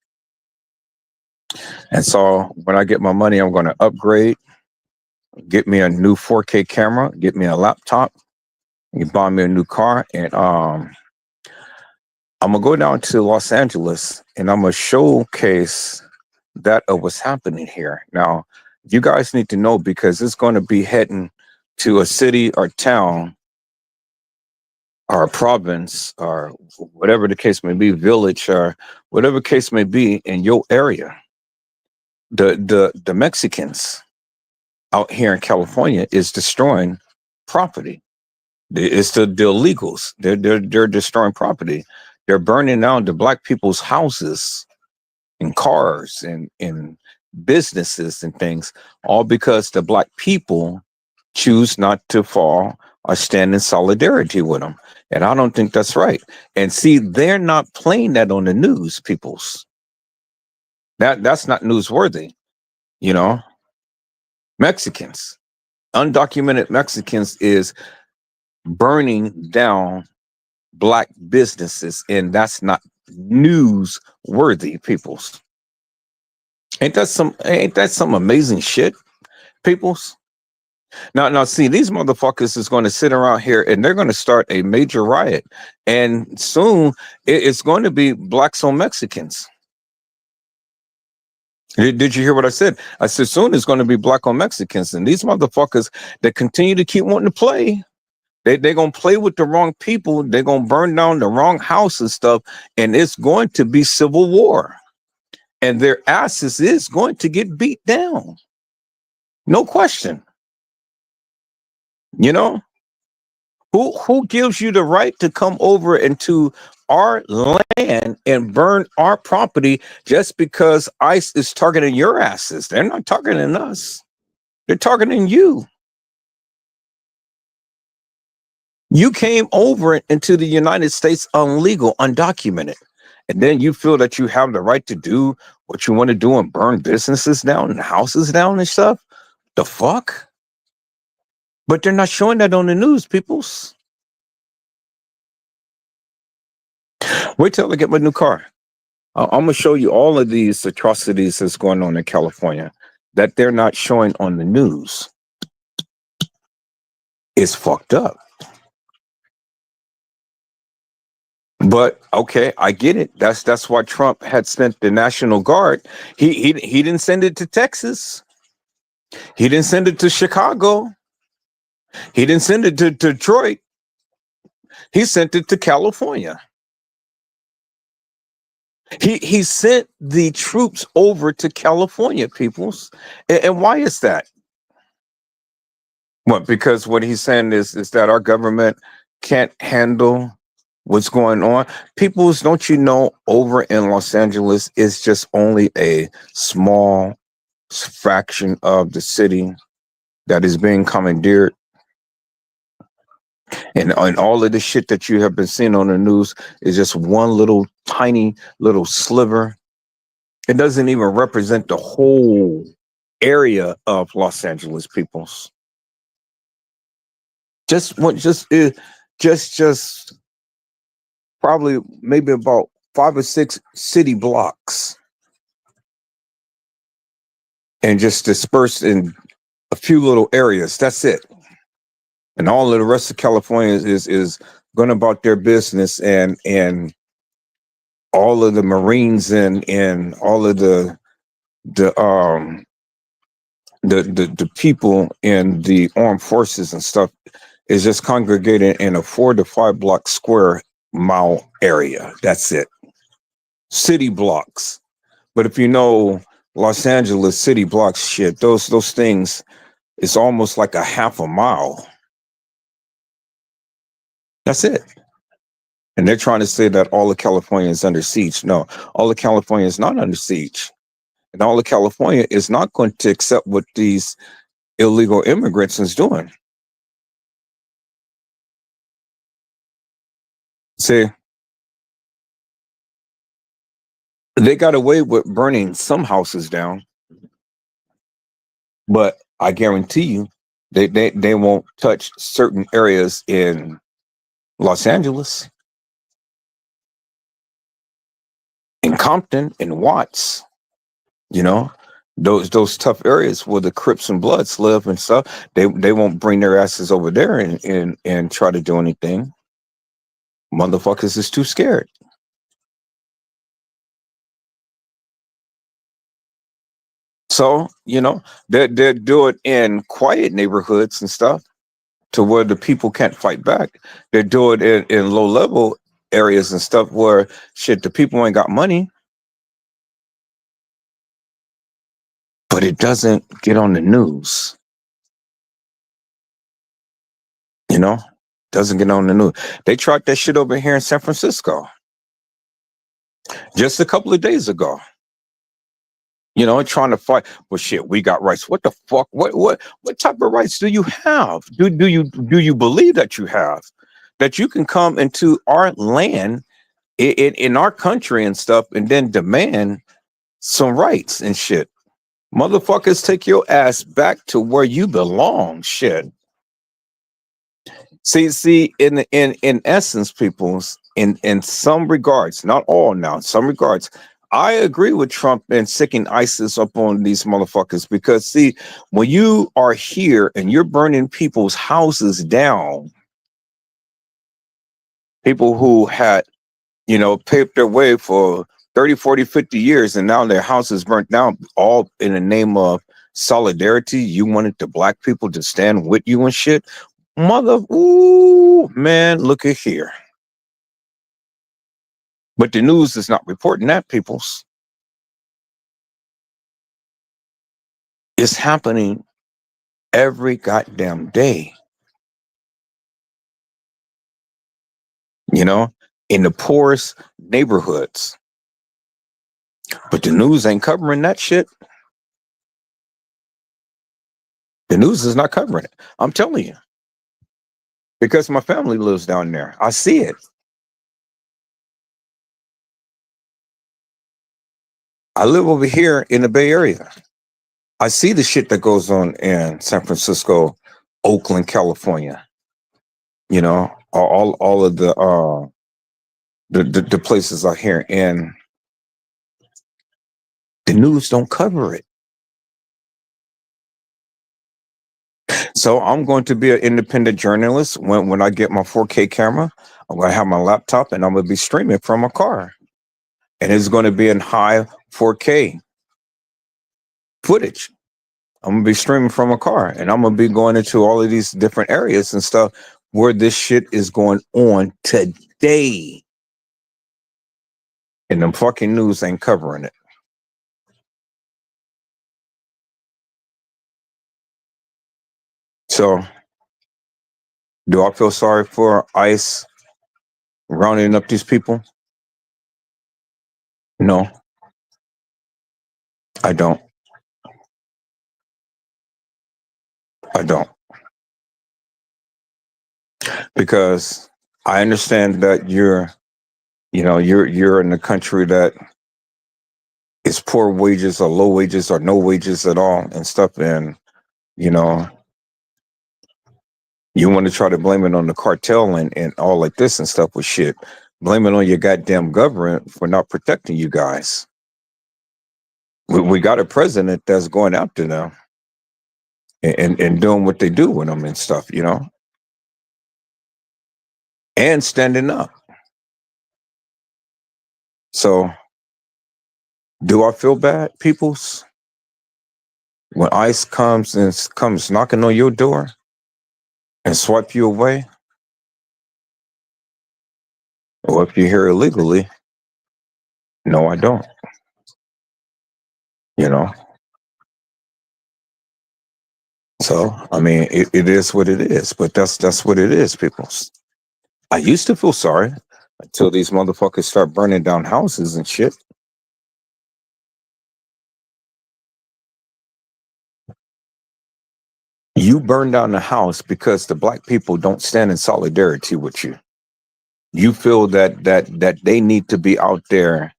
And so when I get my money, I'm going to upgrade, get me a new 4K camera, get me a laptop, you buy me a new car, and I'm gonna go down to Los Angeles and I'm gonna showcase that of what's happening here. Now, you guys need to know because it's going to be heading to a city or town or a province or whatever the case may be, village or whatever case may be in your area. The Mexicans out here in California is destroying property. It's the illegals. They're destroying property. They're burning down the black people's houses and cars and businesses and things, all because the black people choose not to fall or stand in solidarity with them. And I don't think that's right. And see, they're not playing that on the news, peoples. That's not newsworthy, you know. Mexicans, undocumented Mexicans is burning down black businesses, and that's not newsworthy, peoples. Ain't that some amazing shit, peoples? Now, see, these motherfuckers is going to sit around here and they're going to start a major riot, and soon it's going to be blacks on Mexicans. Did you hear what I said? I said soon it's going to be black on Mexicans, and these motherfuckers that continue to keep wanting to play. They're going to play with the wrong people. They're going to burn down the wrong house and stuff. And it's going to be civil war. And their asses is going to get beat down. No question. You know, who gives you the right to come over into our land and burn our property just because ICE is targeting your asses? They're not targeting us. They're targeting you. You came over into the United States illegal, undocumented, and then you feel that you have the right to do what you want to do and burn businesses down and houses down and stuff? The fuck? But they're not showing that on the news, peoples. Wait till I get my new car. I'm going to show you all of these atrocities that's going on in California that they're not showing on the news. It's fucked up. But okay, I get it. That's why Trump had sent the National Guard. He didn't send it to Texas. He didn't send it to Chicago. He didn't send it to Detroit. He sent it to California. He sent the troops over to California, peoples. And why is that? What? Because what he's saying is that our government can't handle what's going on. Peoples, don't you know, over in Los Angeles is just only a small fraction of the city that is being commandeered. And all of the shit that you have been seeing on the news is just one little tiny little sliver. It doesn't even represent the whole area of Los Angeles, peoples. Just probably maybe about 5 or 6 city blocks, and just dispersed in a few little areas. That's it. And all of the rest of California is going about their business, and all of the Marines and all of the people in the armed forces and stuff is just congregated in a 4 to 5 block square mile area. That's it. City blocks. But if you know Los Angeles city blocks, shit, those things, it's almost like a half a mile. That's it. And they're trying to say that all of California is under siege. No, all of California is not under siege. And all of California is not going to accept what these illegal immigrants is doing. See, they got away with burning some houses down, but I guarantee you they won't touch certain areas in Los Angeles, in Compton, in Watts, you know, those tough areas where the Crips and Bloods live and stuff. They won't bring their asses over there and try to do anything. Motherfuckers is too scared. So, they do it in quiet neighborhoods and stuff to where the people can't fight back. They do it in low level areas and stuff where shit, the people ain't got money, but it doesn't get on the news, doesn't get on the news. They tried that shit over here in San Francisco just a couple of days ago. Trying to fight. Well, shit, we got rights. What the fuck? What type of rights do you have? Do you believe that you have? That you can come into our land in our country and stuff and then demand some rights and shit? Motherfuckers, take your ass back to where you belong. Shit. See, in essence, peoples, in some regards, not all now, in some regards, I agree with Trump and sicking ISIS up on these motherfuckers because, see, when you are here and you're burning people's houses down, people who had, paved their way for 30, 40, 50 years, and now their houses burnt down, all in the name of solidarity. You wanted the black people to stand with you and shit. Ooh, man, look at here. But the news is not reporting that, peoples. It's happening every goddamn day. In the poorest neighborhoods. But the news ain't covering that shit. The news is not covering it. I'm telling you. Because my family lives down there. I see it. I live over here in the Bay Area. I see the shit that goes on in San Francisco, Oakland, California. All of the places out here, and the news don't cover it. So I'm going to be an independent journalist. When I get my 4K camera, I'm going to have my laptop and I'm going to be streaming from a car, and it's going to be in high 4K footage. I'm going to be streaming from a car, and I'm going to be going into all of these different areas and stuff where this shit is going on today. And the fucking news ain't covering it. So, do I feel sorry for ICE rounding up these people? No, I don't. I don't. Because I understand that you're in a country that is poor wages or low wages or no wages at all and stuff, and you want to try to blame it on the cartel and all like this and stuff with shit. Blame it on your goddamn government for not protecting you guys. We got a president that's going after them and doing what they do with them and stuff, and standing up. So, do I feel bad, peoples, when ICE comes knocking on your door and swipe you away? Or if you're here illegally? No, I don't. So, I mean, it is what it is, but that's what it is, peoples. I used to feel sorry until these motherfuckers start burning down houses and shit. You burn down the house because the black people don't stand in solidarity with you. You feel that they need to be out there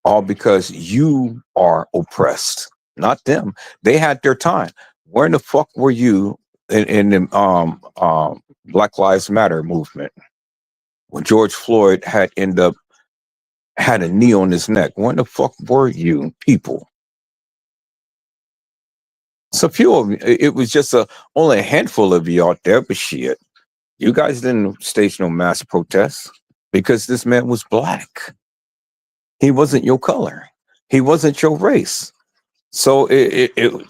all because you are oppressed, not them. They had their time. Where in the fuck were you in the Black Lives Matter movement? when George Floyd had a knee on his neck. When the fuck were you people? So few of you, it was just only a handful of you out there, but shit, you guys didn't stage no mass protests because this man was black. He wasn't your color. He wasn't your race. So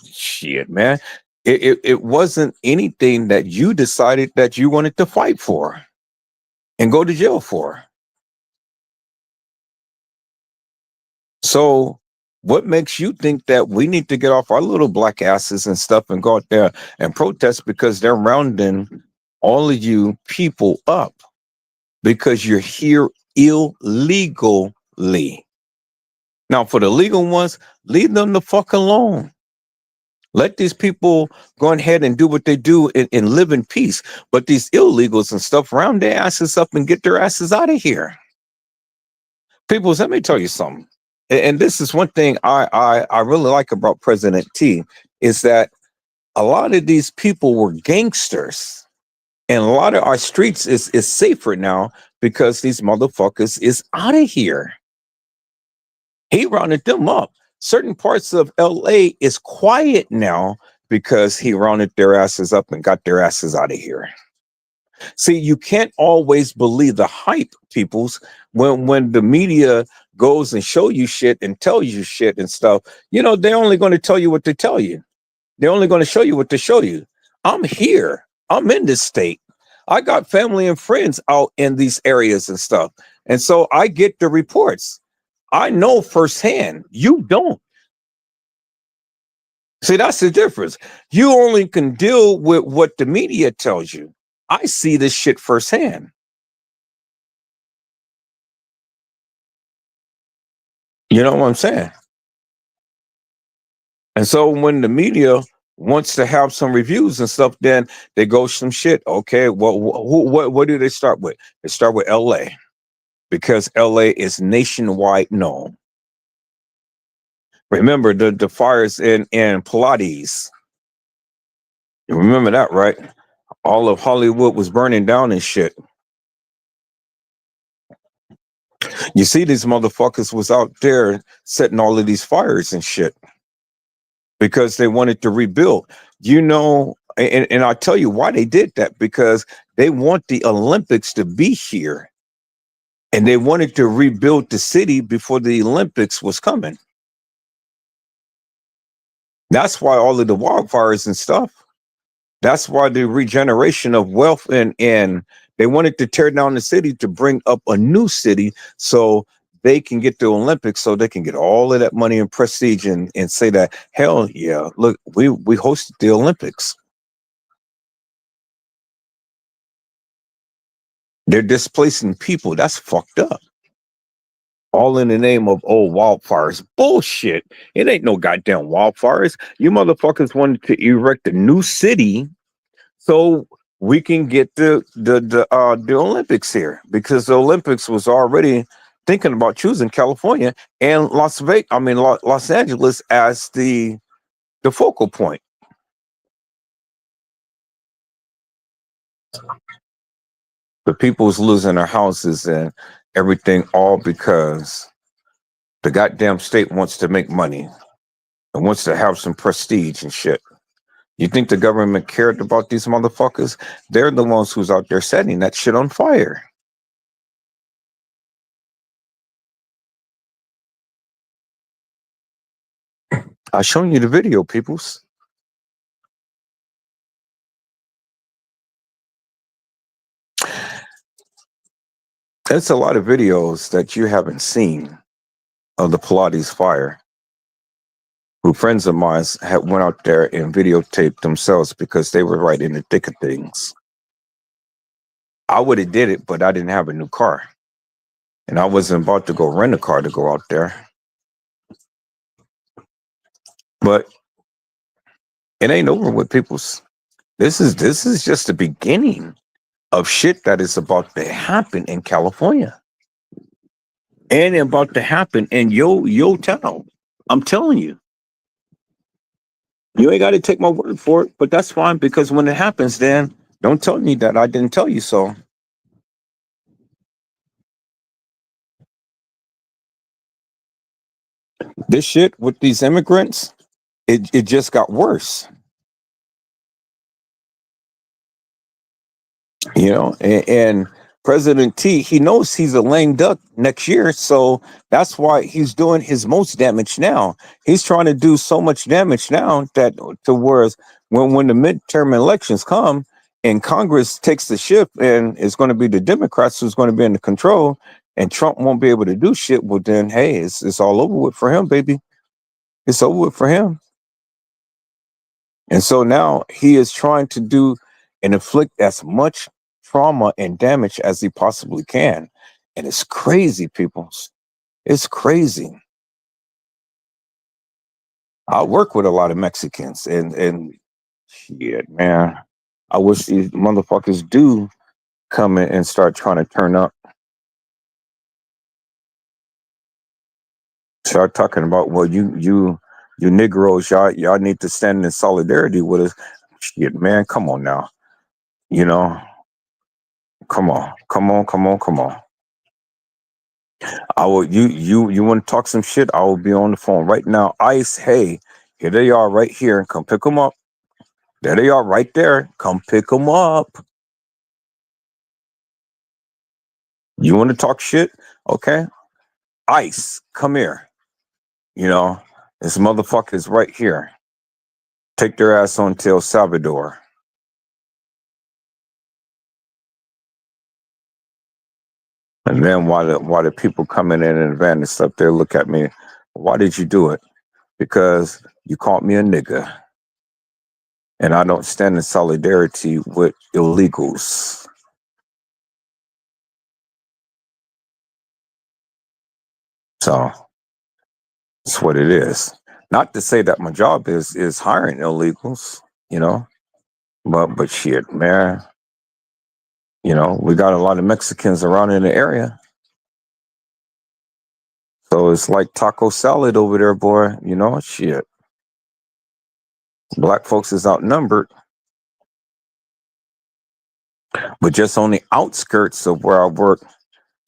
shit, man. It wasn't anything that you decided that you wanted to fight for and go to jail for. So what makes you think that we need to get off our little black asses and stuff and go out there and protest because they're rounding all of you people up because you're here illegally? Now, for the legal ones, leave them the fuck alone. Let these people go ahead and do what they do and live in peace. But these illegals and stuff, round their asses up and get their asses out of here. People, let me tell you something. And this is one thing I really like about President T, is that a lot of these people were gangsters. And a lot of our streets is safer now because these motherfuckers is out of here. He rounded them up. Certain parts of LA is quiet now because he rounded their asses up and got their asses out of here. See, you can't always believe the hype, peoples, when the media goes and show you shit and tell you shit and stuff. You know, they're only going to tell you what they tell you. They're only going to show you what they show you. I'm here. I'm in this state. I got family and friends out in these areas and stuff. And so I get the reports. I know firsthand. You don't. See, that's the difference. You only can deal with what the media tells you. I see this shit firsthand. You know what I'm saying? And so when the media wants to have some reviews and stuff, then they go some shit. Okay, well, what do they start with? They start with LA because LA is nationwide known. Remember the fires in Pilates. You remember that, right? All of Hollywood was burning down and shit. You see, these motherfuckers was out there setting all of these fires and shit because they wanted to rebuild. You know, and I'll tell you why they did that, because they want the Olympics to be here. And they wanted to rebuild the city before the Olympics was coming. That's why all of the wildfires and stuff. That's why the regeneration of wealth and they wanted to tear down the city to bring up a new city so they can get the Olympics, so they can get all of that money and prestige and say that, hell yeah, look, we hosted the Olympics. They're displacing people. That's fucked up. All in the name of wildfires. Bullshit. It ain't no goddamn wildfires. You motherfuckers wanted to erect a new city so we can get the Olympics here, because the Olympics was already thinking about choosing California and Los Angeles as the focal point. The people's losing their houses and everything, all because the goddamn state wants to make money and wants to have some prestige and shit. You think the government cared about these motherfuckers? They're the ones who's out there setting that shit on fire. I've shown you the video, peoples. There's a lot of videos that you haven't seen of the Pilates fire. Who friends of mine went out there and videotaped themselves because they were right in the thick of things. I would have did it, but I didn't have a new car. And I wasn't about to go rent a car to go out there. But it ain't over with, peoples. This is just the beginning of shit that is about to happen in California. And about to happen in yo town. I'm telling you. You ain't got to take my word for it, but that's fine, because when it happens, then don't tell me that I didn't tell you so. This shit with these immigrants, it just got worse. And President T, he knows he's a lame duck next year, so that's why he's doing his most damage now. He's trying to do so much damage now that to whereas when the midterm elections come and Congress takes the ship and it's going to be the Democrats who's going to be in the control and Trump won't be able to do shit, well then hey, it's all over with for him, baby. It's over with for him. And so now he is trying to do and inflict as much trauma and damage as he possibly can. And it's crazy, people. It's crazy. I work with a lot of Mexicans and shit, man. I wish these motherfuckers do come in and start trying to turn up. Start talking about, well, you Negroes, y'all need to stand in solidarity with us. Shit, man, come on now. You know, come on. I will you want to talk some shit? I will be on the phone right now. Ice, hey, here they are right here. Come pick them up. There they are right there. Come pick them up. You want to talk shit? Okay. Ice, come here. This motherfucker is right here. Take their ass on to El Salvador. And then while the people coming in and van and stuff, they look at me. Why did you do it? Because you called me a nigga. And I don't stand in solidarity with illegals. So that's what it is. Not to say that my job is hiring illegals, but shit, man. We got a lot of Mexicans around in the area. So it's like taco salad over there, boy. Shit. Black folks is outnumbered. But just on the outskirts of where I work,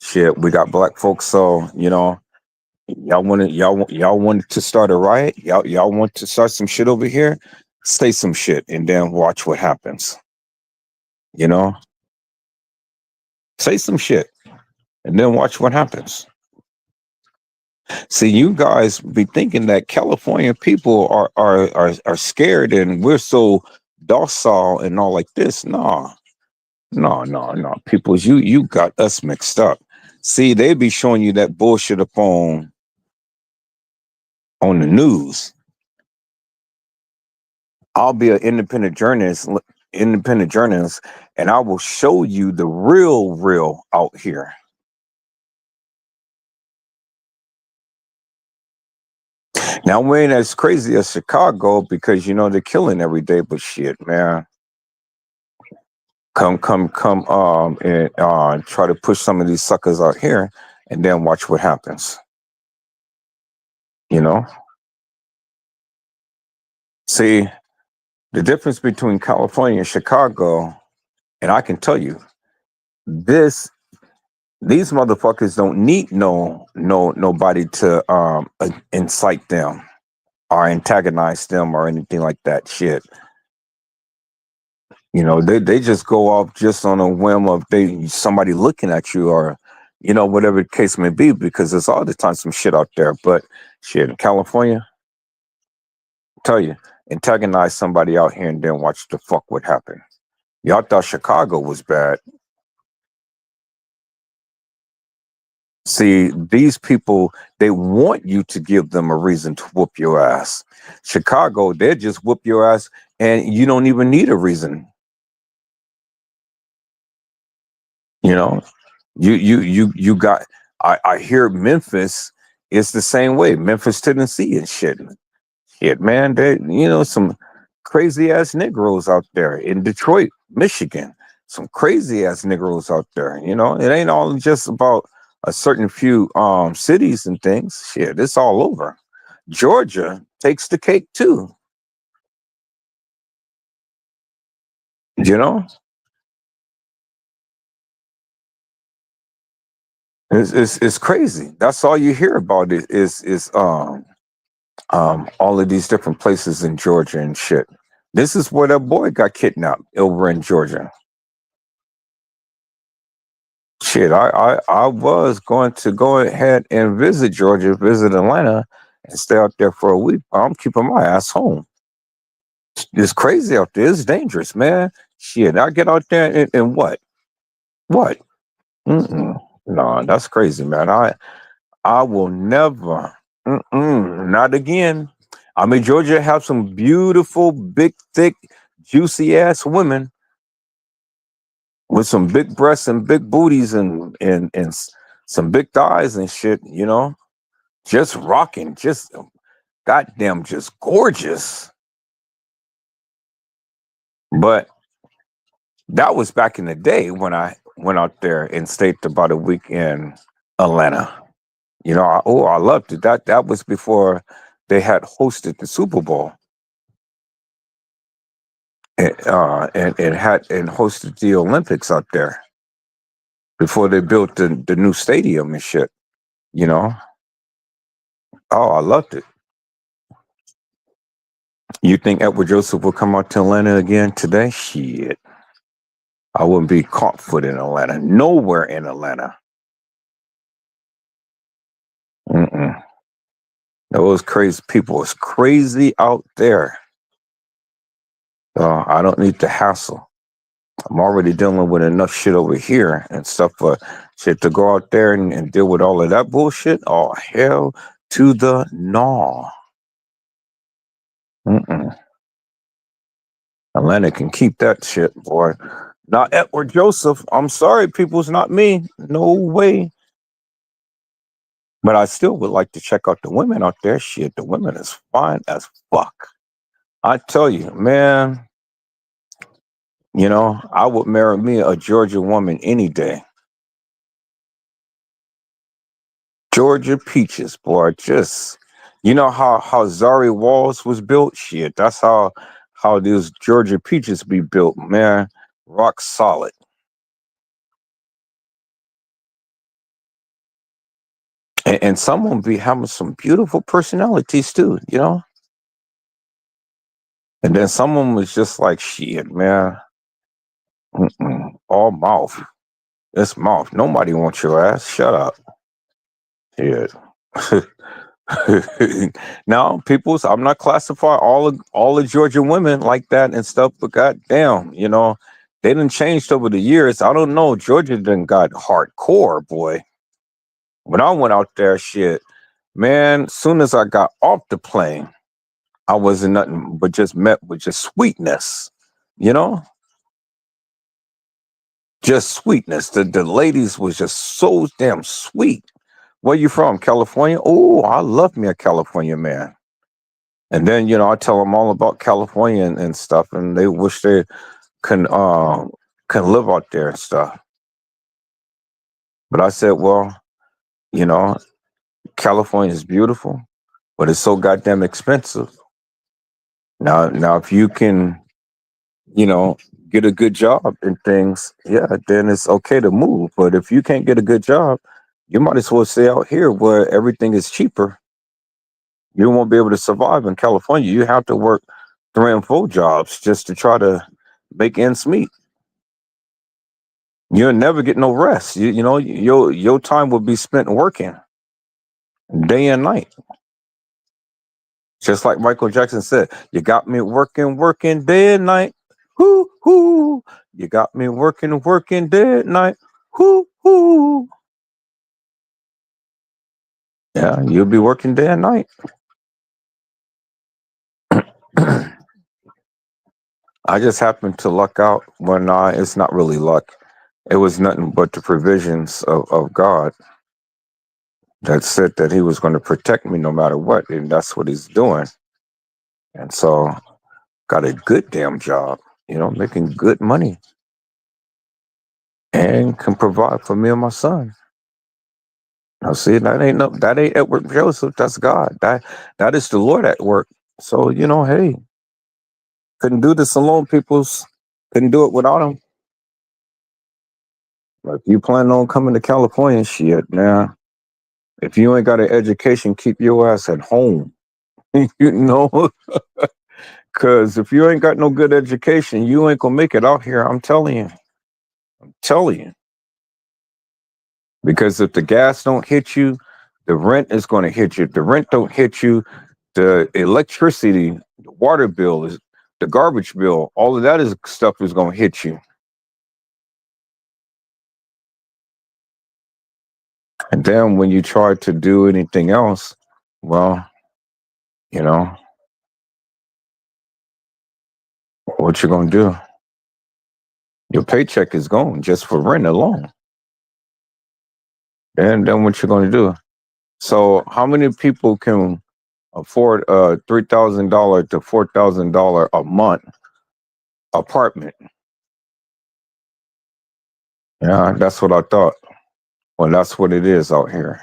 shit, we got black folks. So, y'all wanted to start a riot? Y'all want to start some shit over here? Say some shit and then watch what happens. Say some shit and then watch what happens. See, you guys be thinking that California people are scared and we're so docile and all like this. No. Peoples, you got us mixed up. See, they be showing you that bullshit up on the news. I'll be an independent journalist, and I will show you the real out here. Now, we ain't as crazy as Chicago because they're killing every day, but shit, man. Come, and try to push some of these suckers out here, and then watch what happens. See, the difference between California and Chicago, and I can tell you, these motherfuckers don't need nobody to incite them or antagonize them or anything like that shit. They just go off just on a whim of somebody looking at you or whatever the case may be, because there's all the time some shit out there. But shit in California, I tell you, antagonize somebody out here and then watch the fuck what happened. Y'all thought Chicago was bad. See, these people, they want you to give them a reason to whoop your ass. Chicago, they just whoop your ass and you don't even need a reason. You got, I hear Memphis is the same way. Memphis, Tennessee and shit. Shit, man, they, some crazy ass Negroes out there in Detroit, Michigan. Some crazy ass Negroes out there. It ain't all just about a certain few cities and things. Shit, it's all over. Georgia takes the cake too. It's crazy. That's all you hear about it is all of these different places in Georgia and shit. This is where that boy got kidnapped over in Georgia. Shit, I was going to go ahead and visit Georgia, visit Atlanta, and stay out there for a week. I'm keeping my ass home. It's crazy out there. It's dangerous, man. Shit, I get out there and what? What? Mm-mm. No, that's crazy, man. I will never. Not again. I mean, Georgia have some beautiful, big, thick, juicy ass women with some big breasts and big booties and some big thighs and shit. You know, just rocking, just goddamn, just gorgeous. But that was back in the day when I went out there and stayed about a week in Atlanta. You know, I loved it. That was before they had hosted the Super Bowl and had and hosted the Olympics out there before they built the new stadium and shit. You know, oh, I loved it. You think Edward Joseph will come out to Atlanta again today? Shit, I wouldn't be caught foot in Atlanta. Nowhere in Atlanta. Mm-mm. Those crazy people is crazy out there. I don't need the hassle. I'm already dealing with enough shit over here and stuff for shit to go out there and deal with all of that bullshit. Oh, hell to the no. Mm-mm. Atlanta can keep that shit, boy. Not Edward Joseph. I'm sorry, people. It's not me. No way. But I still would like to check out the women out there. Shit, the women is fine as fuck. I tell you, man, you know, I would marry me a Georgia woman any day. Georgia peaches, boy. Just you know how Zari Walls was built? Shit, that's how these Georgia peaches be built, man. Rock solid. And some will be having some beautiful personalities too, you know? And then someone was just like, shit, man. All mouth. It's mouth. Nobody wants your ass. Shut up. Shit. Now, peoples, I'm not classifying all the Georgia women like that and stuff, but goddamn, you know, they done changed over the years. I don't know. Georgia done got hardcore, boy. When I went out there, shit, man, soon as I got off the plane, I wasn't nothing but just met with just sweetness, you know? Just sweetness. The ladies was just so damn sweet. Where you from? California? Oh, I love me a California man. And then, you know, I tell them all about California and stuff, and they wish they can can live out there and stuff. But I said, well, you know, California is beautiful, but it's so goddamn expensive. Now, if you can, you know, get a good job and things, yeah, then it's okay to move. But if you can't get a good job, you might as well stay out here where everything is cheaper. You won't be able to survive in California. You have to work 3 and 4 jobs just to try to make ends meet. You'll never get no rest. You know, your time will be spent working day and night. Just like Michael Jackson said, you got me working day and night. Hoo hoo. You got me working day and night. Hoo hoo. Yeah, you'll be working day and night. I just happened to luck out when it's not really luck. It was nothing but the provisions of God that said that he was going to protect me no matter what. And that's what he's doing. And so got a good damn job, you know, making good money and can provide for me and my son. Now see, that ain't Edward Joseph, that's God. That is the Lord at work. So, you know, hey, couldn't do this alone, peoples. Couldn't do it without him. If you plan on coming to California, shit, man. If you ain't got an education, keep your ass at home. You know, because if you ain't got no good education, you ain't gonna make it out here. I'm telling you. I'm telling you. Because if the gas don't hit you, the rent is going to hit you. If the rent don't hit you, the electricity, the water bill, is the garbage bill, all of that is stuff is going to hit you. And then when you try to do anything else, well, you know, what you going to do? Your paycheck is gone just for rent alone. And then what you going to do? So how many people can afford a $3,000 to $4,000 a month apartment? Yeah, that's what I thought. Well, that's what it is out here.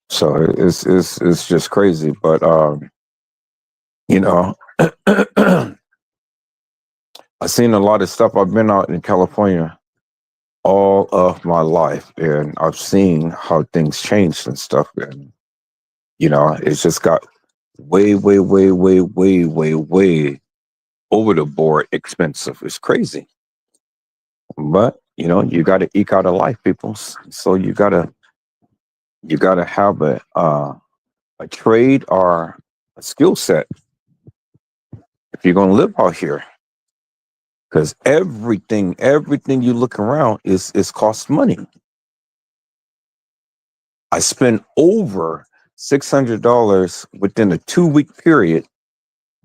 So it's just crazy. But you know, I've seen a lot of stuff. I've been out in California all of my life, and I've seen how things changed and stuff. And you know, it's just got way, way, way, way, way, way, way over the board expensive. It's crazy. But you know, you got to eke out a life, people. So you gotta have a trade or a skill set if you're gonna live out here. Because everything you look around is cost money. I spent over $600 within a 2-week period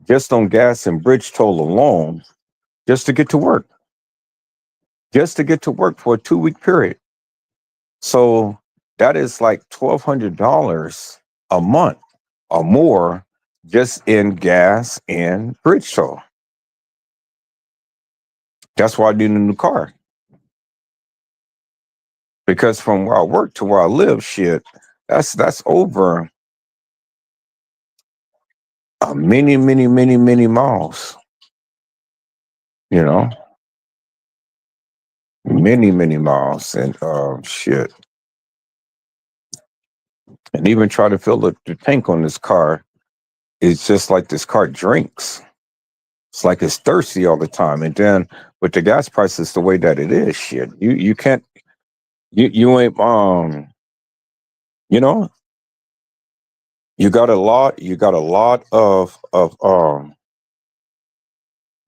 just on gas and bridge toll alone, just to get to work. Just to get to work for a 2-week period. So that is like $1,200 a month or more just in gas and bridge toll. That's why I need a new car. Because from where I work to where I live, shit, that's over many miles. You know, many miles, and shit. And even try to fill the tank on this car, it's just like this car drinks. It's like it's thirsty all the time. And then with the gas prices the way that it is, shit, you can't you ain't you know, you got a lot of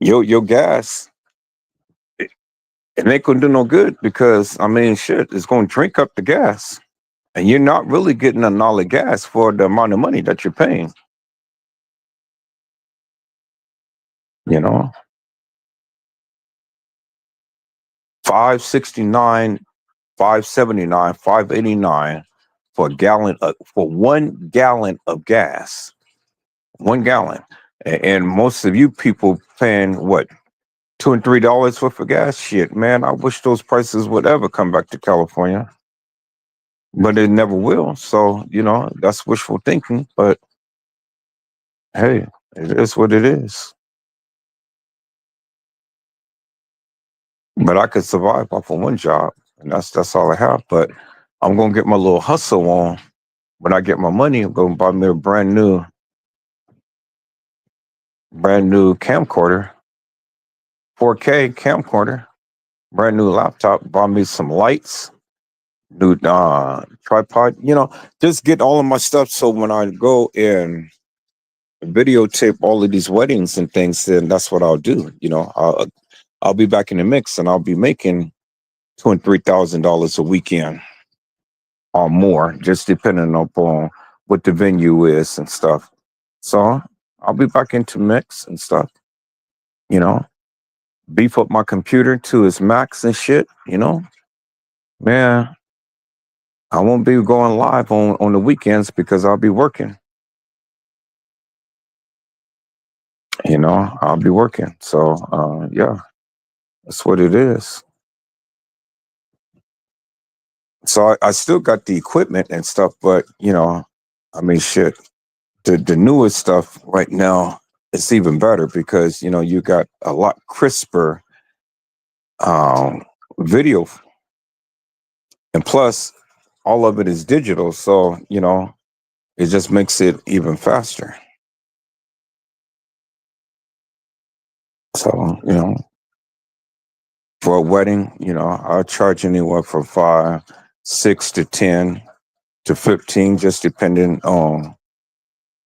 your gas. It ain't gonna do no good because I mean shit, it's gonna drink up the gas. And you're not really getting a lot of gas for the amount of money that you're paying. You know, 569, 579, 589 for a gallon for 1 gallon of gas. 1 gallon. And most of you people paying what, $2 and $3 worth of gas? Shit, man, I wish those prices would ever come back to California. But it never will. So, you know, that's wishful thinking. But hey, it is what it is. But I could survive off of one job, and that's all I have. But I'm gonna get my little hustle on. When I get my money, I'm gonna buy me a brand new camcorder, 4K camcorder, brand new laptop, buy me some lights, new tripod, you know, just get all of my stuff so when I go and videotape all of these weddings and things, then that's what I'll do. You know, I'll be back in the mix and I'll be making $2,000 and $3,000 a weekend or more, just depending upon what the venue is and stuff. So I'll be back into mix and stuff, you know, beef up my computer to its max and shit, you know. Man, I won't be going live on the weekends because I'll be working. You know, I'll be working. So yeah, that's what it is. So I still got the equipment and stuff, but you know, I mean shit. The newest stuff right now is even better because you know you got a lot crisper video, and plus all of it is digital. So, it just makes it even faster. So, for a wedding, I'll charge anywhere from 5, 6 to 10 to 15, just depending on,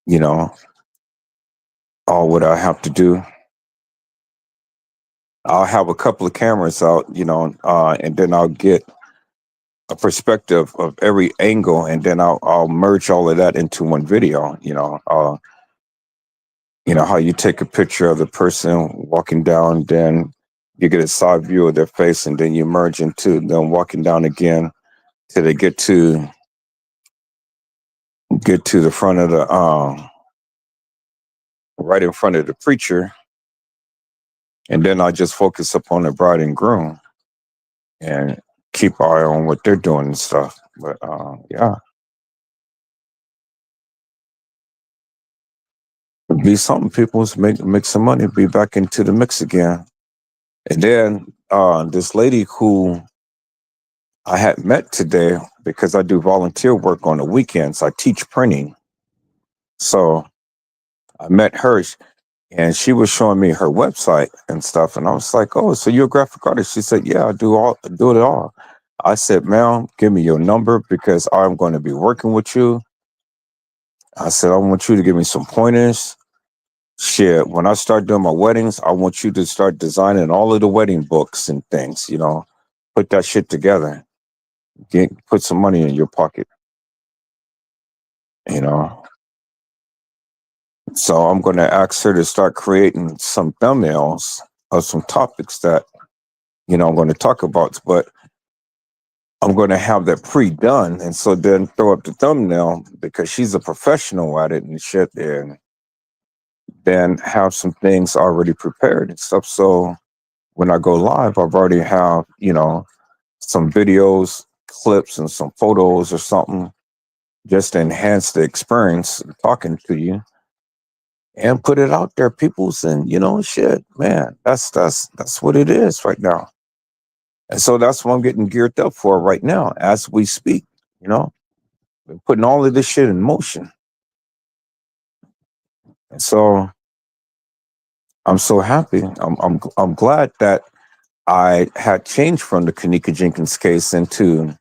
you know, all what I have to do. I'll have a couple of cameras out, and then I'll get a perspective of every angle, and then I'll merge all of that into one video. How you take a picture of the person walking down, then you get a side view of their face, and then you merge into them walking down again till they get to the front of the right in front of the preacher, and then I just focus upon the bride and groom and keep eye on what they're doing and stuff. But yeah, be something. People's make some money, be back into the mix again. And then this lady who I had met today, because I do volunteer work on the weekends. I teach printing, so I met her, and she was showing me her website and stuff. And I was like, "Oh, so you're a graphic artist?" She said, "Yeah, I do it all." I said, "Ma'am, give me your number because I'm going to be working with you." I said, "I want you to give me some pointers. Shit, when I start doing my weddings, I want you to start designing all of the wedding books and things. Put that shit together. Put some money in your pocket. You know." So I'm going to ask her to start creating some thumbnails of some topics that I'm going to talk about, but I'm going to have that pre-done, and so then throw up the thumbnail because she's a professional at it and shit, and then have some things already prepared and stuff. So when I go live, I've already have some videos, clips, and some photos or something just to enhance the experience talking to you and put it out there, peoples, and shit, man, that's what it is right now. And so that's what I'm getting geared up for right now as we speak, you know, putting all of this shit in motion. And so I'm so happy. I'm glad that I had changed from the Kenneka Jenkins case into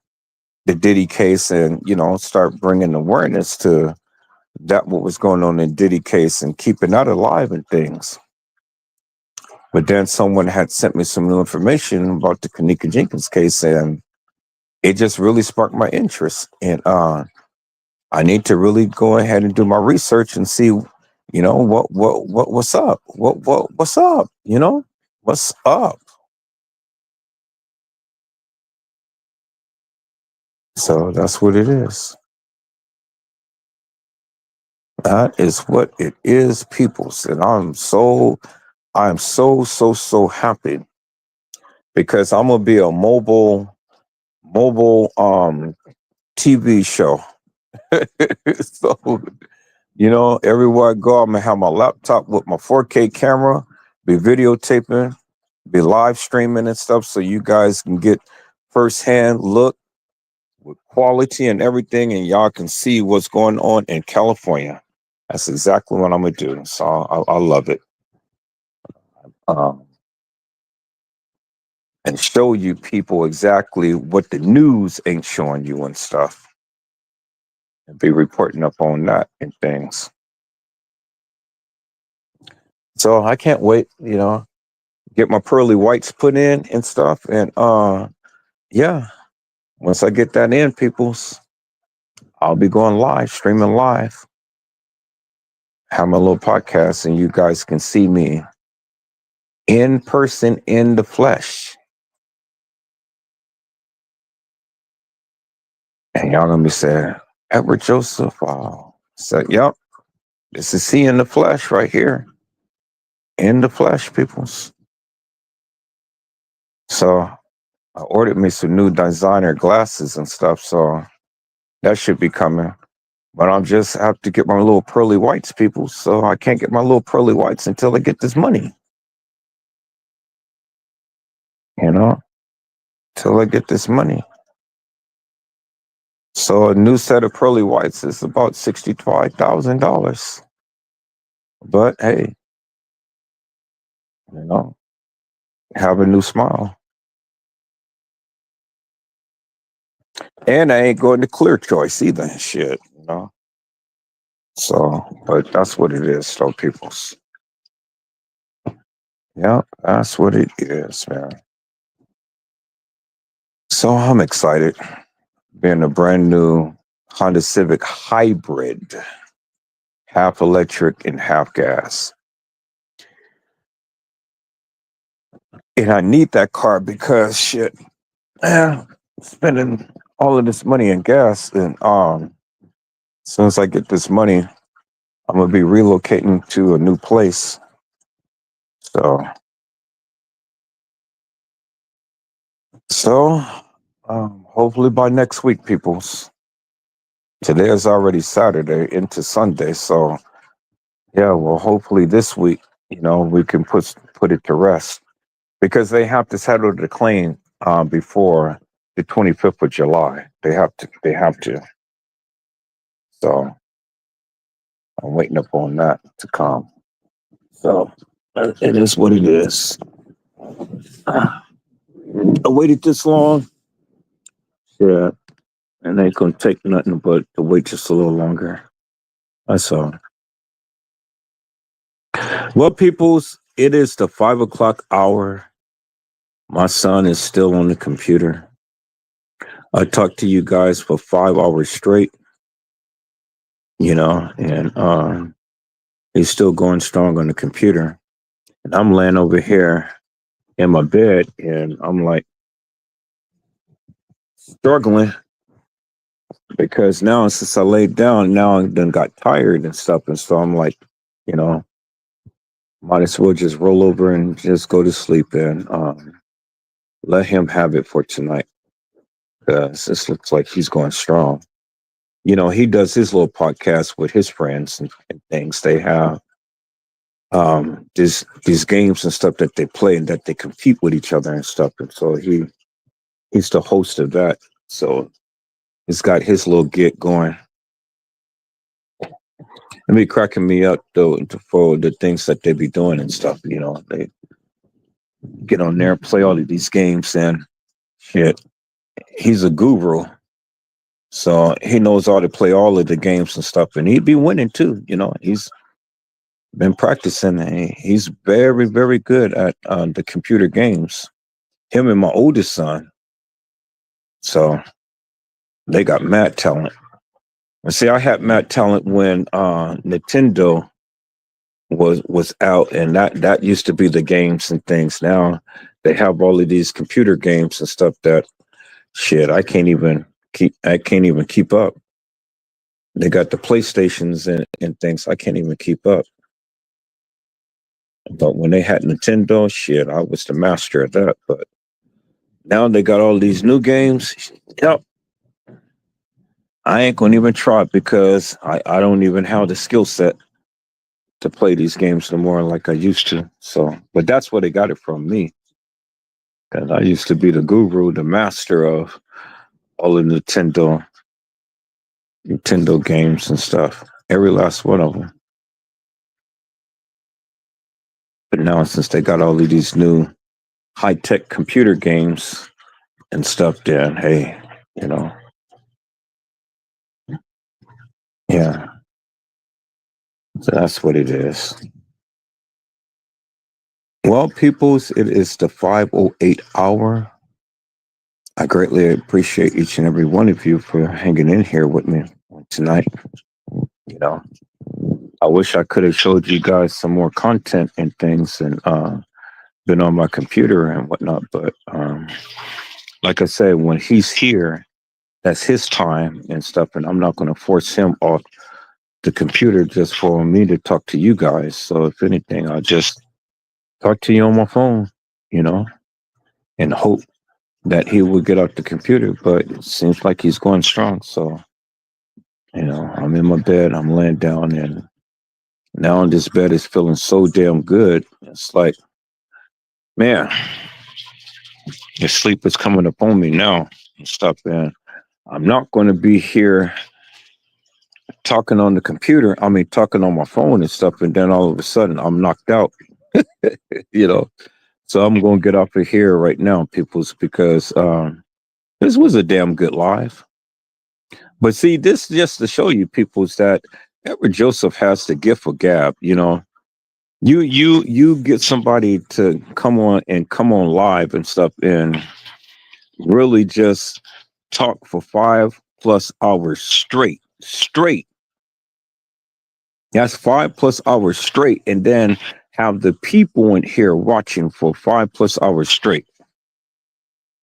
the Diddy case, and start bringing awareness to that what was going on in Diddy case and keeping that alive and things. But then someone had sent me some new information about the Kenneka Jenkins case, and it just really sparked my interest. And I need to really go ahead and do my research and see, what's up, what's up, what's up. So that's what it is. That is what it is, peoples. And I'm so so happy because I'm gonna be a mobile TV show. So everywhere I go, I'm gonna have my laptop with my 4K camera, be videotaping, be live streaming and stuff, so you guys can get firsthand look with quality and everything, and y'all can see what's going on in California. That's exactly what I'm gonna do. So I love it. Um, and show you people exactly what the news ain't showing you and stuff, and be reporting up on that and things. So I can't wait, get my pearly whites put in and stuff. And yeah, once I get that in, peoples, I'll be going live, streaming live, have my little podcast, and you guys can see me in person, in the flesh. And y'all gonna be saying, Edward Joseph, wow. So, yep, this is he in the flesh right here. In the flesh, peoples. So I ordered me some new designer glasses and stuff, so that should be coming. But I'm just have to get my little pearly whites, people. So I can't get my little pearly whites until I get this money. Till I get this money. So a new set of pearly whites is about $65,000. But hey, you know, have a new smile. And I ain't going to Clear Choice either. Shit, you know. So, but that's what it is, though, peoples. Yeah, that's what it is, man. So I'm excited. Being a brand new Honda Civic hybrid, half electric and half gas. And I need that car because shit, spending all of this money in gas, and as soon as I get this money, I'm gonna be relocating to a new place. So so hopefully by next week, peoples. Today is already Saturday into Sunday, so yeah, well hopefully this week, we can put it to rest. Because they have to settle the claim before the 25th of July. They have to. They have to. So I'm waiting up on that to come. So it is what it is. I waited this long. Yeah, and ain't gonna take nothing but to wait just a little longer. That's all. Well, peoples, it is the 5 o'clock hour. My son is still on the computer. I talked to you guys for 5 hours straight. And he's still going strong on the computer. And I'm laying over here in my bed and I'm like struggling because now since I laid down, now I done got tired and stuff. And so I'm like, you know, might as well just roll over and just go to sleep and let him have it for tonight. Because this looks like he's going strong. He does his little podcast with his friends and things. They have these games and stuff that they play and that they compete with each other and stuff. And so he's the host of that. So he's got his little gig going. It be cracking me up though for the things that they be doing and stuff. They get on there, play all of these games, and shit. He's a guru, so he knows how to play all of the games and stuff, and he'd be winning too. He's been practicing. And he's very, very good at the computer games. Him and my oldest son. So they got mad talent. And see, I had mad talent when Nintendo was out, and that used to be the games and things. Now they have all of these computer games and stuff that shit I can't even keep up. They got the PlayStations and things. I can't even keep up. But when they had Nintendo, shit, I was the master of that. But now they got all these new games. Yep. I ain't gonna even try because I don't even have the skill set to play these games no more like I used to. So, but that's where they got it from me. Because I used to be the guru, the master of all of Nintendo games and stuff. Every last one of them. But now since they got all of these new high-tech computer games and stuff, then hey, you know, yeah. So that's what it is. Well, peoples, it is the 5:08 hour. I greatly appreciate each and every one of you for hanging in here with me tonight. You know, I wish I could have showed you guys some more content and things and been on my computer and whatnot. But like I said, when he's here, that's his time and stuff. And I'm not going to force him off the computer just for me to talk to you guys. So if anything, I'll just talk to you on my phone, and hope that he will get off the computer. But it seems like he's going strong. So, I'm in my bed, I'm laying down, and now this bed is feeling so damn good. It's like, man, the sleep is coming up on me now and stuff, man. I'm not going to be here talking on the computer. I mean, talking on my phone and stuff, and then all of a sudden I'm knocked out. you know. So I'm going to get off of here right now, peoples, because this was a damn good live. But see, this just to show you, peoples, that Edward Joseph has the gift of gab. You get somebody to come on live and stuff, and really just talk for 5+ hours straight. That's 5+ hours straight, and then have the people in here watching for 5+ hours straight.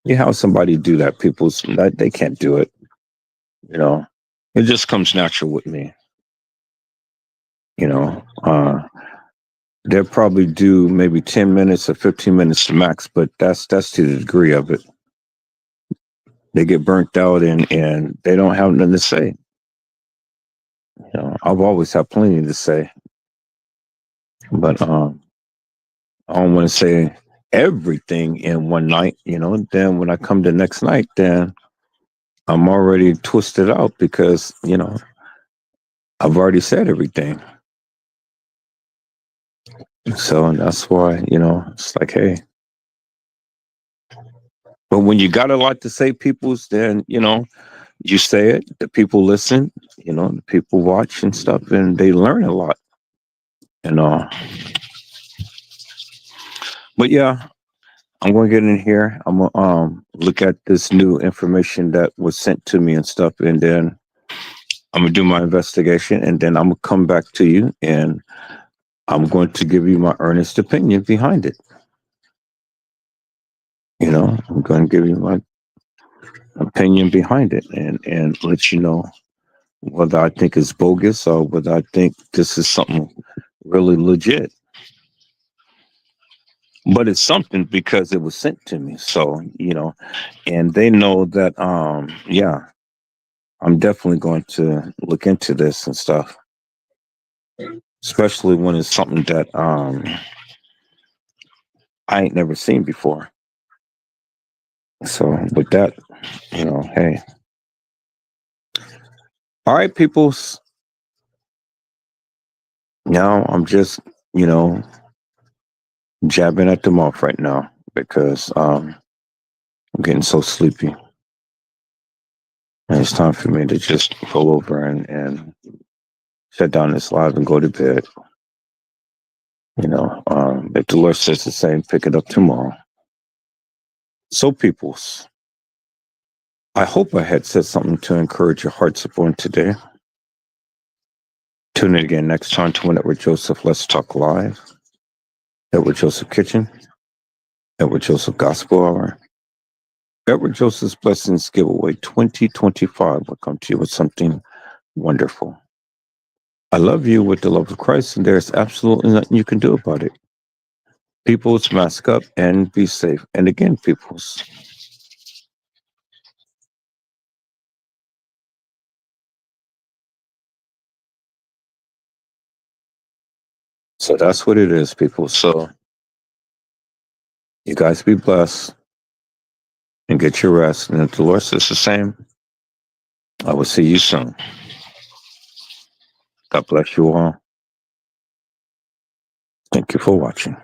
You have somebody do that, people, that they can't do it. It just comes natural with me. They'll probably do maybe 10 minutes or 15 minutes to max, but that's to the degree of it. They get burnt out and they don't have nothing to say. I've always had plenty to say, but I don't want to say everything in one night. Then when I come the next night, then I'm already twisted out because I've already said everything. So that's why it's like, hey. But when you got a lot to say, peoples, then you say it. The people listen. The people watch and stuff, and they learn a lot. But yeah, I'm going to get in here. I'm going to look at this new information that was sent to me and stuff, and then I'm going to do my investigation, and then I'm going to come back to you, and I'm going to give you my earnest opinion behind it. I'm going to give you my opinion behind it and let you know whether I think it's bogus or whether I think this is something really legit. But it's something because it was sent to me. So, and they know that, yeah, I'm definitely going to look into this and stuff, especially when it's something that I ain't never seen before. So with that, hey. All right, peoples. Now I'm just, jabbing at the mouth right now because I'm getting so sleepy. And it's time for me to just roll over and shut down this live and go to bed. If the Lord says the same, pick it up tomorrow. So, peoples, I hope I had said something to encourage your hearts upon today. Tune in again next time to Edward Joseph Let's Talk Live, Edward Joseph Kitchen, Edward Joseph Gospel Hour, Edward Joseph's Blessings Giveaway 2025 will come to you with something wonderful. I love you with the love of Christ, and there's absolutely nothing you can do about it. Peoples, mask up and be safe. And again, peoples, so that's what it is, people. So you guys be blessed and get your rest. And if the Lord says the same, I will see you soon. God bless you all. Thank you for watching.